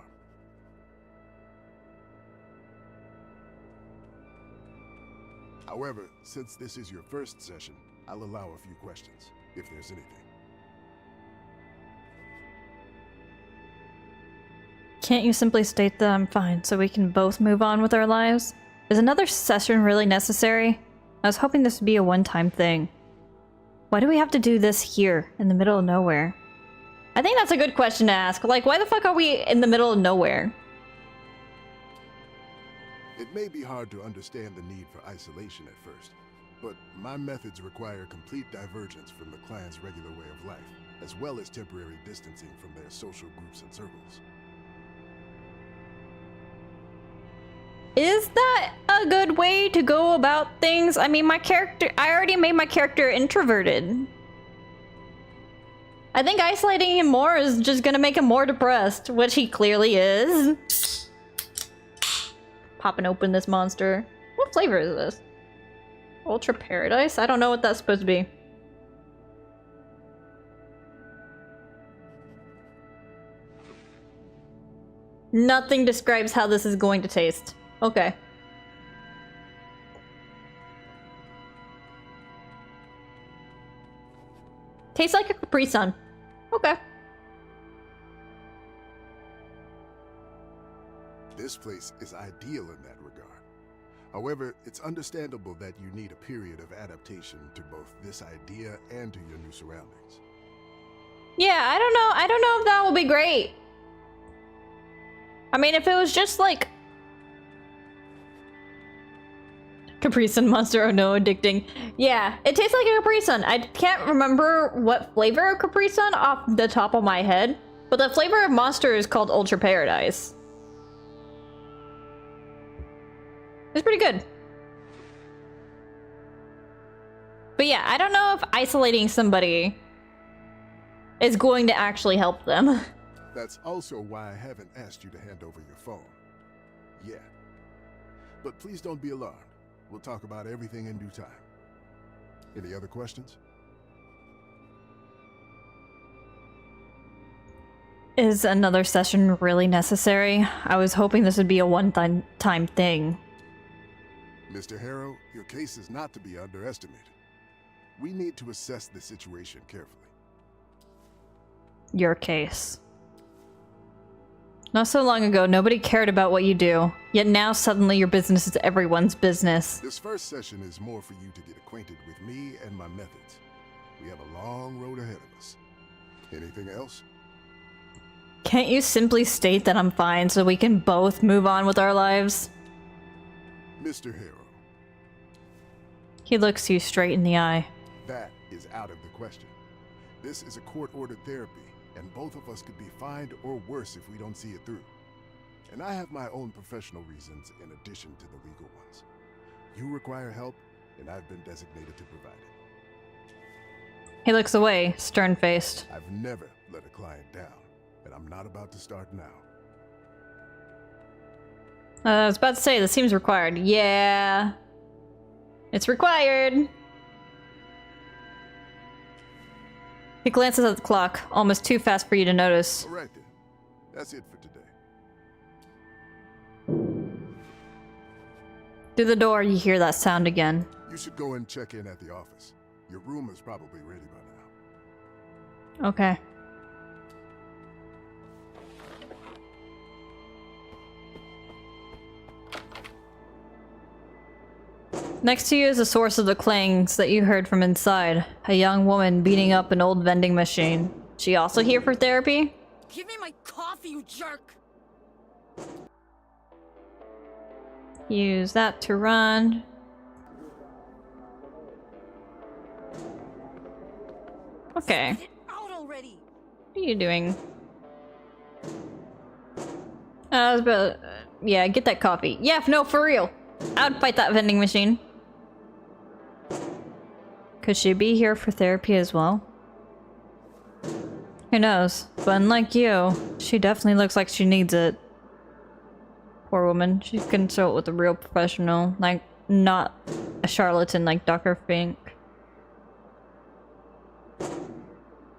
However, since this is your first session, I'll allow a few questions, if there's anything. Can't you simply state that I'm fine so we can both move on with our lives? Is another session really necessary? I was hoping this would be a one-time thing. Why do we have to do this here, in the middle of nowhere? I think that's a good question to ask. Like, why the fuck are we in the middle of nowhere? It may be hard to understand the need for isolation at first, but my methods require complete divergence from the clan's regular way of life, as well as temporary distancing from their social groups and circles. Is that a good way to go about things? I mean, I already made my character introverted. I think isolating him more is just gonna make him more depressed, which he clearly is. Popping open this monster. What flavor is this? Ultra Paradise? I don't know what that's supposed to be. Nothing describes how this is going to taste. Okay. Tastes like a Capri Sun. Okay. This place is ideal in that regard. However, it's understandable that you need a period of adaptation to both this idea and to your new surroundings. Yeah, I don't know. I don't know if that will be great. I mean, if it was just like Capri Sun monster, oh no, addicting. Yeah, it tastes like a Capri Sun. I can't remember what flavor of Capri Sun off the top of my head, but the flavor of monster is called Ultra Paradise. It's pretty good. But yeah, I don't know if isolating somebody is going to actually help them. That's also why I haven't asked you to hand over your phone. Yet. But please don't be alarmed. We'll talk about everything in due time. Any other questions? Is another session really necessary? I was hoping this would be a one-time thing. Mr. Harrow, your case is not to be underestimated. We need to assess the situation carefully. Your case. Not so long ago, nobody cared about what you do. Yet now, suddenly, your business is everyone's business. This first session is more for you to get acquainted with me and my methods. We have a long road ahead of us. Anything else? Can't you simply state that I'm fine so we can both move on with our lives? Mr. Harrow. He looks you straight in the eye. That is out of the question. This is a court-ordered therapy, and both of us could be fined or worse if we don't see it through. And I have my own professional reasons in addition to the legal ones. You require help, and I've been designated to provide it. He looks away, stern-faced. I've never let a client down, and I'm not about to start now. I was about to say, this seems required. Yeah. It's required. He glances at the clock, almost too fast for you to notice. All right then. That's it for today. Through the door, you hear that sound again. You should go and check in at the office. Your room is probably ready by now. Okay. Next to you is the source of the clangs that you heard from inside. A young woman beating up an old vending machine. She also here for therapy? Give me my coffee, you jerk! Use that to run. Okay. Out already. What are you doing? I was about... yeah, get that coffee. Yeah, no, for real. I would fight that vending machine. Could she be here for therapy as well? Who knows? But unlike you, she definitely looks like she needs it. Poor woman. She can consult with a real professional, like, not a charlatan like Dr. Fink.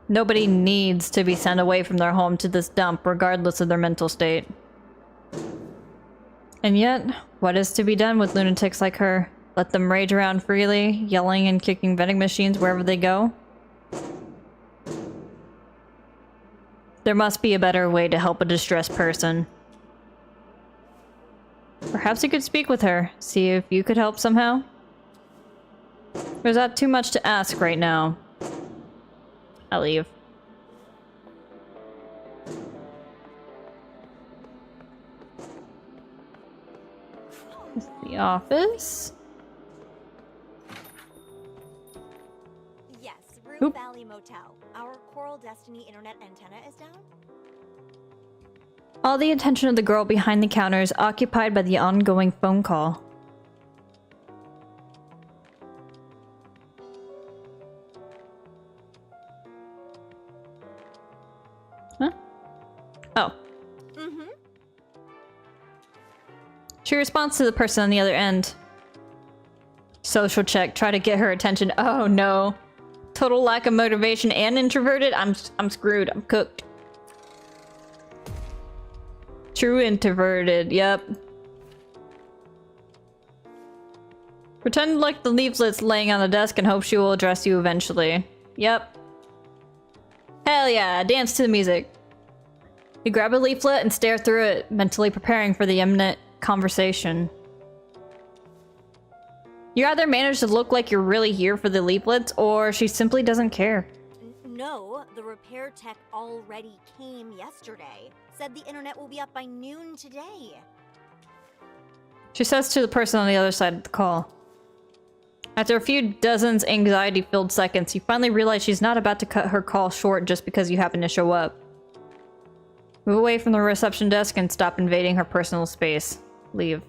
Nobody needs to be sent away from their home to this dump, regardless of their mental state. And yet, what is to be done with lunatics like her? Let them rage around freely, yelling and kicking vending machines wherever they go? There must be a better way to help a distressed person. Perhaps you could speak with her, see if you could help somehow? Or is that too much to ask right now? I'll leave. This is the office. Yes, Rue Valley Motel. Our Coral Destiny internet antenna is down. All the attention of the girl behind the counter is occupied by the ongoing phone call. Huh? Oh. Mm-hmm. She responds to the person on the other end. Social check. Try to get her attention. Oh no. Total lack of motivation and introverted. I'm screwed. I'm cooked. True introverted. Yep. Pretend like the leaflet's laying on the desk and hope she will address you eventually. Yep. Hell yeah. Dance to the music. You grab a leaflet and stare through it, mentally preparing for the imminent conversation. You either manage to look like you're really here for the leaflets, or she simply doesn't care. No, the repair tech already came yesterday. Said the internet will be up by noon today. She says to the person on the other side of the call. After a few dozens anxiety-filled seconds, you finally realize she's not about to cut her call short just because you happen to show up. Move away from the reception desk and stop invading her personal space. Leave.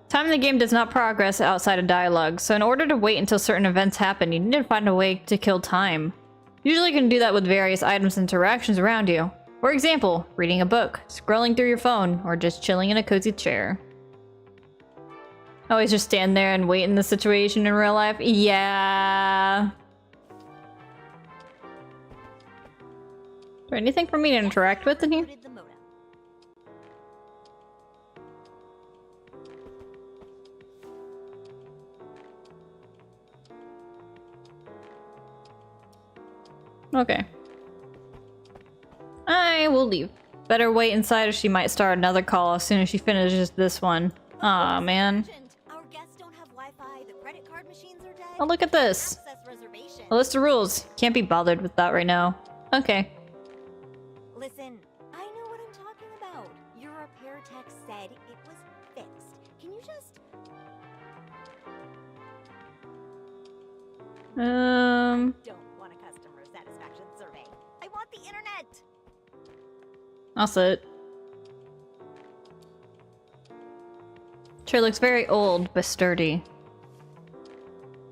Time in the game does not progress outside of dialogue, so in order to wait until certain events happen, you need to find a way to kill time. Usually you can do that with various items and interactions around you. For example, reading a book, scrolling through your phone, or just chilling in a cozy chair. Always just stand there and wait in the situation in real life? Yeah. Is there anything for me to interact with in here? Okay. I will leave. Better wait inside or she might start another call as soon as she finishes this one. Aw, man. Our guests don't have Wi-Fi, the credit card machines are dead. Oh, look at this. A list of rules. Can't be bothered with that right now. Okay. Listen, I know what I'm talking about. Your repair tech said it was fixed. Can you just... I don't want a customer satisfaction survey. I want the internet. I'll sit. Chair looks very old, but sturdy.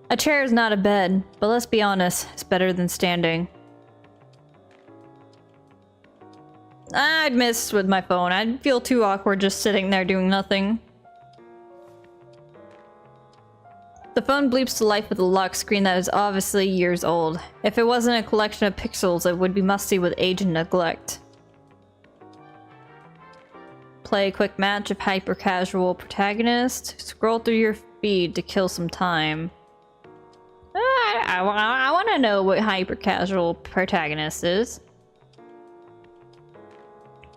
A chair is not a bed, but let's be honest, it's better than standing. I'd miss with my phone. I'd feel too awkward just sitting there doing nothing. The phone bleeps to life with a lock screen that is obviously years old. If it wasn't a collection of pixels, it would be musty with age and neglect. Play a quick match of hyper-casual protagonist. Scroll through your feed to kill some time. I want to know what hyper-casual protagonist is.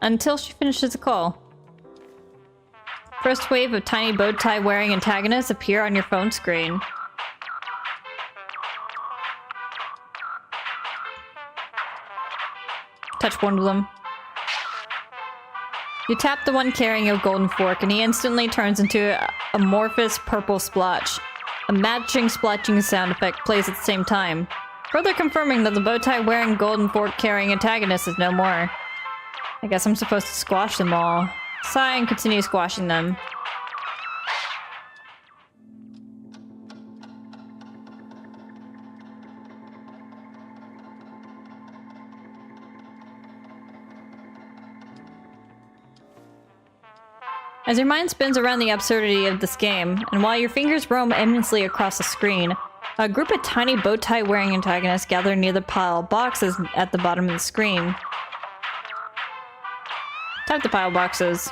Until she finishes the call. First wave of tiny bow tie wearing antagonists appear on your phone screen. Touch one of them. You tap the one carrying a golden fork and he instantly turns into a amorphous purple splotch. A matching splotching sound effect plays at the same time, further confirming that the bow tie wearing golden fork carrying antagonist is no more. I guess I'm supposed to squash them all. Sigh and continue squashing them. As your mind spins around the absurdity of this game, and while your fingers roam aimlessly across the screen, a group of tiny bow tie wearing antagonists gather near the pile of boxes at the bottom of the screen. Tap the pile of boxes.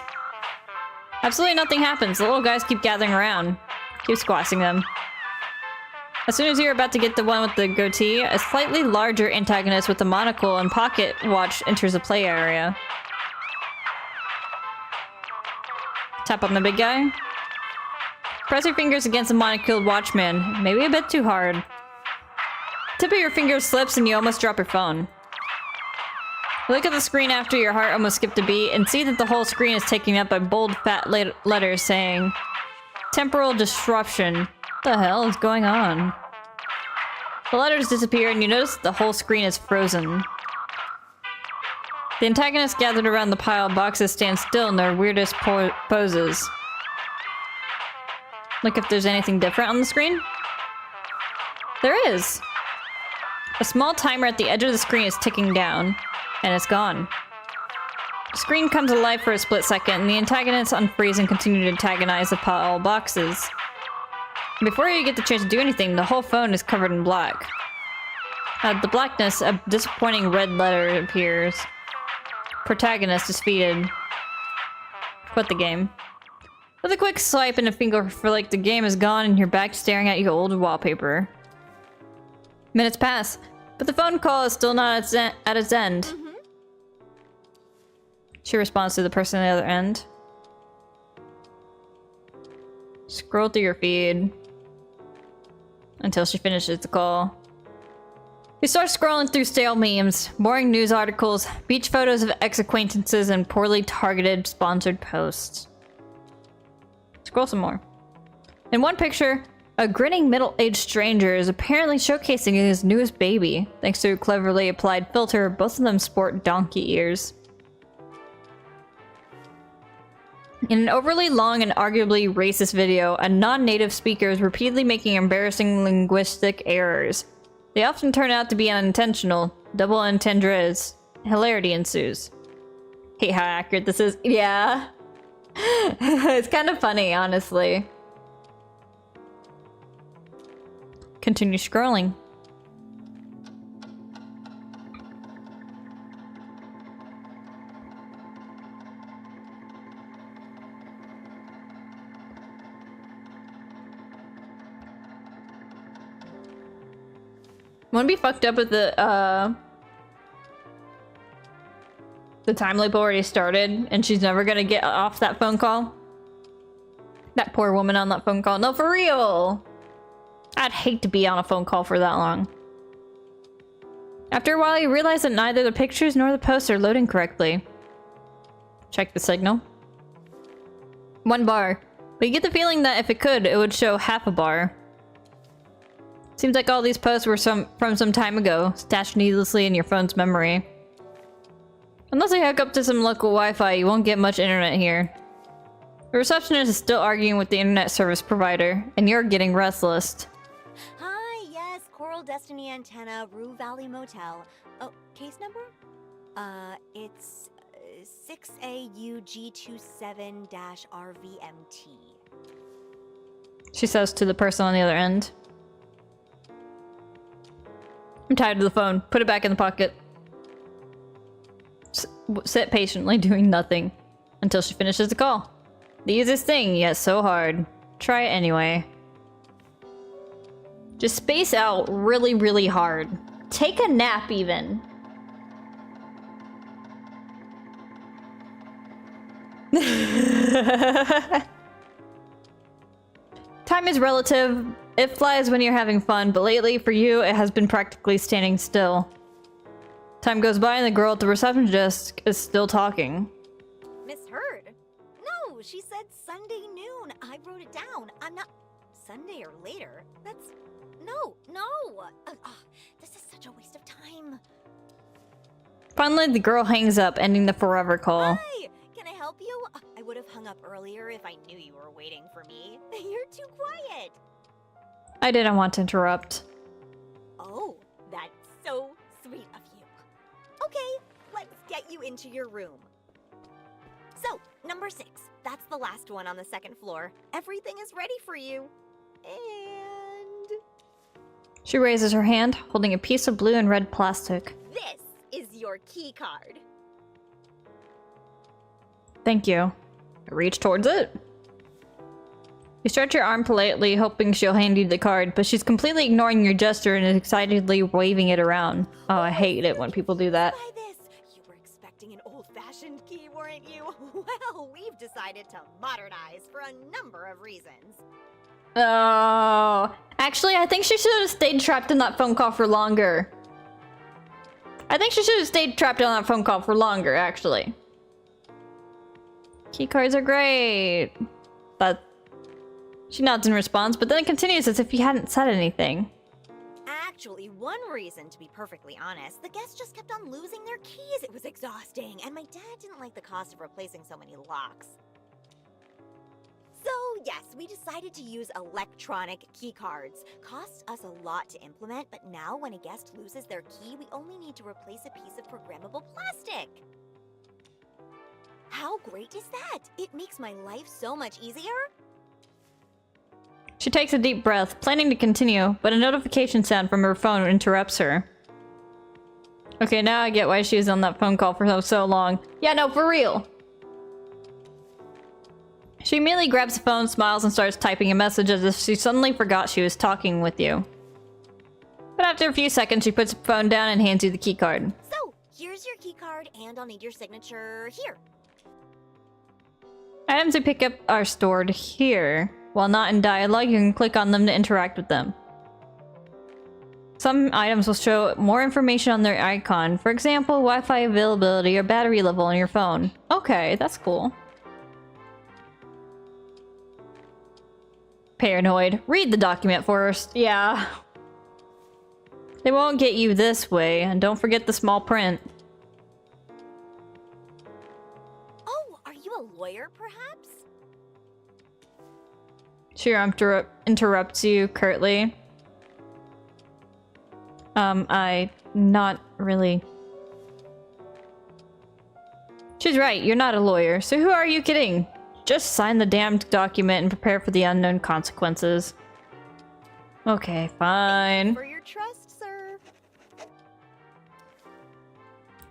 Absolutely nothing happens. The little guys keep gathering around. Keep squashing them. As soon as you're about to get the one with the goatee, a slightly larger antagonist with a monocle and pocket watch enters the play area. Tap on the big guy. Press your fingers against the monocled watchman. Maybe a bit too hard. Tip of your finger slips and you almost drop your phone. Look at the screen after your heart almost skipped a beat and see that the whole screen is taken up by bold fat letters saying temporal disruption. What the hell is going on? The letters disappear and you notice that the whole screen is frozen. The antagonists gathered around the pile of boxes stand still in their weirdest poses. Look if there's anything different on the screen. There is! A small timer at the edge of the screen is ticking down, and it's gone. The screen comes alive for a split second, and the antagonists unfreeze and continue to antagonize the pile of boxes. Before you get the chance to do anything, the whole phone is covered in black. Out of the blackness, a disappointing red letter appears. Protagonist defeated. Quit the game. With a quick swipe and a finger for like the game is gone and you're back staring at your old wallpaper. Minutes pass, but the phone call is still not at its end. She responds to the person on the other end. Scroll through your feed until she finishes the call. You start scrolling through stale memes, boring news articles, beach photos of ex-acquaintances, and poorly targeted sponsored posts. Scroll some more. In one picture, a grinning middle-aged stranger is apparently showcasing his newest baby. Thanks to a cleverly applied filter, both of them sport donkey ears. In an overly long and arguably racist video, a non-native speaker is repeatedly making embarrassing linguistic errors. They often turn out to be unintentional. Double entendres. Hilarity ensues. Hate how accurate this is. Yeah. It's kind of funny, honestly. Continue scrolling. Wouldn't be fucked up with the time loop already started and she's never gonna get off that phone call? That poor woman on that phone call. No, for real! I'd hate to be on a phone call for that long. After a while, you realize that neither the pictures nor the posts are loading correctly. Check the signal. 1 bar. But you get the feeling that if it could, it would show half a bar. Seems like all these posts were from some time ago, stashed needlessly in your phone's memory. Unless you hook up to some local Wi-Fi, you won't get much internet here. The receptionist is still arguing with the internet service provider, and you're getting restless. Hi, yes, Coral Destiny Antenna, Rue Valley Motel. Oh, case number? It's 6AUG27-RVMT. She says to the person on the other end. I'm tired of the phone. Put it back in the pocket. Sit patiently, doing nothing. Until she finishes the call. The easiest thing, yet so hard. Try it anyway. Just space out really, really hard. Take a nap, even. Time is relative. It flies when you're having fun, but lately, for you, it has been practically standing still. Time goes by and the girl at the reception desk is still talking. Misheard? No, she said Sunday noon. I wrote it down. I'm not... Sunday or later? That's... No. This is such a waste of time. Finally, the girl hangs up, ending the forever call. Hi! Can I help you? I would have hung up earlier if I knew you were waiting for me. You're too quiet. I didn't want to interrupt. Oh, that's so sweet of you. Okay, let's get you into your room. So, number 6. That's the last one on the 2nd floor. Everything is ready for you. And... She raises her hand, holding a piece of blue and red plastic. This is your key card. Thank you. I reach towards it. You stretch your arm politely, hoping she'll hand you the card, but she's completely ignoring your gesture and is excitedly waving it around. Oh, I hate it when people do that. Try this. You were expecting an old-fashioned key, weren't you? Well, we've decided to modernize for a number of reasons. Oh, actually, I think she should have stayed trapped in that phone call for longer. I think she should have stayed trapped on that phone call for longer, actually. Keycards are great. But she nods in response, but then it continues as if he hadn't said anything. Actually, one reason, to be perfectly honest, the guests just kept on losing their keys. It was exhausting, and my dad didn't like the cost of replacing so many locks. So, yes, we decided to use electronic keycards. Costs us a lot to implement, but now when a guest loses their key, we only need to replace a piece of programmable plastic. How great is that? It makes my life so much easier. She takes a deep breath, planning to continue, but a notification sound from her phone interrupts her. Okay, now I get why she was on that phone call for so long. Yeah, no, for real. She immediately grabs the phone, smiles, and starts typing a message as if she suddenly forgot she was talking with you. But after a few seconds, she puts the phone down and hands you the keycard. So, here's your keycard, and I'll need your signature here. Items you pick up are stored here. While not in dialogue, you can click on them to interact with them. Some items will show more information on their icon. For example, Wi-Fi availability or battery level on your phone. Okay, that's cool. Paranoid. Read the document first. Yeah. They won't get you this way, and don't forget the small print. Oh, are you a lawyer, perhaps? She interrupts you curtly. Not really. She's right, you're not a lawyer, so who are you kidding? Just sign the damned document and prepare for the unknown consequences. Okay, fine. For your trust, sir.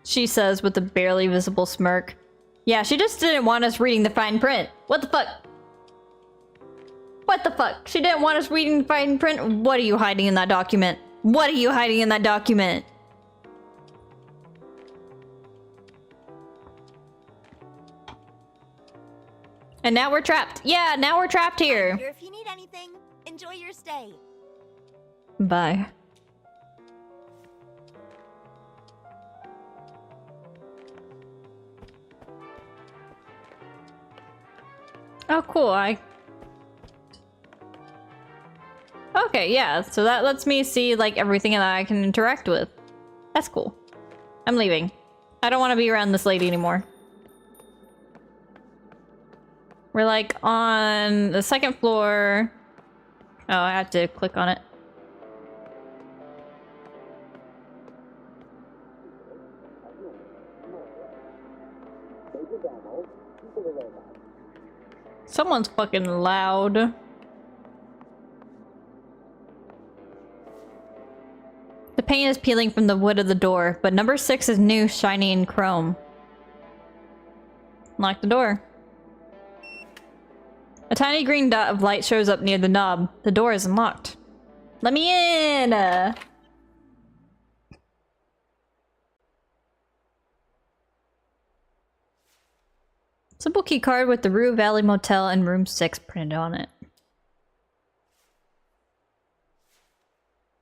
She says with a barely visible smirk. Yeah, she just didn't want us reading the fine print. What the fuck? What the fuck? She didn't want us reading the fine print? What are you hiding in that document? What are you hiding in that document? And now we're trapped. Yeah, now we're trapped here. I'm here if you need anything. Enjoy your stay. Bye. Oh, cool. Okay, yeah. So that lets me see, like, everything that I can interact with. That's cool. I'm leaving. I don't want to be around this lady anymore. We're like on the second floor. Oh, I have to click on it. Someone's fucking loud. The paint is peeling from the wood of the door, but number 6 is new, shiny, and chrome. Lock the door. A tiny green dot of light shows up near the knob. The door is unlocked. Let me in! Simple key card with the Rue Valley Motel and room 6 printed on it.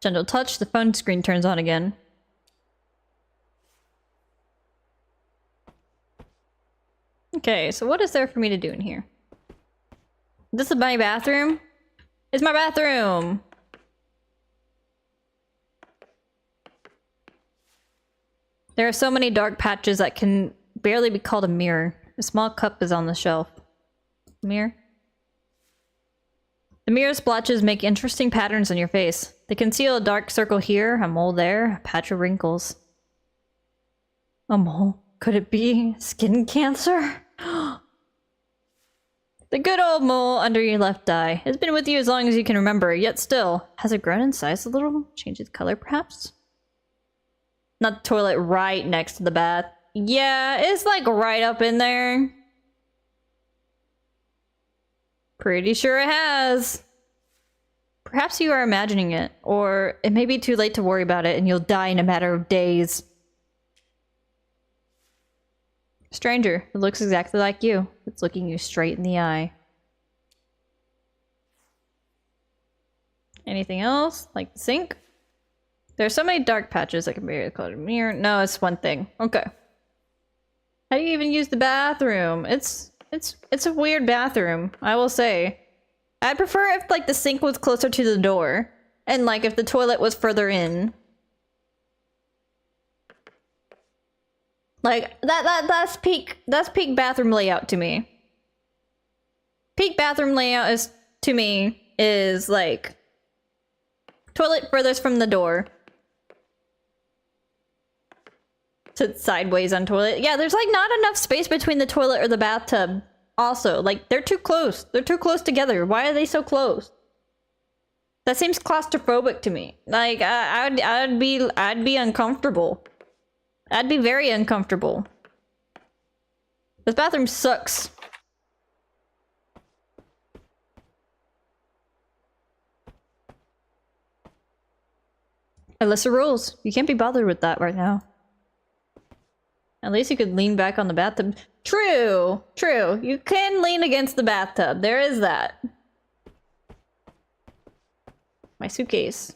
Gentle touch, the phone screen turns on again. Okay, so what is there for me to do in here? This is my bathroom? It's my bathroom! There are so many dark patches that can barely be called a mirror. A small cup is on the shelf. Mirror? The mirror splotches make interesting patterns on your face. They conceal a dark circle here, a mole there, a patch of wrinkles. A mole? Could it be skin cancer? The good old mole under your left eye has been with you as long as you can remember, yet still. Has it grown in size a little? Changed its color, perhaps? Not the toilet right next to the bath. Yeah, it's like right up in there. Pretty sure it has. Perhaps you are imagining it, or it may be too late to worry about it and you'll die in a matter of days. Stranger, it looks exactly like you. It's looking you straight in the eye. Anything else? Like the sink? There's so many dark patches I can barely call it a mirror. No, it's one thing. Okay. How do you even use the bathroom? It's a weird bathroom, I will say. I'd prefer if like the sink was closer to the door and like if the toilet was further in. Like that's peak bathroom layout to me. Peak bathroom layout is to me is like toilet furthest from the door. Sit sideways on toilet. Yeah, there's like not enough space between the toilet or the bathtub. Also, like they're too close. They're too close together. Why are they so close? That seems claustrophobic to me. Like I'd be uncomfortable. I'd be very uncomfortable. This bathroom sucks. Alyssa rules. You can't be bothered with that right now. At least you could lean back on the bathtub. True! True. You can lean against the bathtub. There is that. My suitcase.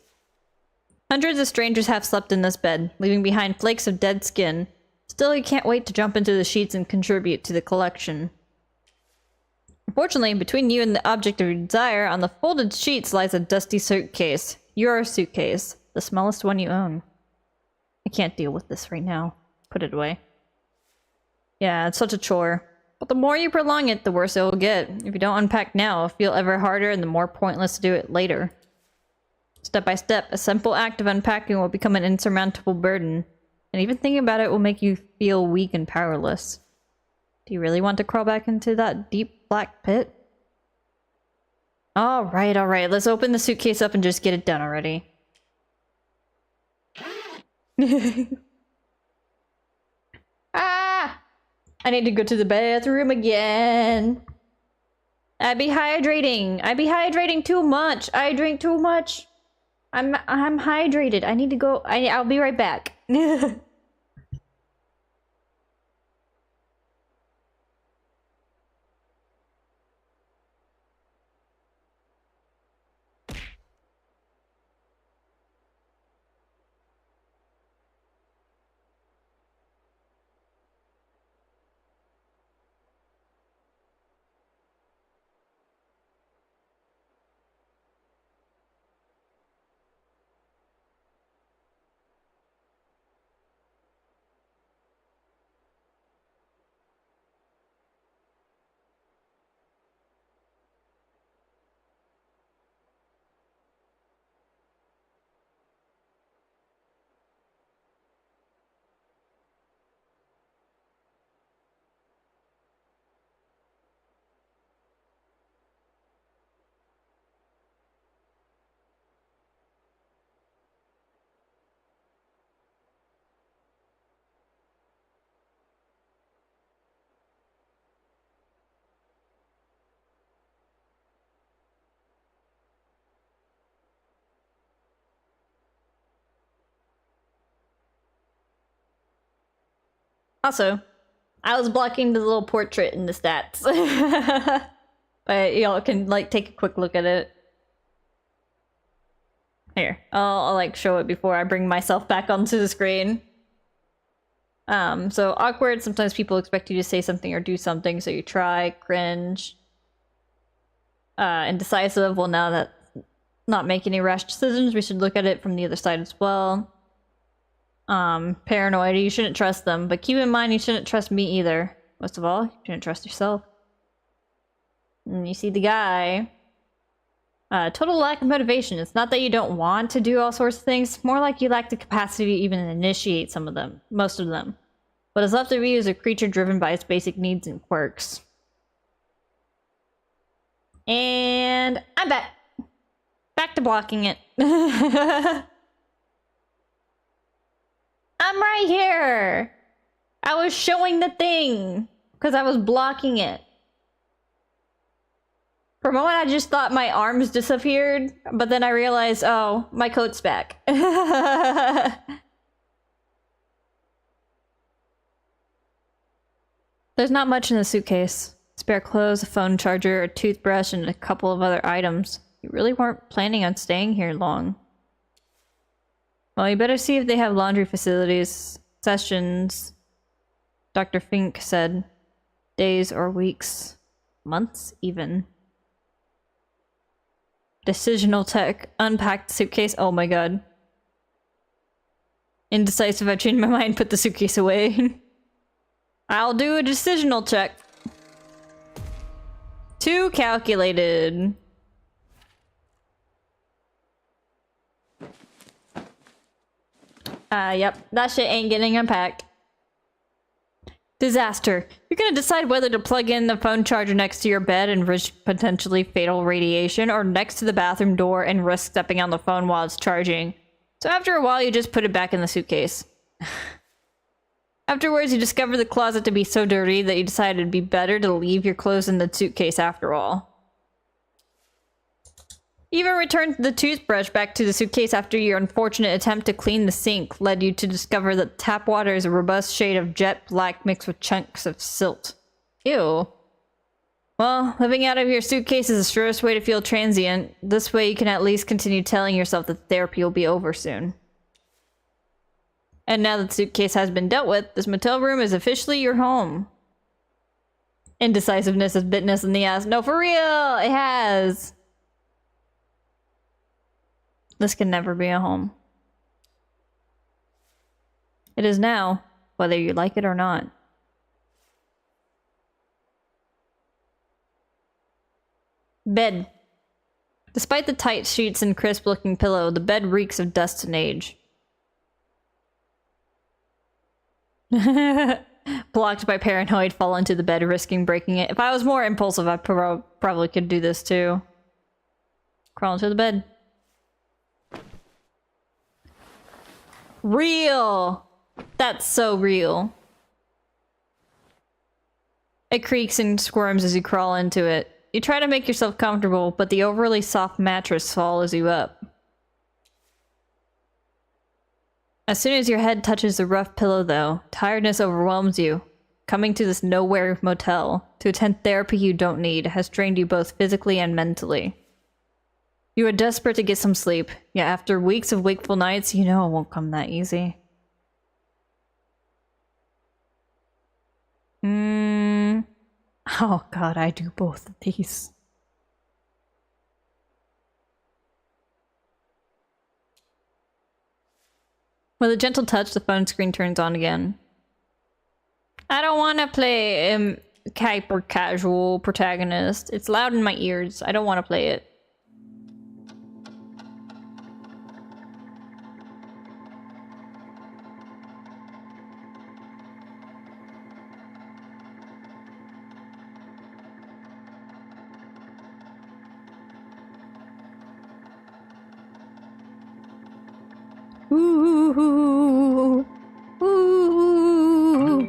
Hundreds of strangers have slept in this bed, leaving behind flakes of dead skin. Still, you can't wait to jump into the sheets and contribute to the collection. Unfortunately, between you and the object of your desire, on the folded sheets lies a dusty suitcase. Your suitcase. The smallest one you own. I can't deal with this right now. Put it away. Yeah, it's such a chore. But the more you prolong it, the worse it will get. If you don't unpack now, it'll feel ever harder and the more pointless to do it later. Step by step, a simple act of unpacking will become an insurmountable burden. And even thinking about it will make you feel weak and powerless. Do you really want to crawl back into that deep black pit? Alright, let's open the suitcase up and just get it done already. Ah! I need to go to the bathroom again. I'd be hydrating too much. I drink too much. I'm hydrated. I need to go. I'll be right back. Also, I was blocking the little portrait in the stats. But y'all can like take a quick look at it. Here, I'll like show it before I bring myself back onto the screen. So awkward, sometimes people expect you to say something or do something, so you try, cringe. Indecisive, well now that not make any rash decisions, we should look at it from the other side as well. Paranoid, you shouldn't trust them, but keep in mind you shouldn't trust me either. Most of all, you shouldn't trust yourself. And you see the guy. Total lack of motivation. It's not that you don't want to do all sorts of things, more like you lack the capacity to even initiate some of them, most of them. What is left of you is a creature driven by its basic needs and quirks. And I'm back. Back to blocking it. I'm right here! I was showing the thing! Because I was blocking it. For a moment I just thought my arms disappeared, but then I realized, oh, my coat's back. There's not much in the suitcase. Spare clothes, a phone charger, a toothbrush, and a couple of other items. You really weren't planning on staying here long. Well, you better see if they have laundry facilities. Sessions, Dr. Fink said. Days or weeks. Months, even. Decisional tech. Unpacked suitcase. Oh my god. Indecisive. I've changed my mind. Put the suitcase away. I'll do a decisional check. Too calculated. Yep. That shit ain't getting unpacked. Disaster. You're gonna decide whether to plug in the phone charger next to your bed and risk potentially fatal radiation, or next to the bathroom door and risk stepping on the phone while it's charging. So after a while, you just put it back in the suitcase. Afterwards, you discover the closet to be so dirty that you decide it'd be better to leave your clothes in the suitcase after all. You even returned the toothbrush back to the suitcase after your unfortunate attempt to clean the sink led you to discover that tap water is a robust shade of jet black mixed with chunks of silt. Ew. Well, living out of your suitcase is the surest way to feel transient. This way you can at least continue telling yourself that therapy will be over soon. And now that the suitcase has been dealt with, this motel room is officially your home. Indecisiveness has bitten us in the ass. No, for real! It has! This can never be a home. It is now, whether you like it or not. Bed. Despite the tight sheets and crisp-looking pillow, the bed reeks of dust and age. Blocked by paranoid, fall into the bed, risking breaking it. If I was more impulsive, I probably could do this too. Crawl into the bed. Real! That's so real. It creaks and squirms as you crawl into it. You try to make yourself comfortable, but the overly soft mattress swallows you up. As soon as your head touches the rough pillow, though, tiredness overwhelms you. Coming to this nowhere motel to attend therapy you don't need has drained you both physically and mentally. You are desperate to get some sleep, yet after weeks of wakeful nights, you know it won't come that easy. Oh god, I do both of these. With a gentle touch, the phone screen turns on again. I don't want to play hyper casual protagonist. It's loud in my ears. I don't want to play it. Ooh, ooh.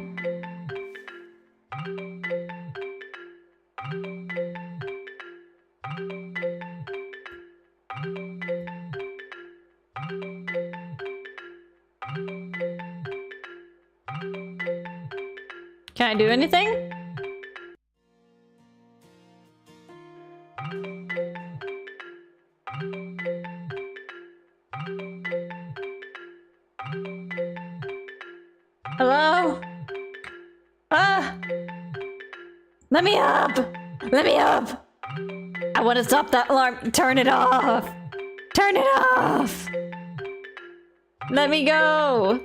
Can I do anything? Hello? Ah! Let me up! Let me up! I want to stop that alarm. Turn it off! Turn it off! Let me go!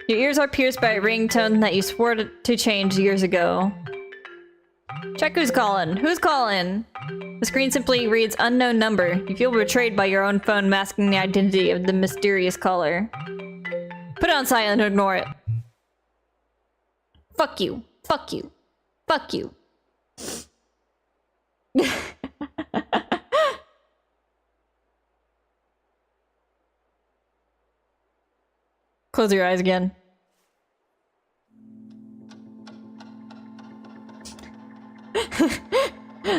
Your ears are pierced by a ringtone that you swore to change years ago. Check who's calling. Who's calling? The screen simply reads unknown number. You feel betrayed by your own phone masking the identity of the mysterious caller. Put it on silent and ignore it. Fuck you. Fuck you. Fuck you. Close your eyes again.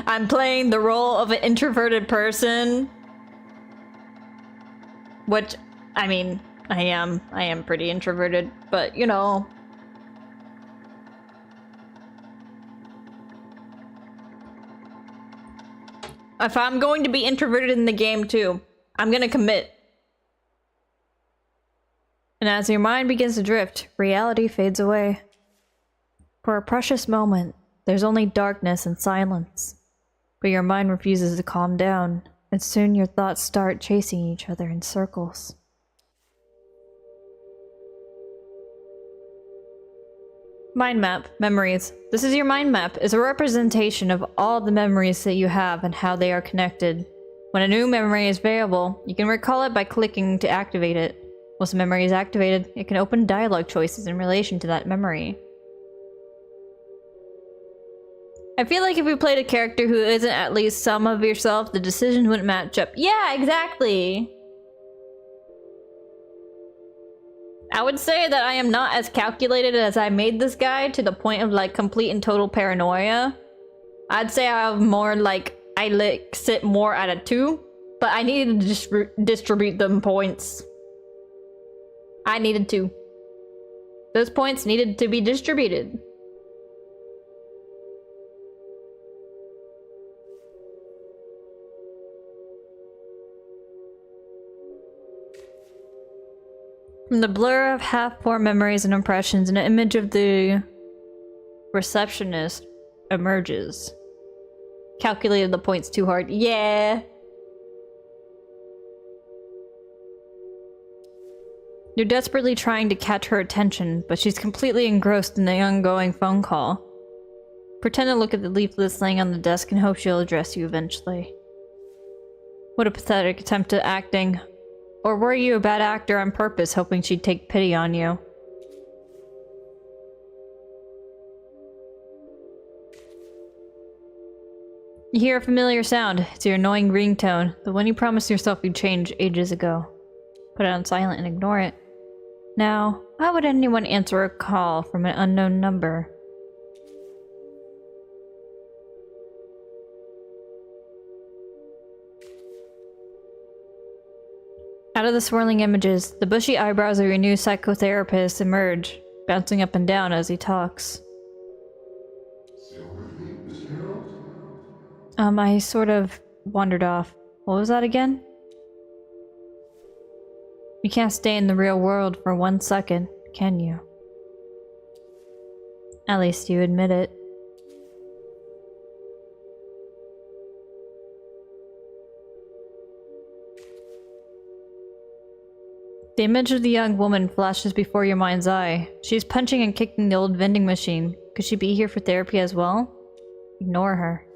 I'm playing the role of an introverted person. Which, I mean, I am pretty introverted, but you know. If I'm going to be introverted in the game too, I'm gonna commit. And as your mind begins to drift, reality fades away. For a precious moment, there's only darkness and silence. But your mind refuses to calm down, and soon your thoughts start chasing each other in circles. Mind map, memories. This is your mind map. It's a representation of all the memories that you have and how they are connected. When a new memory is available, you can recall it by clicking to activate it. Once a memory is activated, it can open dialogue choices in relation to that memory. I feel like if you played a character who isn't at least some of yourself, the decisions wouldn't match up. Yeah, exactly! I would say that I am not as calculated as I made this guy to the point of like complete and total paranoia. I'd say I'm more like, I sit more at a 2, but I needed to distribute them points. I needed to. Those points needed to be distributed. From the blur of half-formed memories and impressions, an image of the receptionist emerges. Calculated the points too hard. Yeah! You're desperately trying to catch her attention, but she's completely engrossed in the ongoing phone call. Pretend to look at the leaflets laying on the desk and hope she'll address you eventually. What a pathetic attempt at acting. Or were you a bad actor on purpose, hoping she'd take pity on you? You hear a familiar sound. It's your annoying ringtone, the one you promised yourself you'd change ages ago. Put it on silent and ignore it. Now, why would anyone answer a call from an unknown number? Out of the swirling images, the bushy eyebrows of your new psychotherapist emerge, bouncing up and down as he talks. I sort of wandered off. What was that again? You can't stay in the real world for 1 second, can you? At least you admit it. The image of the young woman flashes before your mind's eye. She's punching and kicking the old vending machine. Could she be here for therapy as well? Ignore her.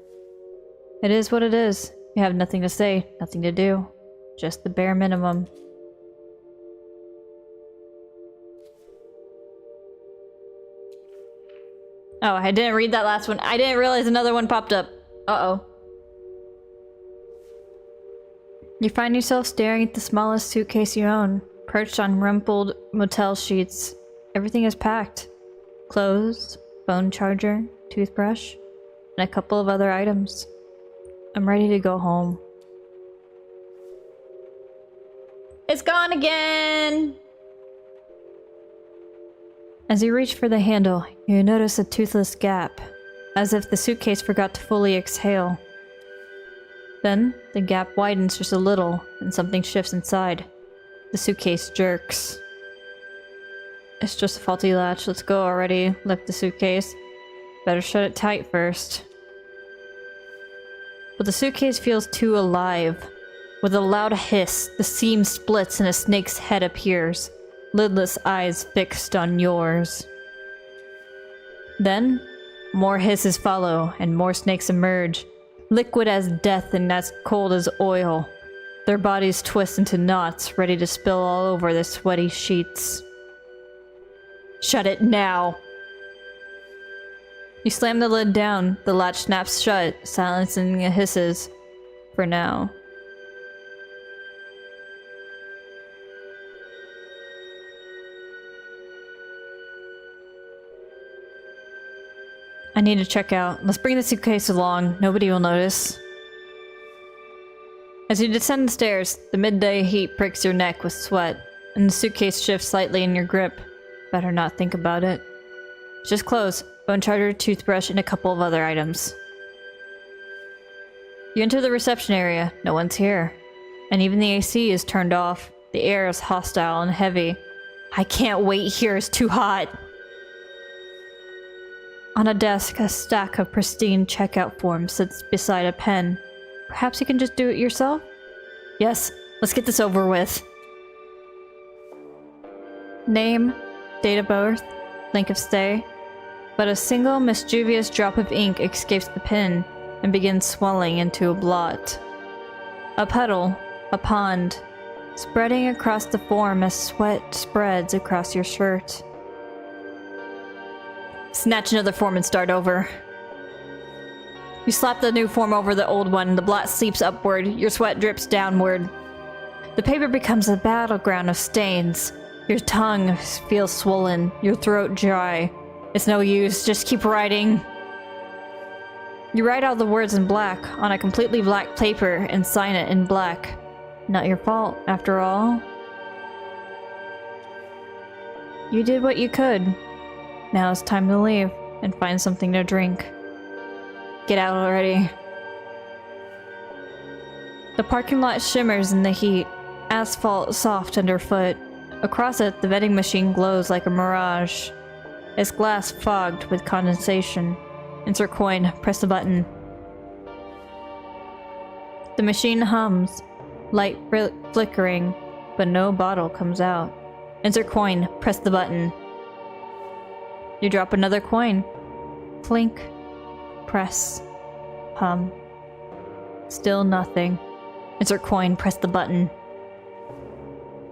It is what it is. You have nothing to say, nothing to do. Just the bare minimum. Oh, I didn't read that last one. I didn't realize another one popped up. Uh-oh. You find yourself staring at the smallest suitcase you own. Perched on rumpled motel sheets. Everything is packed. Clothes, phone charger, toothbrush, and a couple of other items. I'm ready to go home. It's gone again! As you reach for the handle, you notice a toothless gap, as if the suitcase forgot to fully exhale. Then, the gap widens just a little, and something shifts inside. The suitcase jerks. It's just a faulty latch. Let's go already. Lift the suitcase. Better shut it tight first. But the suitcase feels too alive. With a loud hiss, the seam splits and a snake's head appears, lidless eyes fixed on yours. Then, more hisses follow, and more snakes emerge, liquid as death and as cold as oil. Their bodies twist into knots, ready to spill all over the sweaty sheets. Shut it now! You slam the lid down, the latch snaps shut, silencing the hisses. For now. I need to check out. Let's bring the suitcase along. Nobody will notice. As you descend the stairs, the midday heat pricks your neck with sweat, and the suitcase shifts slightly in your grip. Better not think about it. Just clothes, phone charger, toothbrush, and a couple of other items. You enter the reception area. No one's here. And even the AC is turned off. The air is hostile and heavy. I can't wait here, it's too hot. On a desk, a stack of pristine checkout forms sits beside a pen. Perhaps you can just do it yourself? Yes, let's get this over with. Name, date of birth, length of stay. But a single mischievous drop of ink escapes the pen and begins swelling into a blot. A puddle, a pond, spreading across the form as sweat spreads across your shirt. Snatch another form and start over. You slap the new form over the old one, the blot seeps upward, your sweat drips downward. The paper becomes a battleground of stains. Your tongue feels swollen, your throat dry. It's no use, just keep writing. You write all the words in black on a completely black paper and sign it in black. Not your fault, after all. You did what you could. Now it's time to leave and find something to drink. Get out already. The parking lot shimmers in the heat, asphalt soft underfoot. Across it, the vending machine glows like a mirage. Its glass fogged with condensation. Insert coin, press the button. The machine hums, light flickering, but no bottle comes out. Insert coin, press the button. You drop another coin. Clink, press, hum. Still nothing. Insert coin, press the button.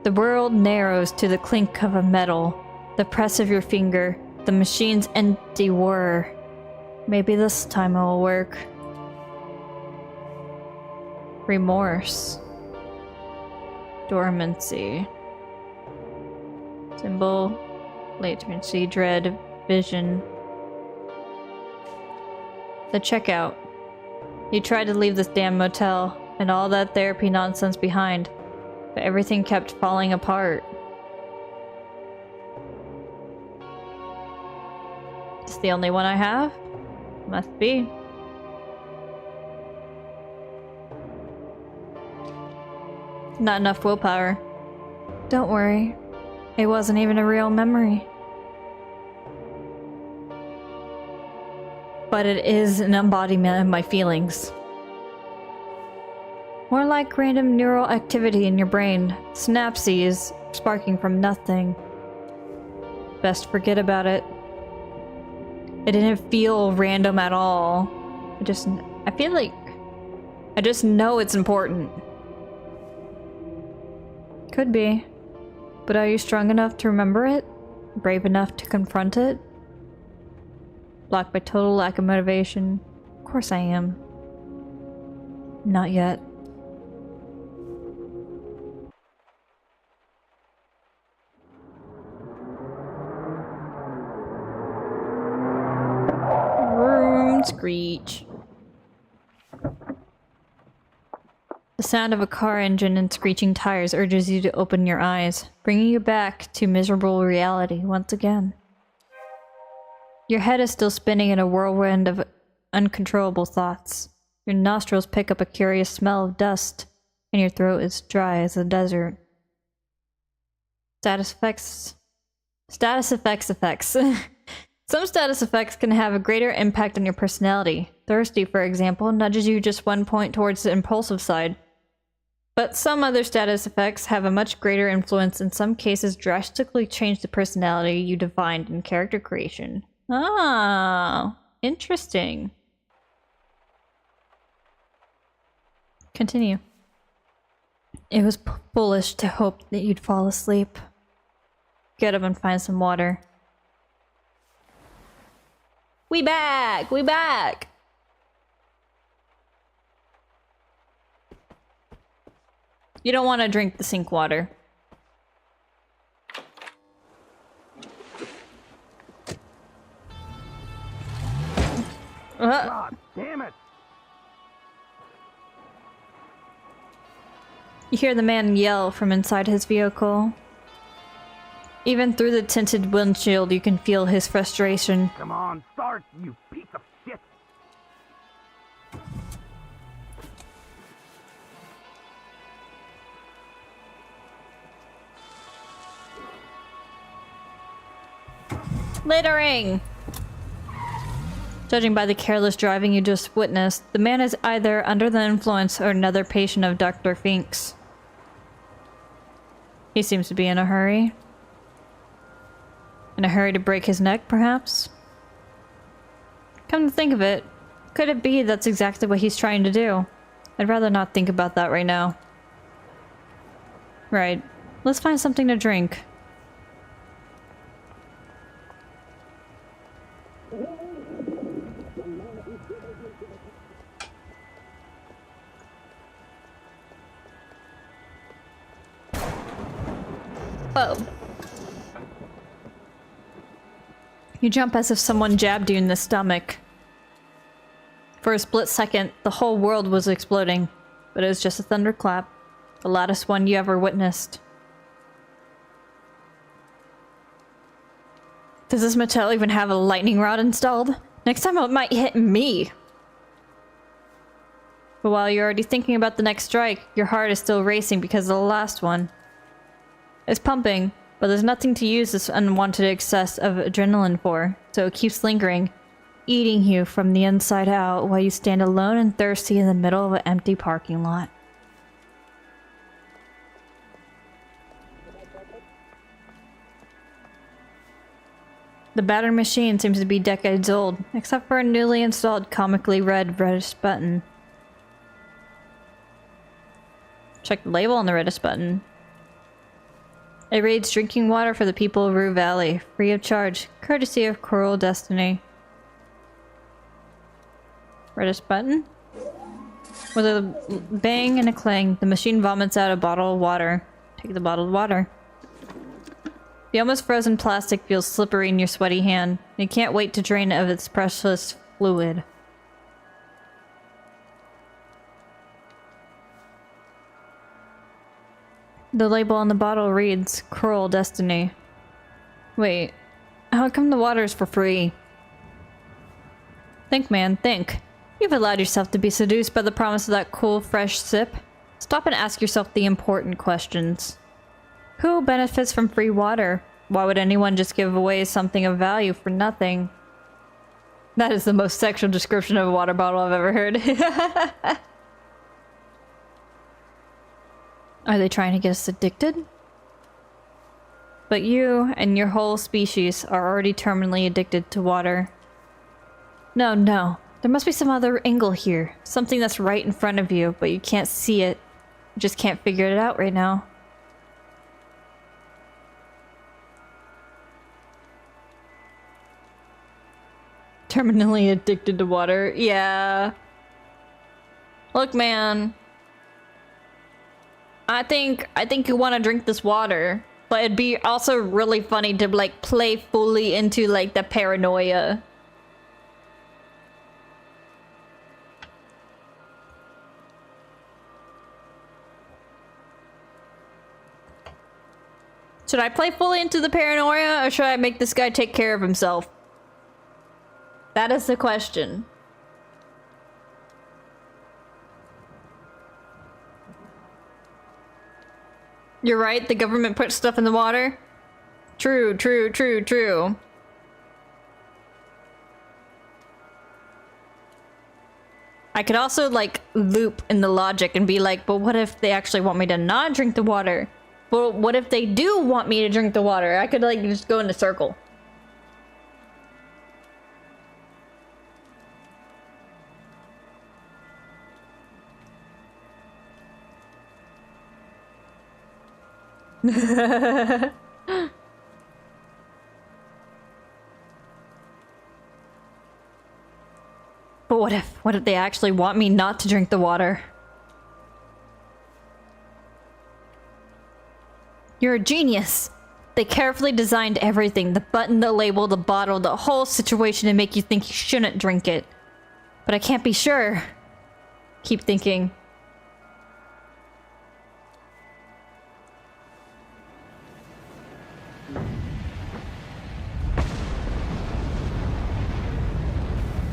The world narrows to the clink of a metal, the press of your finger, the machine's empty whir. Maybe this time it will work. Remorse. Dormancy. Symbol. Latency, dread, vision. The checkout. You tried to leave this damn motel and all that therapy nonsense behind, but everything kept falling apart. It's the only one I have? Must be. Not enough willpower. Don't worry. It wasn't even a real memory. But it is an embodiment of my feelings. More like random neural activity in your brain. Synapses sparking from nothing. Best forget about it. It didn't feel random at all. I feel like I just know it's important. Could be. But are you strong enough to remember it? Brave enough to confront it? Blocked by total lack of motivation. Of course I am. Not yet. Vroom, screech. The sound of a car engine and screeching tires urges you to open your eyes, bringing you back to miserable reality once again. Your head is still spinning in a whirlwind of uncontrollable thoughts. Your nostrils pick up a curious smell of dust, and your throat is dry as a desert. Status effects. Some status effects can have a greater impact on your personality. Thirsty, for example, nudges you just 1 point towards the impulsive side. But some other status effects have a much greater influence, in some cases drastically change the personality you defined in character creation. Ah, interesting. Continue. It was foolish to hope that you'd fall asleep. Get up and find some water. We back! We back! You don't want to drink the sink water. God damn it! You hear the man yell from inside his vehicle. Even through the tinted windshield, you can feel his frustration. Come on, start, you piece of shit! Littering! Judging by the careless driving you just witnessed, the man is either under the influence or another patient of Dr. Fink's. He seems to be in a hurry. In a hurry to break his neck, perhaps? Come to think of it, could it be that's exactly what he's trying to do? I'd rather not think about that right now. Right. Let's find something to drink. Whoa. You jump as if someone jabbed you in the stomach. For a split second, the whole world was exploding, but it was just a thunderclap, the loudest one you ever witnessed. Does this motel even have a lightning rod installed? Next time it might hit me! But while you're already thinking about the next strike, your heart is still racing because of the last one. It's pumping, but there's nothing to use this unwanted excess of adrenaline for, so it keeps lingering, eating you from the inside out while you stand alone and thirsty in the middle of an empty parking lot. The battered machine seems to be decades old, except for a newly installed comically red reddish button. Check the label on the reddish button. It reads drinking water for the people of Rue Valley, free of charge, courtesy of Cruel Destiny. Reddish button? With a bang and a clang, the machine vomits out a bottle of water. Take the bottled water. The almost frozen plastic feels slippery in your sweaty hand. You can't wait to drain of its precious fluid. The label on the bottle reads, Cruel Destiny. Wait, how come the water is for free? Think, man, think. You've allowed yourself to be seduced by the promise of that cool, fresh sip. Stop and ask yourself the important questions. Who benefits from free water? Why would anyone just give away something of value for nothing? That is the most sexual description of a water bottle I've ever heard. Are they trying to get us addicted? But you and your whole species are already terminally addicted to water. No, no. There must be some other angle here. Something that's right in front of you, but you can't see it. You just can't figure it out right now. Terminally addicted to water. Yeah. Look, man. I think you want to drink this water, but it'd be also really funny to like play fully into like the paranoia. Should I play fully into the paranoia, or should I make this guy take care of himself? That is the question. You're right, the government puts stuff in the water. True, true, true, true. I could also like loop in the logic and be like, but what if they actually want me to not drink the water? But what if they do want me to drink the water? I could like just go in a circle. But what if they actually want me not to drink the water? You're a genius. They carefully designed everything, the button, the label, the bottle, the whole situation to make you think you shouldn't drink it. But I can't be sure. Keep thinking.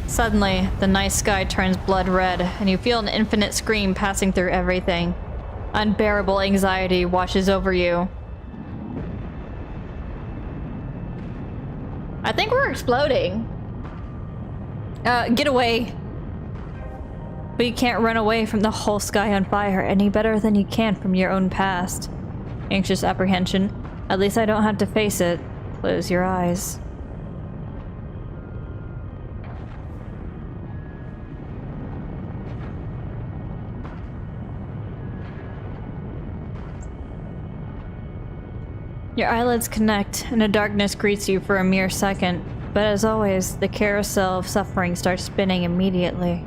Suddenly, the night sky turns blood red, and you feel an infinite scream passing through everything. Unbearable anxiety washes over you. I think we're exploding. Get away. But you can't run away from the whole sky on fire any better than you can from your own past. Anxious apprehension. At least I don't have to face it. Close your eyes. Your eyelids connect, and a darkness greets you for a mere second. But as always, the carousel of suffering starts spinning immediately.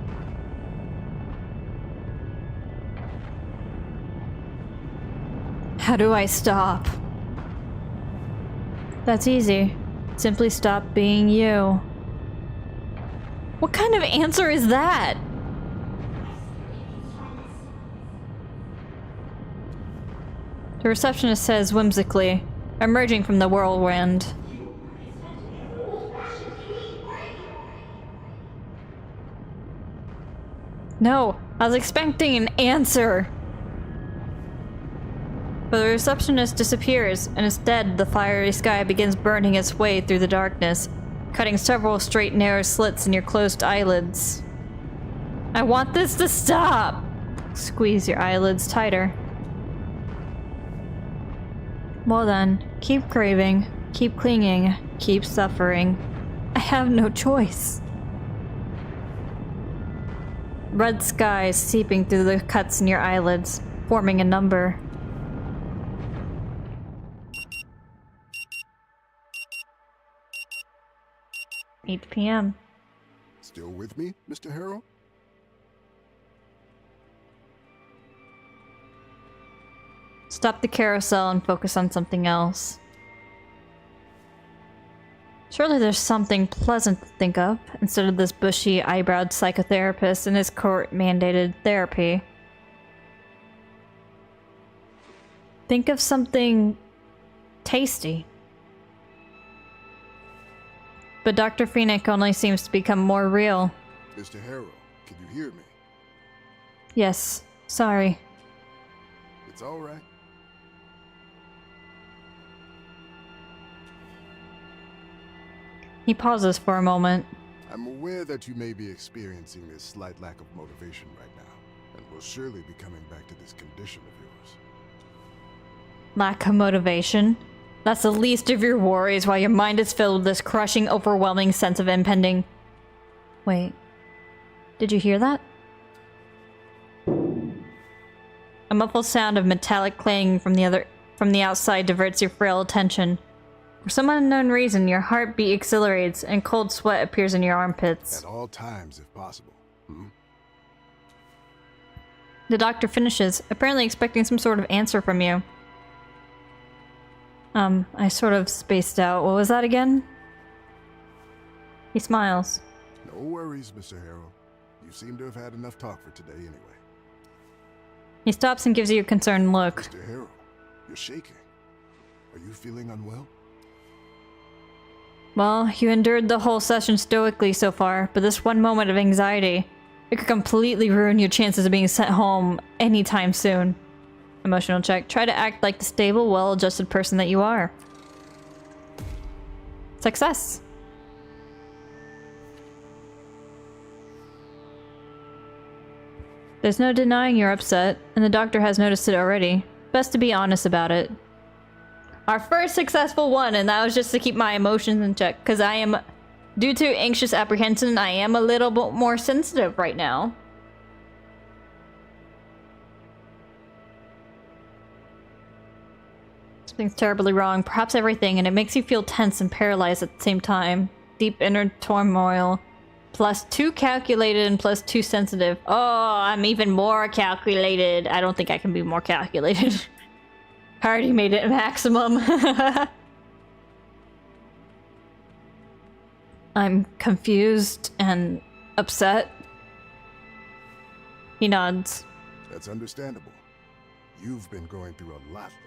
How do I stop? That's easy. Simply stop being you. What kind of answer is that? The receptionist says whimsically, emerging from the whirlwind. No, I was expecting an answer. But the receptionist disappears, and instead the fiery sky begins burning its way through the darkness, cutting several straight narrow slits in your closed eyelids. I want this to stop! Squeeze your eyelids tighter. Well then, keep craving, keep clinging, keep suffering. I have no choice. Red skies seeping through the cuts in your eyelids, forming a number. 8 p.m. Still with me, Mr. Harrow? Stop the carousel and focus on something else. Surely there's something pleasant to think of, instead of this bushy, eyebrowed psychotherapist and his court-mandated therapy. Think of something tasty. But Dr. Phoenix only seems to become more real. Mr. Harrow, can you hear me? Yes, sorry. It's all right. He pauses for a moment. I'm aware that you may be experiencing this slight lack of motivation right now, and will surely be coming back to this condition of yours. Lack of motivation? That's the least of your worries while your mind is filled with this crushing, overwhelming sense of impending... Wait. Did you hear that? A muffled sound of metallic clanging from the outside diverts your frail attention. For some unknown reason, your heartbeat accelerates and cold sweat appears in your armpits. At all times, if possible. The doctor finishes, apparently expecting some sort of answer from you. I sort of spaced out. What was that again? He smiles. No worries, Mr. Harrow. You seem to have had enough talk for today anyway. He stops and gives you a concerned look. Mr. Harrow, you're shaking. Are you feeling unwell? Well, you endured the whole session stoically so far, but this one moment of anxiety, it could completely ruin your chances of being sent home anytime soon. Emotional check. Try to act like the stable, well-adjusted person that you are. Success. There's no denying you're upset, and the doctor has noticed it already. Best to be honest about it. Our first successful one, and that was just to keep my emotions in check, because I am, due to anxious apprehension, I am a little bit more sensitive right now. Something's terribly wrong, perhaps everything, and it makes you feel tense and paralyzed at the same time. Deep inner turmoil. +2 calculated and +2 sensitive. Oh, I'm even more calculated. I don't think I can be more calculated. I already made it maximum. I'm confused and upset. He nods. That's understandable. You've been going through a lot lately.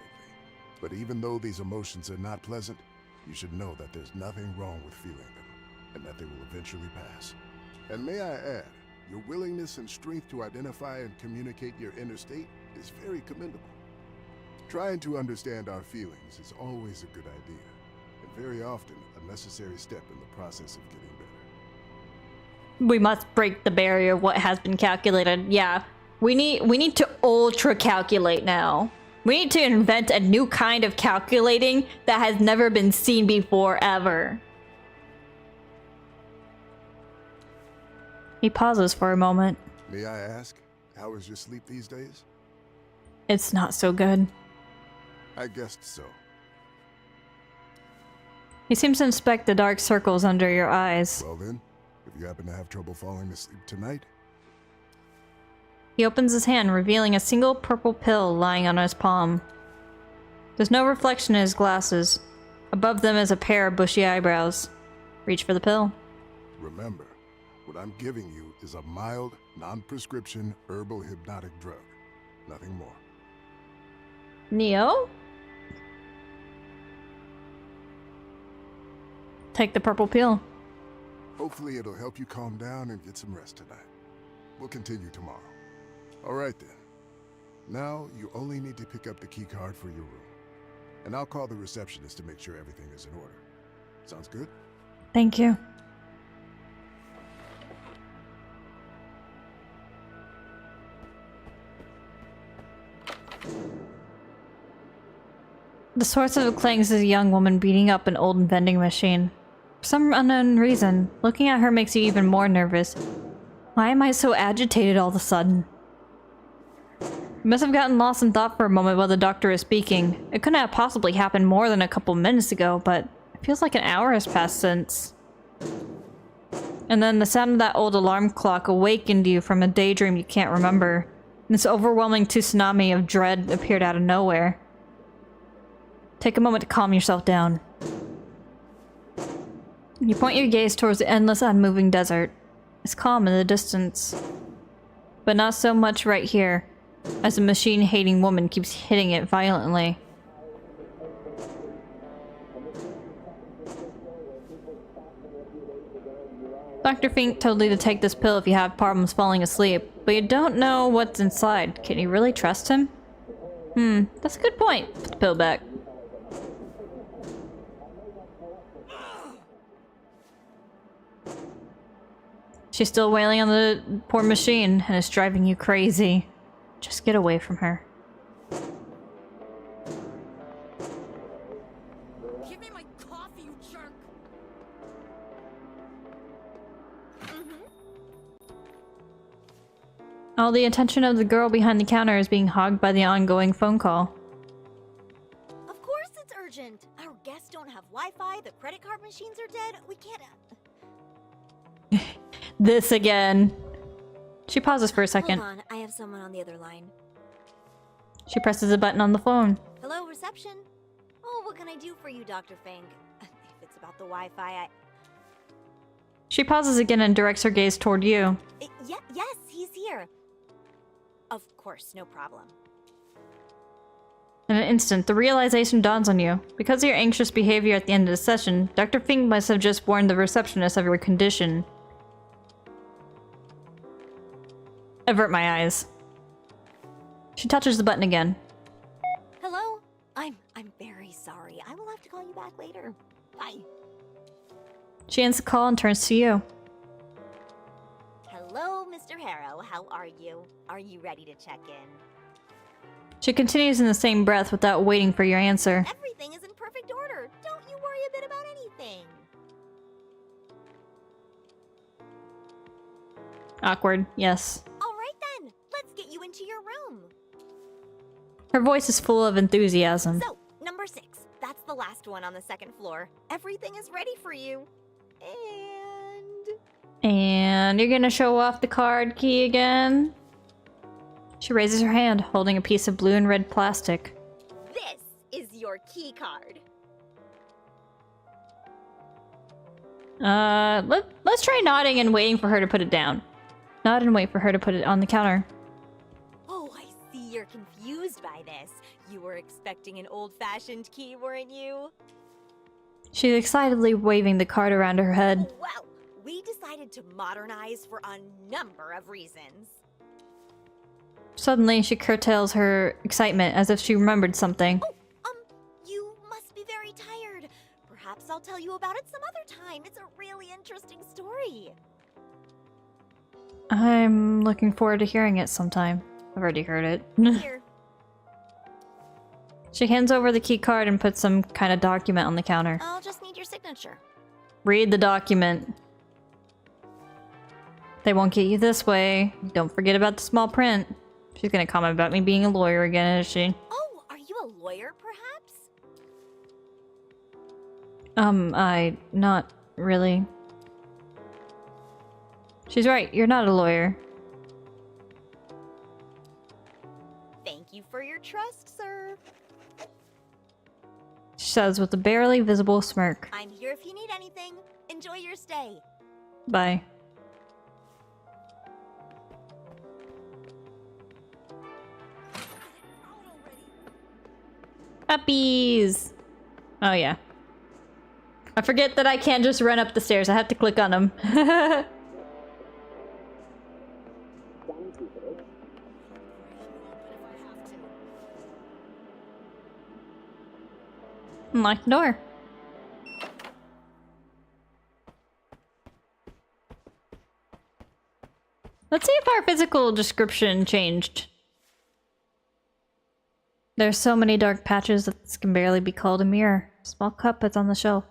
But even though these emotions are not pleasant, you should know that there's nothing wrong with feeling them, and that they will eventually pass. And may I add, your willingness and strength to identify and communicate your inner state is very commendable. Trying to understand our feelings is always a good idea, and very often necessary step in the process of getting better. We must break the barrier of what has been calculated. Yeah. We need to ultra calculate now. We need to invent a new kind of calculating that has never been seen before ever. He pauses for a moment. May I ask, how is your sleep these days? It's not so good. I guessed so. He seems to inspect the dark circles under your eyes. Well then, if you happen to have trouble falling asleep tonight... He opens his hand, revealing a single purple pill lying on his palm. There's no reflection in his glasses. Above them is a pair of bushy eyebrows. Reach for the pill. Remember, what I'm giving you is a mild, non-prescription herbal hypnotic drug. Nothing more. Neo? Take the purple pill. Hopefully it'll help you calm down and get some rest tonight. We'll continue tomorrow. All right then. Now you only need to pick up the key card for your room. And I'll call the receptionist to make sure everything is in order. Sounds good? Thank you. The source of the clangs is a young woman beating up an old vending machine. For some unknown reason, looking at her makes you even more nervous. Why am I so agitated all of a sudden? You must have gotten lost in thought for a moment while the doctor is speaking. It couldn't have possibly happened more than a couple minutes ago, but it feels like an hour has passed since. And then the sound of that old alarm clock awakened you from a daydream you can't remember. This overwhelming tsunami of dread appeared out of nowhere. Take a moment to calm yourself down. You point your gaze towards the endless, unmoving desert. It's calm in the distance. But not so much right here, as a machine-hating woman keeps hitting it violently. Dr. Fink told you to take this pill if you have problems falling asleep, but you don't know what's inside. Can you really trust him? That's a good point. Put the pill back. She's still wailing on the poor machine, and it's driving you crazy. Just get away from her. Give me my coffee, you jerk! All the attention of the girl behind the counter is being hogged by the ongoing phone call. Of course it's urgent. Our guests don't have Wi-Fi, the credit card machines are dead. We can't... This again. She pauses for a second. Hold on, I have someone on the other line. She presses a button on the phone. Hello, reception? Oh, what can I do for you, Dr. Fink? If it's about the Wi-Fi, She pauses again and directs her gaze toward you. Yes, he's here. Of course, no problem. In an instant, the realization dawns on you. Because of your anxious behavior at the end of the session, Dr. Fink must have just warned the receptionist of your condition. Avert my eyes. She touches the button again. Hello? I'm very sorry. I will have to call you back later. Bye. She ends the call and turns to you. Hello, Mr. Harrow. How are you? Are you ready to check in? She continues in the same breath without waiting for your answer. Everything is in perfect order. Don't you worry a bit about anything. Awkward, yes. All right then. Let's get you into your room. Her voice is full of enthusiasm. So, number 6. That's the last one on the second floor. Everything is ready for you. And you're gonna show off the card key again? She raises her hand, holding a piece of blue and red plastic. This is your key card. Let's try nodding and waiting for her to put it down. Nod and wait for her to put it on the counter. Oh, I see you're confused by this. You were expecting an old-fashioned key, weren't you? She's excitedly waving the card around her head. Well, we decided to modernize for a number of reasons. Suddenly, she curtails her excitement as if she remembered something. You must be very tired. Perhaps I'll tell you about it some other time. It's a really interesting story. I'm looking forward to hearing it sometime. I've already heard it. Here. She hands over the key card and puts some kind of document on the counter. I'll just need your signature. Read the document. They won't get you this way. Don't forget about the small print. She's gonna comment about me being a lawyer again, is she? Oh, are you a lawyer, perhaps? Not really. She's right, you're not a lawyer. Thank you for your trust, sir. She says with a barely visible smirk. I'm here if you need anything. Enjoy your stay. Bye. Puppies! Oh yeah. I forget that I can't just run up the stairs. I have to click on them. Unlock the door. Let's see if our physical description changed. There's so many dark patches that this can barely be called a mirror. Small cup that's on the shelf.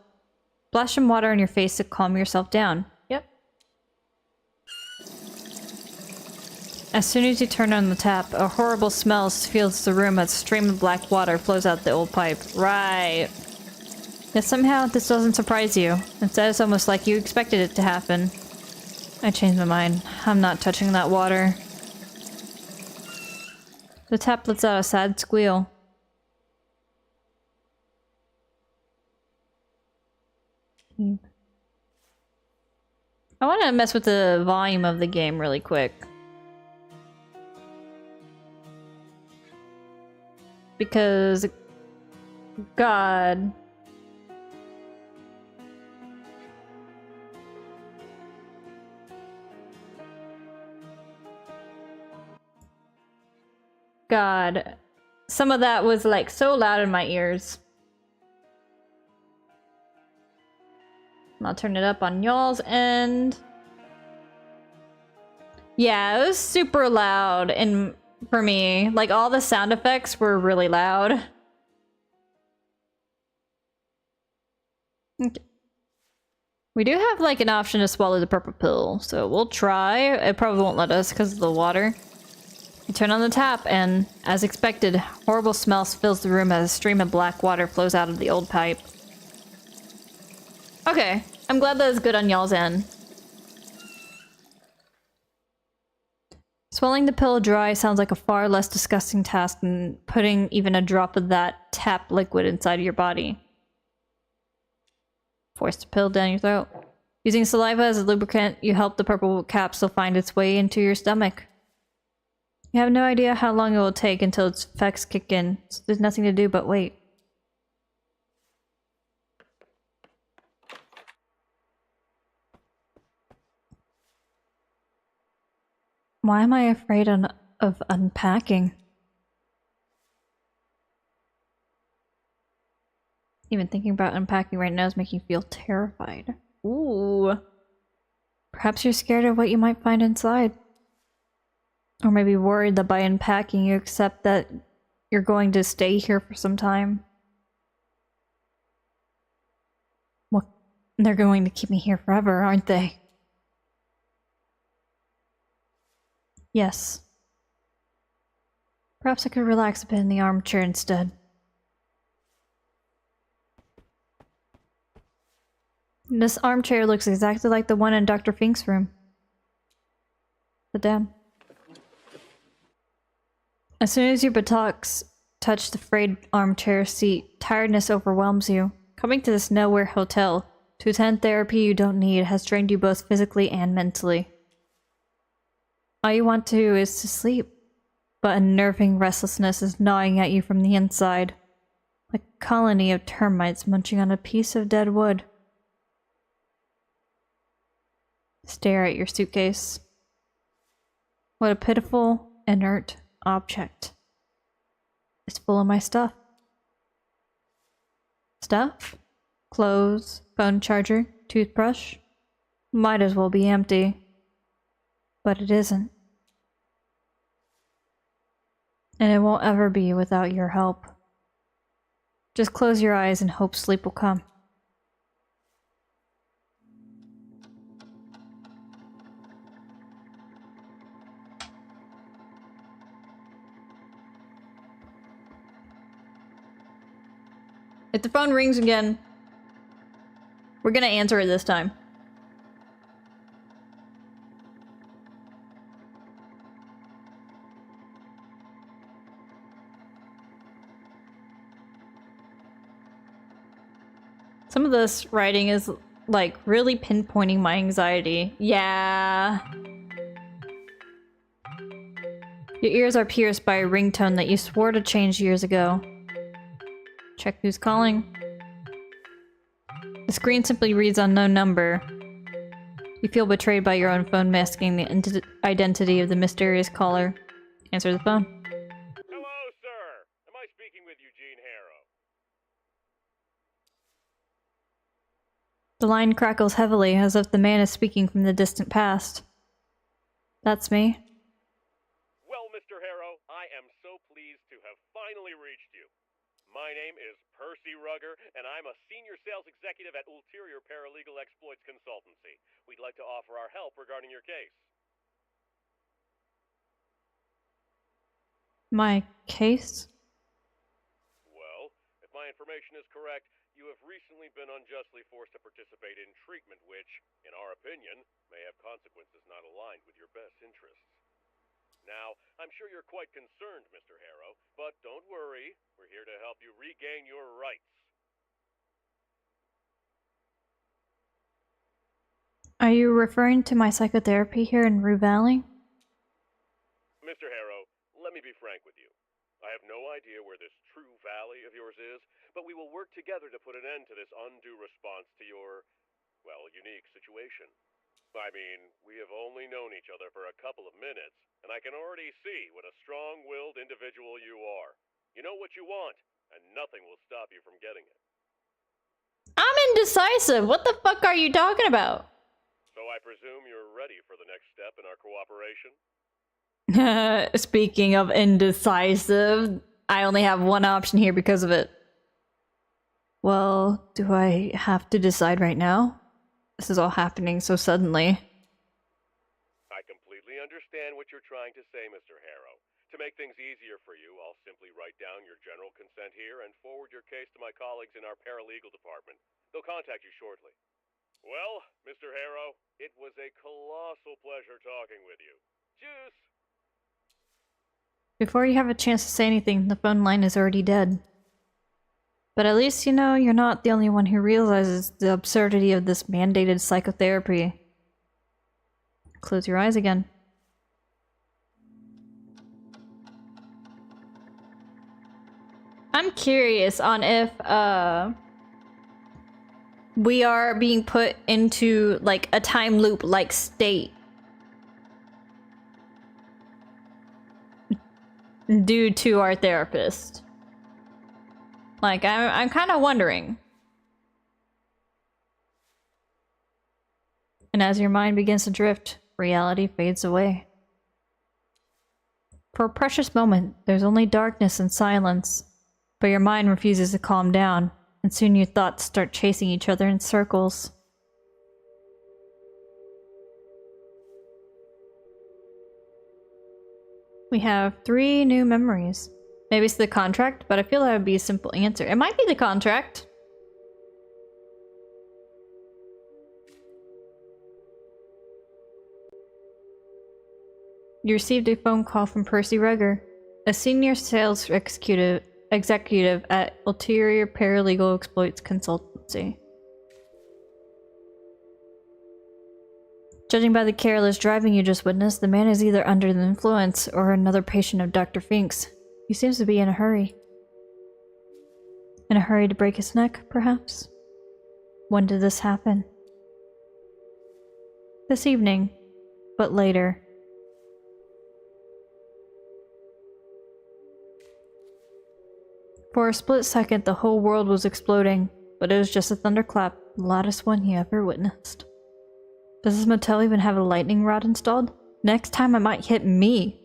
Splash some water on your face to calm yourself down. Yep. As soon as you turn on the tap, a horrible smell fills the room as a stream of black water flows out the old pipe. Right. Yet somehow this doesn't surprise you. Instead, it's almost like you expected it to happen. I changed my mind. I'm not touching that water. The tap lets out a sad squeal. I want to mess with the volume of the game really quick. Because... God... God, some of that was like so loud in my ears. I'll turn it up on y'all's end. Yeah, it was super loud and for me, like all the sound effects were really loud. Okay. We do have like an option to swallow the purple pill, so we'll try. It probably won't let us because of the water. You turn on the tap, and, as expected, horrible smell fills the room as a stream of black water flows out of the old pipe. Okay, I'm glad that was good on y'all's end. Swallowing the pill dry sounds like a far less disgusting task than putting even a drop of that tap liquid inside your body. Force the pill down your throat. Using saliva as a lubricant, you help the purple capsule find its way into your stomach. You have no idea how long it will take until its effects kick in, so there's nothing to do but wait. Why am I afraid of unpacking? Even thinking about unpacking right now is making you feel terrified. Ooh. Perhaps you're scared of what you might find inside. Or maybe worried that by unpacking you accept that you're going to stay here for some time. Well, they're going to keep me here forever, aren't they? Yes. Perhaps I could relax a bit in the armchair instead. This armchair looks exactly like the one in Dr. Fink's room. Sit down. As soon as your buttocks touch the frayed armchair seat, tiredness overwhelms you. Coming to this nowhere hotel to attend therapy you don't need has drained you both physically and mentally. All you want to do is to sleep, but a nerving restlessness is gnawing at you from the inside, like a colony of termites munching on a piece of dead wood. Stare at your suitcase. What a pitiful, inert object. It's full of my stuff. Stuff? Clothes, phone charger, toothbrush. Might as well be empty. But it isn't. And it won't ever be without your help. Just close your eyes and hope sleep will come. If the phone rings again, we're gonna answer it this time. Some of this writing is, like, really pinpointing my anxiety. Yeah. Your ears are pierced by a ringtone that you swore to change years ago. Check who's calling. The screen simply reads unknown number. You feel betrayed by your own phone masking the identity of the mysterious caller. Answer the phone. Hello, sir. Am I speaking with Eugene Harrow? The line crackles heavily, as if the man is speaking from the distant past. That's me. Well, Mr. Harrow, I am so pleased to have finally reached you. My name is Percy Rugger, and I'm a senior sales executive at Ulterior Paralegal Exploits Consultancy. We'd like to offer our help regarding your case. My case? Well, if my information is correct, you have recently been unjustly forced to participate in treatment which, in our opinion, may have consequences not aligned with your best interests. Now, I'm sure you're quite concerned, Mr. Harrow, but don't worry. We're here to help you regain your rights. Are you referring to my psychotherapy here in Rue Valley? Mr. Harrow, let me be frank with you. I have no idea where this true valley of yours is, but we will work together to put an end to this undue response to your, well, unique situation. I mean, we have only known each other for a couple of minutes, and I can already see what a strong-willed individual you are. You know what you want, and nothing will stop you from getting it. I'm indecisive! What the fuck are you talking about? So I presume you're ready for the next step in our cooperation? Speaking of indecisive, I only have one option here because of it. Well, do I have to decide right now? This is all happening so suddenly. I completely understand what you're trying to say, Mr. Harrow. To make things easier for you, I'll simply write down your general consent here and forward your case to my colleagues in our paralegal department. They'll contact you shortly. Well, Mr. Harrow, it was a colossal pleasure talking with you. Cheers! Before you have a chance to say anything, the phone line is already dead. But at least you know you're not the only one who realizes the absurdity of this mandated psychotherapy. Close your eyes again. I'm curious on if, we are being put into, like, a time loop-like state. Due to our therapist. Like, I'm kind of wondering. And as your mind begins to drift, reality fades away. For a precious moment, there's only darkness and silence. But your mind refuses to calm down, and soon your thoughts start chasing each other in circles. We have 3 new memories. Maybe it's the contract, but I feel that would be a simple answer. It might be the contract. You received a phone call from Percy Rugger, a senior sales executive at Ulterior Paralegal Exploits Consultancy. Judging by the careless driving you just witnessed, the man is either under the influence or another patient of Dr. Fink's. He seems to be in a hurry. In a hurry to break his neck, perhaps? When did this happen? This evening, but later. For a split second, the whole world was exploding. but it was just a thunderclap, the loudest one he ever witnessed. Does this motel even have a lightning rod installed? Next time it might hit me.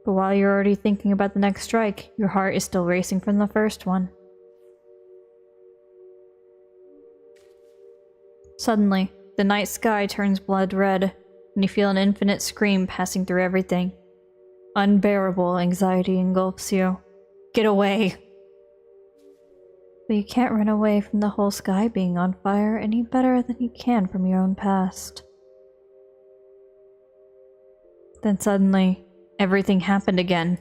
But while you're already thinking about the next strike, your heart is still racing from the first one. Suddenly, the night sky turns blood red, and you feel an infinite scream passing through everything. Unbearable anxiety engulfs you. Get away! But you can't run away from the whole sky being on fire any better than you can from your own past. Then suddenly, everything happened again.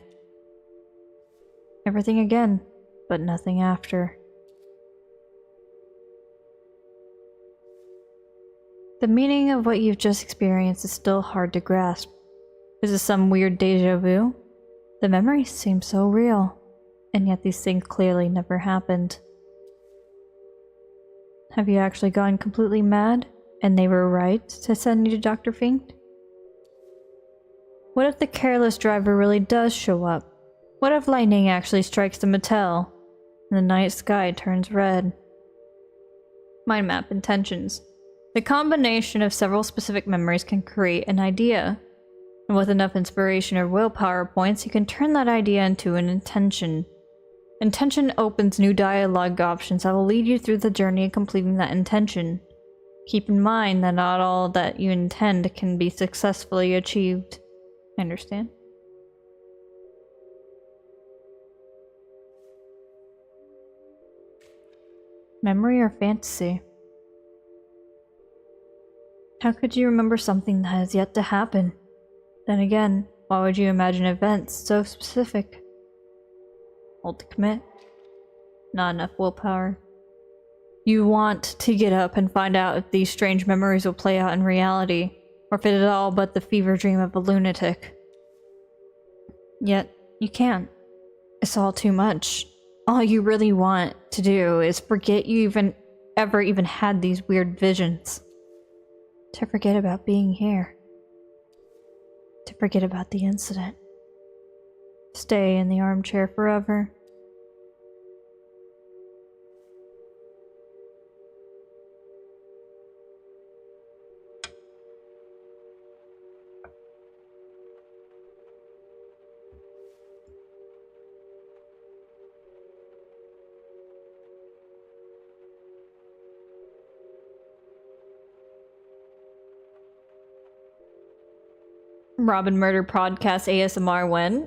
Everything again, but nothing after. The meaning of what you've just experienced is still hard to grasp. Is this some weird deja vu? The memories seem so real, and yet these things clearly never happened. Have you actually gone completely mad, and they were right to send you to Dr. Fink? What if the careless driver really does show up? What if lightning actually strikes the motel, and the night sky turns red? Mind map intentions. The combination of several specific memories can create an idea, and with enough inspiration or willpower points, you can turn that idea into an intention. Intention opens new dialogue options that will lead you through the journey of completing that intention. Keep in mind that not all that you intend can be successfully achieved. Understand? Memory or fantasy? How could you remember something that has yet to happen? Then again, why would you imagine events so specific? Hold to commit. Not enough willpower. You want to get up and find out if these strange memories will play out in reality, or if it is all but the fever dream of a lunatic. Yet, you can't. It's all too much. All you really want to do is forget you ever even had these weird visions. To forget about being here. To forget about the incident. Stay in the armchair forever. Robin Murder Podcast ASMR when?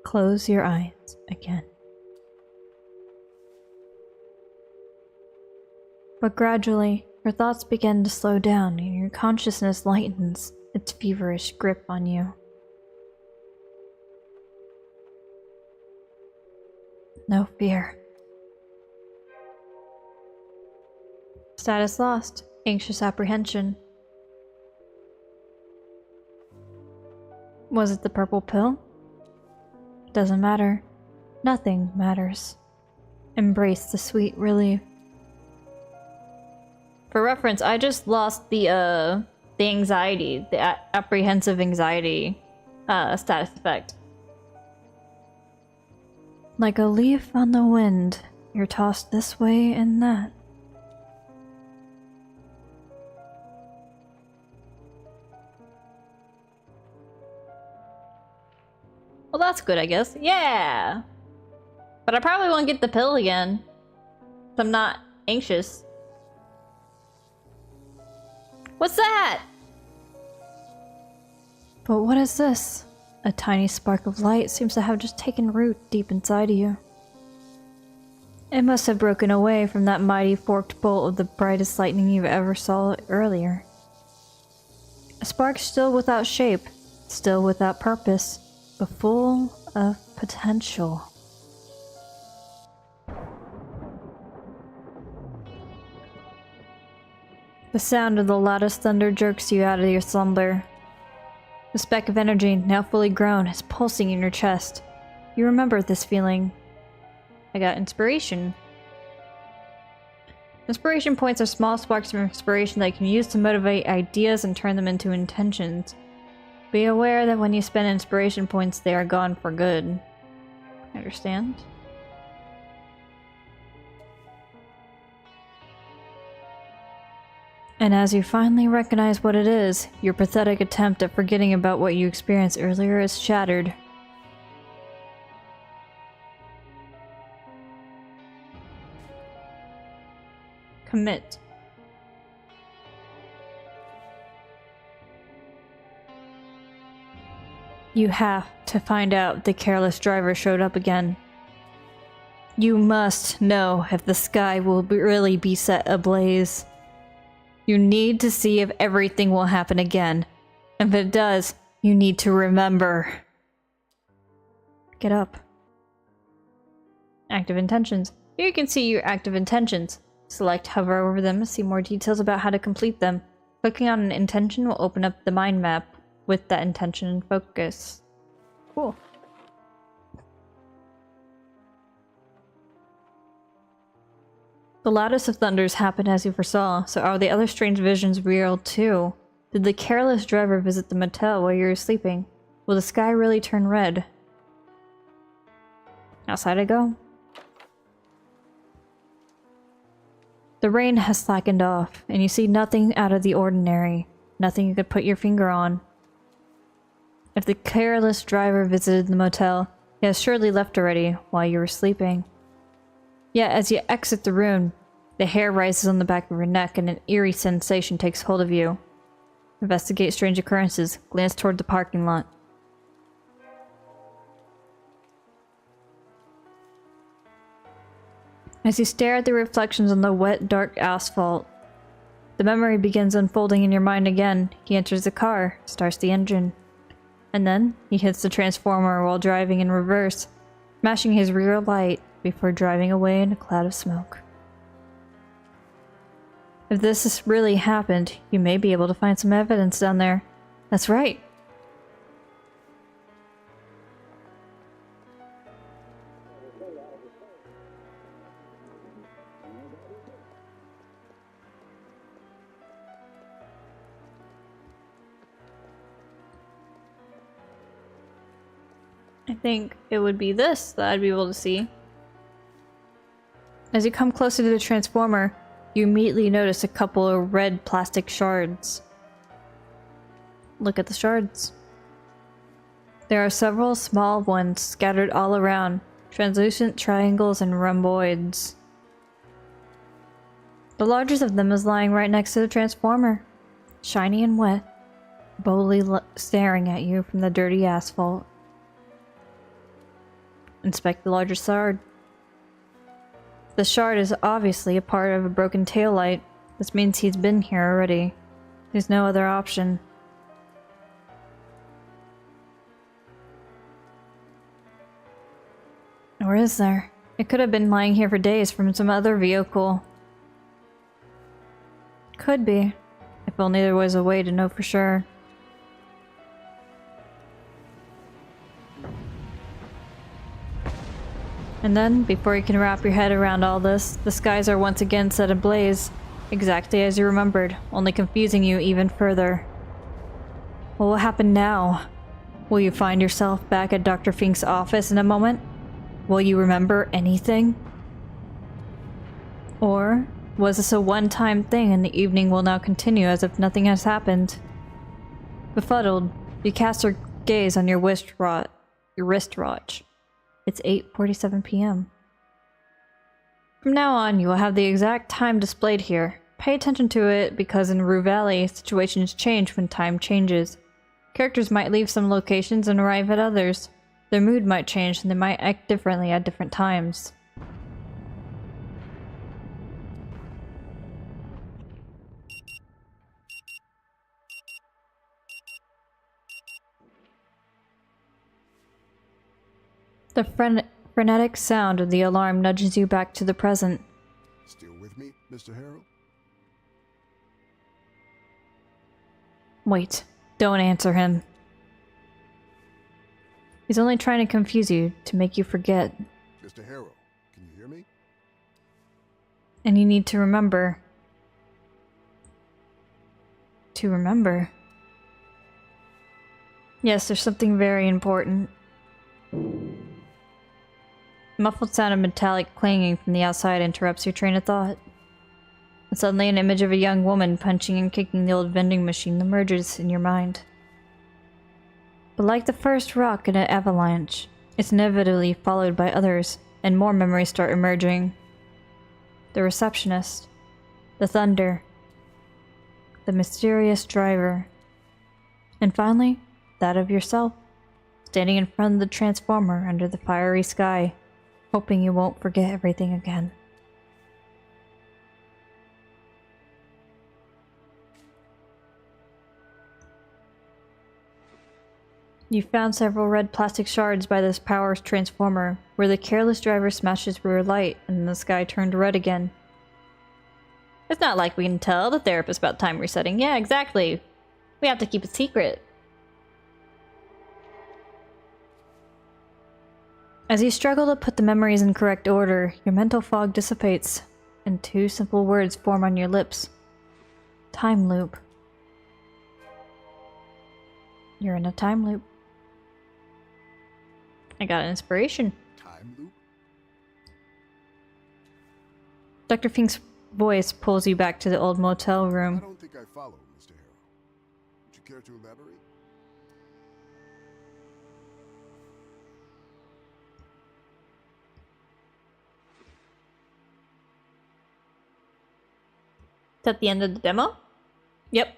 Close your eyes again. But gradually, your thoughts begin to slow down and your consciousness lightens its feverish grip on you. No fear. Status lost. Anxious apprehension. Was it the purple pill? Doesn't matter. Nothing matters. Embrace the sweet relief. For reference, I just lost the anxiety, the apprehensive anxiety status effect. Like a leaf on the wind, you're tossed this way and that. Well, that's good, I guess. Yeah! But I probably won't get the pill again. I'm not anxious. What's that? But what is this? A tiny spark of light seems to have just taken root deep inside of you. It must have broken away from that mighty forked bolt of the brightest lightning you ever saw earlier. A spark still without shape, still without purpose, but full of potential. The sound of the loudest thunder jerks you out of your slumber. The speck of energy, now fully grown, is pulsing in your chest. You remember this feeling. I got inspiration. Inspiration points are small sparks of inspiration that you can use to motivate ideas and turn them into intentions. Be aware that when you spend inspiration points, they are gone for good. Understand? And as you finally recognize what it is, your pathetic attempt at forgetting about what you experienced earlier is shattered. Commit. You have to find out the careless driver showed up again. You must know if the sky will really be set ablaze. You need to see if everything will happen again. If it does, you need to remember. Get up. Active intentions. Here you can see your active intentions. Select, hover over them to see more details about how to complete them. Clicking on an intention will open up the mind map with that intention in focus. Cool. The loudest of thunders happened as you foresaw, so are the other strange visions real too? Did the careless driver visit the motel while you were sleeping? Will the sky really turn red? Outside I go. The rain has slackened off, and you see nothing out of the ordinary. Nothing you could put your finger on. If the careless driver visited the motel, he has surely left already while you were sleeping. Yet as you exit the room, the hair rises on the back of your neck and an eerie sensation takes hold of you. Investigate strange occurrences. Glance toward the parking lot. As you stare at the reflections on the wet, dark asphalt, the memory begins unfolding in your mind again. He enters the car, starts the engine. And then, he hits the transformer while driving in reverse, smashing his rear light before driving away in a cloud of smoke. If this has really happened, you may be able to find some evidence down there. That's right. I think it would be this that I'd be able to see. As you come closer to the transformer, you immediately notice a couple of red plastic shards. Look at the shards. There are several small ones scattered all around, translucent triangles and rhomboids. The largest of them is lying right next to the transformer, shiny and wet, boldly staring at you from the dirty asphalt. Inspect the larger shard. The shard is obviously a part of a broken taillight. This means he's been here already. There's no other option. Or is there? It could have been lying here for days from some other vehicle. Could be. If only there was a way to know for sure. And then, before you can wrap your head around all this, the skies are once again set ablaze, exactly as you remembered, only confusing you even further. What will happen now? Will you find yourself back at Dr. Fink's office in a moment? Will you remember anything? Or was this a one-time thing and the evening will now continue as if nothing has happened? Befuddled, you cast your gaze on your wristwatch. It's 8:47 p.m. From now on, you will have the exact time displayed here. Pay attention to it because in Rue Valley, situations change when time changes. Characters might leave some locations and arrive at others. Their mood might change and they might act differently at different times. The frenetic sound of the alarm nudges you back to the present. Still with me, Mr. Harold? Wait, don't answer him. He's only trying to confuse you, to make you forget. Mr. Harold, can you hear me? And you need to remember. To remember. Yes, there's something very important. Muffled sound of metallic clanging from the outside interrupts your train of thought. And suddenly an image of a young woman punching and kicking the old vending machine emerges in your mind. But like the first rock in an avalanche, it's inevitably followed by others, and more memories start emerging. The receptionist, the thunder, the mysterious driver, and finally, that of yourself, standing in front of the transformer under the fiery sky, hoping you won't forget everything again. You found several red plastic shards by this power transformer, where the careless driver smashed his rear light and the sky turned red again. It's not like we can tell the therapist about time resetting. Yeah, exactly. We have to keep it secret. As you struggle to put the memories in correct order, your mental fog dissipates, and two simple words form on your lips. Time loop. You're in a time loop. I got an inspiration. Time loop? Dr. Fink's voice pulls you back to the old motel I room. don't think I follow, Mr. Harrow. Would you care to elaborate? Is that the end of the demo? Yep.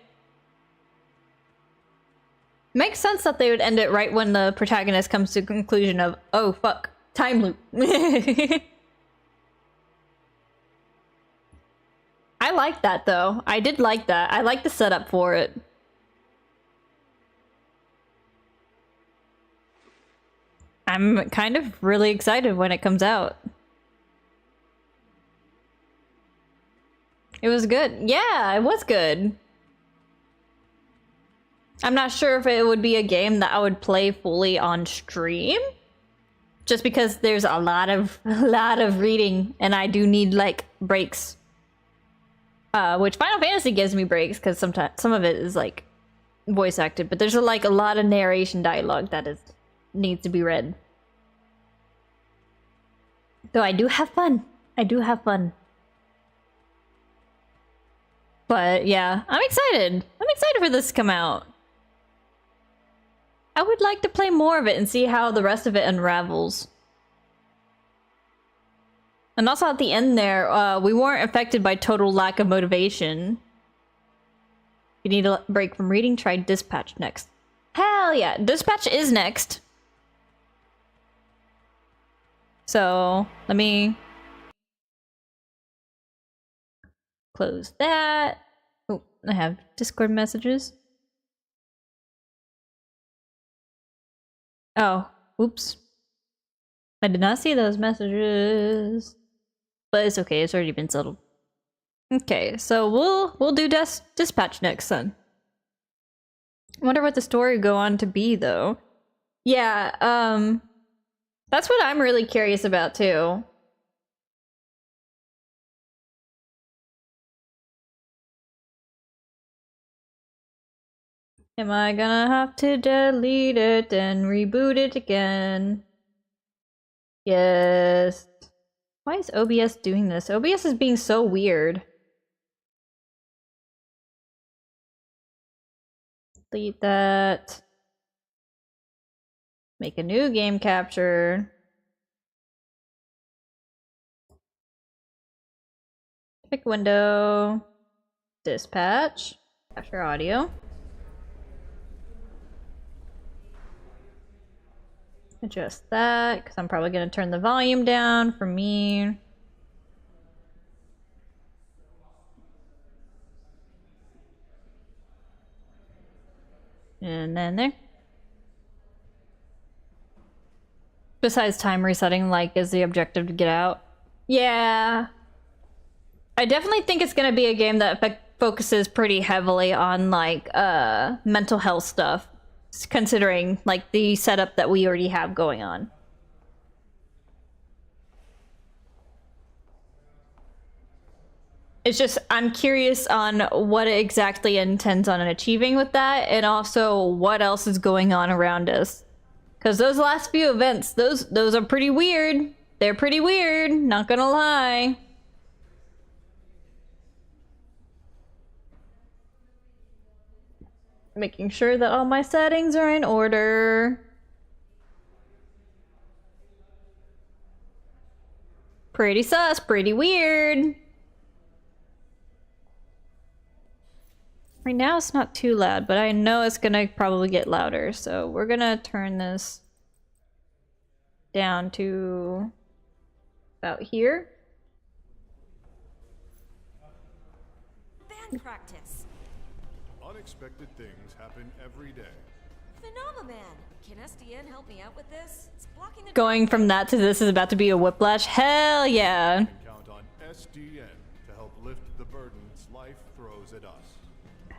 Makes sense that they would end it right when the protagonist comes to the conclusion of, oh fuck, time loop. I like that though. I did like that. I like the setup for it. I'm kind of really excited when it comes out. It was good. Yeah, it was good. I'm not sure if it would be a game that I would play fully on stream. Just because there's a lot of reading and I do need like breaks. Which Final Fantasy gives me breaks because sometimes some of it is like voice acted, but there's like a lot of narration dialogue that needs to be read. Though I do have fun. I do have fun. But yeah, I'm excited. I'm excited for this to come out. I would like to play more of it and see how the rest of it unravels. And also at the end there, we weren't affected by total lack of motivation. If you need a break from reading, try Dispatch next. Hell yeah, Dispatch is next. So, let me close that. Oh, I have Discord messages. Oh, oops. I did not see those messages. But it's okay, it's already been settled. Okay, so we'll do Dispatch next then. I wonder what the story would go on to be though. Yeah, that's what I'm really curious about too. Am I gonna have to delete it and reboot it again? Yes. Why is OBS doing this? OBS is being so weird. Delete that. Make a new game capture. Pick window. Dispatch. Capture audio. Adjust that, because I'm probably going to turn the volume down for me. And then there. Besides time resetting, like, is the objective to get out? Yeah. I definitely think it's going to be a game that focuses pretty heavily on, like, mental health stuff. Considering, like, the setup that we already have going on. It's just, I'm curious on what it exactly intends on achieving with that, and also what else is going on around us. Because those last few events, those are pretty weird. They're pretty weird, not gonna lie. Making sure that all my settings are in order. Pretty sus, pretty weird. Right now it's not too loud, but I know it's gonna probably get louder, so we're gonna turn this down to about here. Band practice. Unexpected things happen every day. Phenomenon. Can SDN help me out with this? It's blocking the Going from that to this is about to be a whiplash. Hell yeah. You can count on SDN to help lift the burdens life throws at us.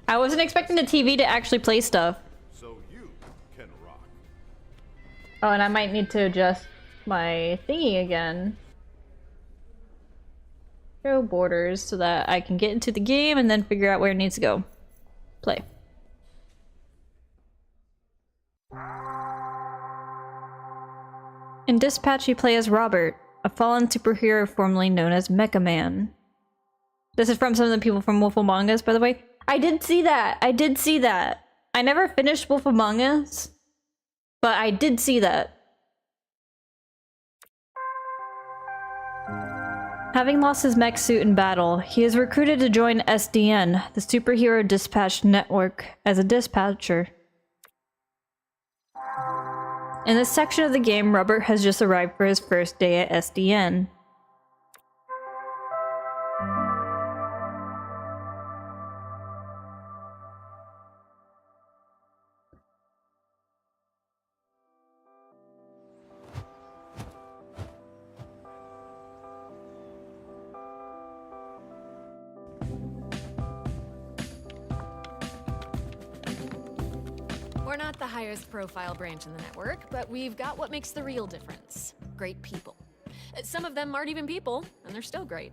I wasn't expecting the TV to actually play stuff. So you can rock. Oh, and I might need to adjust my thingy again. Show borders so that I can get into the game and then figure out where it needs to go. Play. In Dispatch, you play as Robert, a fallen superhero formerly known as Mecha Man. This is from some of the people from Wolf Among Us, by the way. I did see that! I did see that! I never finished Wolf Among Us, but I did see that. Having lost his mech suit in battle, he is recruited to join SDN, the Superhero Dispatch Network, as a dispatcher. In this section of the game, Robert has just arrived for his first day at SDN. We're not the highest profile branch in the network, but we've got what makes the real difference. Great people. Some of them aren't even people, and they're still great.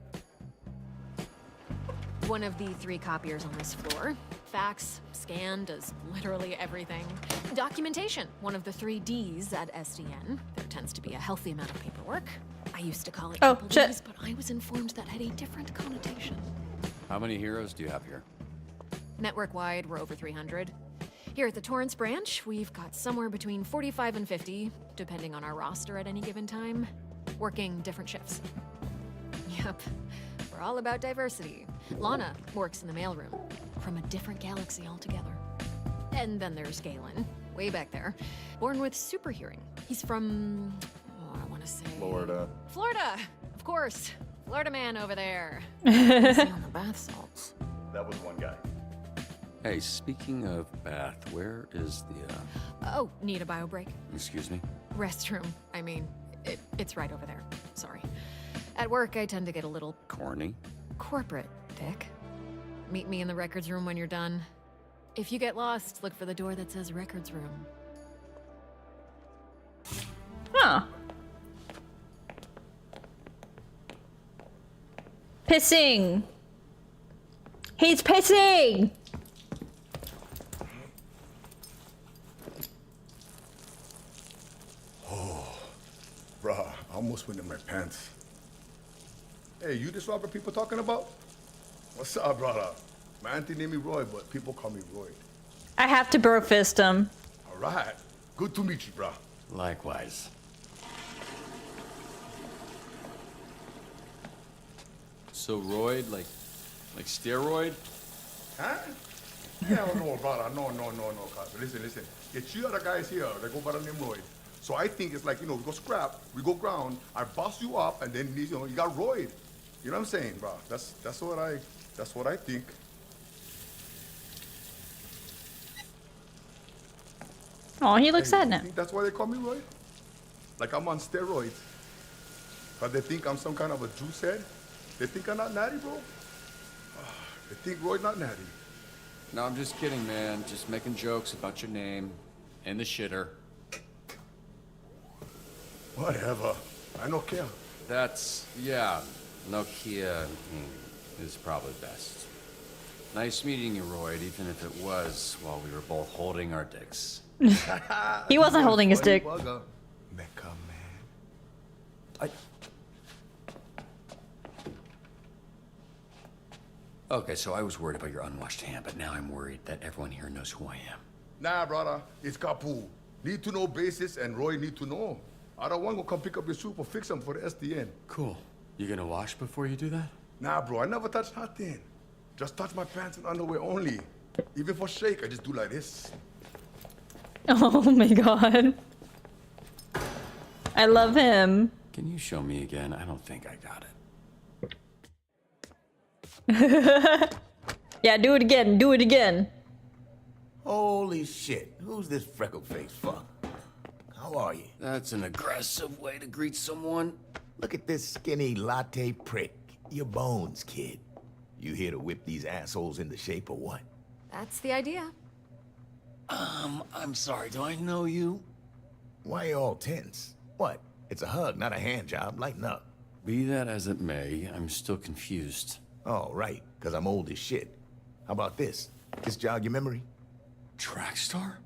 One of the 3 copiers on this floor. Fax, scan, does literally everything. Documentation, one of the 3 Ds at SDN. There tends to be a healthy amount of paperwork. I used to call it triple Ds, but I was informed that had a different connotation. How many heroes do you have here? Network-wide, we're over 300. Here at the Torrance branch, we've got somewhere between 45 and 50, depending on our roster at any given time, working different shifts. Yep, we're all about diversity. Lana works in the mailroom, from a different galaxy altogether. And then there's Galen, way back there, born with super hearing. He's from, I want to say... Florida. Florida, of course. Florida man over there. Easy on the bath salts. That was one guy. Hey, speaking of bath, where is the, Oh, need a bio break? Excuse me? Restroom. I mean, it's right over there. Sorry. At work, I tend to get a little... Corny? Corporate, Dick. Meet me in the records room when you're done. If you get lost, look for the door that says records room. Huh. Pissing! He's pissing! Bruh, I almost went in my pants. Hey, you this Robert people talking about? What's up, brother? My auntie named me Roy, but people call me Roy. I have to bro fist him. All right. Good to meet you, bruh. Likewise. So roid, like steroid? Huh? Hell no, brother. No, cuz. Listen. The 2 other guys here, they go by the name Roy. So I think it's like, we go scrap, we go ground, I boss you up, and then, you got Roy. You know what I'm saying, bro? That's what I think. Oh, he looks sad now. Think that's why they call me Roy? Like I'm on steroids. But they think I'm some kind of a juice head? They think I'm not natty, bro? They think Roy's not natty. No, I'm just kidding, man. Just making jokes about your name and the shitter. Whatever. I don't care. That's, yeah, Nokia. is probably best. Nice meeting you, Royd, even if it was while we were both holding our dicks. He wasn't holding his dick. Mecca man. Okay, so I was worried about your unwashed hand, but now I'm worried that everyone here knows who I am. Nah, brother, it's Kapu. Need to know basis and Roy need to know. I don't want to come pick up your soup or fix them for the SDN. Cool. You gonna wash before you do that? Nah, bro, I never touch nothing. Just touch my pants and underwear only. Even for shake, I just do like this. Oh my god. I love him. Can you show me again? I don't think I got it. Yeah, do it again. Do it again. Holy shit. Who's this freckle-faced fuck? How are you? That's an aggressive way to greet someone. Look at this skinny latte prick. Your bones, kid. You here to whip these assholes into shape or what? That's the idea. I'm sorry, do I know you? Why you all tense? What? It's a hug, not a hand job. Lighten up. Be that as it may, I'm still confused. Oh, right, because I'm old as shit. How about this? This jog your memory? Trackstar?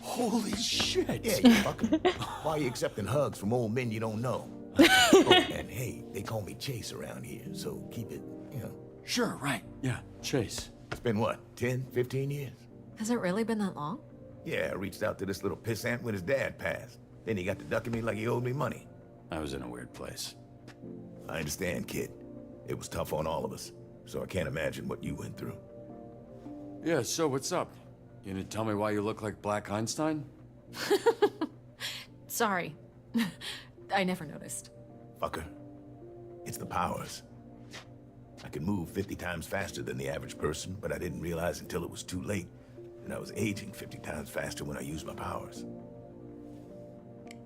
Holy shit! Yeah, you fucker. Why are you accepting hugs from old men you don't know? Oh, and hey, they call me Chase around here, so keep it, you know. Sure, right. Yeah, Chase. It's been what, 10, 15 years? Has it really been that long? Yeah, I reached out to this little pissant when his dad passed. Then he got to ducking me like he owed me money. I was in a weird place. I understand, kid. It was tough on all of us, so I can't imagine what you went through. Yeah, so what's up? You gonna tell me why you look like Black Einstein? Sorry. I never noticed. Fucker. It's the powers. I can move 50 times faster than the average person, but I didn't realize until it was too late. And I was aging 50 times faster when I used my powers.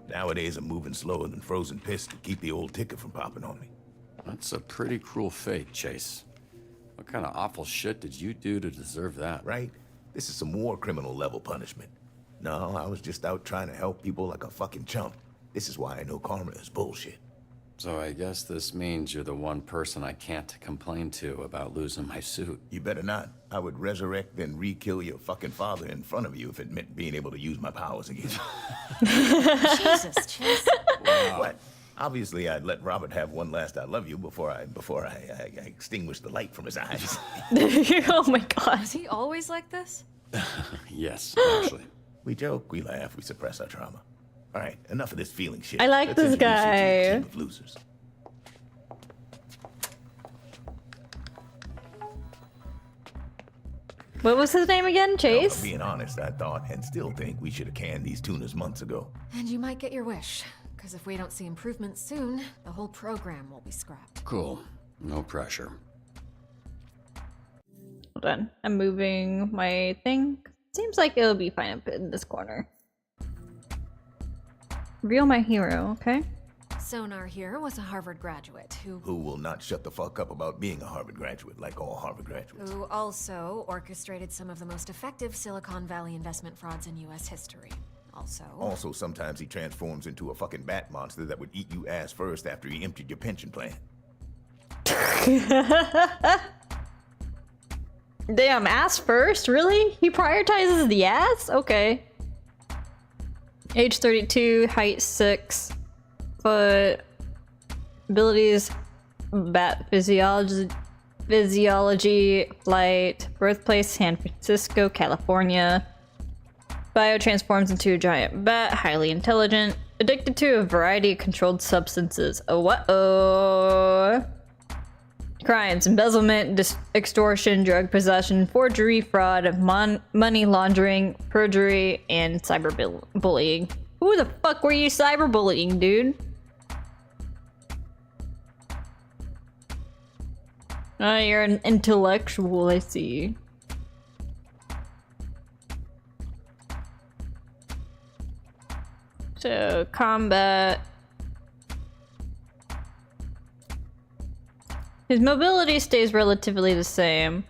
Nowadays, I'm moving slower than frozen piss to keep the old ticker from popping on me. That's a pretty cruel fate, Chase. What kind of awful shit did you do to deserve that? Right? This is some war criminal level punishment. No, I was just out trying to help people like a fucking chump. This is why I know karma is bullshit. So I guess this means you're the one person I can't complain to about losing my suit. You better not. I would resurrect then re-kill your fucking father in front of you if it meant being able to use my powers again. Jesus, Chase. Wow. What? Obviously, I'd let Robert have one last I love you before I extinguish the light from his eyes. Oh my god. Is he always like this? Yes, actually. We joke, we laugh, we suppress our trauma. All right, enough of this feeling shit. I like Let's this introduce you to guy. a team of losers. What was his name again? Well, Chase? being honest, I thought and still think we should have canned these tunas months ago. And you might get your wish. Because if we don't see improvements soon, the whole program will be scrapped. Cool. No pressure. Hold on. I'm moving my thing. Seems like it'll be fine up in this corner. Reveal my hero, okay? Sonar here was a Harvard graduate who will not shut the fuck up about being a Harvard graduate like all Harvard graduates. who also orchestrated some of the most effective Silicon Valley investment frauds in US history. Also, sometimes he transforms into a fucking bat monster that would eat you ass first after he emptied your pension plan. Damn, ass first? Really? He prioritizes the ass? Okay. Age 32, height 6 foot, abilities, bat physiology, flight, birthplace San Francisco, California. Bio transforms into a giant bat, highly intelligent, addicted to a variety of controlled substances. Oh, what-oh. Crimes: embezzlement, extortion, drug possession, forgery, fraud, money laundering, perjury, and cyberbullying. Who the fuck were you cyberbullying, dude? You're an intellectual, I see. So, combat. His mobility stays relatively the same.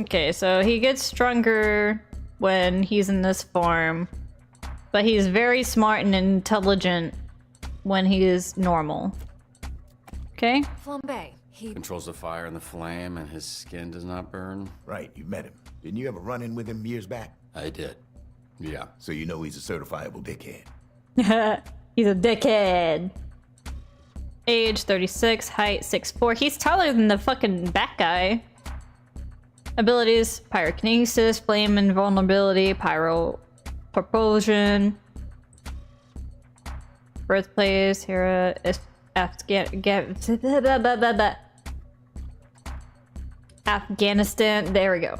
Okay, so he gets stronger when he's in this form, but he's very smart and intelligent when he is normal. Okay? Flambe. He controls the fire and the flame, and his skin does not burn. Right, you met him. Didn't you ever run in with him years back? I did. Yeah. So you know he's a certifiable dickhead. He's a dickhead. Age 36, height 6'4". He's taller than the fucking bat guy. Abilities: pyrokinesis, flame invulnerability, pyro propulsion. Birthplace: Hera, Afghanistan. There we go.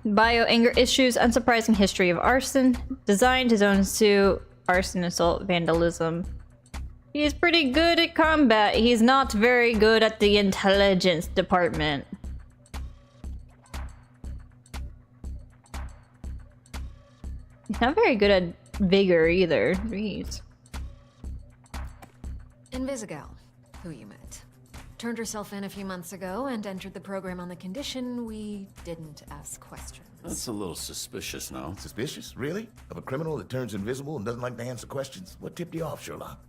Bio anger issues, unsurprising history of arson. Designed his own suit, arson, assault, vandalism. He's pretty good at combat. He's not very good at the intelligence department. He's not very good at vigor either. Jeez. Invisigal, who you met. Turned herself in a few months ago and entered the program on the condition we didn't ask questions. That's a little suspicious, no? Suspicious? Really? Of a criminal that turns invisible and doesn't like to answer questions? What tipped you off, Sherlock?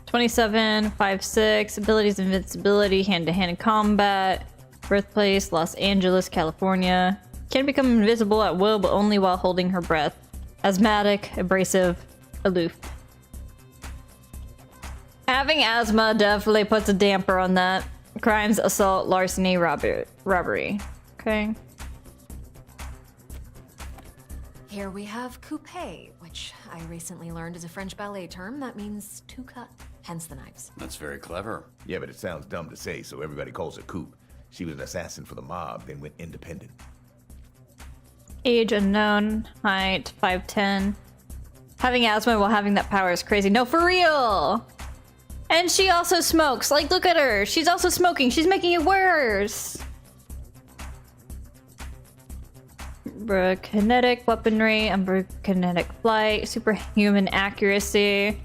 27, 5'6", abilities: invincibility, hand-to-hand combat. Birthplace: Los Angeles, California. Can become invisible at will, but only while holding her breath. Asthmatic, abrasive, aloof. Having asthma definitely puts a damper on that. Crimes: assault, larceny, robbery. Okay. Here we have coupe, which I recently learned is a French ballet term that means to cut, hence the knives. That's very clever. Yeah, but it sounds dumb to say, so everybody calls her Coop. She was an assassin for the mob, then went independent. Age unknown, height 5'10". Having asthma while having that power is crazy. No, for real! And she also smokes. Like, look at her. She's also smoking. She's making it worse. Kinetic weaponry, kinetic flight, superhuman accuracy.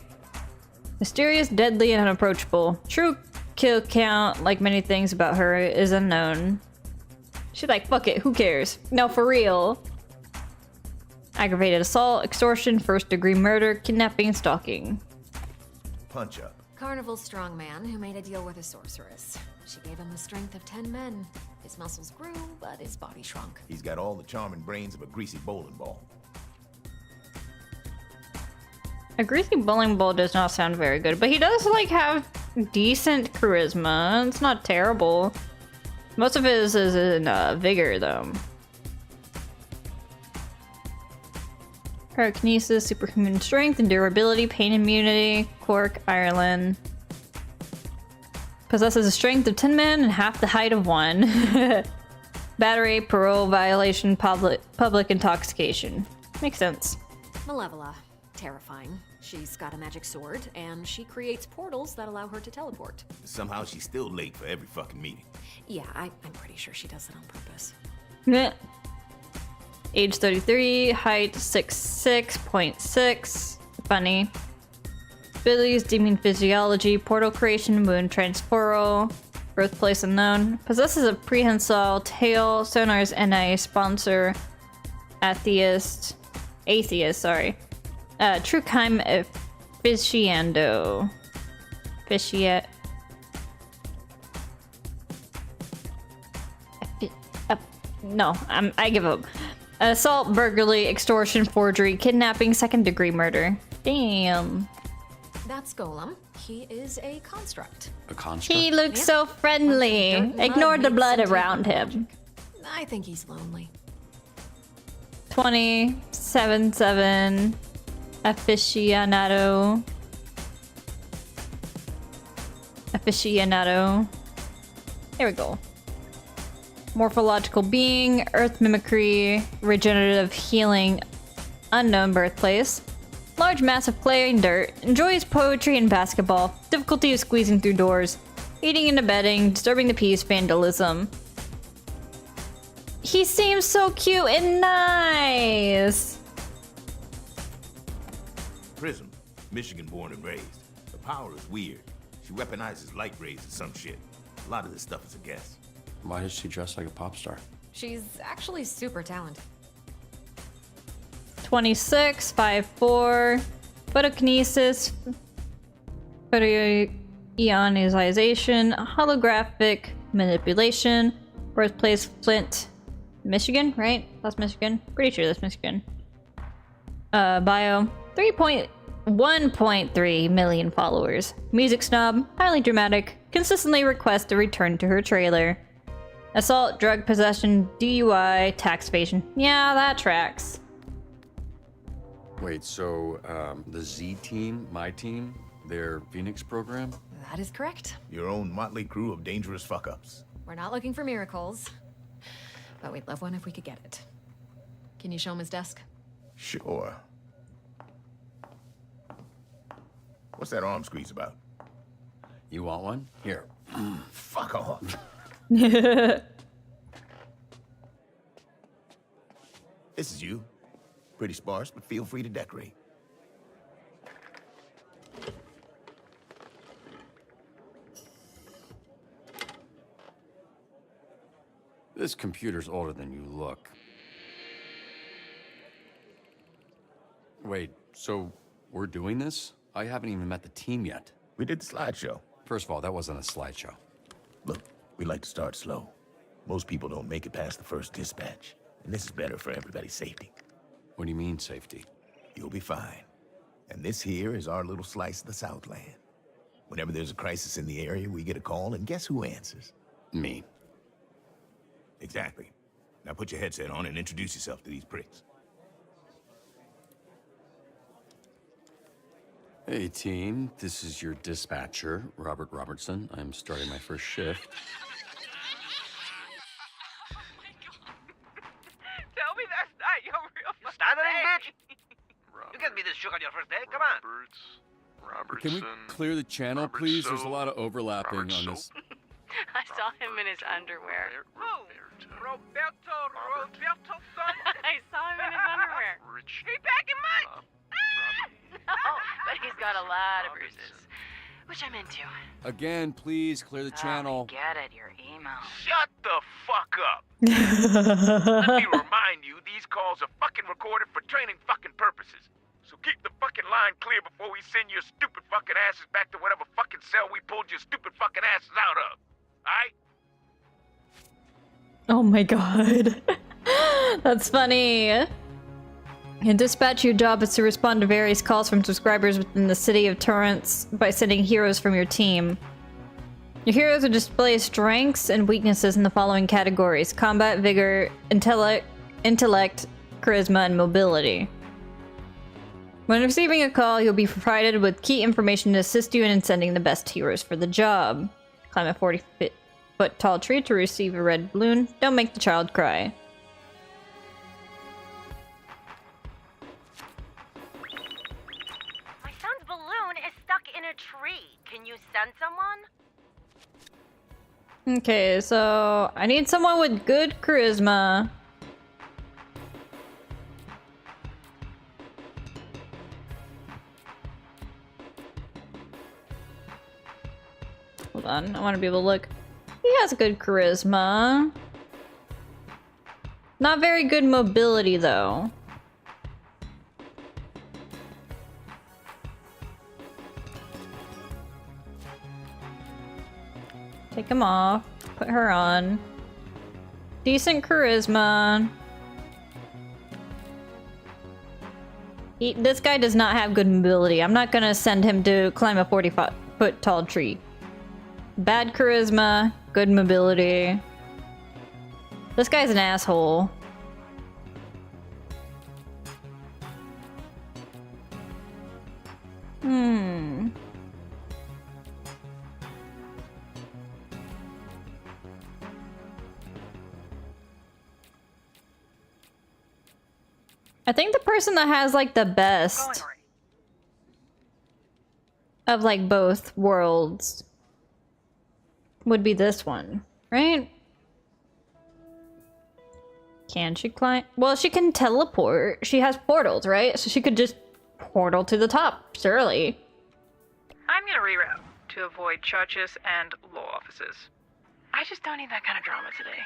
Mysterious, deadly, and unapproachable. True kill count, like many things about her, is unknown. She's like, fuck it, who cares? No, for real. Aggravated assault, extortion, first-degree murder, kidnapping, stalking. Punch up. Carnival strongman who made a deal with a sorceress. She gave him the strength of 10 men. His muscles grew, but his body shrunk. He's got all the charm and brains of a greasy bowling ball. A greasy bowling ball does not sound very good, but he does, like, have decent charisma. It's not terrible. Most of his is in vigor, though. Pyrokinesis, superhuman strength, endurability, pain immunity, Cork, Ireland. Possesses a strength of 10 men and half the height of 1. Battery, parole violation, public intoxication. Makes sense. Malevola. Terrifying. She's got a magic sword, and she creates portals that allow her to teleport. Somehow she's still late for every fucking meeting. Yeah, I'm pretty sure she does it on purpose. Meh. Age 33, height 6'6", funny. Abilities: demon physiology, portal creation, moon transporal, birthplace unknown. Possesses a prehensile tail, Sonar's NI sponsor, atheist, sorry. True crime aficionado. No, I give up. Assault, burglary, extortion, forgery, kidnapping, second-degree murder. Damn. That's Golem. He is a construct. A construct? He looks so friendly. Ignore the blood around him. I think he's lonely. 27-7. Aficionado. There we go. Morphological being, earth mimicry, regenerative healing, unknown birthplace. Large mass of clay and dirt, enjoys poetry and basketball, difficulty of squeezing through doors, eating and abetting, disturbing the peace, vandalism. He seems so cute and nice. Prism, Michigan born and raised. Her power is weird. She weaponizes light rays or some shit. A lot of this stuff is a guess. Why does she dress like a pop star? She's actually super talented. 26, 5'4", photokinesis, photoionization, holographic manipulation, birthplace Flint, Michigan, right? That's Michigan. Pretty sure that's Michigan. Bio, 1.3 million followers. Music snob, highly dramatic, consistently requests a return to her trailer. Assault, drug possession, DUI, tax evasion. Yeah, that tracks. Wait, so, the Z team, my team, their Phoenix program? That is correct. Your own motley crew of dangerous fuck-ups. We're not looking for miracles, but we'd love one if we could get it. Can you show him his desk? Sure. What's that arm squeeze about? You want one? Here. Fuck off. This is you. Pretty sparse, but feel free to decorate. This computer's older than you look. Wait, so we're doing this? I haven't even met the team yet. We did the slideshow. First of all, that wasn't a slideshow. Look, we like to start slow. Most people don't make it past the first dispatch, and this is better for everybody's safety. What do you mean, safety? You'll be fine. And this here is our little slice of the Southland. Whenever there's a crisis in the area, we get a call, and guess who answers? Me. Exactly. Now put your headset on and introduce yourself to these pricks. Hey, team. This is your dispatcher, Robert Robertson. I'm starting my first shift. Tell me that's not your real Stuttering, bitch! You can't be this shook on your first day, come on! Can we clear the channel, please? There's a lot of overlapping on this. I saw him in his underwear. Who? Roberto son? I saw him in his underwear. He back in mine! No, but he's got a lot of bruises, which I'm into. Again, please clear the channel. Get it, your email. Shut the fuck up! Let me remind you, these calls are fucking recorded for training fucking purposes. So keep the fucking line clear before we send your stupid fucking asses back to whatever fucking cell we pulled your stupid fucking asses out of. Alright? Oh my god. That's funny. In dispatch, your job is to respond to various calls from subscribers within the city of Torrance by sending heroes from your team. Your heroes will display strengths and weaknesses in the following categories: combat, vigor, intellect, charisma, and mobility. When receiving a call, you'll be provided with key information to assist you in sending the best heroes for the job. Climb a 40-foot tall tree to receive a red balloon. Don't make the child cry. My son's balloon is stuck in a tree. Can you send someone? Okay, so I need someone with good charisma. Hold on, I want to be able to look. He has good charisma. Not very good mobility, though. Take him off. Put her on. Decent charisma. This guy does not have good mobility. I'm not gonna send him to climb a 40-foot tall tree. Bad charisma, good mobility. This guy's an asshole. I think the person that has like the best of like both worlds would be this one, right? Can she climb? Well, she can teleport. She has portals, right? So she could just portal to the top, surely. I'm gonna reroute to avoid churches and law offices. I just don't need that kind of drama today.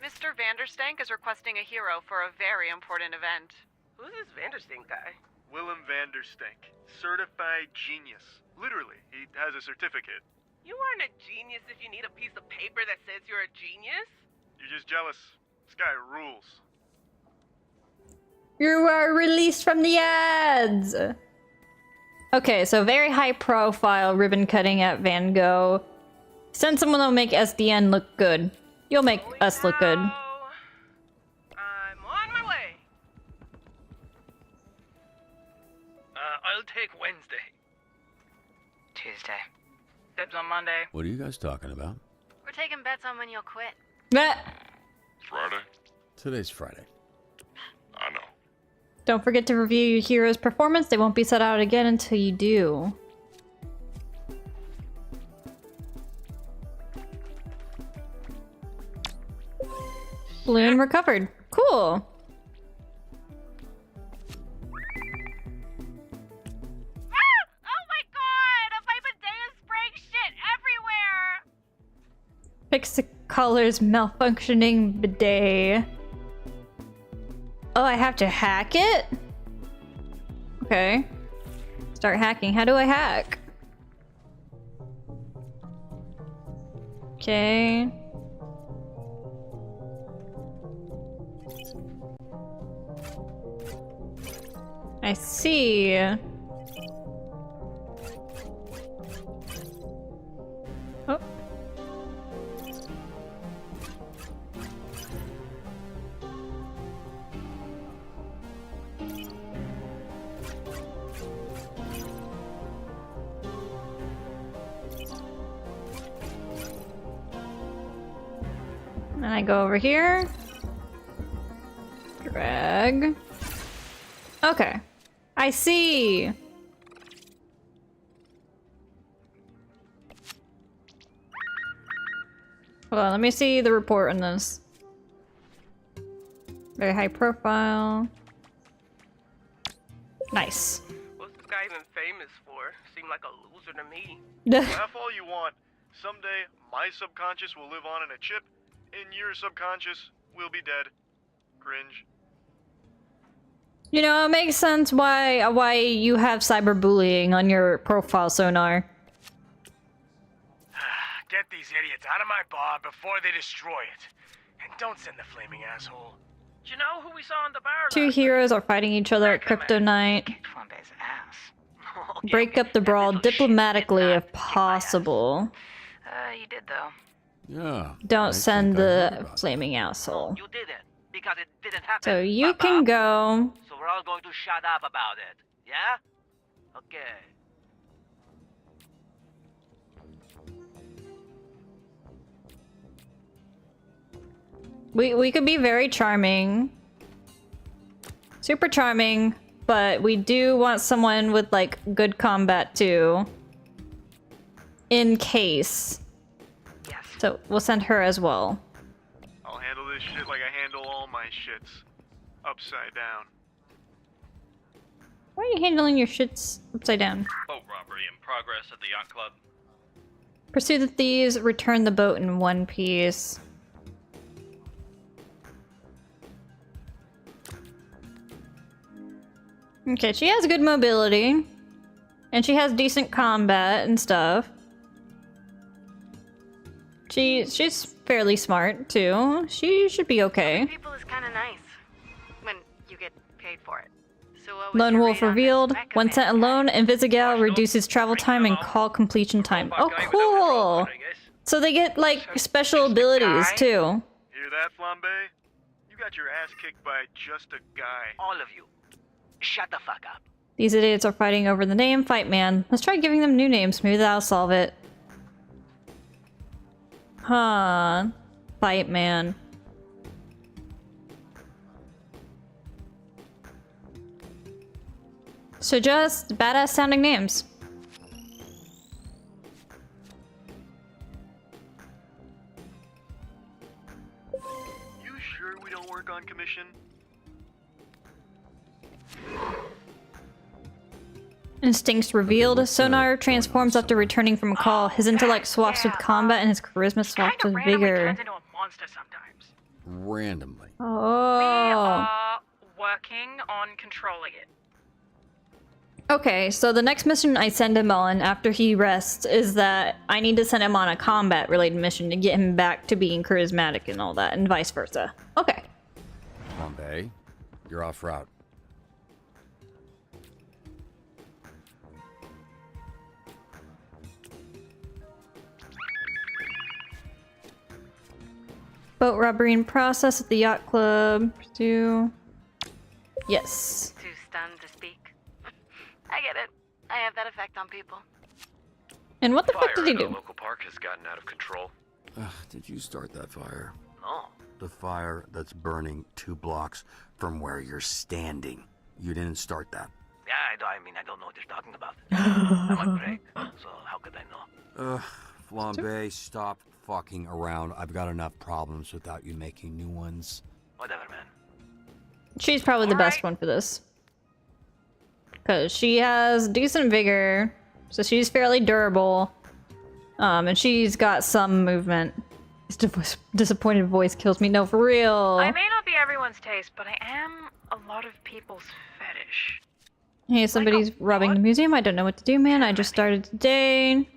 Mr. Vanderstank is requesting a hero for a very important event. Who's this Vanderstink guy? Willem Vanderstink. Certified genius. Literally, he has a certificate. You aren't a genius if you need a piece of paper that says you're a genius. You're just jealous. This guy rules. You are released from the ads! Okay, so very high profile ribbon cutting at Van Gogh. Send someone that'll make SDN look good. You'll make us look good. I'm on my way. I'll take Wednesday. Tuesday. Dibs on Monday. What are you guys talking about? We're taking bets on when you'll quit. Friday? Today's Friday. I know. Don't forget to review your hero's performance. They won't be set out again until you do. Balloon recovered. Cool. Oh my god! My bidet is spraying shit everywhere! Fix the colors malfunctioning bidet. Oh, I have to hack it? Okay. Start hacking. How do I hack? Okay. I see. Oh. And I go over here. Drag. Okay. I see. Hold on, let me see the report on this. Very high profile. Nice. What's this guy even famous for? Seemed like a loser to me. Laugh all you want. Someday, my subconscious will live on in a chip, and your subconscious will be dead. Cringe. You know, it makes sense why you have cyberbullying on your profile, Sonar. Get these idiots out of my bar before they destroy it. And don't send the flaming asshole. Do you know who we saw in the bar? Two heroes are fighting each other at Crypto Night. Break up the brawl diplomatically if possible. You did though. Yeah. Don't send the flaming asshole. You did it because it didn't happen. So you can go. So we're all going to shut up about it. Yeah? Okay. We could be very charming. Super charming, but we do want someone with like good combat too. In case. Yes. So we'll send her as well. I'll handle this shit like I handle all my shits. Upside down. Why are you handling your shits upside down? Boat robbery in progress at the yacht club. Pursue the thieves, return the boat in one piece. Okay, she has good mobility. And she has decent combat and stuff. She's fairly smart, too. She should be okay. People is kind of nice when you get paid for it. So Lone Wolf revealed. When sent alone, Invisigal reduces travel time and call completion time. Oh, cool! So they get, like, special abilities, too. Hear that, Flambe? You got your ass kicked by just a guy. All of you. Shut the fuck up. These idiots are fighting over the name Fight Man. Let's try giving them new names. Maybe that'll solve it. Huh. Fight Man. So just badass sounding names. You sure we don't work on commission? Instincts revealed. Sonar transforms after returning from a call. His intellect swaps with combat and his charisma swaps with vigor. randomly. Oh. We are working on controlling it. Okay, so the next mission I send him on after he rests is that I need to send him on a combat-related mission to get him back to being charismatic and all that, and vice versa. Okay. Bombay, you're off route. Boat robbery in process at the yacht club. Pursue. Yes. Too stunned to speak. I get it. I have that effect on people. And what the fuck did he Fire in do? the local park has gotten out of control. Did you start that fire? No. The fire that's burning 2 blocks from where you're standing. You didn't start that. Yeah, I mean, I don't know what you're talking about. I'm on break, so how could I know? Flambe, stop fucking around. I've got enough problems without you making new ones. Whatever, man. She's probably the best one for this. Because she has decent vigor, so she's fairly durable. And she's got some movement. His disappointed voice kills me. No, for real. I may not be everyone's taste, but I am a lot of people's fetish. Hey, somebody's robbing the museum. I don't know what to do, man. I just started today.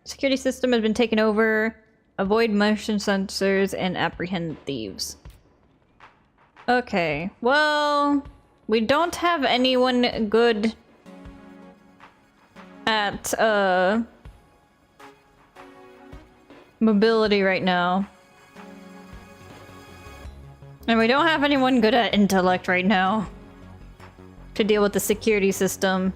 Security system has been taken over. Avoid motion sensors and apprehend thieves. Okay, well, we don't have anyone good at, mobility right now. And we don't have anyone good at intellect right now to deal with the security system.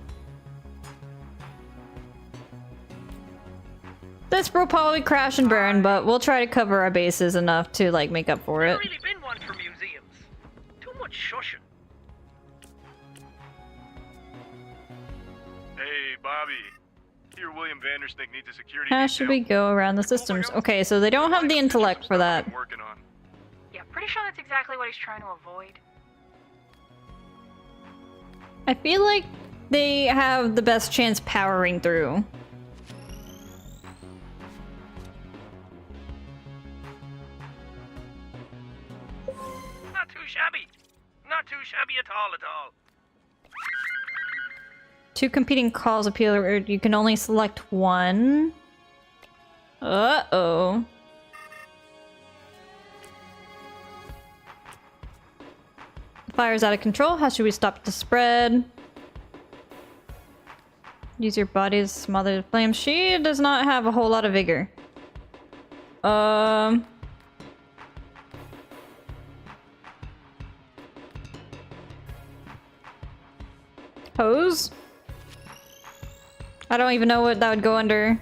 This will probably crash and burn, but we'll try to cover our bases enough to, like, make up for it. Never really been one for museums. Too much shushing. Hey, Bobby. Here, William Vandersnake needs a security How should we go around the systems? Okay, so they don't have the intellect for that. Yeah, pretty sure that's exactly what he's trying to avoid. I feel like they have the best chance powering through. Not too shabby. Not too shabby at all, at all. 2 competing calls appeal, or you can only select one. Uh-oh. Fire's out of control. How should we stop the spread? Use your body to smother the flames. She does not have a whole lot of vigor. Hose? I don't even know what that would go under.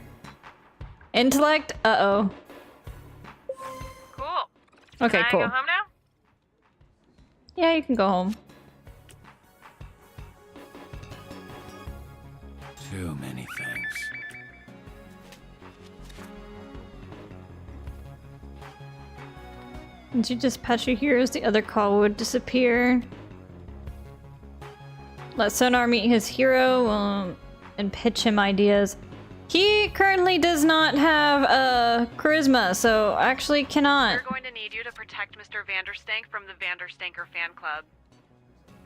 Intellect? Uh-oh. Cool. Okay, Can cool. I go home now? Yeah, you can go home. Too many things. Once you dispatch your heroes, the other call would disappear. Let Sonar meet his hero and pitch him ideas. He currently does not have charisma, so actually cannot. We're going to need you to protect Mr. Vanderstank from the Vanderstanker fan club.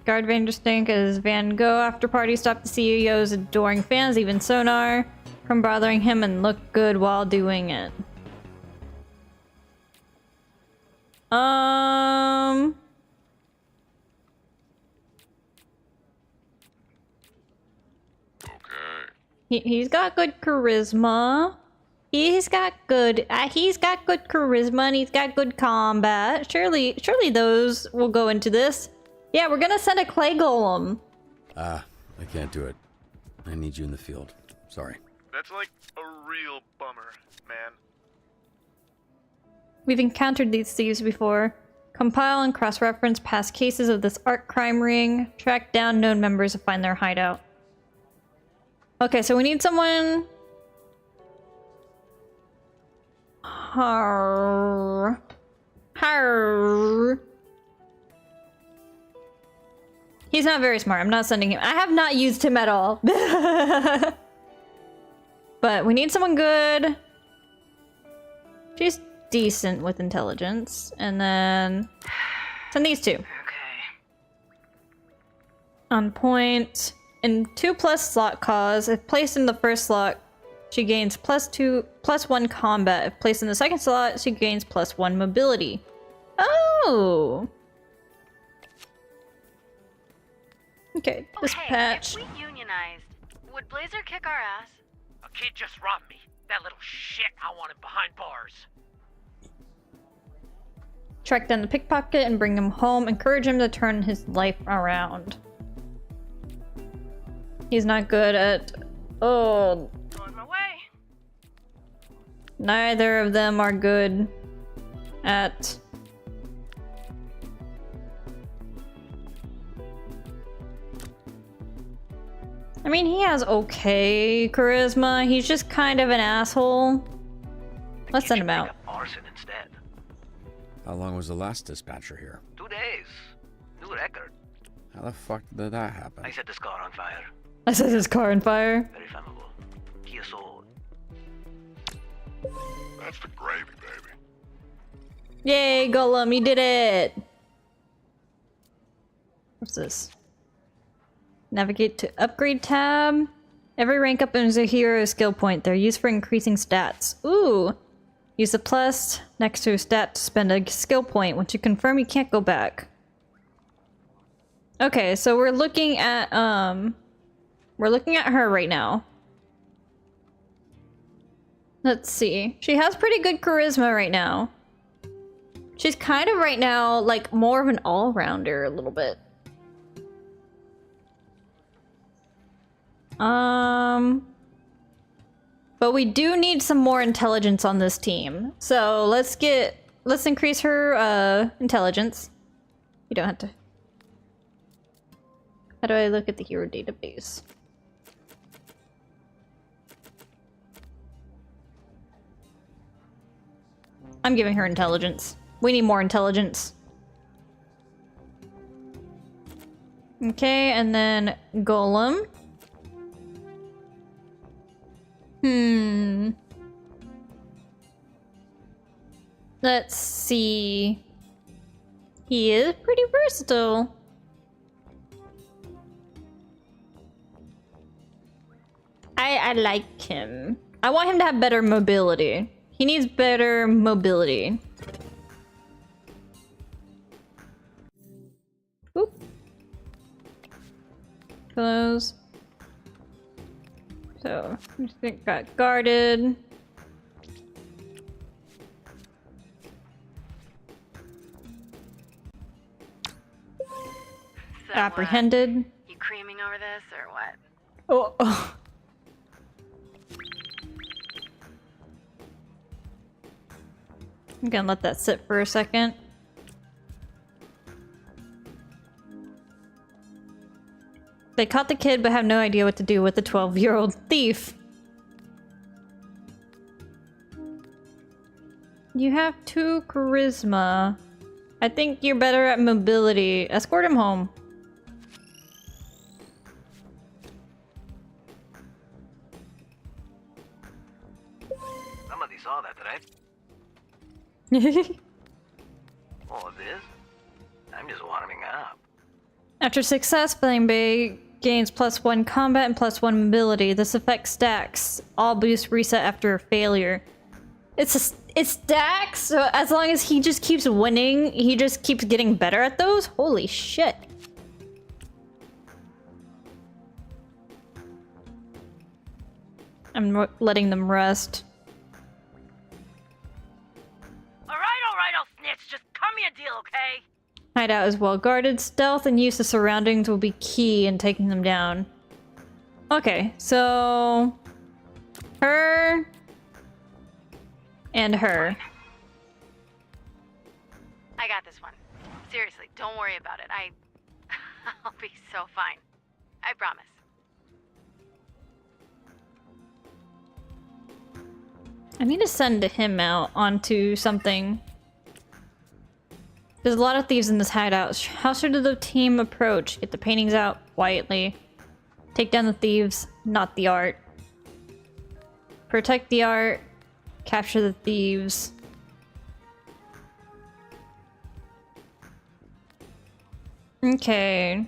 Guard Vanderstank as Van Gogh after party. Stop the CEO's adoring fans, even Sonar, from bothering him and look good while doing it. He's got good charisma. He's got good charisma and he's got good combat. Surely those will go into this. Yeah, we're gonna send a clay golem. I can't do it. I need you in the field. Sorry. That's like a real bummer, man. We've encountered these thieves before. Compile and cross-reference past cases of this art crime ring. Track down known members to find their hideout. Okay, so we need someone... Har. He's not very smart. I'm not sending him. I have not used him at all. But we need someone good. decent with intelligence. And then send these two. Okay. On point. In 2+ slot cause, if placed in the first slot, she gains +1 combat. If placed in the second slot, she gains +1 mobility. Oh! Okay, dispatch. If we unionized, would Blazer kick our ass? A kid just robbed me. That little shit, I want him behind bars. Track down the pickpocket and bring him home. Encourage him to turn his life around. He's not good at... Oh. On my way. Neither of them are good at... I mean, he has okay charisma. He's just kind of an asshole. Let's send him out. Arson instead. How long was the last dispatcher here? 2 days. New record. How the fuck did that happen? I set this car on fire. I set his car on fire. Very flammable. Kia sold. That's the gravy, baby. Yay, Golem, you did it! What's this? Navigate to upgrade tab. Every rank up is a hero skill point. They're used for increasing stats. Ooh! Use the plus next to a stat to spend a skill point. Once you confirm, you can't go back. Okay, so we're looking at her right now. Let's see. She has pretty good charisma right now. She's kind of right now like more of an all-rounder a little bit. But we do need some more intelligence on this team. So let's increase her intelligence. You don't have to. How do I look at the hero database? I'm giving her intelligence. We need more intelligence. Okay, and then Golem. Let's see. He is pretty versatile. I like him. I want him to have better mobility. He needs better mobility. Oop. Close. So, I think got guarded. So, apprehended. You creaming over this or what? Oh. I'm gonna let that sit for a second. They caught the kid but have no idea what to do with the 12-year-old thief. You have 2 charisma. I think you're better at mobility. Escort him home. Somebody saw that, right? Oh, this? I'm just warming up. After success, Flame Bay gains +1 combat and +1 mobility. This effect stacks. All boosts reset after a failure. It stacks, so as long as he just keeps winning, he just keeps getting better at those? Holy shit. I'm letting them rest. Alright, I'll snitch. Just cut me a deal, okay? Hideout is well guarded. Stealth and use of surroundings will be key in taking them down. Okay, so... her... and her. I got this one. Seriously, don't worry about it. I'll be so fine. I promise. I need to send him out onto something. There's a lot of thieves in this hideout. How should the team approach? Get the paintings out quietly. Take down the thieves, not the art. Protect the art. Capture the thieves. Okay.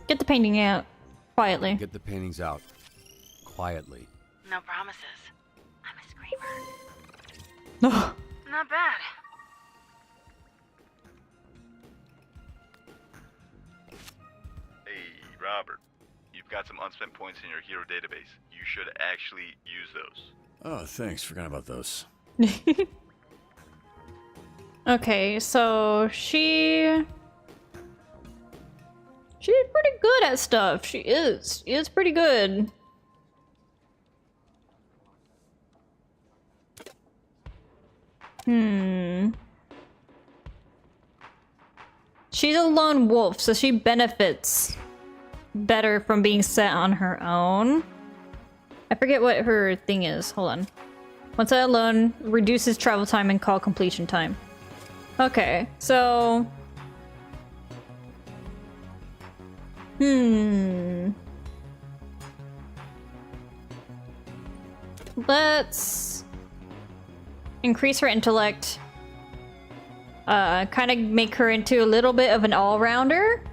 Get the painting out quietly. Get the paintings out quietly. No promises. I'm a screamer. No. Not bad. Hey, Robert. You've got some unspent points in your hero database. You should actually use those. Oh, thanks. Forgot about those. Okay, so she's pretty good at stuff. She is pretty good. She's a lone wolf, so she benefits better from being set on her own. I forget what her thing is. Hold on. Once set alone, reduces travel time and call completion time. Okay, so... Let's increase her intellect. Kind of make her into a little bit of an all-rounder.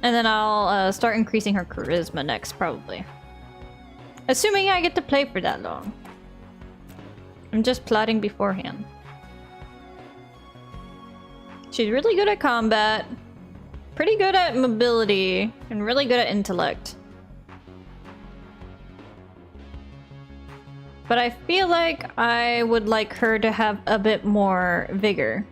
And then I'll start increasing her charisma next, probably. Assuming I get to play for that long. I'm just plotting beforehand. She's really good at combat, pretty good at mobility, and really good at intellect. But I feel like I would like her to have a bit more vigor.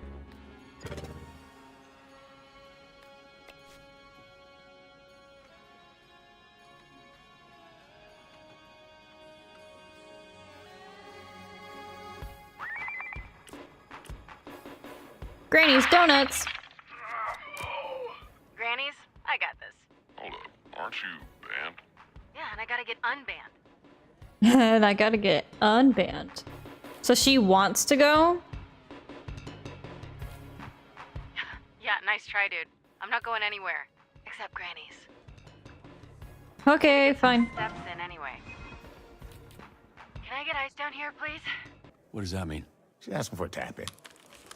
Granny's Donuts! Grannies, I got this. Hold up, aren't you banned? Yeah, and I gotta get unbanned. And I gotta get unbanned. So she wants to go? Yeah, nice try, dude. I'm not going anywhere. Except Granny's. Okay, fine. Steps in anyway. Can I get ice down here, please? What does that mean? She's asking for a tap-in.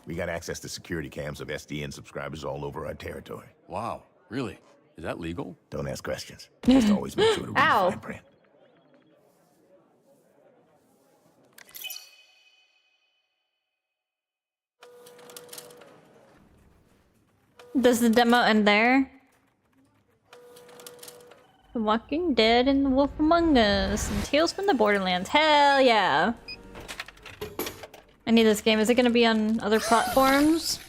We got access to security cams of SDN subscribers all over our territory. Wow, really? Is that legal? Don't ask questions. Just always make sure to read the Ow. fine print. Does the demo end there? The Walking Dead and The Wolf Among Us and Tales from the Borderlands. Hell yeah! I need this game. Is it gonna be on other platforms?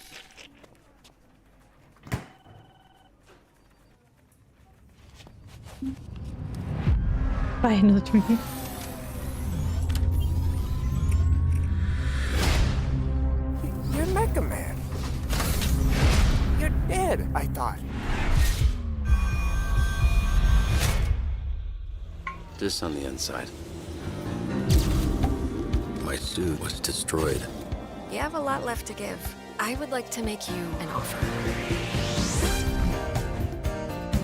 Buy another Twinkie. You're Mecha Man. You're dead, I thought. This on the inside. My suit was destroyed. You have a lot left to give. I would like to make you an offer.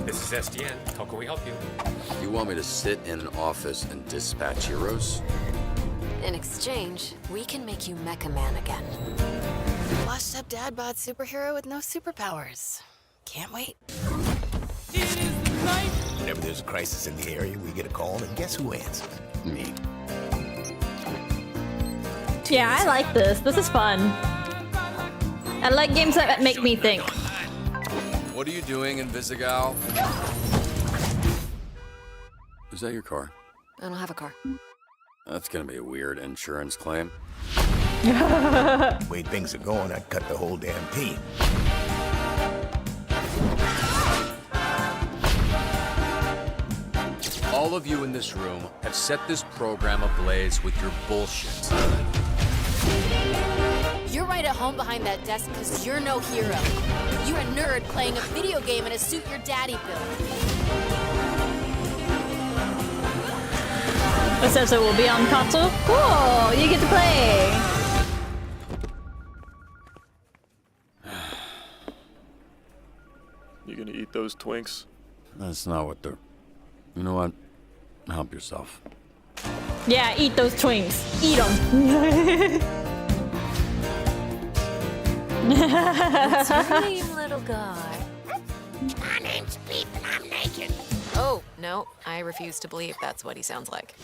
This is SDN. How can we help you? You want me to sit in an office and dispatch heroes? In exchange, we can make you Mecha Man again. Washed up dad bod superhero with no superpowers. Can't wait. Whenever there's a crisis in the area, we get a call, and guess who answers? Me. Yeah, I like this. This is fun. I like games that make me think. What are you doing, Invisigal? Is that your car? I don't have a car. That's gonna be a weird insurance claim. The way things are going, I'd cut the whole damn team. All of you in this room have set this program ablaze with your bullshit. You're right at home behind that desk because you're no hero. You're a nerd playing a video game in a suit your daddy built. It says it will be on console. Cool, you get to play. You gonna eat those twinks? That's not what they're... You know what? Help yourself. Yeah, eat those twinks. Eat them. What's your name, little guy? My name's Beep and I'm naked. Oh, no, I refuse to believe that's what he sounds like.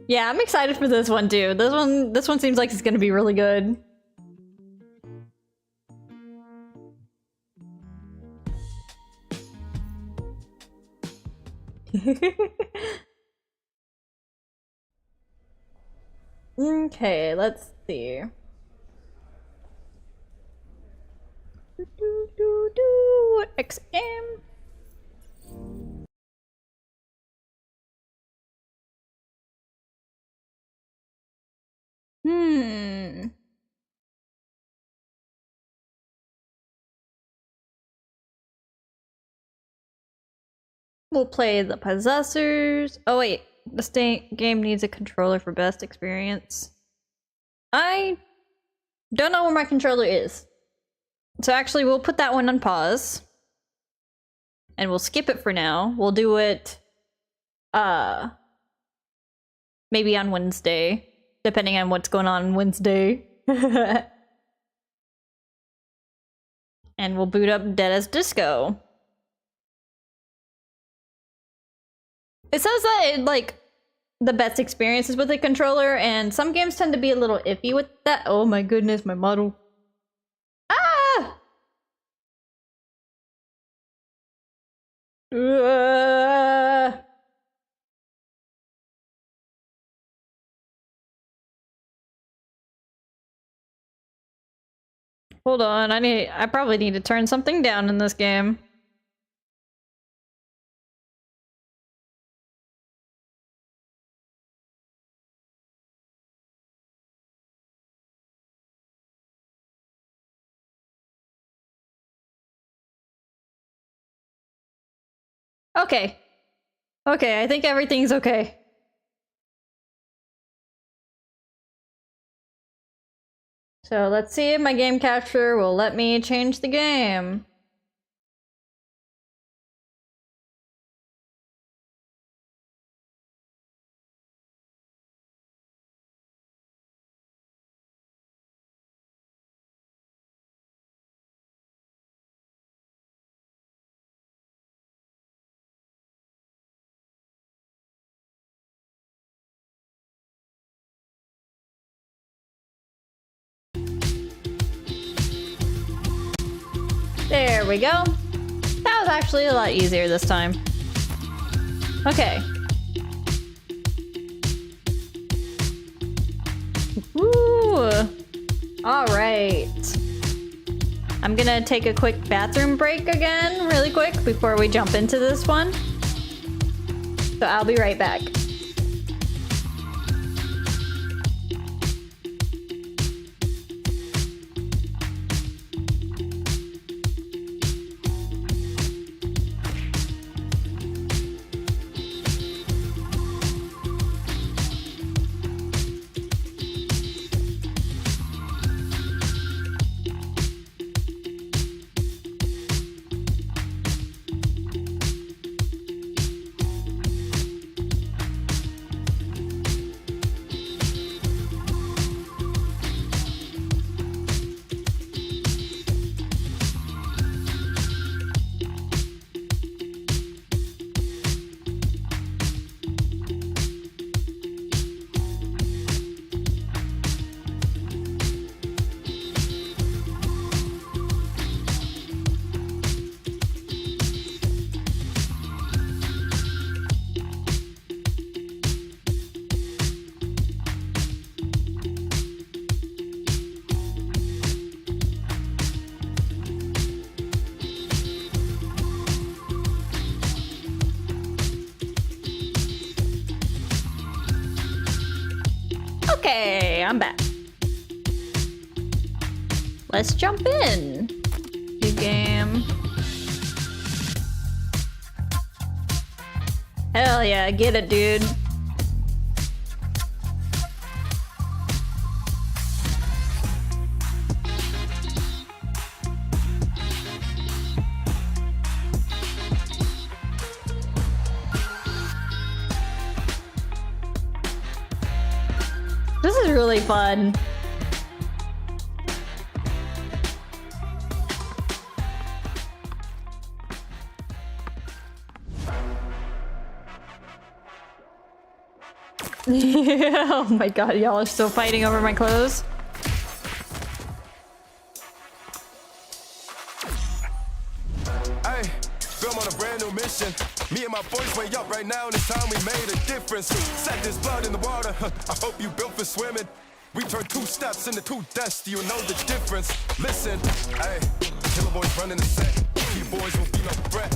Yeah, I'm excited for this one too. This one seems like it's gonna be really good. Okay, let's see. XM. We'll play the Possessors. Oh wait, this game needs a controller for best experience. I don't know where my controller is. So actually we'll put that one on pause. And we'll skip it for now. We'll do it maybe on Wednesday, depending on what's going on Wednesday. And we'll boot up Dead as Disco. It says that it, like, the best experiences with the controller, and some games tend to be a little iffy with that. Oh my goodness, my model. Ah! Hold on, I probably need to turn something down in this game. Okay. Okay, I think everything's okay. So let's see if my game capture will let me change the game. There we go. That was actually a lot easier this time. Okay. Ooh. All right. I'm gonna take a quick bathroom break again, really quick, before we jump into this one. So I'll be right back. Okay, I'm back. Let's jump in. New game. Hell yeah, get it, dude. This is really fun. Oh my god, y'all are still fighting over my clothes? Hey, film on a brand new mission. Me and my boys way up right now, and it's time we made a difference. Set this blood in the water. I hope you built for swimming. We turned 2 steps into 2 deaths. You know the difference. Listen, hey, killer boys running the set. You boys will be no threat.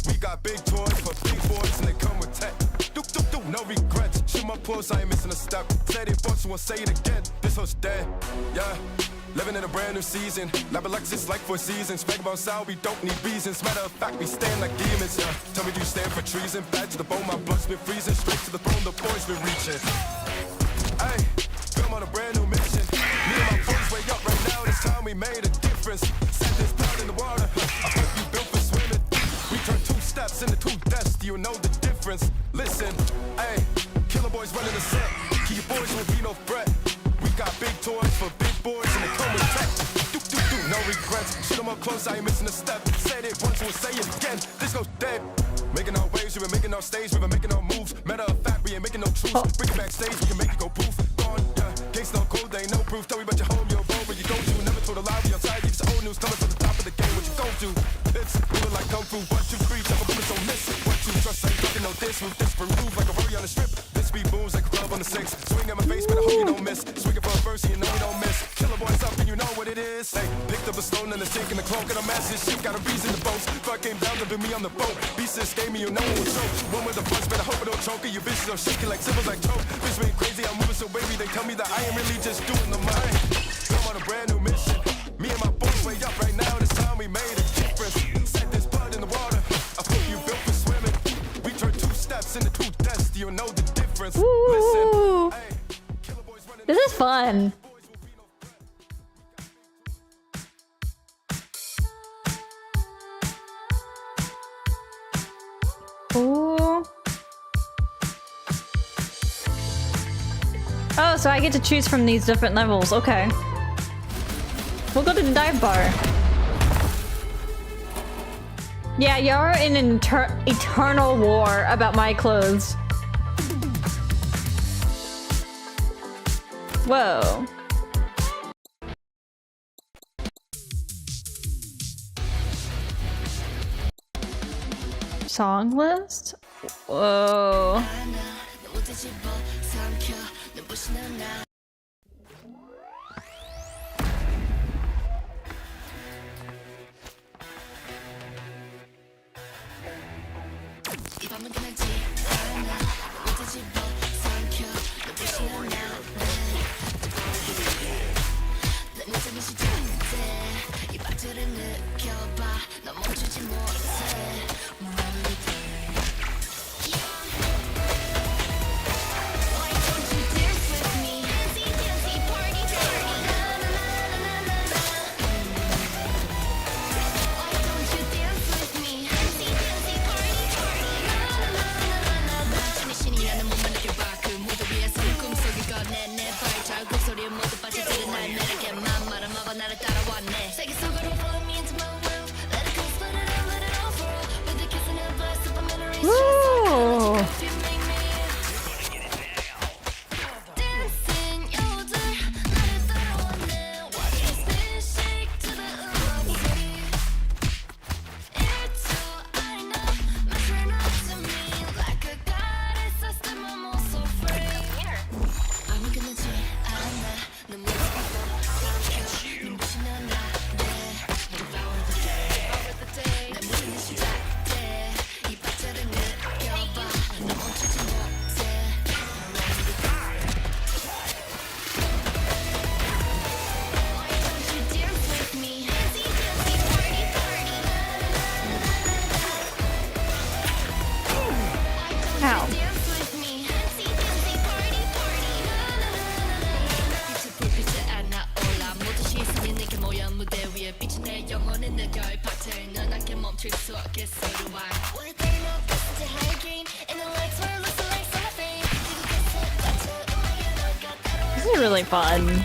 We got big toys for big boys, and they come with tech. No regrets. Shoot my pulse, I ain't missing a step. Said it once, won't say it again. This host dead, yeah. Living in a brand new season. Lexus like 4 seasons. Vagabond style, we don't need reasons. Matter of fact, we stand like demons, yeah. Tell me, do you stand for treason? Bad to the bone, my blood's been freezing. Straight to the throne, the boys been reaching. Hey, film on a brand new mission. Me and my boys way up right now. This time we made a difference. Set this blood in the water. I hope you built for swimming. We turned 2 steps into 2 deaths. Do you know the difference? Listen, hey, killer boys running the set. Key boys will be no threat. We got big toys for big boys and they come with tech. No regrets. Shoot them up close, I ain't missing a step. Said it once, we'll say it again. This goes dead. Making our waves, we've been making our stage, we've been making our moves. Matter of fact, we ain't making no truth. Bring it backstage, we can make it go poof. Gone, yeah. Case no cold, they ain't no proof. Tell me about your home, your road, where you go to. Never told a lie, we outside, you just old news. Coming from the top of the game, what you go to? It's moving like kung fu, 1, 2, 3, jump up, so miss it. 1, 2, trust, ain't looking no this move, this for move like a rollie on the strip. This beat booms like a club on the 6. Swing at my face, but I hope you don't miss. Swinging for a verse, you know we don't miss. Killer boys up and you know what it is. Hey, picked up a stone and a sink and a cloak and a massive shit. Got a reason to boast. Fuck came down to do me on the boat. Beasts gave me, you know it will choke. One with a buzz, but I hope it don't choke. You bitches are shaking like cymbals like choke. Bitch being crazy, I'm moving so wavy. They tell me that I ain't really just doing the mind. I'm on a brand new mission. Me and my boys way up right now. This time we made a difference. Set this blood in the water. I hope you built for swimming. We turned 2 steps into 2 deaths. Do you know the difference? Listen, hey, this is fun. Ooh. Oh, so I get to choose from these different levels. Okay. We'll go to the dive bar. Yeah, y'all are in an eternal war about my clothes. Whoa. Song list? Whoa. is really fun.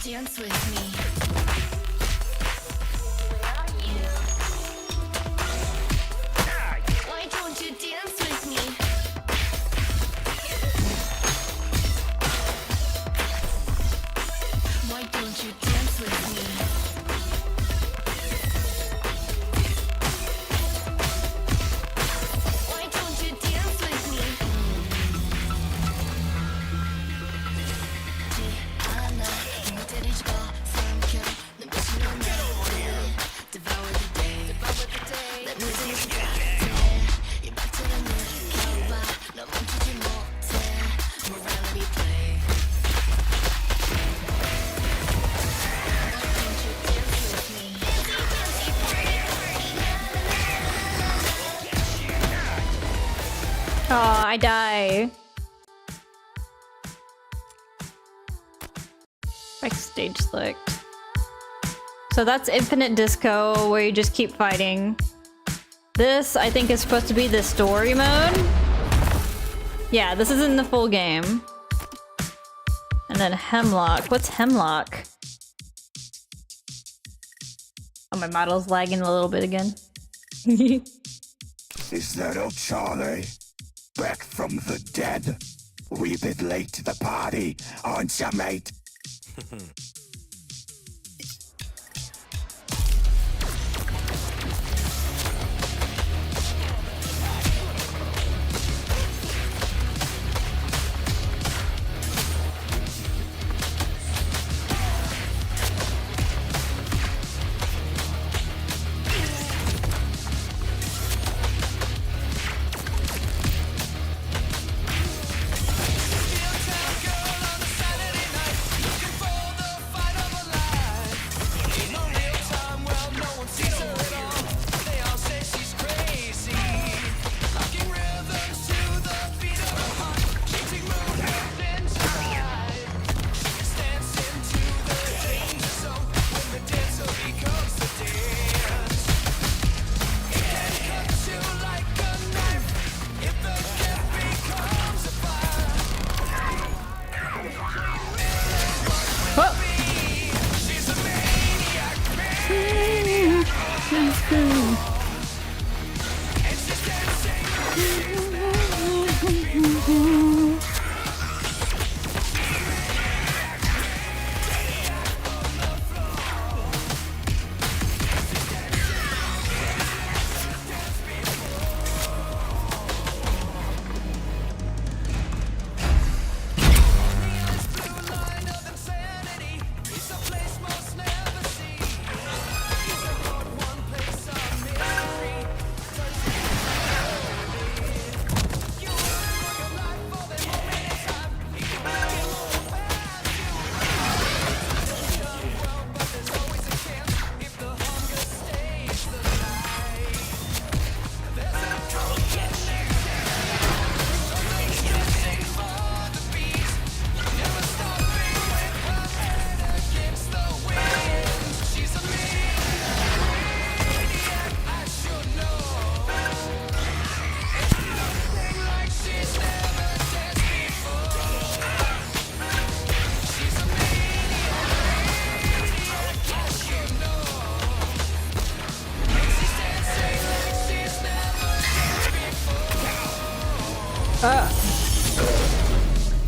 Dance with me. Why don't you dance with me? Why don't you dance with me? Why don't you dance with me? Oh, I die. Backstage select. So that's Infinite Disco, where you just keep fighting. This, I think, is supposed to be the story mode. Yeah, this is in the full game. And then Hemlock. What's Hemlock? Oh, my model's lagging a little bit again. Is that old Charlie? Back from the dead? We a bit late to the party, aren't ya, mate?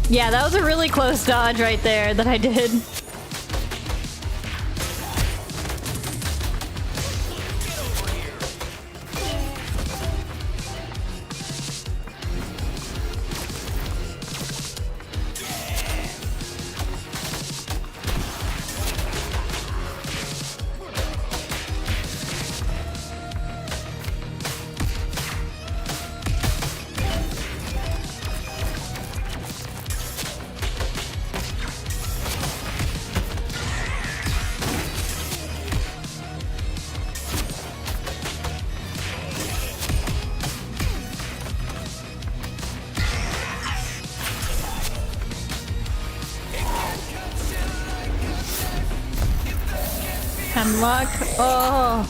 Yeah, that was a really close dodge right there that I did. man, luck. Oh.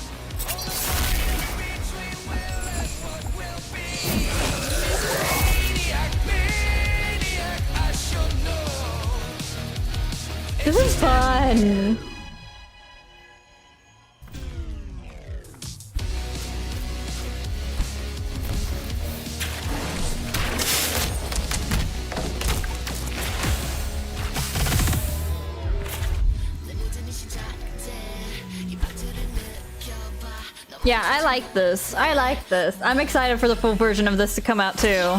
This is fun. Yeah, I like this. I like this. I'm excited for the full version of this to come out too.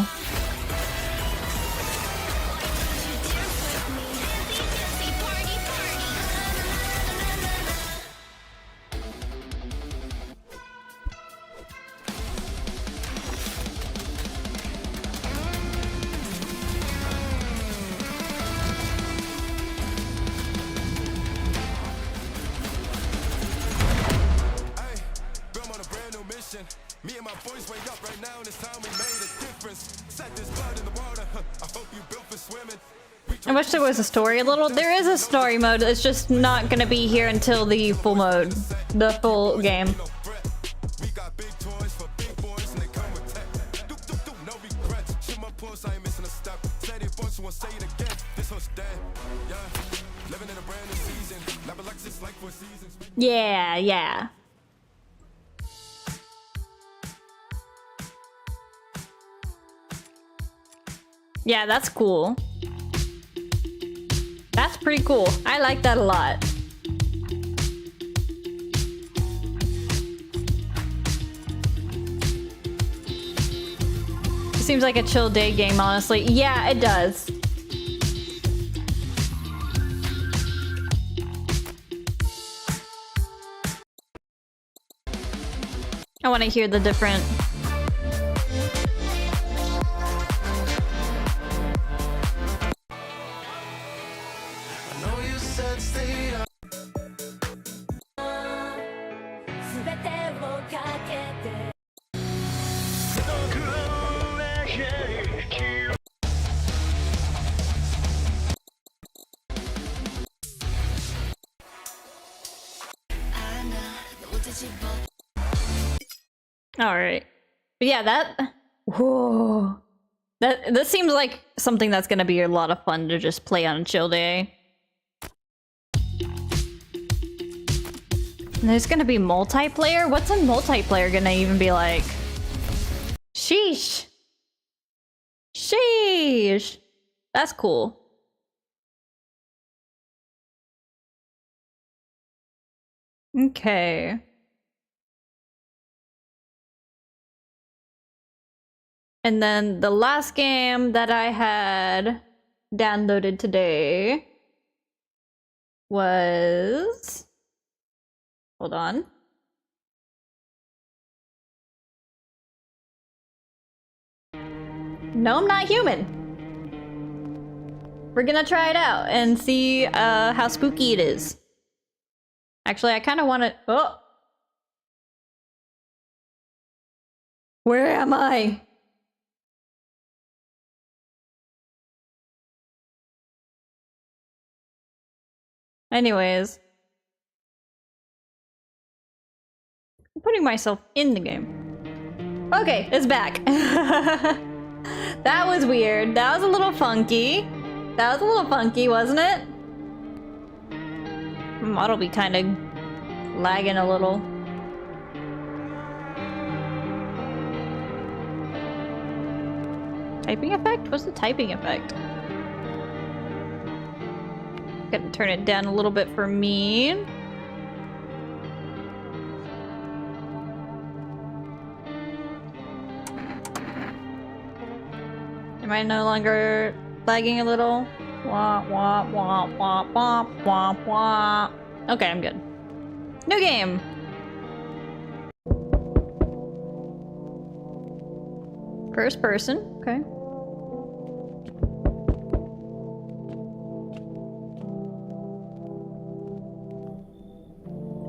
Me and my boys wake up right now, and it's time we made a difference. Set this blood in the water. I hope you built for swimming. I wish there was a story a little. There is a story mode. It's just not gonna be here until the full mode, the full game. We got big toys for big boys, and they come with tech. No regrets. Shit my pulse, I ain't missing a step. Said it once, won't say it again. This hook's dead. Yeah, living in a brand new season. Never like this, like 4 seasons. Yeah, yeah. Yeah, that's cool. That's pretty cool. I like that a lot. Seems like a chill day game, honestly. Yeah, it does. I want to hear the different... Alright. But yeah, that... Whoa. This seems like something that's gonna be a lot of fun to just play on a chill day. And there's gonna be multiplayer? What's a multiplayer gonna even be like? Sheesh. Sheesh. That's cool. Okay. And then the last game that I had downloaded today was... Hold on. No, I'm not human. We're gonna try it out and see how spooky it is. Actually, I kind of want to... Oh! Where am I? Anyways. I'm putting myself in the game. Okay, it's back. That was weird. That was a little funky. That was a little funky, wasn't it? Model be kind of lagging a little. Typing effect? What's the typing effect? Gotta turn it down a little bit for me. Am I no longer lagging a little? Wah, wah, wah, wah, wah, wah, wah. Okay, I'm good. New game! First person, okay.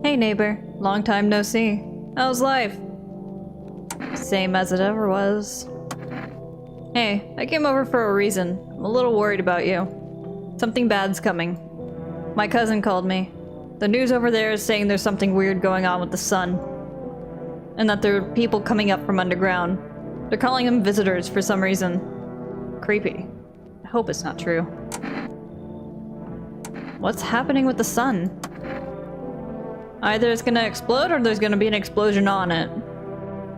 Hey neighbor, long time no see. How's life? Same as it ever was. Hey, I came over for a reason. I'm a little worried about you. Something bad's coming. My cousin called me. The news over there is saying there's something weird going on with the sun. And that there are people coming up from underground. They're calling them visitors for some reason. Creepy. I hope it's not true. What's happening with the sun? Either it's gonna explode or there's gonna be an explosion on it.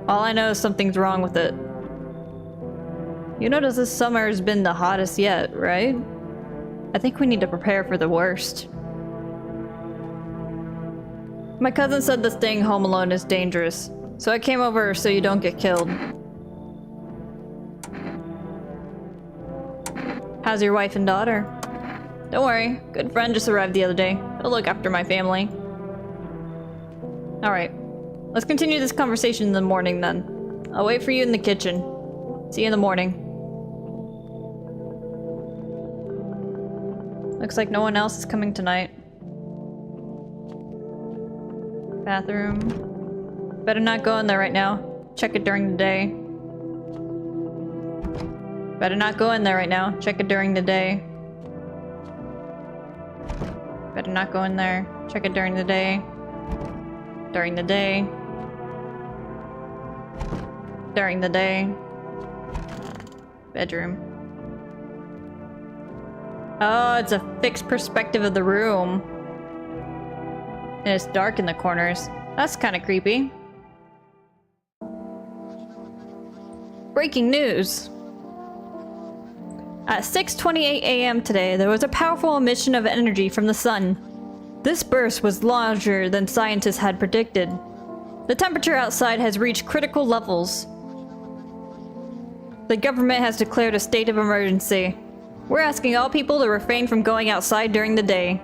All I know is something's wrong with it. You notice this summer has been the hottest yet, right? I think we need to prepare for the worst. My cousin said that staying home alone is dangerous, so I came over so you don't get killed. How's your wife and daughter? Don't worry, good friend just arrived the other day. He'll look after my family. Alright, let's continue this conversation in the morning then. I'll wait for you in the kitchen. See you in the morning. Looks like no one else is coming tonight. Bathroom. Better not go in there right now. Check it during the day. Better not go in there right now. Check it during the day. Better not go in there. Check it during the day. During the day. During the day. Bedroom. Oh, it's a fixed perspective of the room. And it's dark in the corners. That's kind of creepy. Breaking news. At 6:28 a.m. today, there was a powerful emission of energy from the sun. This burst was larger than scientists had predicted. The temperature outside has reached critical levels. The government has declared a state of emergency. We're asking all people to refrain from going outside during the day.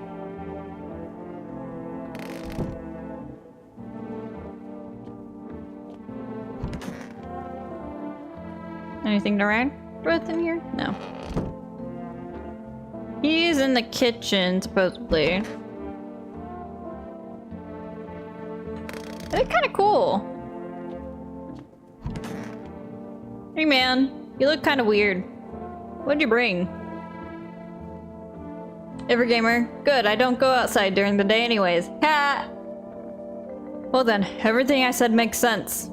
Anything to write with in here? No. He's in the kitchen, supposedly. That's kind of cool. Hey man, you look kind of weird. What'd you bring? Evergamer. Good, I don't go outside during the day anyways. Ha! Well then, everything I said makes sense.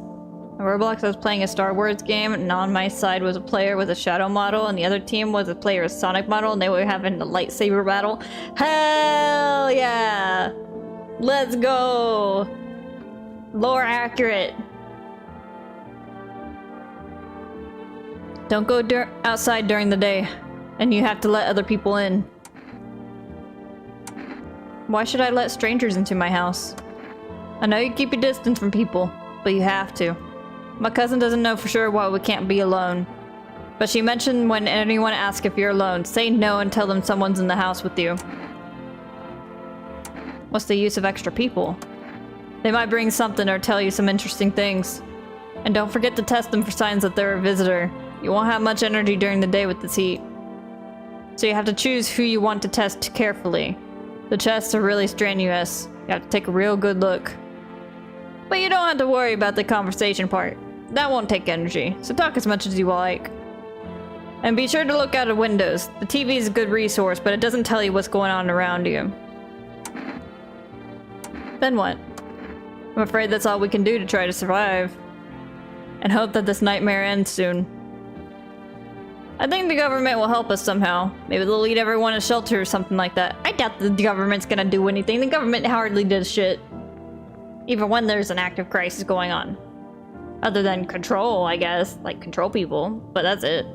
On Roblox I was playing a Star Wars game, and on my side was a player with a Shadow model, and the other team was a player with Sonic model, and they were having a lightsaber battle. Hell yeah! Let's go! Lore accurate. Don't go outside during the day, and you have to let other people in. Why should I let strangers into my house? I know you keep your distance from people, but you have to. My cousin doesn't know for sure why we can't be alone. But she mentioned when anyone asks if you're alone, say no and tell them someone's in the house with you. What's the use of extra people? They might bring something or tell you some interesting things. And don't forget to test them for signs that they're a visitor. You won't have much energy during the day with this heat. So you have to choose who you want to test carefully. The tests are really strenuous. You have to take a real good look. But you don't have to worry about the conversation part. That won't take energy, so talk as much as you like. And be sure to look out of windows. The TV is a good resource, but it doesn't tell you what's going on around you. Then what? I'm afraid that's all we can do to try to survive. And hope that this nightmare ends soon. I think the government will help us somehow. Maybe they'll lead everyone to shelter or something like that. I doubt the government's gonna do anything. The government hardly does shit. Even when there's an active crisis going on. Other than control, I guess. Like, control people. But that's it.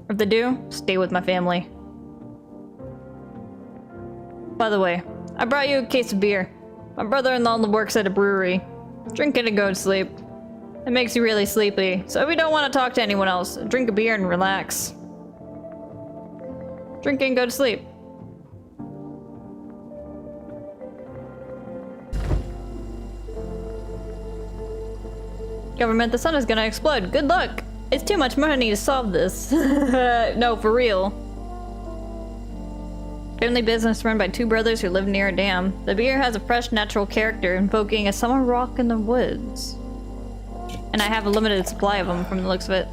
If they do, stay with my family. By the way, I brought you a case of beer. My brother-in-law works at a brewery. Drink it and go to sleep. It makes you really sleepy, so if you don't want to talk to anyone else, drink a beer and relax. Drink it and go to sleep. Government, the sun is gonna explode. Good luck! It's too much money to solve this. No, for real. Family business run by two brothers who live near a dam. The beer has a fresh, natural character, invoking a summer rock in the woods. And I have a limited supply of them from the looks of it.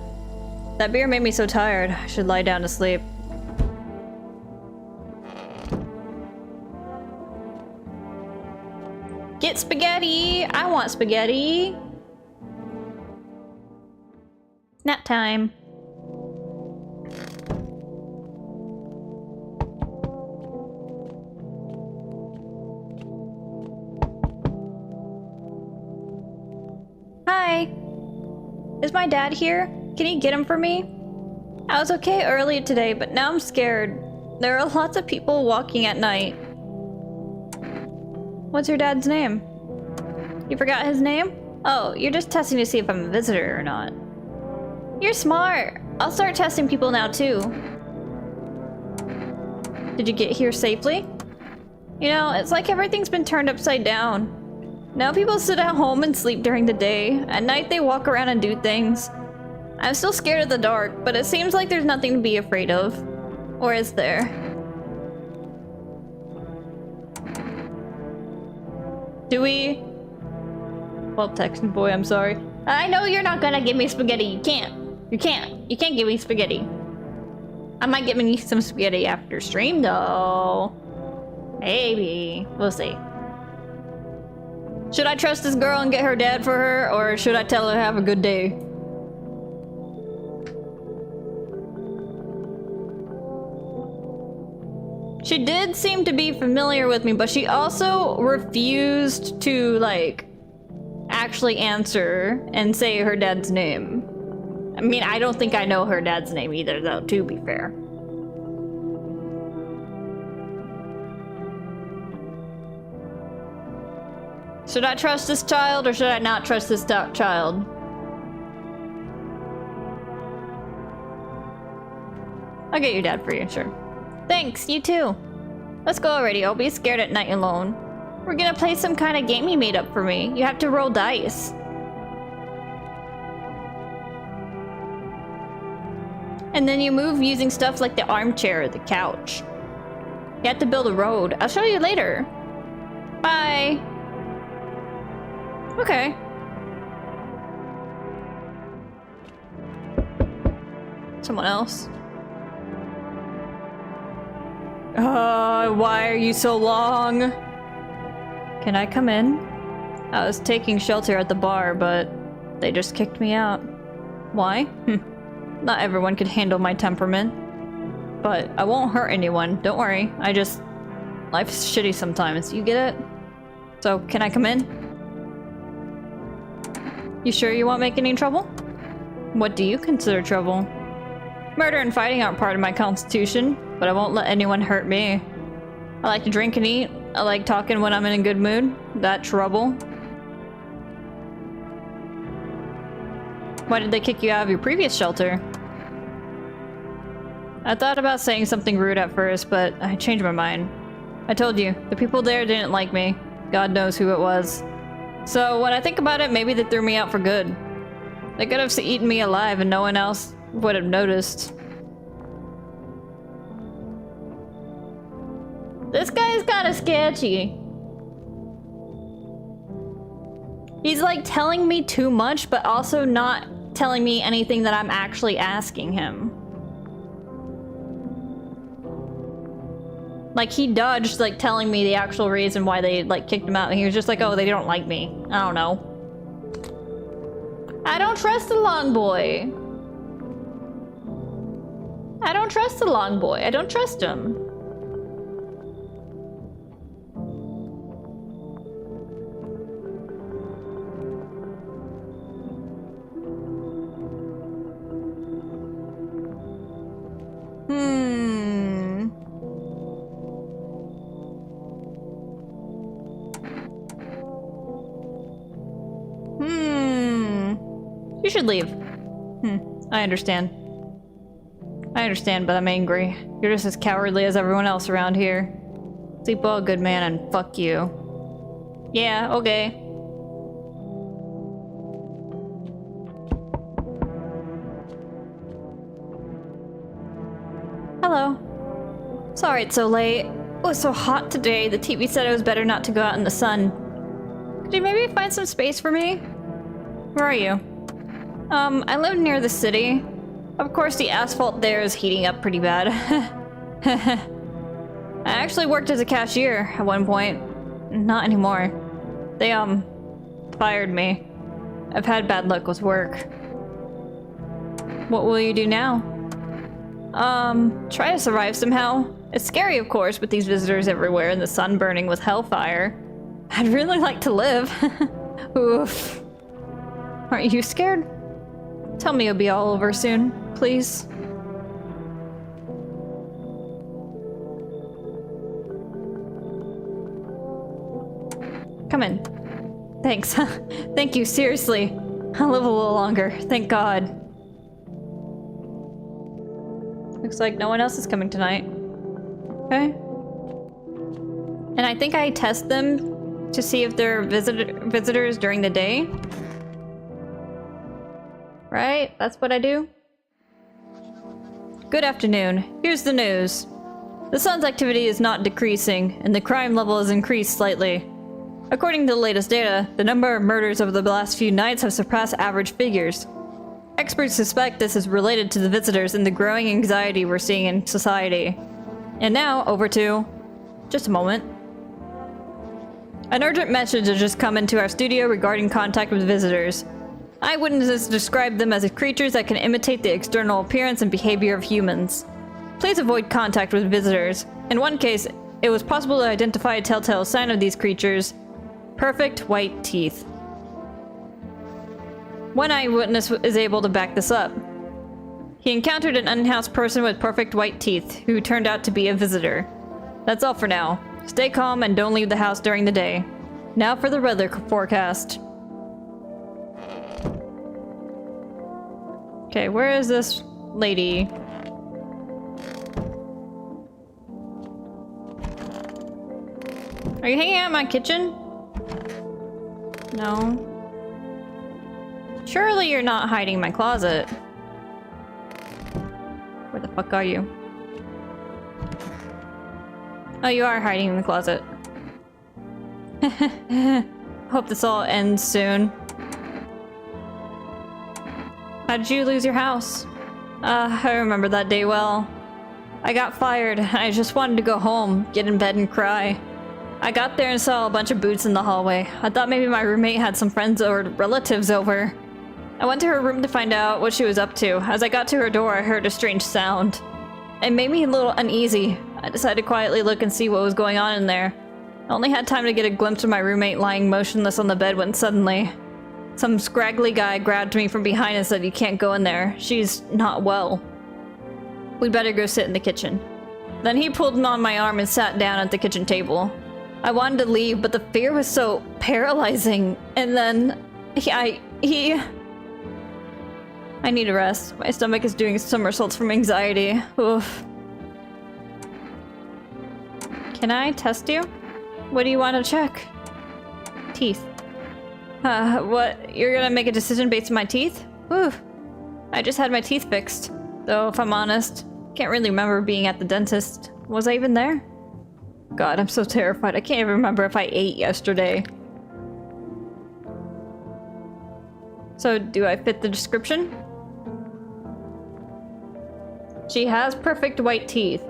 That beer made me so tired, I should lie down to sleep. Get spaghetti! I want spaghetti! Nap time. Hi. Is my dad here? Can you get him for me? I was okay earlier today, but now I'm scared. There are lots of people walking at night. What's your dad's name? You forgot his name? Oh, you're just testing to see if I'm a visitor or not. You're smart. I'll start testing people now too. Did you get here safely? You know, it's like everything's been turned upside down. Now people sit at home and sleep during the day. At night they walk around and do things. I'm still scared of the dark, but it seems like there's nothing to be afraid of. Or is there? Do we? Well, texting boy, I'm sorry. I know you're not gonna give me spaghetti. You can't. You can't. You can't give me spaghetti. I might get me some spaghetti after stream, though. Maybe. We'll see. Should I trust this girl and get her dad for her, or should I tell her have a good day? She did seem to be familiar with me, but she also refused to, like, actually answer and say her dad's name. I mean, I don't think I know her dad's name either, though, to be fair. Should I trust this child, or should I not trust this child? I'll get your dad for you, sure. Thanks, you too. Let's go already, I'll be scared at night alone. We're gonna play some kind of game you made up for me. You have to roll dice. And then you move using stuff like the armchair or the couch. You have to build a road. I'll show you later. Bye. Okay. Someone else. Why are you so long? Can I come in? I was taking shelter at the bar, but they just kicked me out. Why? Not everyone could handle my temperament. But I won't hurt anyone, don't worry. Life's shitty sometimes, you get it? So, can I come in? You sure you won't make any trouble? What do you consider trouble? Murder and fighting aren't part of my constitution, but I won't let anyone hurt me. I like to drink and eat. I like talking when I'm in a good mood. That trouble? Why did they kick you out of your previous shelter? I thought about saying something rude at first, but I changed my mind. I told you, the people there didn't like me. God knows who it was. So when I think about it, maybe they threw me out for good. They could have eaten me alive and no one else would have noticed. This guy's kind of sketchy. He's like telling me too much, but also not telling me anything that I'm actually asking him. Like, he dodged, like, telling me the actual reason why they, like, kicked him out. And he was just like, oh, they don't like me. I don't know. I don't trust the long boy. I don't trust the long boy. I don't trust him. You should leave. I understand. I understand, but I'm angry. You're just as cowardly as everyone else around here. Sleep well, good man, and fuck you. Yeah, okay. Hello. Sorry it's so late. It was so hot today, the TV said it was better not to go out in the sun. Could you maybe find some space for me? Where are you? I live near the city. Of course, the asphalt there is heating up pretty bad. I actually worked as a cashier at one point. Not anymore. They, fired me. I've had bad luck with work. What will you do now? Try to survive somehow. It's scary, of course, with these visitors everywhere and the sun burning with hellfire. I'd really like to live. Oof. Aren't you scared? Tell me it'll be all over soon, please. Come in. Thanks. Thank you, seriously. I'll live a little longer, thank God. Looks like no one else is coming tonight. Okay. And I think I test them to see if they're visitors during the day. Right? That's what I do? Good afternoon. Here's the news. The sun's activity is not decreasing, and the crime level has increased slightly. According to the latest data, the number of murders over the last few nights have surpassed average figures. Experts suspect this is related to the visitors and the growing anxiety we're seeing in society. And now, over to... just a moment. An urgent message has just come into our studio regarding contact with visitors. Eyewitnesses describe them as creatures that can imitate the external appearance and behavior of humans. Please avoid contact with visitors. In one case, it was possible to identify a telltale sign of these creatures: perfect white teeth. One eyewitness is able to back this up. He encountered an unhoused person with perfect white teeth, who turned out to be a visitor. That's all for now. Stay calm and don't leave the house during the day. Now for the weather forecast. Okay, where is this lady? Are you hanging out in my kitchen? No. Surely you're not hiding in my closet. Where the fuck are you? Oh, you are hiding in the closet. Hope this all ends soon. How did you lose your house? I remember that day well. I got fired. I just wanted to go home, get in bed and cry. I got there and saw a bunch of boots in the hallway. I thought maybe my roommate had some friends or relatives over. I went to her room to find out what she was up to. As I got to her door, I heard a strange sound. It made me a little uneasy. I decided to quietly look and see what was going on in there. I only had time to get a glimpse of my roommate lying motionless on the bed when suddenly, some scraggly guy grabbed me from behind and said, "You can't go in there. She's not well. We'd better go sit in the kitchen." Then he pulled on my arm and sat down at the kitchen table. I wanted to leave, but the fear was so paralyzing. And then I need a rest. My stomach is doing somersaults from anxiety. Oof. Can I test you? What do you want to check? Teeth. What? You're gonna make a decision based on my teeth? Ooh. I just had my teeth fixed. Though, if I'm honest, can't really remember being at the dentist. Was I even there? God, I'm so terrified. I can't even remember if I ate yesterday. So, do I fit the description? She has perfect white teeth.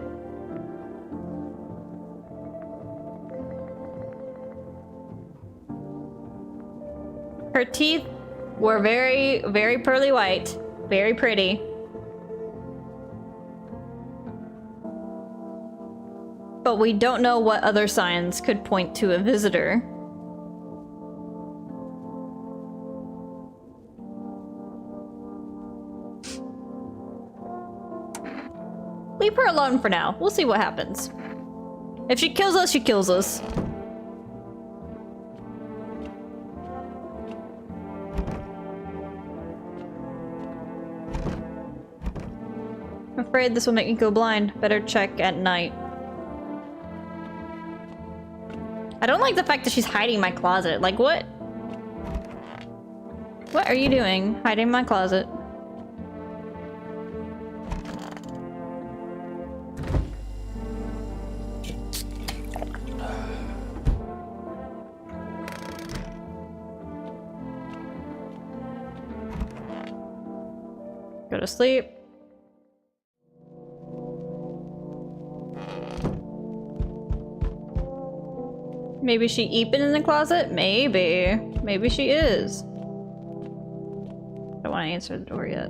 Her teeth were very, very pearly white. Very pretty. But we don't know what other signs could point to a visitor. Leave her alone for now. We'll see what happens. If she kills us, she kills us. I'm afraid this will make me go blind. Better check at night. I don't like the fact that she's hiding in my closet. Like, what? What are you doing? Hiding in my closet. Go to sleep. Maybe she eeping in the closet? Maybe. Maybe she is. I don't want to answer the door yet.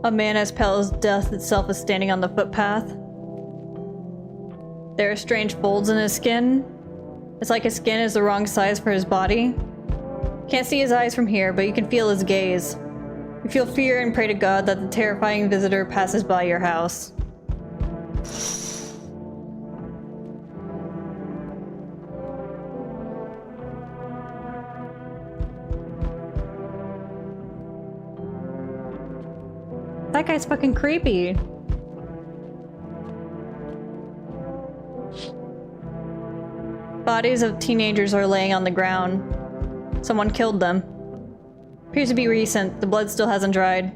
A man as pale as death itself is standing on the footpath. There are strange folds in his skin. It's like his skin is the wrong size for his body. Can't see his eyes from here, but you can feel his gaze. You feel fear and pray to God that the terrifying visitor passes by your house. That guy's fucking creepy. Bodies of teenagers are laying on the ground. Someone killed them. Appears to be recent. The blood still hasn't dried.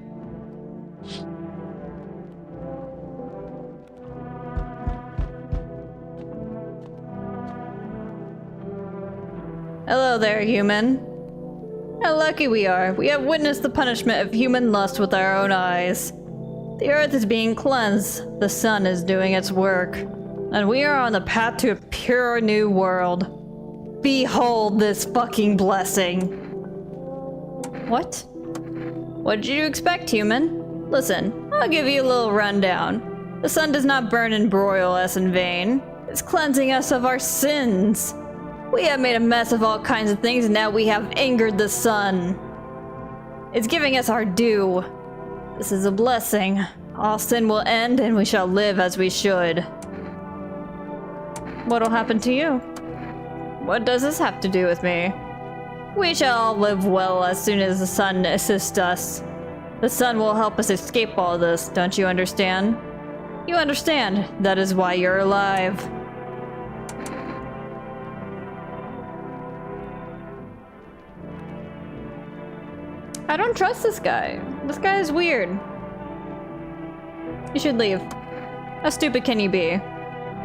Hello there, human. How lucky we are. We have witnessed the punishment of human lust with our own eyes. The earth is being cleansed. The sun is doing its work. And we are on the path to a pure new world. Behold this fucking blessing. What? What did you expect, human? Listen, I'll give you a little rundown. The sun does not burn and broil us in vain. It's cleansing us of our sins. We have made a mess of all kinds of things, and now we have angered the sun. It's giving us our due. This is a blessing. All sin will end, and we shall live as we should. What'll happen to you? What does this have to do with me? We shall all live well as soon as the sun assists us. The sun will help us escape all this, don't you understand? You understand. That is why you're alive. I don't trust this guy. This guy is weird. You should leave. How stupid can you be?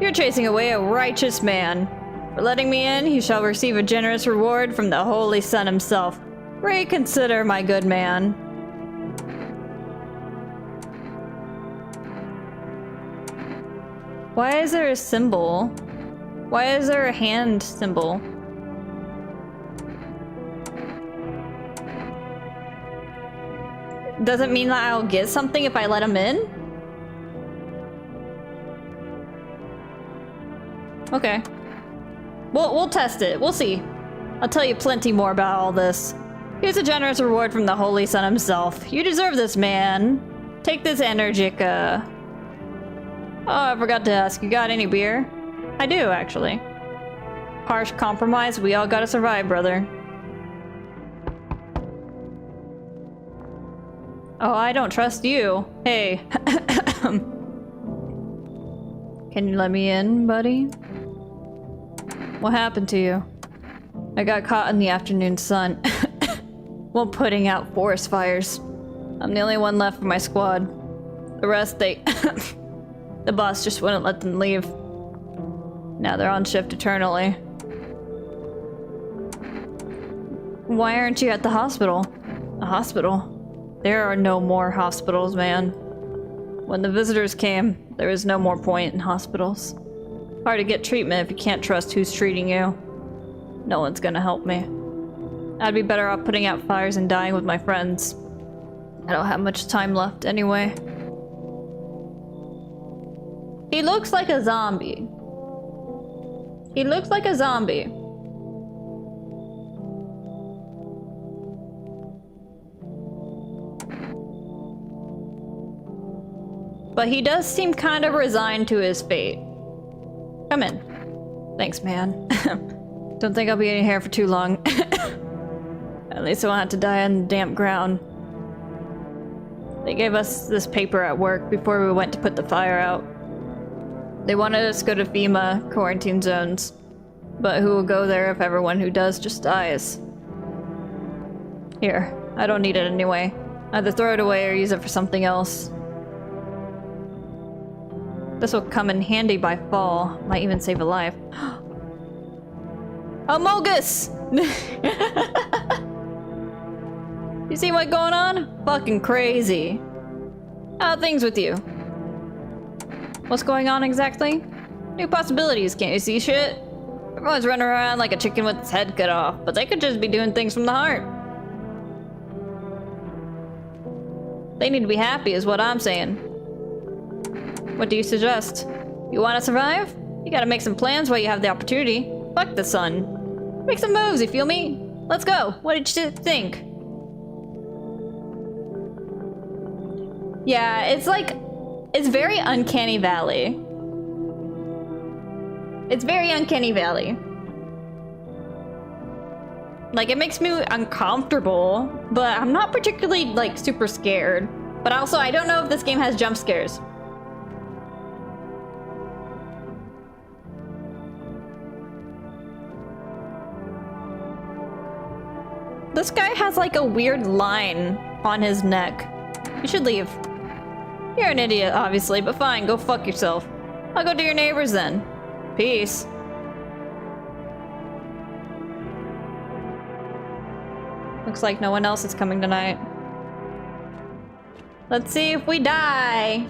You're chasing away a righteous man. For letting me in, you shall receive a generous reward from the Holy Sun himself. Reconsider, my good man. Why is there a symbol? Why is there a hand symbol? Does it mean that I'll get something if I let him in? Okay. We'll test it. We'll see. I'll tell you plenty more about all this. Here's a generous reward from the Holy Sun himself. You deserve this, man. Take this Energica. Oh, I forgot to ask. You got any beer? I do, actually. Harsh compromise. We all gotta survive, brother. Oh, I don't trust you. Hey. Can you let me in, buddy? What happened to you? I got caught in the afternoon sun. While putting out forest fires. I'm the only one left for my squad. The rest, they... The boss just wouldn't let them leave. Now they're on shift eternally. Why aren't you at the hospital? The hospital? There are no more hospitals, man. When the visitors came, there was no more point in hospitals. Hard to get treatment if you can't trust who's treating you. No one's gonna help me. I'd be better off putting out fires and dying with my friends. I don't have much time left anyway. He looks like a zombie. He looks like a zombie. But he does seem kind of resigned to his fate. Come in. Thanks, man. Don't think I'll be in here for too long. At least I won't have to die on the damp ground. They gave us this paper at work before we went to put the fire out. They wanted us to go to FEMA quarantine zones. But who will go there if everyone who does just dies? Here, I don't need it anyway. Either throw it away or use it for something else. This will come in handy by fall. Might even save a life. Amogus! You see what's going on? Fucking crazy. How are things with you? What's going on exactly? New possibilities, can't you see shit? Everyone's running around like a chicken with its head cut off, but they could just be doing things from the heart. They need to be happy is what I'm saying. What do you suggest? You want to survive? You gotta make some plans while you have the opportunity. Fuck the sun. Make some moves, you feel me? Let's go. What did you think? Yeah, it's like... It's very Uncanny Valley. It's very Uncanny Valley. Like, it makes me uncomfortable, but I'm not particularly, like, super scared. But also, I don't know if this game has jump scares. This guy has, like, a weird line on his neck. You should leave. You're an idiot, obviously, but fine, go fuck yourself. I'll go to your neighbors then. Peace. Looks like no one else is coming tonight. Let's see if we die.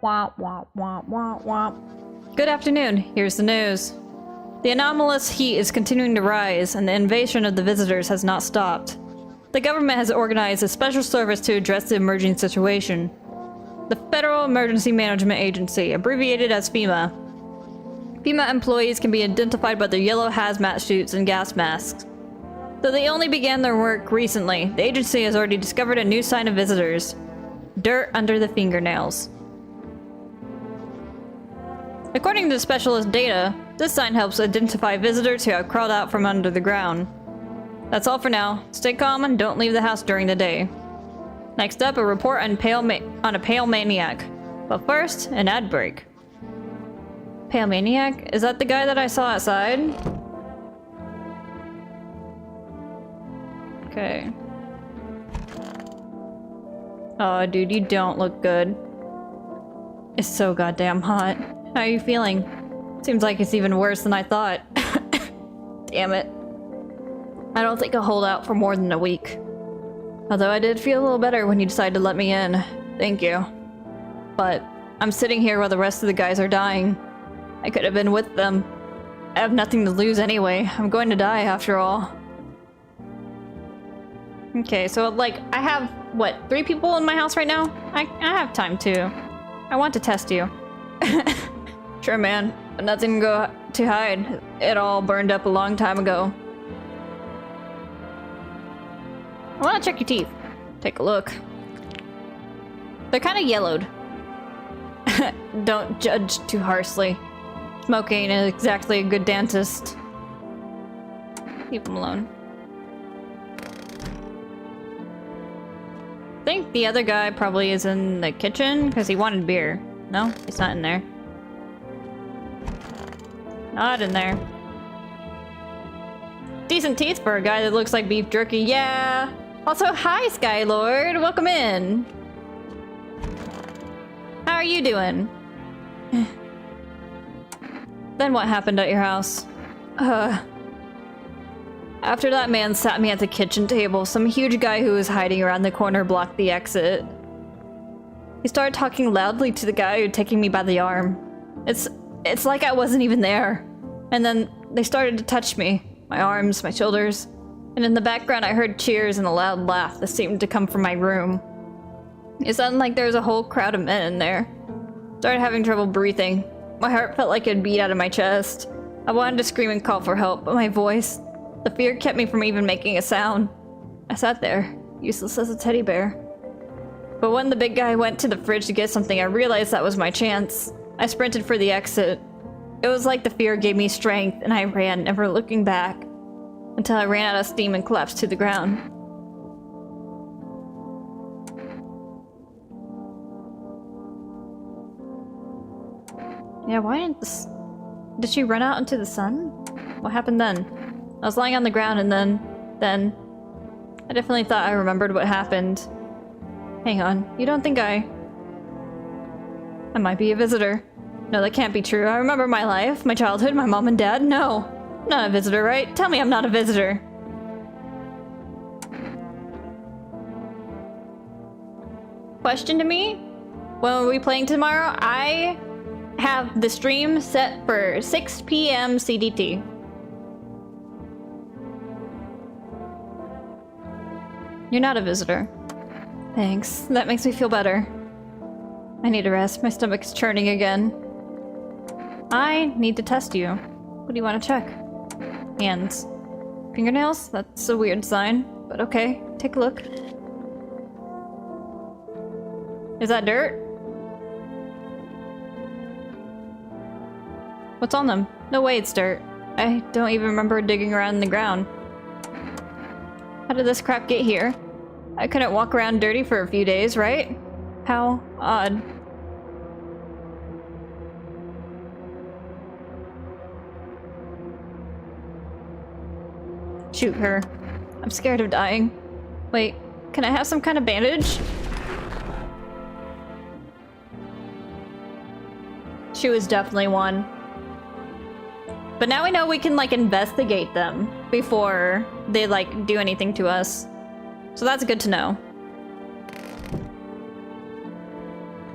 Womp, womp, womp, womp, womp. Good afternoon. Here's the news. The anomalous heat is continuing to rise, and the invasion of the visitors has not stopped. The government has organized a special service to address the emerging situation. The Federal Emergency Management Agency, abbreviated as FEMA. FEMA employees can be identified by their yellow hazmat suits and gas masks. Though they only began their work recently, the agency has already discovered a new sign of visitors. Dirt under the fingernails. According to the specialist data, this sign helps identify visitors who have crawled out from under the ground. That's all for now. Stay calm and don't leave the house during the day. Next up, a report on a pale maniac. But first, an ad break. Pale maniac? Is that the guy that I saw outside? Okay. Oh, dude, you don't look good. It's so goddamn hot. How are you feeling? Seems like it's even worse than I thought. Damn it. I don't think I'll hold out for more than a week. Although I did feel a little better when you decided to let me in. Thank you. But I'm sitting here while the rest of the guys are dying. I could have been with them. I have nothing to lose anyway. I'm going to die after all. Okay, so like, I have, what, 3 people in my house right now? I have time too. I want to test you. Sure, man. But nothing to hide. It all burned up a long time ago. I want to check your teeth. Take a look. They're kind of yellowed. Don't judge too harshly. Smoking is exactly a good dentist. Leave them alone. I think the other guy probably is in the kitchen because he wanted beer. No, he's not in there. Not in there. Decent teeth for a guy that looks like beef jerky, yeah! Also, hi, Skylord! Welcome in! How are you doing? Then what happened at your house? After that man sat me at the kitchen table, some huge guy who was hiding around the corner blocked the exit. He started talking loudly to the guy who was taking me by the arm. It's like I wasn't even there. And then they started to touch me. My arms, my shoulders. And in the background I heard cheers and a loud laugh that seemed to come from my room. It sounded like there was a whole crowd of men in there. Started having trouble breathing. My heart felt like it'd beat out of my chest. I wanted to scream and call for help, but my voice, the fear kept me from even making a sound. I sat there, useless as a teddy bear. But when the big guy went to the fridge to get something, I realized that was my chance. I sprinted for the exit. It was like the fear gave me strength, and I ran, never looking back, until I ran out of steam and collapsed to the ground. Yeah, why didn't this... Did she run out into the sun? What happened then? I was lying on the ground and then... I definitely thought I remembered what happened. Hang on, you don't think I might be a visitor. No, that can't be true. I remember my life, my childhood, my mom and dad. No, I'm not a visitor, right? Tell me I'm not a visitor. question to me, when are we playing tomorrow? I have the stream set for 6 p.m. CDT. You're not a visitor. Thanks. That makes me feel better. I need a rest. My stomach's churning again. I need to test you. What do you want to check? Hands. Fingernails? That's a weird sign, but okay. Take a look. Is that dirt? What's on them? No way it's dirt. I don't even remember digging around in the ground. How did this crap get here? I couldn't walk around dirty for a few days, right? How odd. Shoot her. I'm scared of dying. Wait, can I have some kind of bandage? She was definitely one. But now we know we can, like, investigate them before they, like, do anything to us. So that's good to know.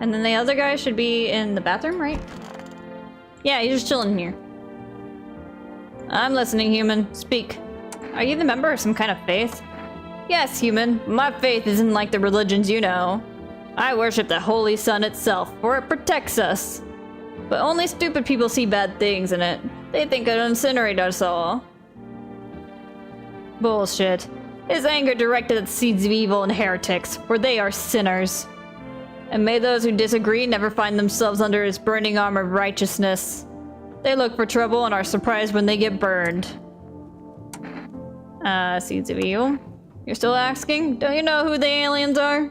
And then the other guy should be in the bathroom, right? Yeah, he's just chilling here. I'm listening, human. Speak. Are you the member of some kind of faith? Yes, human. My faith isn't like the religions you know. I worship the Holy Sun itself, for it protects us. But only stupid people see bad things in it. They think it'll incinerate us all. Bullshit. His anger directed at seeds of evil and heretics, for they are sinners. And may those who disagree never find themselves under his burning armor of righteousness. They look for trouble and are surprised when they get burned. Seeds of evil? You're still asking? Don't you know who the aliens are?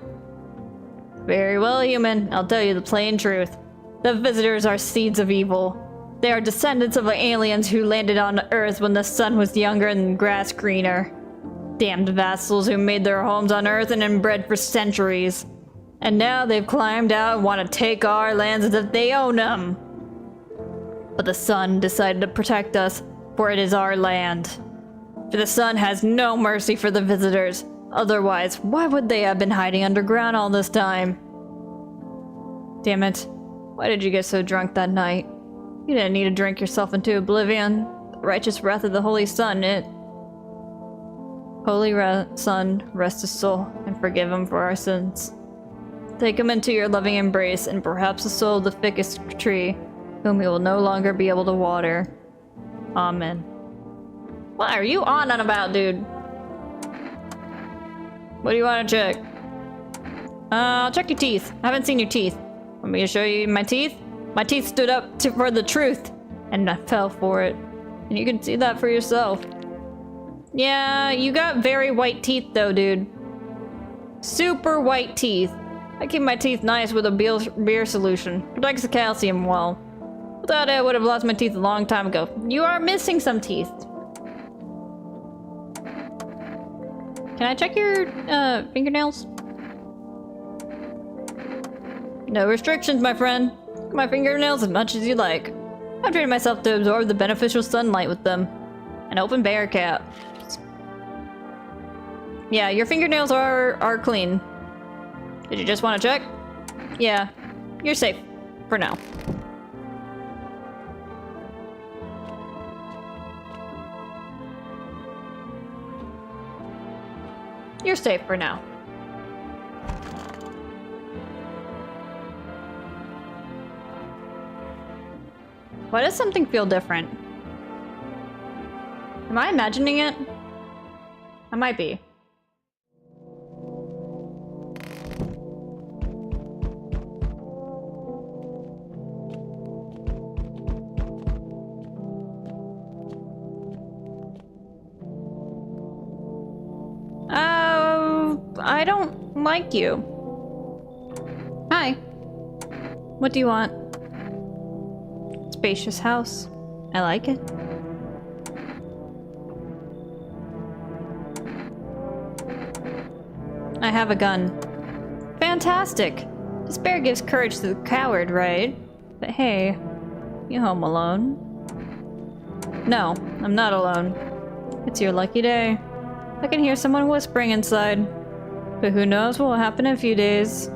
Very well, human. I'll tell you the plain truth. The visitors are seeds of evil. They are descendants of the aliens who landed on Earth when the sun was younger and grass greener. Damned vassals who made their homes on Earth and inbred for centuries. And now they've climbed out and want to take our lands as if they own them. But the sun decided to protect us, for it is our land. For the sun has no mercy for the visitors. Otherwise, why would they have been hiding underground all this time? Damn it. Why did you get so drunk that night? You didn't need to drink yourself into oblivion. The righteous wrath of the Holy Sun, Holy Sun, rest his soul, and forgive him for our sins. Take him into your loving embrace, and perhaps the soul of the thickest tree, whom you will no longer be able to water. Amen. What are you on about, dude? What do you want to check? I'll check your teeth. I haven't seen your teeth. Want me to show you my teeth? My teeth stood up for the truth, and I fell for it. And you can see that for yourself. Yeah, you got very white teeth though, dude. Super white teeth. I keep my teeth nice with a beer solution. Protects the calcium well. Without it, I would have lost my teeth a long time ago. You are missing some teeth. Can I check your fingernails? No restrictions, my friend. Look at my fingernails as much as you like. I've trained myself to absorb the beneficial sunlight with them. An open bear cap. Yeah, your fingernails are clean. Did you just want to check? Yeah, you're safe. For now. You're safe for now. Why does something feel different? Am I imagining it? I might be. I don't like you. Hi. What do you want? Spacious house. I like it. I have a gun. Fantastic! Despair gives courage to the coward, right? But hey, you home alone? No, I'm not alone. It's your lucky day. I can hear someone whispering inside. But who knows what will happen in a few days.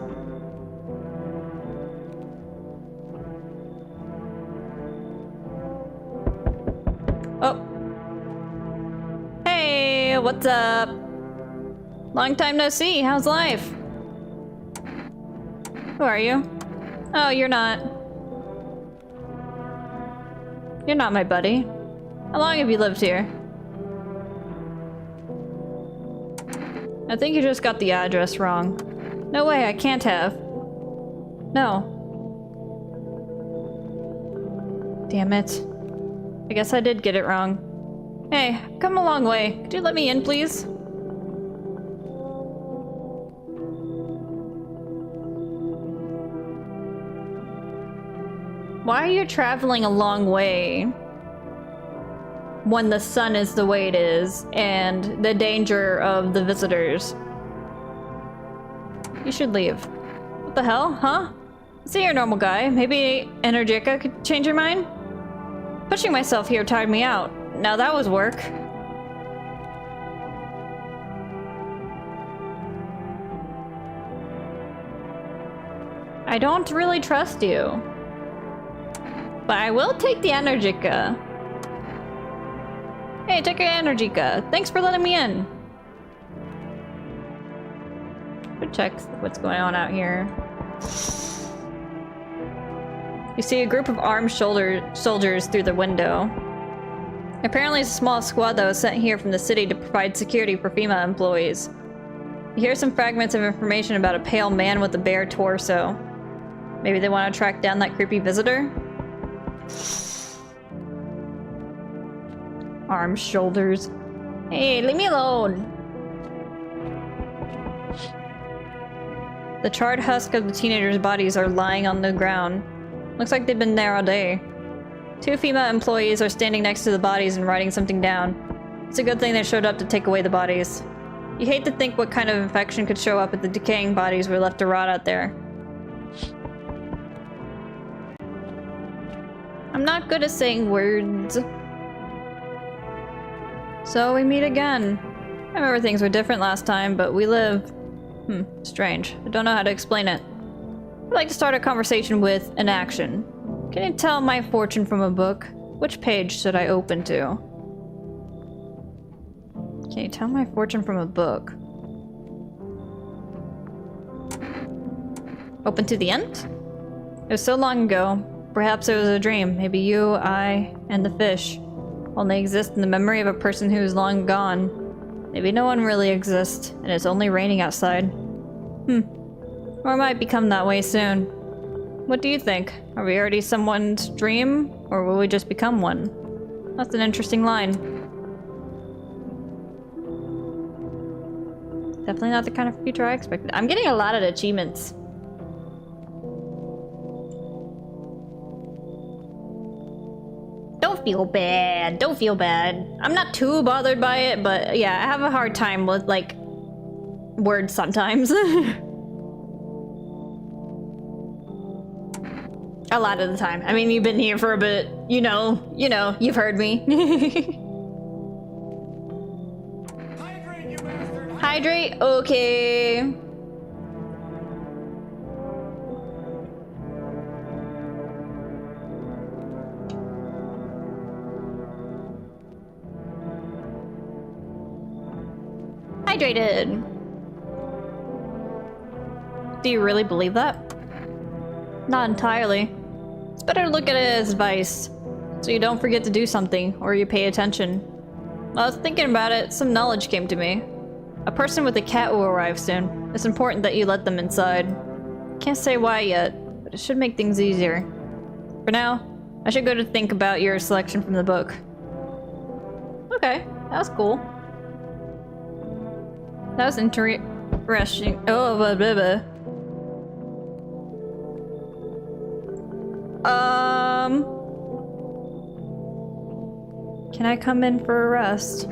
what's up? Long time no see, how's life? Who are you? Oh, you're not. You're not my buddy. How long have you lived here? I think you just got the address wrong. No way, I can't have. No. Damn it. I guess I did get it wrong. Hey, I've come a long way. Could you let me in, please? Why are you traveling a long way when the sun is the way it is and the danger of the visitors? You should leave. What the hell, huh? See, you're a normal guy. Maybe Energica could change your mind? Pushing myself here tired me out. Now that was work. I don't really trust you. But I will take the Energica. Hey, take your Energica. Thanks for letting me in. Good check what's going on out here. You see a group of armed soldiers through the window. Apparently it's a small squad that was sent here from the city to provide security for FEMA employees. You hear some fragments of information about a pale man with a bare torso. Maybe they want to track down that creepy visitor? Armed shoulders. Hey, leave me alone! The charred husk of the teenagers' bodies are lying on the ground. Looks like they've been there all day. 2 FEMA employees are standing next to the bodies and writing something down. It's a good thing they showed up to take away the bodies. You hate to think what kind of infection could show up if the decaying bodies were left to rot out there. I'm not good at saying words. So we meet again. I remember things were different last time, but we live... strange. I don't know how to explain it. I'd like to start a conversation with an action. Can you tell my fortune from a book? Which page should I open to? Can you tell my fortune from a book? Open to the end? It was so long ago. Perhaps it was a dream. Maybe you, I, and the fish only exist in the memory of a person who is long gone. Maybe no one really exists, and it's only raining outside. Or it might become that way soon. What do you think? Are we already someone's dream, or will we just become one? That's an interesting line. Definitely not the kind of future I expected. I'm getting a lot of achievements. Don't feel bad. Don't feel bad. I'm not too bothered by it, but yeah, I have a hard time with, like, words sometimes. A lot of the time. I mean, you've been here for a bit. You know, you've heard me. Hydrate? Okay. Hydrated. Do you really believe that? Not entirely. It's better to look at it as advice, so you don't forget to do something, or you pay attention. While I was thinking about it, some knowledge came to me. A person with a cat will arrive soon. It's important that you let them inside. Can't say why yet, but it should make things easier. For now, I should go to think about your selection from the book. Okay, that was cool. That was interesting. Oh, blah, blah, blah. Can I come in for a rest?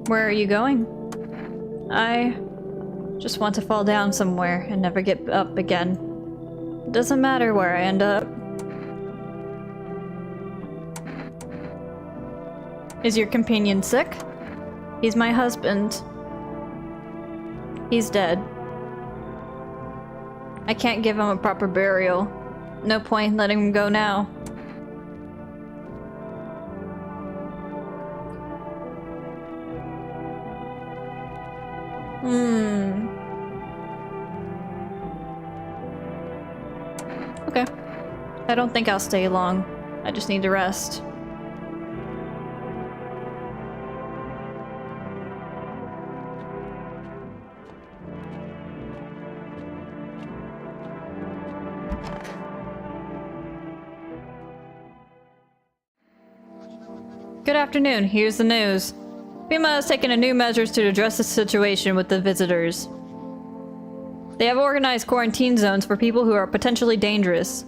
Where are you going? I just want to fall down somewhere and never get up again. It doesn't matter where I end up. Is your companion sick? He's my husband. He's dead. I can't give him a proper burial. No point in letting him go now. Okay. I don't think I'll stay long. I just need to rest. Good afternoon. Here's the news. FEMA has taken a new measures to address the situation with the visitors. They have organized quarantine zones for people who are potentially dangerous.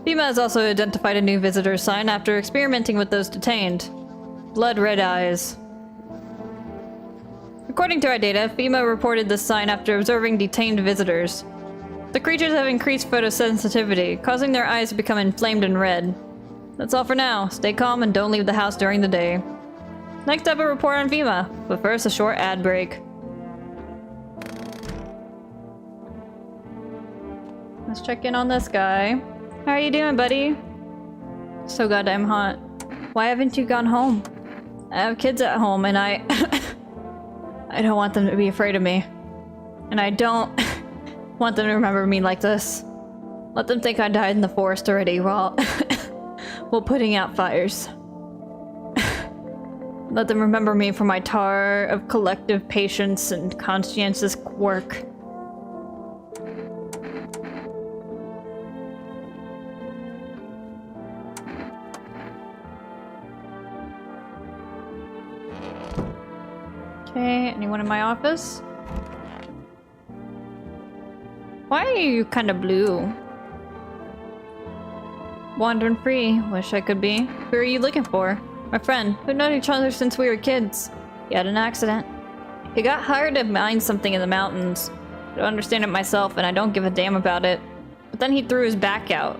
FEMA has also identified a new visitor sign after experimenting with those detained. Blood red eyes. According to our data, FEMA reported this sign after observing detained visitors. The creatures have increased photosensitivity, causing their eyes to become inflamed and red. That's all for now. Stay calm and don't leave the house during the day. Next up, a report on FEMA, but first a short ad break. Let's check in on this guy. How are you doing, buddy? So goddamn hot. Why haven't you gone home? I have kids at home and I don't want them to be afraid of me. And I don't want them to remember me like this. Let them think I died in the forest already while putting out fires. Let them remember me for my tar of collective patience and conscientious work. Okay, anyone in my office? Why are you kind of blue? Wandering free. Wish I could be. Who are you looking for? My friend. We've known each other since we were kids. He had an accident. He got hired to mine something in the mountains. I don't understand it myself, and I don't give a damn about it. But then he threw his back out.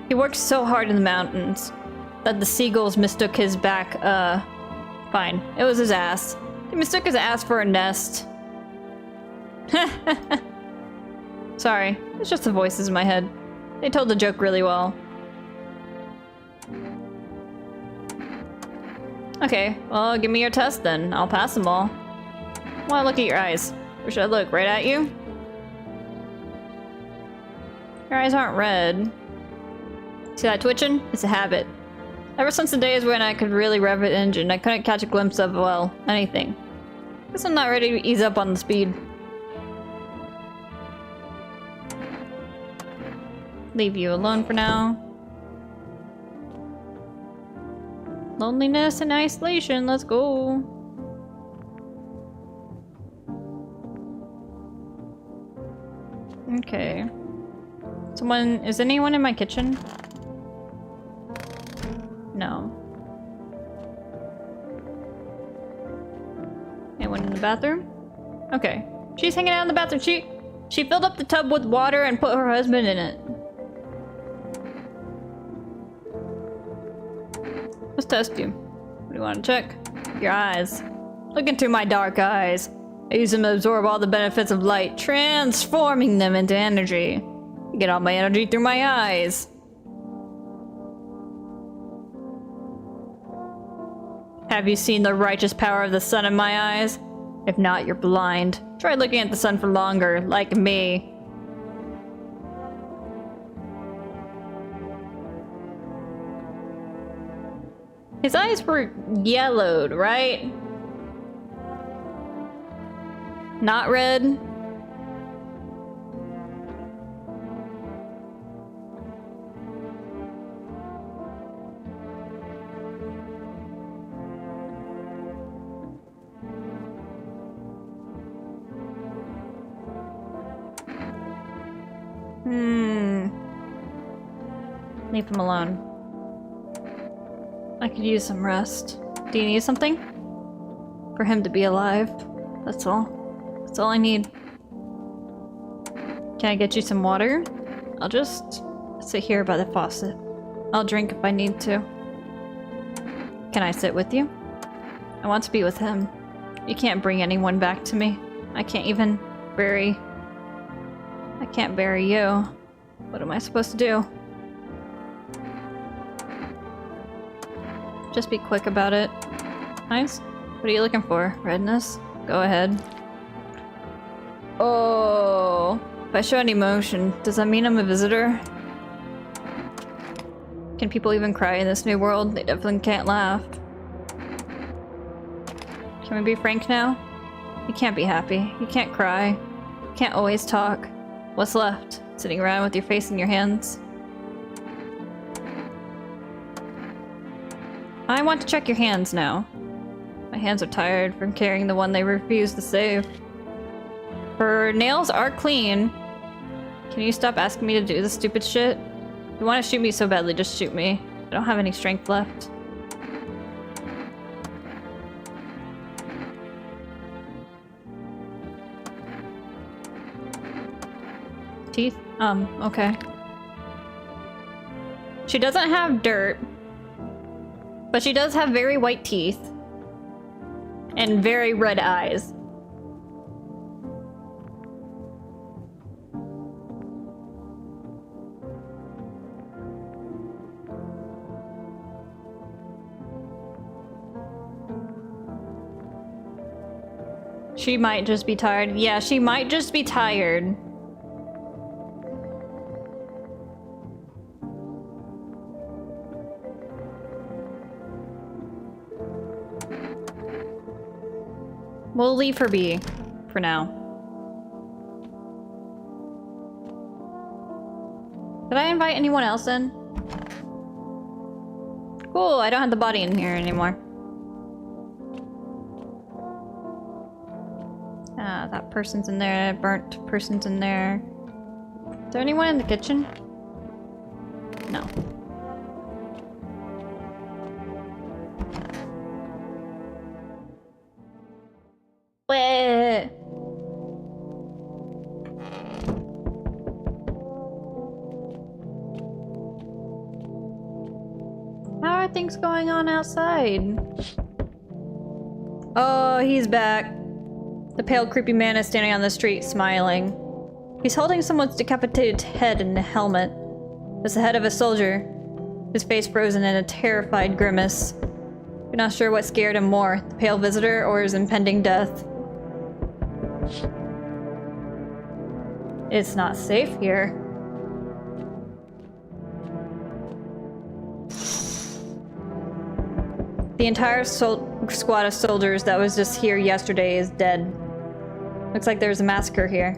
He worked so hard in the mountains that the seagulls mistook his back, fine. It was his ass. He mistook his ass for a nest. Sorry, it's just the voices in my head. They told the joke really well. Okay, well, give me your test then. I'll pass them all. Well, look at your eyes. Where should I look? Right at you? Your eyes aren't red. See that twitching? It's a habit. Ever since the days when I could really rev an engine, I couldn't catch a glimpse of, well, anything. Guess I'm not ready to ease up on the speed. Leave you alone for now. Loneliness and isolation, let's go. Okay. Is anyone in my kitchen? No. Anyone in the bathroom? Okay. She's hanging out in the bathroom. She filled up the tub with water and put her husband in it. Let's test you. What do you want to check? Your eyes. Look into my dark eyes. I use them to absorb all the benefits of light, transforming them into energy. I get all my energy through my eyes. Have you seen the righteous power of the sun in my eyes? If not, you're blind. Try looking at the sun for longer, like me. His eyes were yellowed, right? Not red? Leave him alone. I could use some rest. Do you need something? For him to be alive. That's all. That's all I need. Can I get you some water? I'll just sit here by the faucet. I'll drink if I need to. Can I sit with you? I want to be with him. You can't bring anyone back to me. I can't even bury... I can't bury you. What am I supposed to do? Just be quick about it. Nice. What are you looking for? Redness? Go ahead. Oh, if I show any emotion, does that mean I'm a visitor? Can people even cry in this new world? They definitely can't laugh. Can we be frank now? You can't be happy. You can't cry. You can't always talk. What's left? Sitting around with your face in your hands? I want to check your hands now. My hands are tired from carrying the one they refuse to save. Her nails are clean. Can you stop asking me to do this stupid shit? If you want to shoot me so badly, just shoot me. I don't have any strength left. Teeth? Okay. She doesn't have dirt, but she does have very white teeth and very red eyes. She might just be tired. Yeah, she might just be tired. We'll leave her be for now. Did I invite anyone else in? Cool, I don't have the body in here anymore. Ah, that person's in there, burnt person's in there. Is there anyone in the kitchen? No. Wait. How are things going on outside? Oh, he's back. The pale, creepy man is standing on the street, smiling. He's holding someone's decapitated head in a helmet. It's the head of a soldier, his face frozen in a terrified grimace. You're not sure what scared him more, the pale visitor or his impending death. It's not safe here. The entire squad of soldiers that was just here yesterday is dead. Looks like there's a massacre here.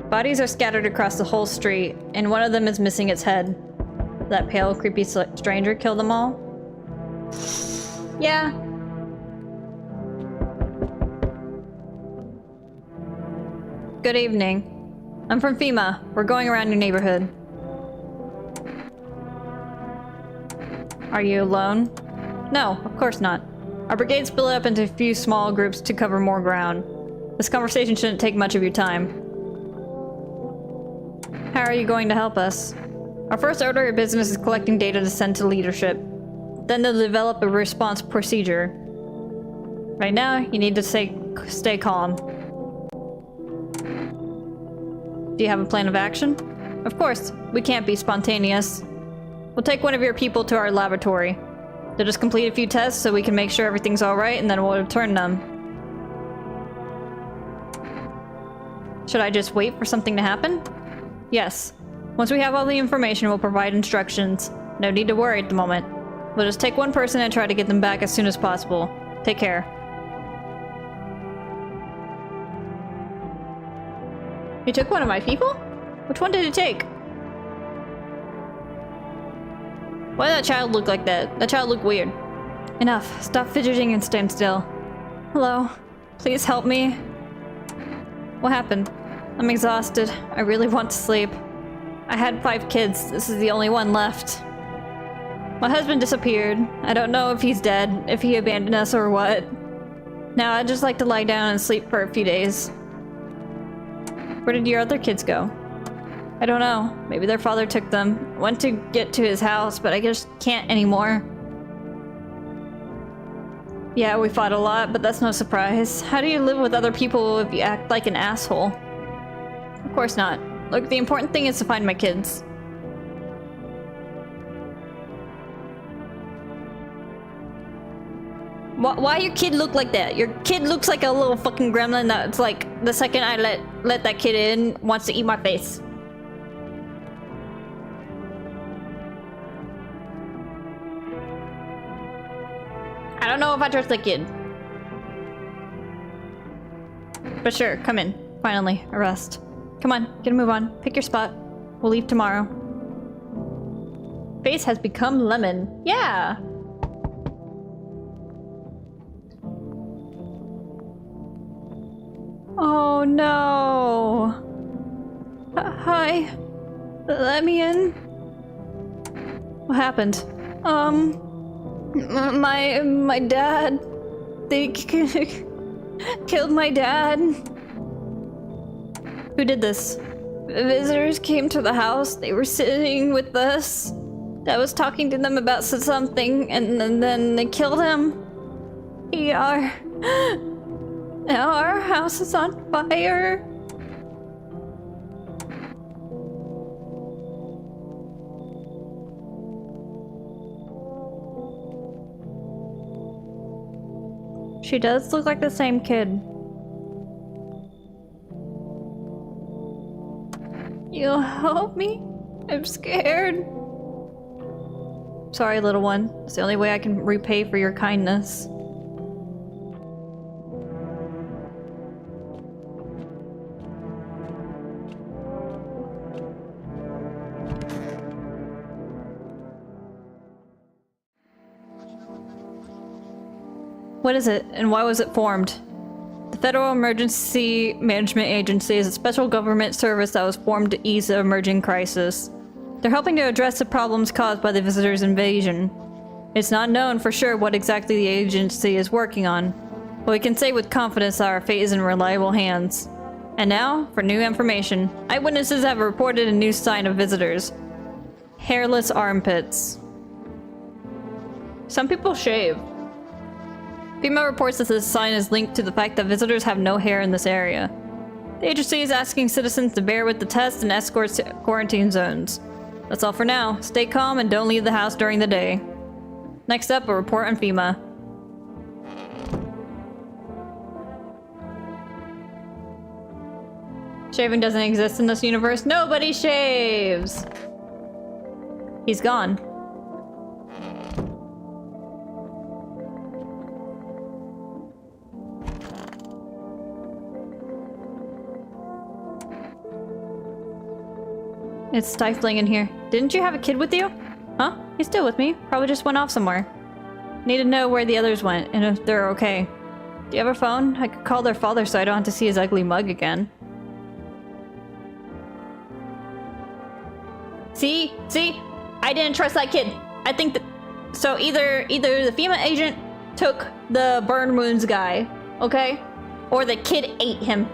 Bodies are scattered across the whole street, and one of them is missing its head. That pale, creepy stranger killed them all? Yeah. Good evening. I'm from FEMA. We're going around your neighborhood. Are you alone? No, of course not. Our brigade split up into a few small groups to cover more ground. This conversation shouldn't take much of your time. How are you going to help us? Our first order of business is collecting data to send to leadership. Then they'll develop a response procedure. Right now, you need to stay calm. Do you have a plan of action? Of course, we can't be spontaneous. We'll take one of your people to our laboratory. They'll just complete a few tests so we can make sure everything's alright, and then we'll return them. Should I just wait for something to happen? Yes. Once we have all the information, we'll provide instructions. No need to worry at the moment. We'll just take one person and try to get them back as soon as possible. Take care. You took one of my people? Which one did you take? Why did that child look like that? That child looked weird. Enough. Stop fidgeting and stand still. Hello. Please help me. What happened? I'm exhausted. I really want to sleep. I had 5 kids. This is the only one left. My husband disappeared. I don't know if he's dead, if he abandoned us or what. Now I'd just like to lie down and sleep for a few days. Where did your other kids go? I don't know. Maybe their father took them. Went to get to his house, but I just can't anymore. Yeah, we fought a lot, but that's no surprise. How do you live with other people if you act like an asshole? Of course not. Look, the important thing is to find my kids. Why your kid look like that? Your kid looks like a little fucking gremlin that's like, the second I let that kid in, wants to eat my face. I don't know if I trust that kid. But sure, come in. Finally, a rest. Come on, get a move on. Pick your spot. We'll leave tomorrow. Face has become lemon. Yeah! Oh no! Hi. Let me in. What happened? My dad. They killed my dad. Who did this? Visitors came to the house. They were sitting with us. I was talking to them about something, and then they killed him. Our house is on fire. She does look like the same kid. You'll help me? I'm scared. Sorry, little one. It's the only way I can repay for your kindness. What is it, and why was it formed? The Federal Emergency Management Agency is a special government service that was formed to ease the emerging crisis. They're helping to address the problems caused by the visitors' invasion. It's not known for sure what exactly the agency is working on, but we can say with confidence that our fate is in reliable hands. And now, for new information. Eyewitnesses have reported a new sign of visitors. Hairless armpits. Some people shave. FEMA reports that this sign is linked to the fact that visitors have no hair in this area. The agency is asking citizens to bear with the test and escort to quarantine zones. That's all for now. Stay calm and don't leave the house during the day. Next up, a report on FEMA. Shaving doesn't exist in this universe. Nobody shaves! He's gone. It's stifling in here. Didn't you have a kid with you? Huh? He's still with me. Probably just went off somewhere. Need to know where the others went and if they're okay. Do you have a phone? I could call their father so I don't have to see his ugly mug again. See? I didn't trust that kid. I think that... So either the FEMA agent took the burn wounds guy, okay? Or the kid ate him.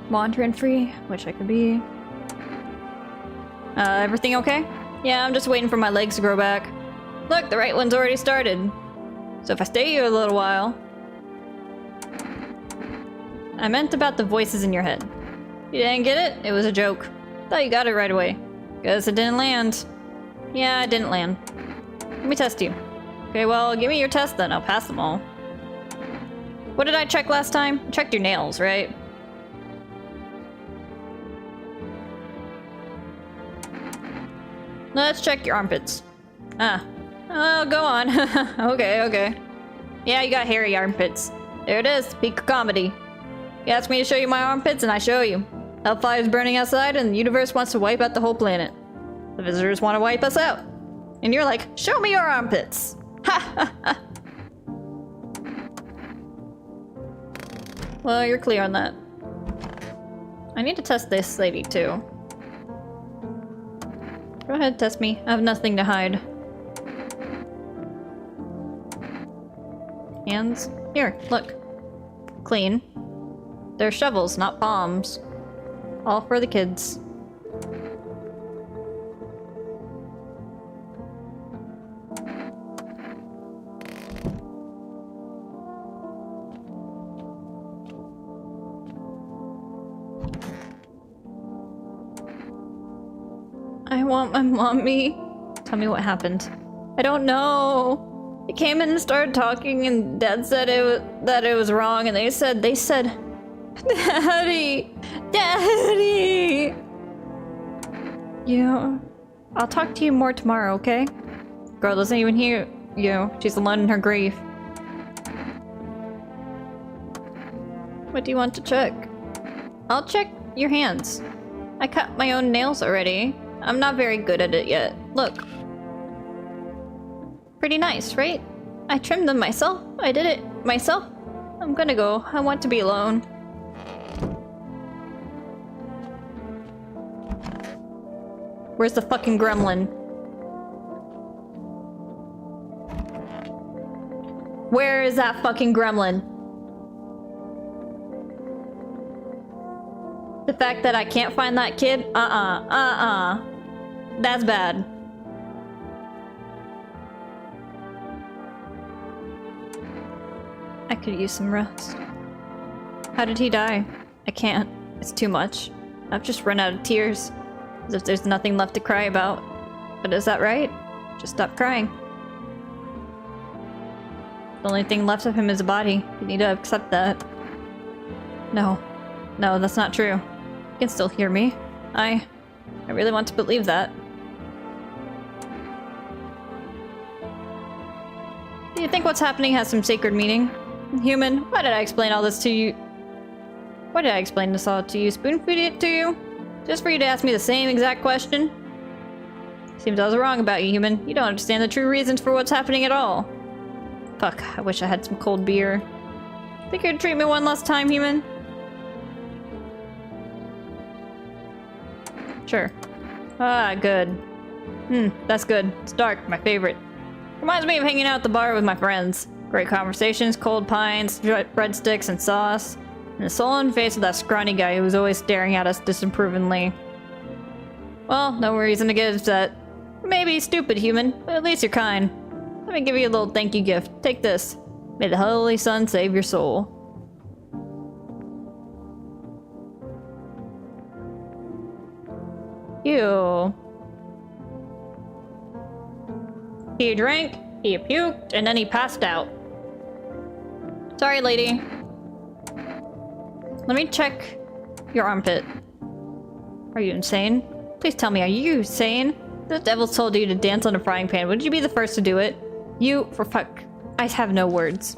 Wandering free, which I could be. Everything okay? Yeah, I'm just waiting for my legs to grow back. Look, the right one's already started. So if I stay here a little while... I meant about the voices in your head. You didn't get it? It was a joke. Thought you got it right away. Guess it didn't land. Yeah, it didn't land. Let me test you. Okay, well, give me your test then. I'll pass them all. What did I check last time? I checked your nails, right? Let's check your armpits. Oh, go on. Okay. Yeah, you got hairy armpits. There it is, peak of comedy. You asked me to show you my armpits, and I show you. Hellfire is burning outside, and the universe wants to wipe out the whole planet. The visitors want to wipe us out. And you're like, show me your armpits. Ha! Well, you're clear on that. I need to test this lady, too. Go ahead, test me. I have nothing to hide. Hands? Here, look. Clean. They're shovels, not bombs. All for the kids. I want my mommy. Tell me what happened. I don't know. They came in and started talking, and Dad said that it was wrong, and they said, Daddy! Daddy! I'll talk to you more tomorrow, okay? Girl doesn't even hear you. She's alone in her grief. What do you want to check? I'll check your hands. I cut my own nails already. I'm not very good at it yet. Look. Pretty nice, right? I trimmed them myself. I did it myself. I'm gonna go. I want to be alone. Where's the fucking gremlin? Where is that fucking gremlin? The fact that I can't find that kid? That's bad. I could use some rest. How did he die? I can't. It's too much. I've just run out of tears. As if there's nothing left to cry about. But is that right? Just stop crying. The only thing left of him is a body. You need to accept that. No. No, that's not true. You can still hear me. I really want to believe that. Do you think what's happening has some sacred meaning? Human, why did I explain all this to you? Why did I explain this all to you? Spoon-feed it to you? Just for you to ask me the same exact question? Seems I was wrong about you, human. You don't understand the true reasons for what's happening at all. Fuck, I wish I had some cold beer. Think you'd treat me one last time, human? Sure. Ah, good. That's good. It's dark, my favorite. Reminds me of hanging out at the bar with my friends. Great conversations, cold pints, breadsticks, and sauce. And the sullen face of that scrawny guy who was always staring at us disapprovingly. Well, no reason to get upset. Maybe stupid, human, but at least you're kind. Let me give you a little thank you gift. Take this. May the Holy Sun save your soul. Ew. He drank, he puked, and then he passed out. Sorry, lady. Let me check your armpit. Are you insane? Please tell me, are you insane? The devil told you to dance on a frying pan. Would you be the first to do it? You, for fuck. I have no words.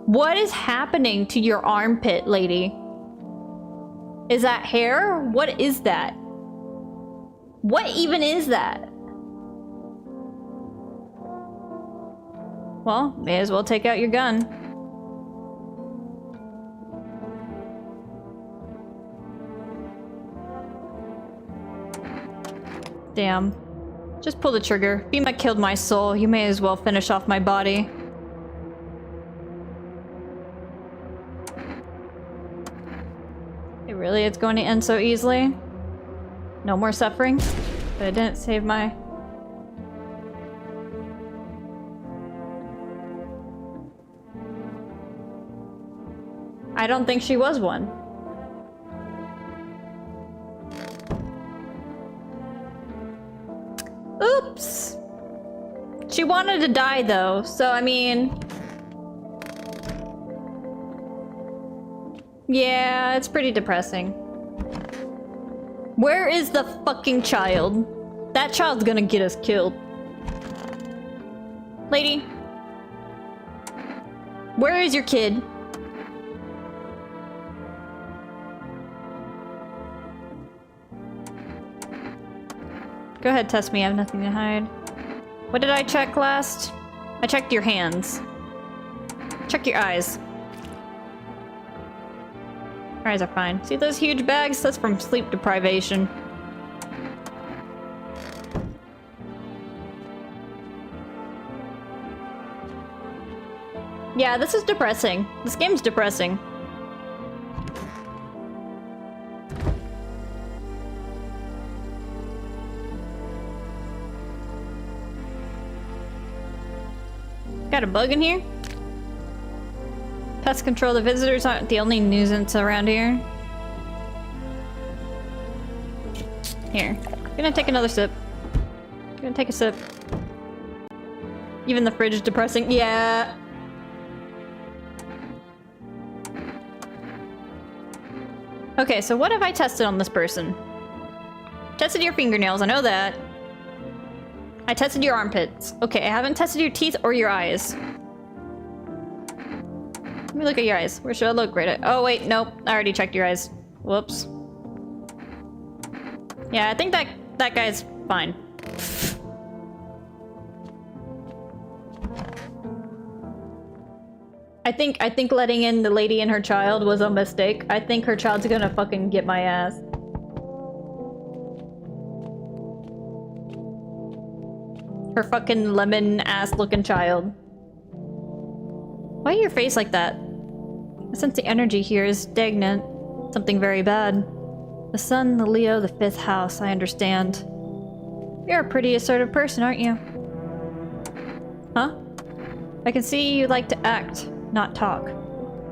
What is happening to your armpit, lady? Is that hair? What is that? What even is that? Well, may as well take out your gun. Damn. Just pull the trigger. Bima killed my soul. You may as well finish off my body. It really is going to end so easily? No more suffering? But it didn't save my... I don't think she was one. Oops! She wanted to die though, so I mean... Yeah, it's pretty depressing. Where is the fucking child? That child's gonna get us killed. Lady? Where is your kid? Go ahead, test me. I have nothing to hide. What did I check last? I checked your hands. Check your eyes. Your eyes are fine. See those huge bags? That's from sleep deprivation. Yeah, this is depressing. This game's depressing. Got a bug in here? Pest control. The visitors aren't the only nuisance around here. Here. I'm gonna take another sip. I'm gonna take a sip. Even the fridge is depressing. Yeah. Okay, so what have I tested on this person? Tested your fingernails, I know that. I tested your armpits. Okay, I haven't tested your teeth or your eyes. Let me look at your eyes. Where should I look? Right at— oh wait, nope. I already checked your eyes. Whoops. Yeah, I think that guy's fine. I think letting in the lady and her child was a mistake. I think her child's gonna fucking get my ass. Her fucking lemon ass looking child. Why your face like that? I sense the energy here is stagnant. Something very bad. The sun, the Leo, the 5th house, I understand. You're a pretty assertive person, aren't you? Huh? I can see you like to act, not talk.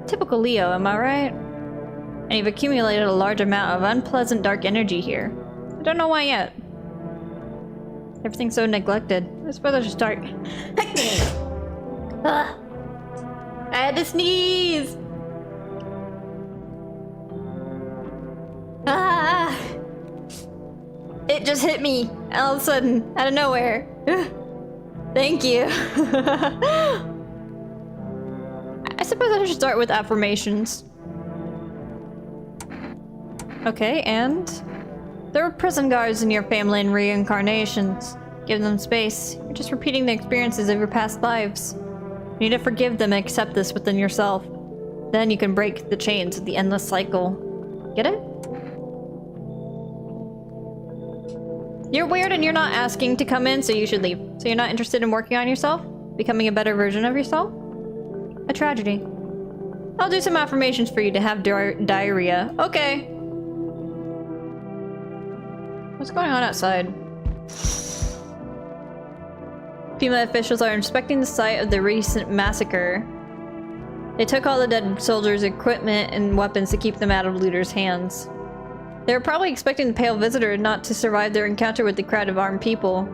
Typical Leo, am I right? And you've accumulated a large amount of unpleasant dark energy here. I don't know why yet. Everything's so neglected. I suppose I should start. I had to sneeze! Ah! It just hit me all of a sudden, out of nowhere. Thank you. I suppose I should start with affirmations. Okay, and there were prison guards in your family in reincarnations. Give them space. You're just repeating the experiences of your past lives. You need to forgive them and accept this within yourself. Then you can break the chains of the endless cycle. Get it? You're weird and you're not asking to come in, so you should leave. So you're not interested in working on yourself? Becoming a better version of yourself? A tragedy. I'll do some affirmations for you to have diarrhea. Okay. What's going on outside? FEMA officials are inspecting the site of the recent massacre. They took all the dead soldiers' equipment and weapons to keep them out of looters' hands. They were probably expecting the pale visitor not to survive their encounter with the crowd of armed people.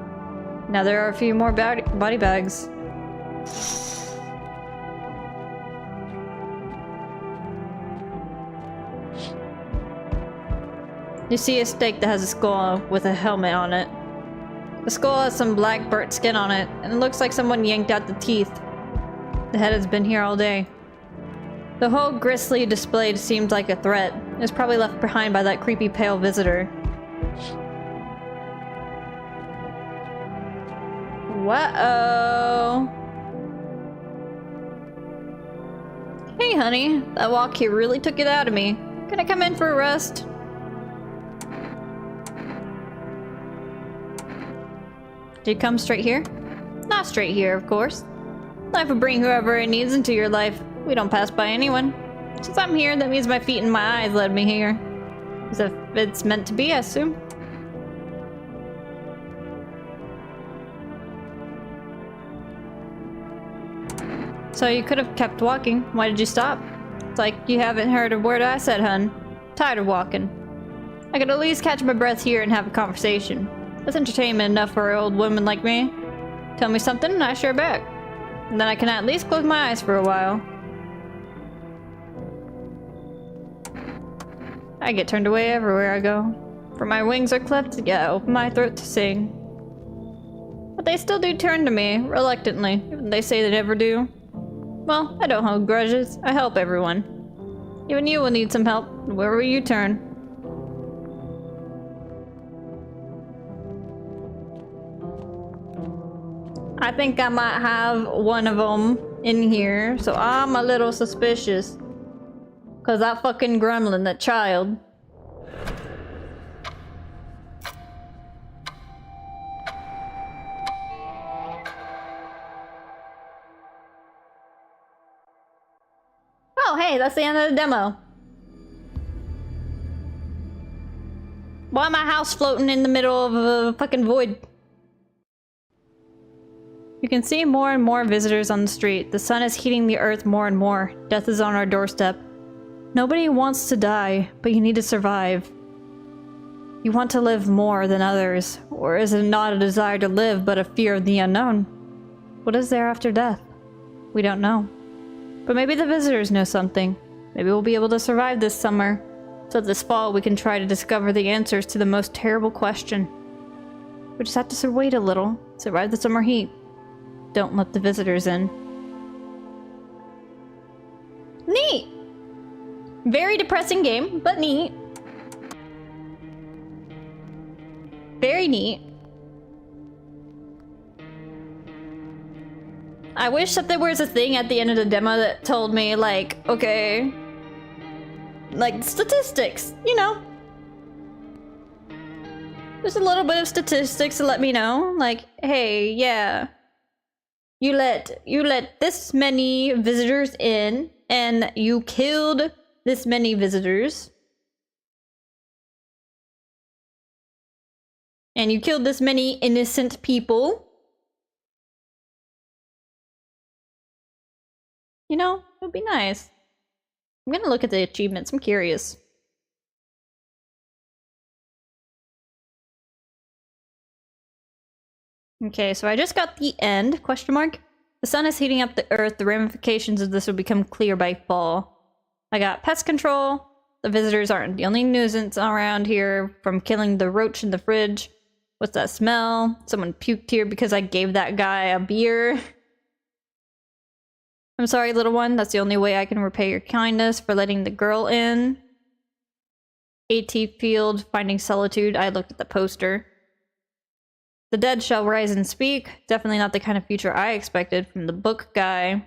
Now there are a few more body bags. You see a stake that has a skull with a helmet on it. The skull has some black burnt skin on it, and it looks like someone yanked out the teeth. The head has been here all day. The whole grisly display seemed like a threat. It was probably left behind by that creepy pale visitor. Whoa. Hey honey, that walk here really took it out of me. Can I come in for a rest? Did you come straight here? Not straight here, of course. Life will bring whoever it needs into your life. We don't pass by anyone. Since I'm here, that means my feet and my eyes led me here. As if it's meant to be, I assume. So you could have kept walking. Why did you stop? It's like you haven't heard a word I said, hun. Tired of walking. I could at least catch my breath here and have a conversation. That's entertainment enough for an old woman like me. Tell me something and I share back. And then I can at least close my eyes for a while. I get turned away everywhere I go. For my wings are clipped, yet I open my throat to sing. But they still do turn to me, reluctantly, even they say they never do. Well, I don't hold grudges. I help everyone. Even you will need some help, wherever you turn. I think I might have one of them in here, so I'm a little suspicious. Cause that fucking gremlin, that child. Oh, hey, that's the end of the demo. Why my house floating in the middle of a fucking void? You can see more and more visitors on the street. The sun is heating the earth more and more. Death is on our doorstep. Nobody wants to die, but you need to survive. You want to live more than others, or is it not a desire to live, but a fear of the unknown? What is there after death? We don't know. But maybe the visitors know something. Maybe we'll be able to survive this summer. So this fall we can try to discover the answers to the most terrible question. We just have to wait a little. Survive the summer heat. Don't let the visitors in. Neat! Very depressing game, but neat. Very neat. I wish that there was a thing at the end of the demo that told me, like, okay, like, statistics, you know? Just a little bit of statistics to let me know, like, hey, yeah, you let this many visitors in, and you killed this many visitors. And you killed this many innocent people. You know, it would be nice. I'm gonna look at the achievements. I'm curious. Okay, so I just got the end, question mark. The sun is heating up the earth. The ramifications of this will become clear by fall. I got pest control. The visitors aren't the only nuisance around here from killing the roach in the fridge. What's that smell? Someone puked here because I gave that guy a beer. I'm sorry, little one. That's the only way I can repay your kindness for letting the girl in. AT field, finding solitude. I looked at the poster. The dead shall rise and speak. Definitely not the kind of future I expected from the book guy.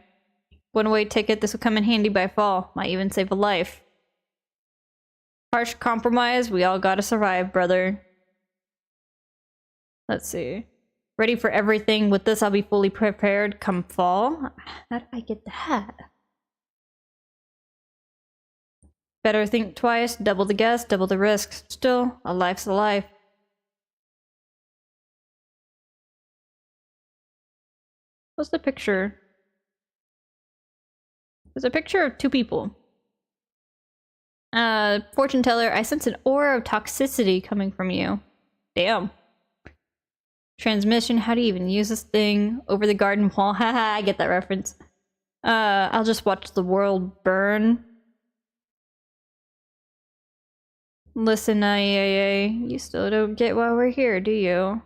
One-way ticket. This will come in handy by fall. Might even save a life. Harsh compromise. We all gotta survive, brother. Let's see. Ready for everything. With this, I'll be fully prepared come fall. How did I get that? Better think twice. Double the guess, double the risk. Still, a life's a life. What's the picture? There's a picture of two people. Fortune teller, I sense an aura of toxicity coming from you. Damn. Transmission, how do you even use this thing? Over the garden wall, haha, I get that reference. I'll just watch the world burn. Listen, IAA, you still don't get why we're here, do you?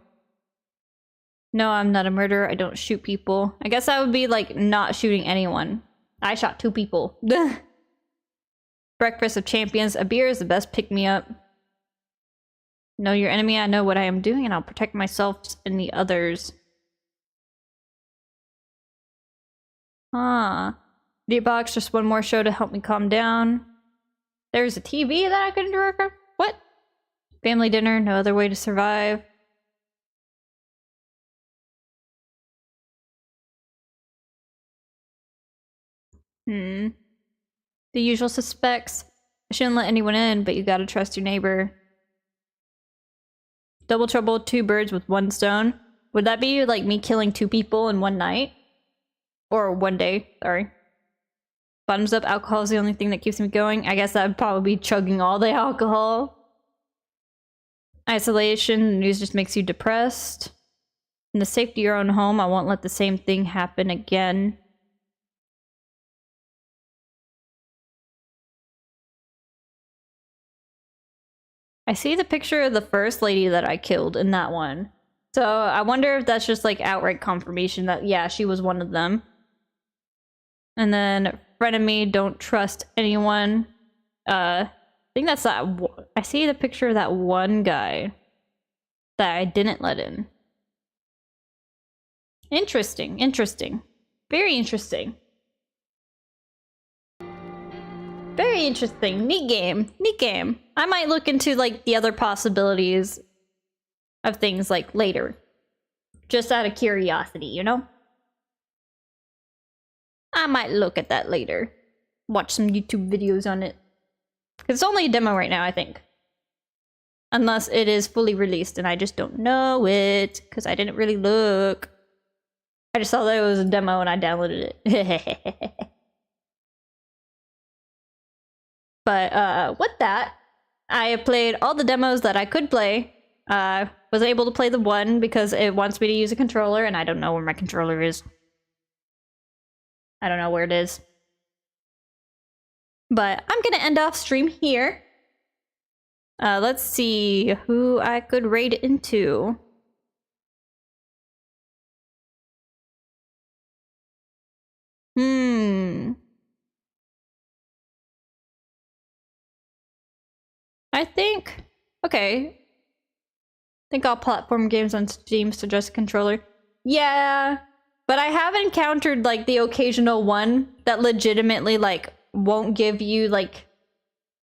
No, I'm not a murderer, I don't shoot people. I guess that would be like not shooting anyone. I shot 2 people. Breakfast of champions, a beer is the best pick-me-up. Know your enemy, I know what I am doing, and I'll protect myself and the others. Huh. D-Box, just one more show to help me calm down. There's a TV that I couldn't direct. What? Family dinner, no other way to survive. The usual suspects. I shouldn't let anyone in, but you gotta trust your neighbor. Double trouble, 2 birds with 1 stone. Would that be like me killing 2 people in one night? Or one day, sorry. Bottoms up, alcohol is the only thing that keeps me going. I guess that would probably be chugging all the alcohol. Isolation, the news just makes you depressed. In the safety of your own home, I won't let the same thing happen again. I see the picture of the first lady that I killed in that one. So I wonder if that's just like outright confirmation that, yeah, she was one of them. And then frenemy, don't trust anyone. I think that's that. I see the picture of that one guy that I didn't let in. Interesting, interesting. Very interesting. Very interesting. Neat game. Neat game. I might look into like the other possibilities of things like later. Just out of curiosity, you know? I might look at that later. Watch some YouTube videos on it. Because it's only a demo right now, I think. Unless it is fully released and I just don't know it. Because I didn't really look. I just saw that it was a demo and I downloaded it. But with that, I have played all the demos that I could play. Was able to play the one because it wants me to use a controller and I don't know where my controller is. I don't know where it is. But I'm gonna end off stream here. Let's see who I could raid into. I think... Okay. I think all platform games on Steam suggest a controller. Yeah, but I have encountered, like, the occasional one that legitimately, like, won't give you, like,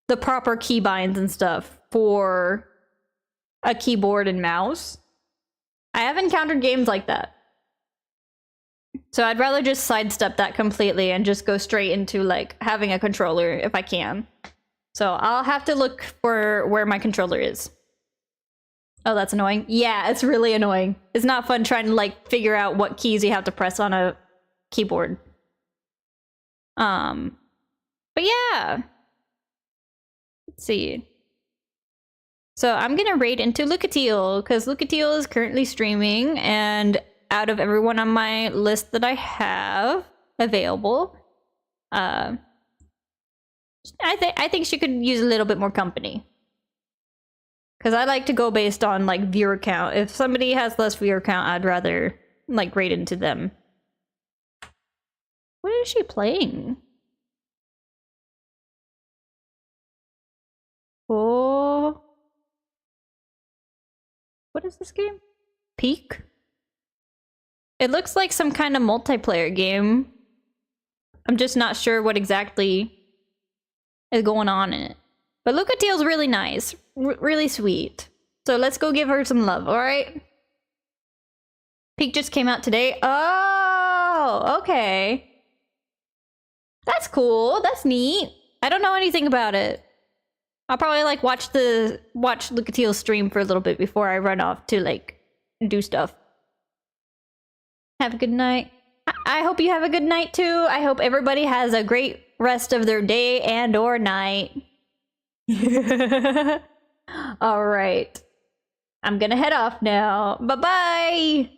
the proper keybinds and stuff for a keyboard and mouse. I have encountered games like that. So I'd rather just sidestep that completely and just go straight into, like, having a controller if I can. So I'll have to look for where my controller is. Oh, that's annoying. Yeah, it's really annoying. It's not fun trying to, like, figure out what keys you have to press on a keyboard. But yeah. Let's see. So I'm gonna raid into Lucatiel, because Lucatiel is currently streaming, and out of everyone on my list that I have available, I think she could use a little bit more company. Because I like to go based on, like, viewer count. If somebody has less viewer count, I'd rather, like, raid into them. What is she playing? Oh. What is this game? Peak? It looks like some kind of multiplayer game. I'm just not sure what exactly is going on in it. But Lucatiel's really nice. Really sweet. So let's go give her some love, alright? Peak just came out today. Oh, okay. That's cool. That's neat. I don't know anything about it. I'll probably, like, watch Lucatiel's stream for a little bit before I run off to, like, do stuff. Have a good night. I hope you have a good night, too. I hope everybody has a great rest of their day and or night. Alright. I'm gonna head off now. Bye-bye!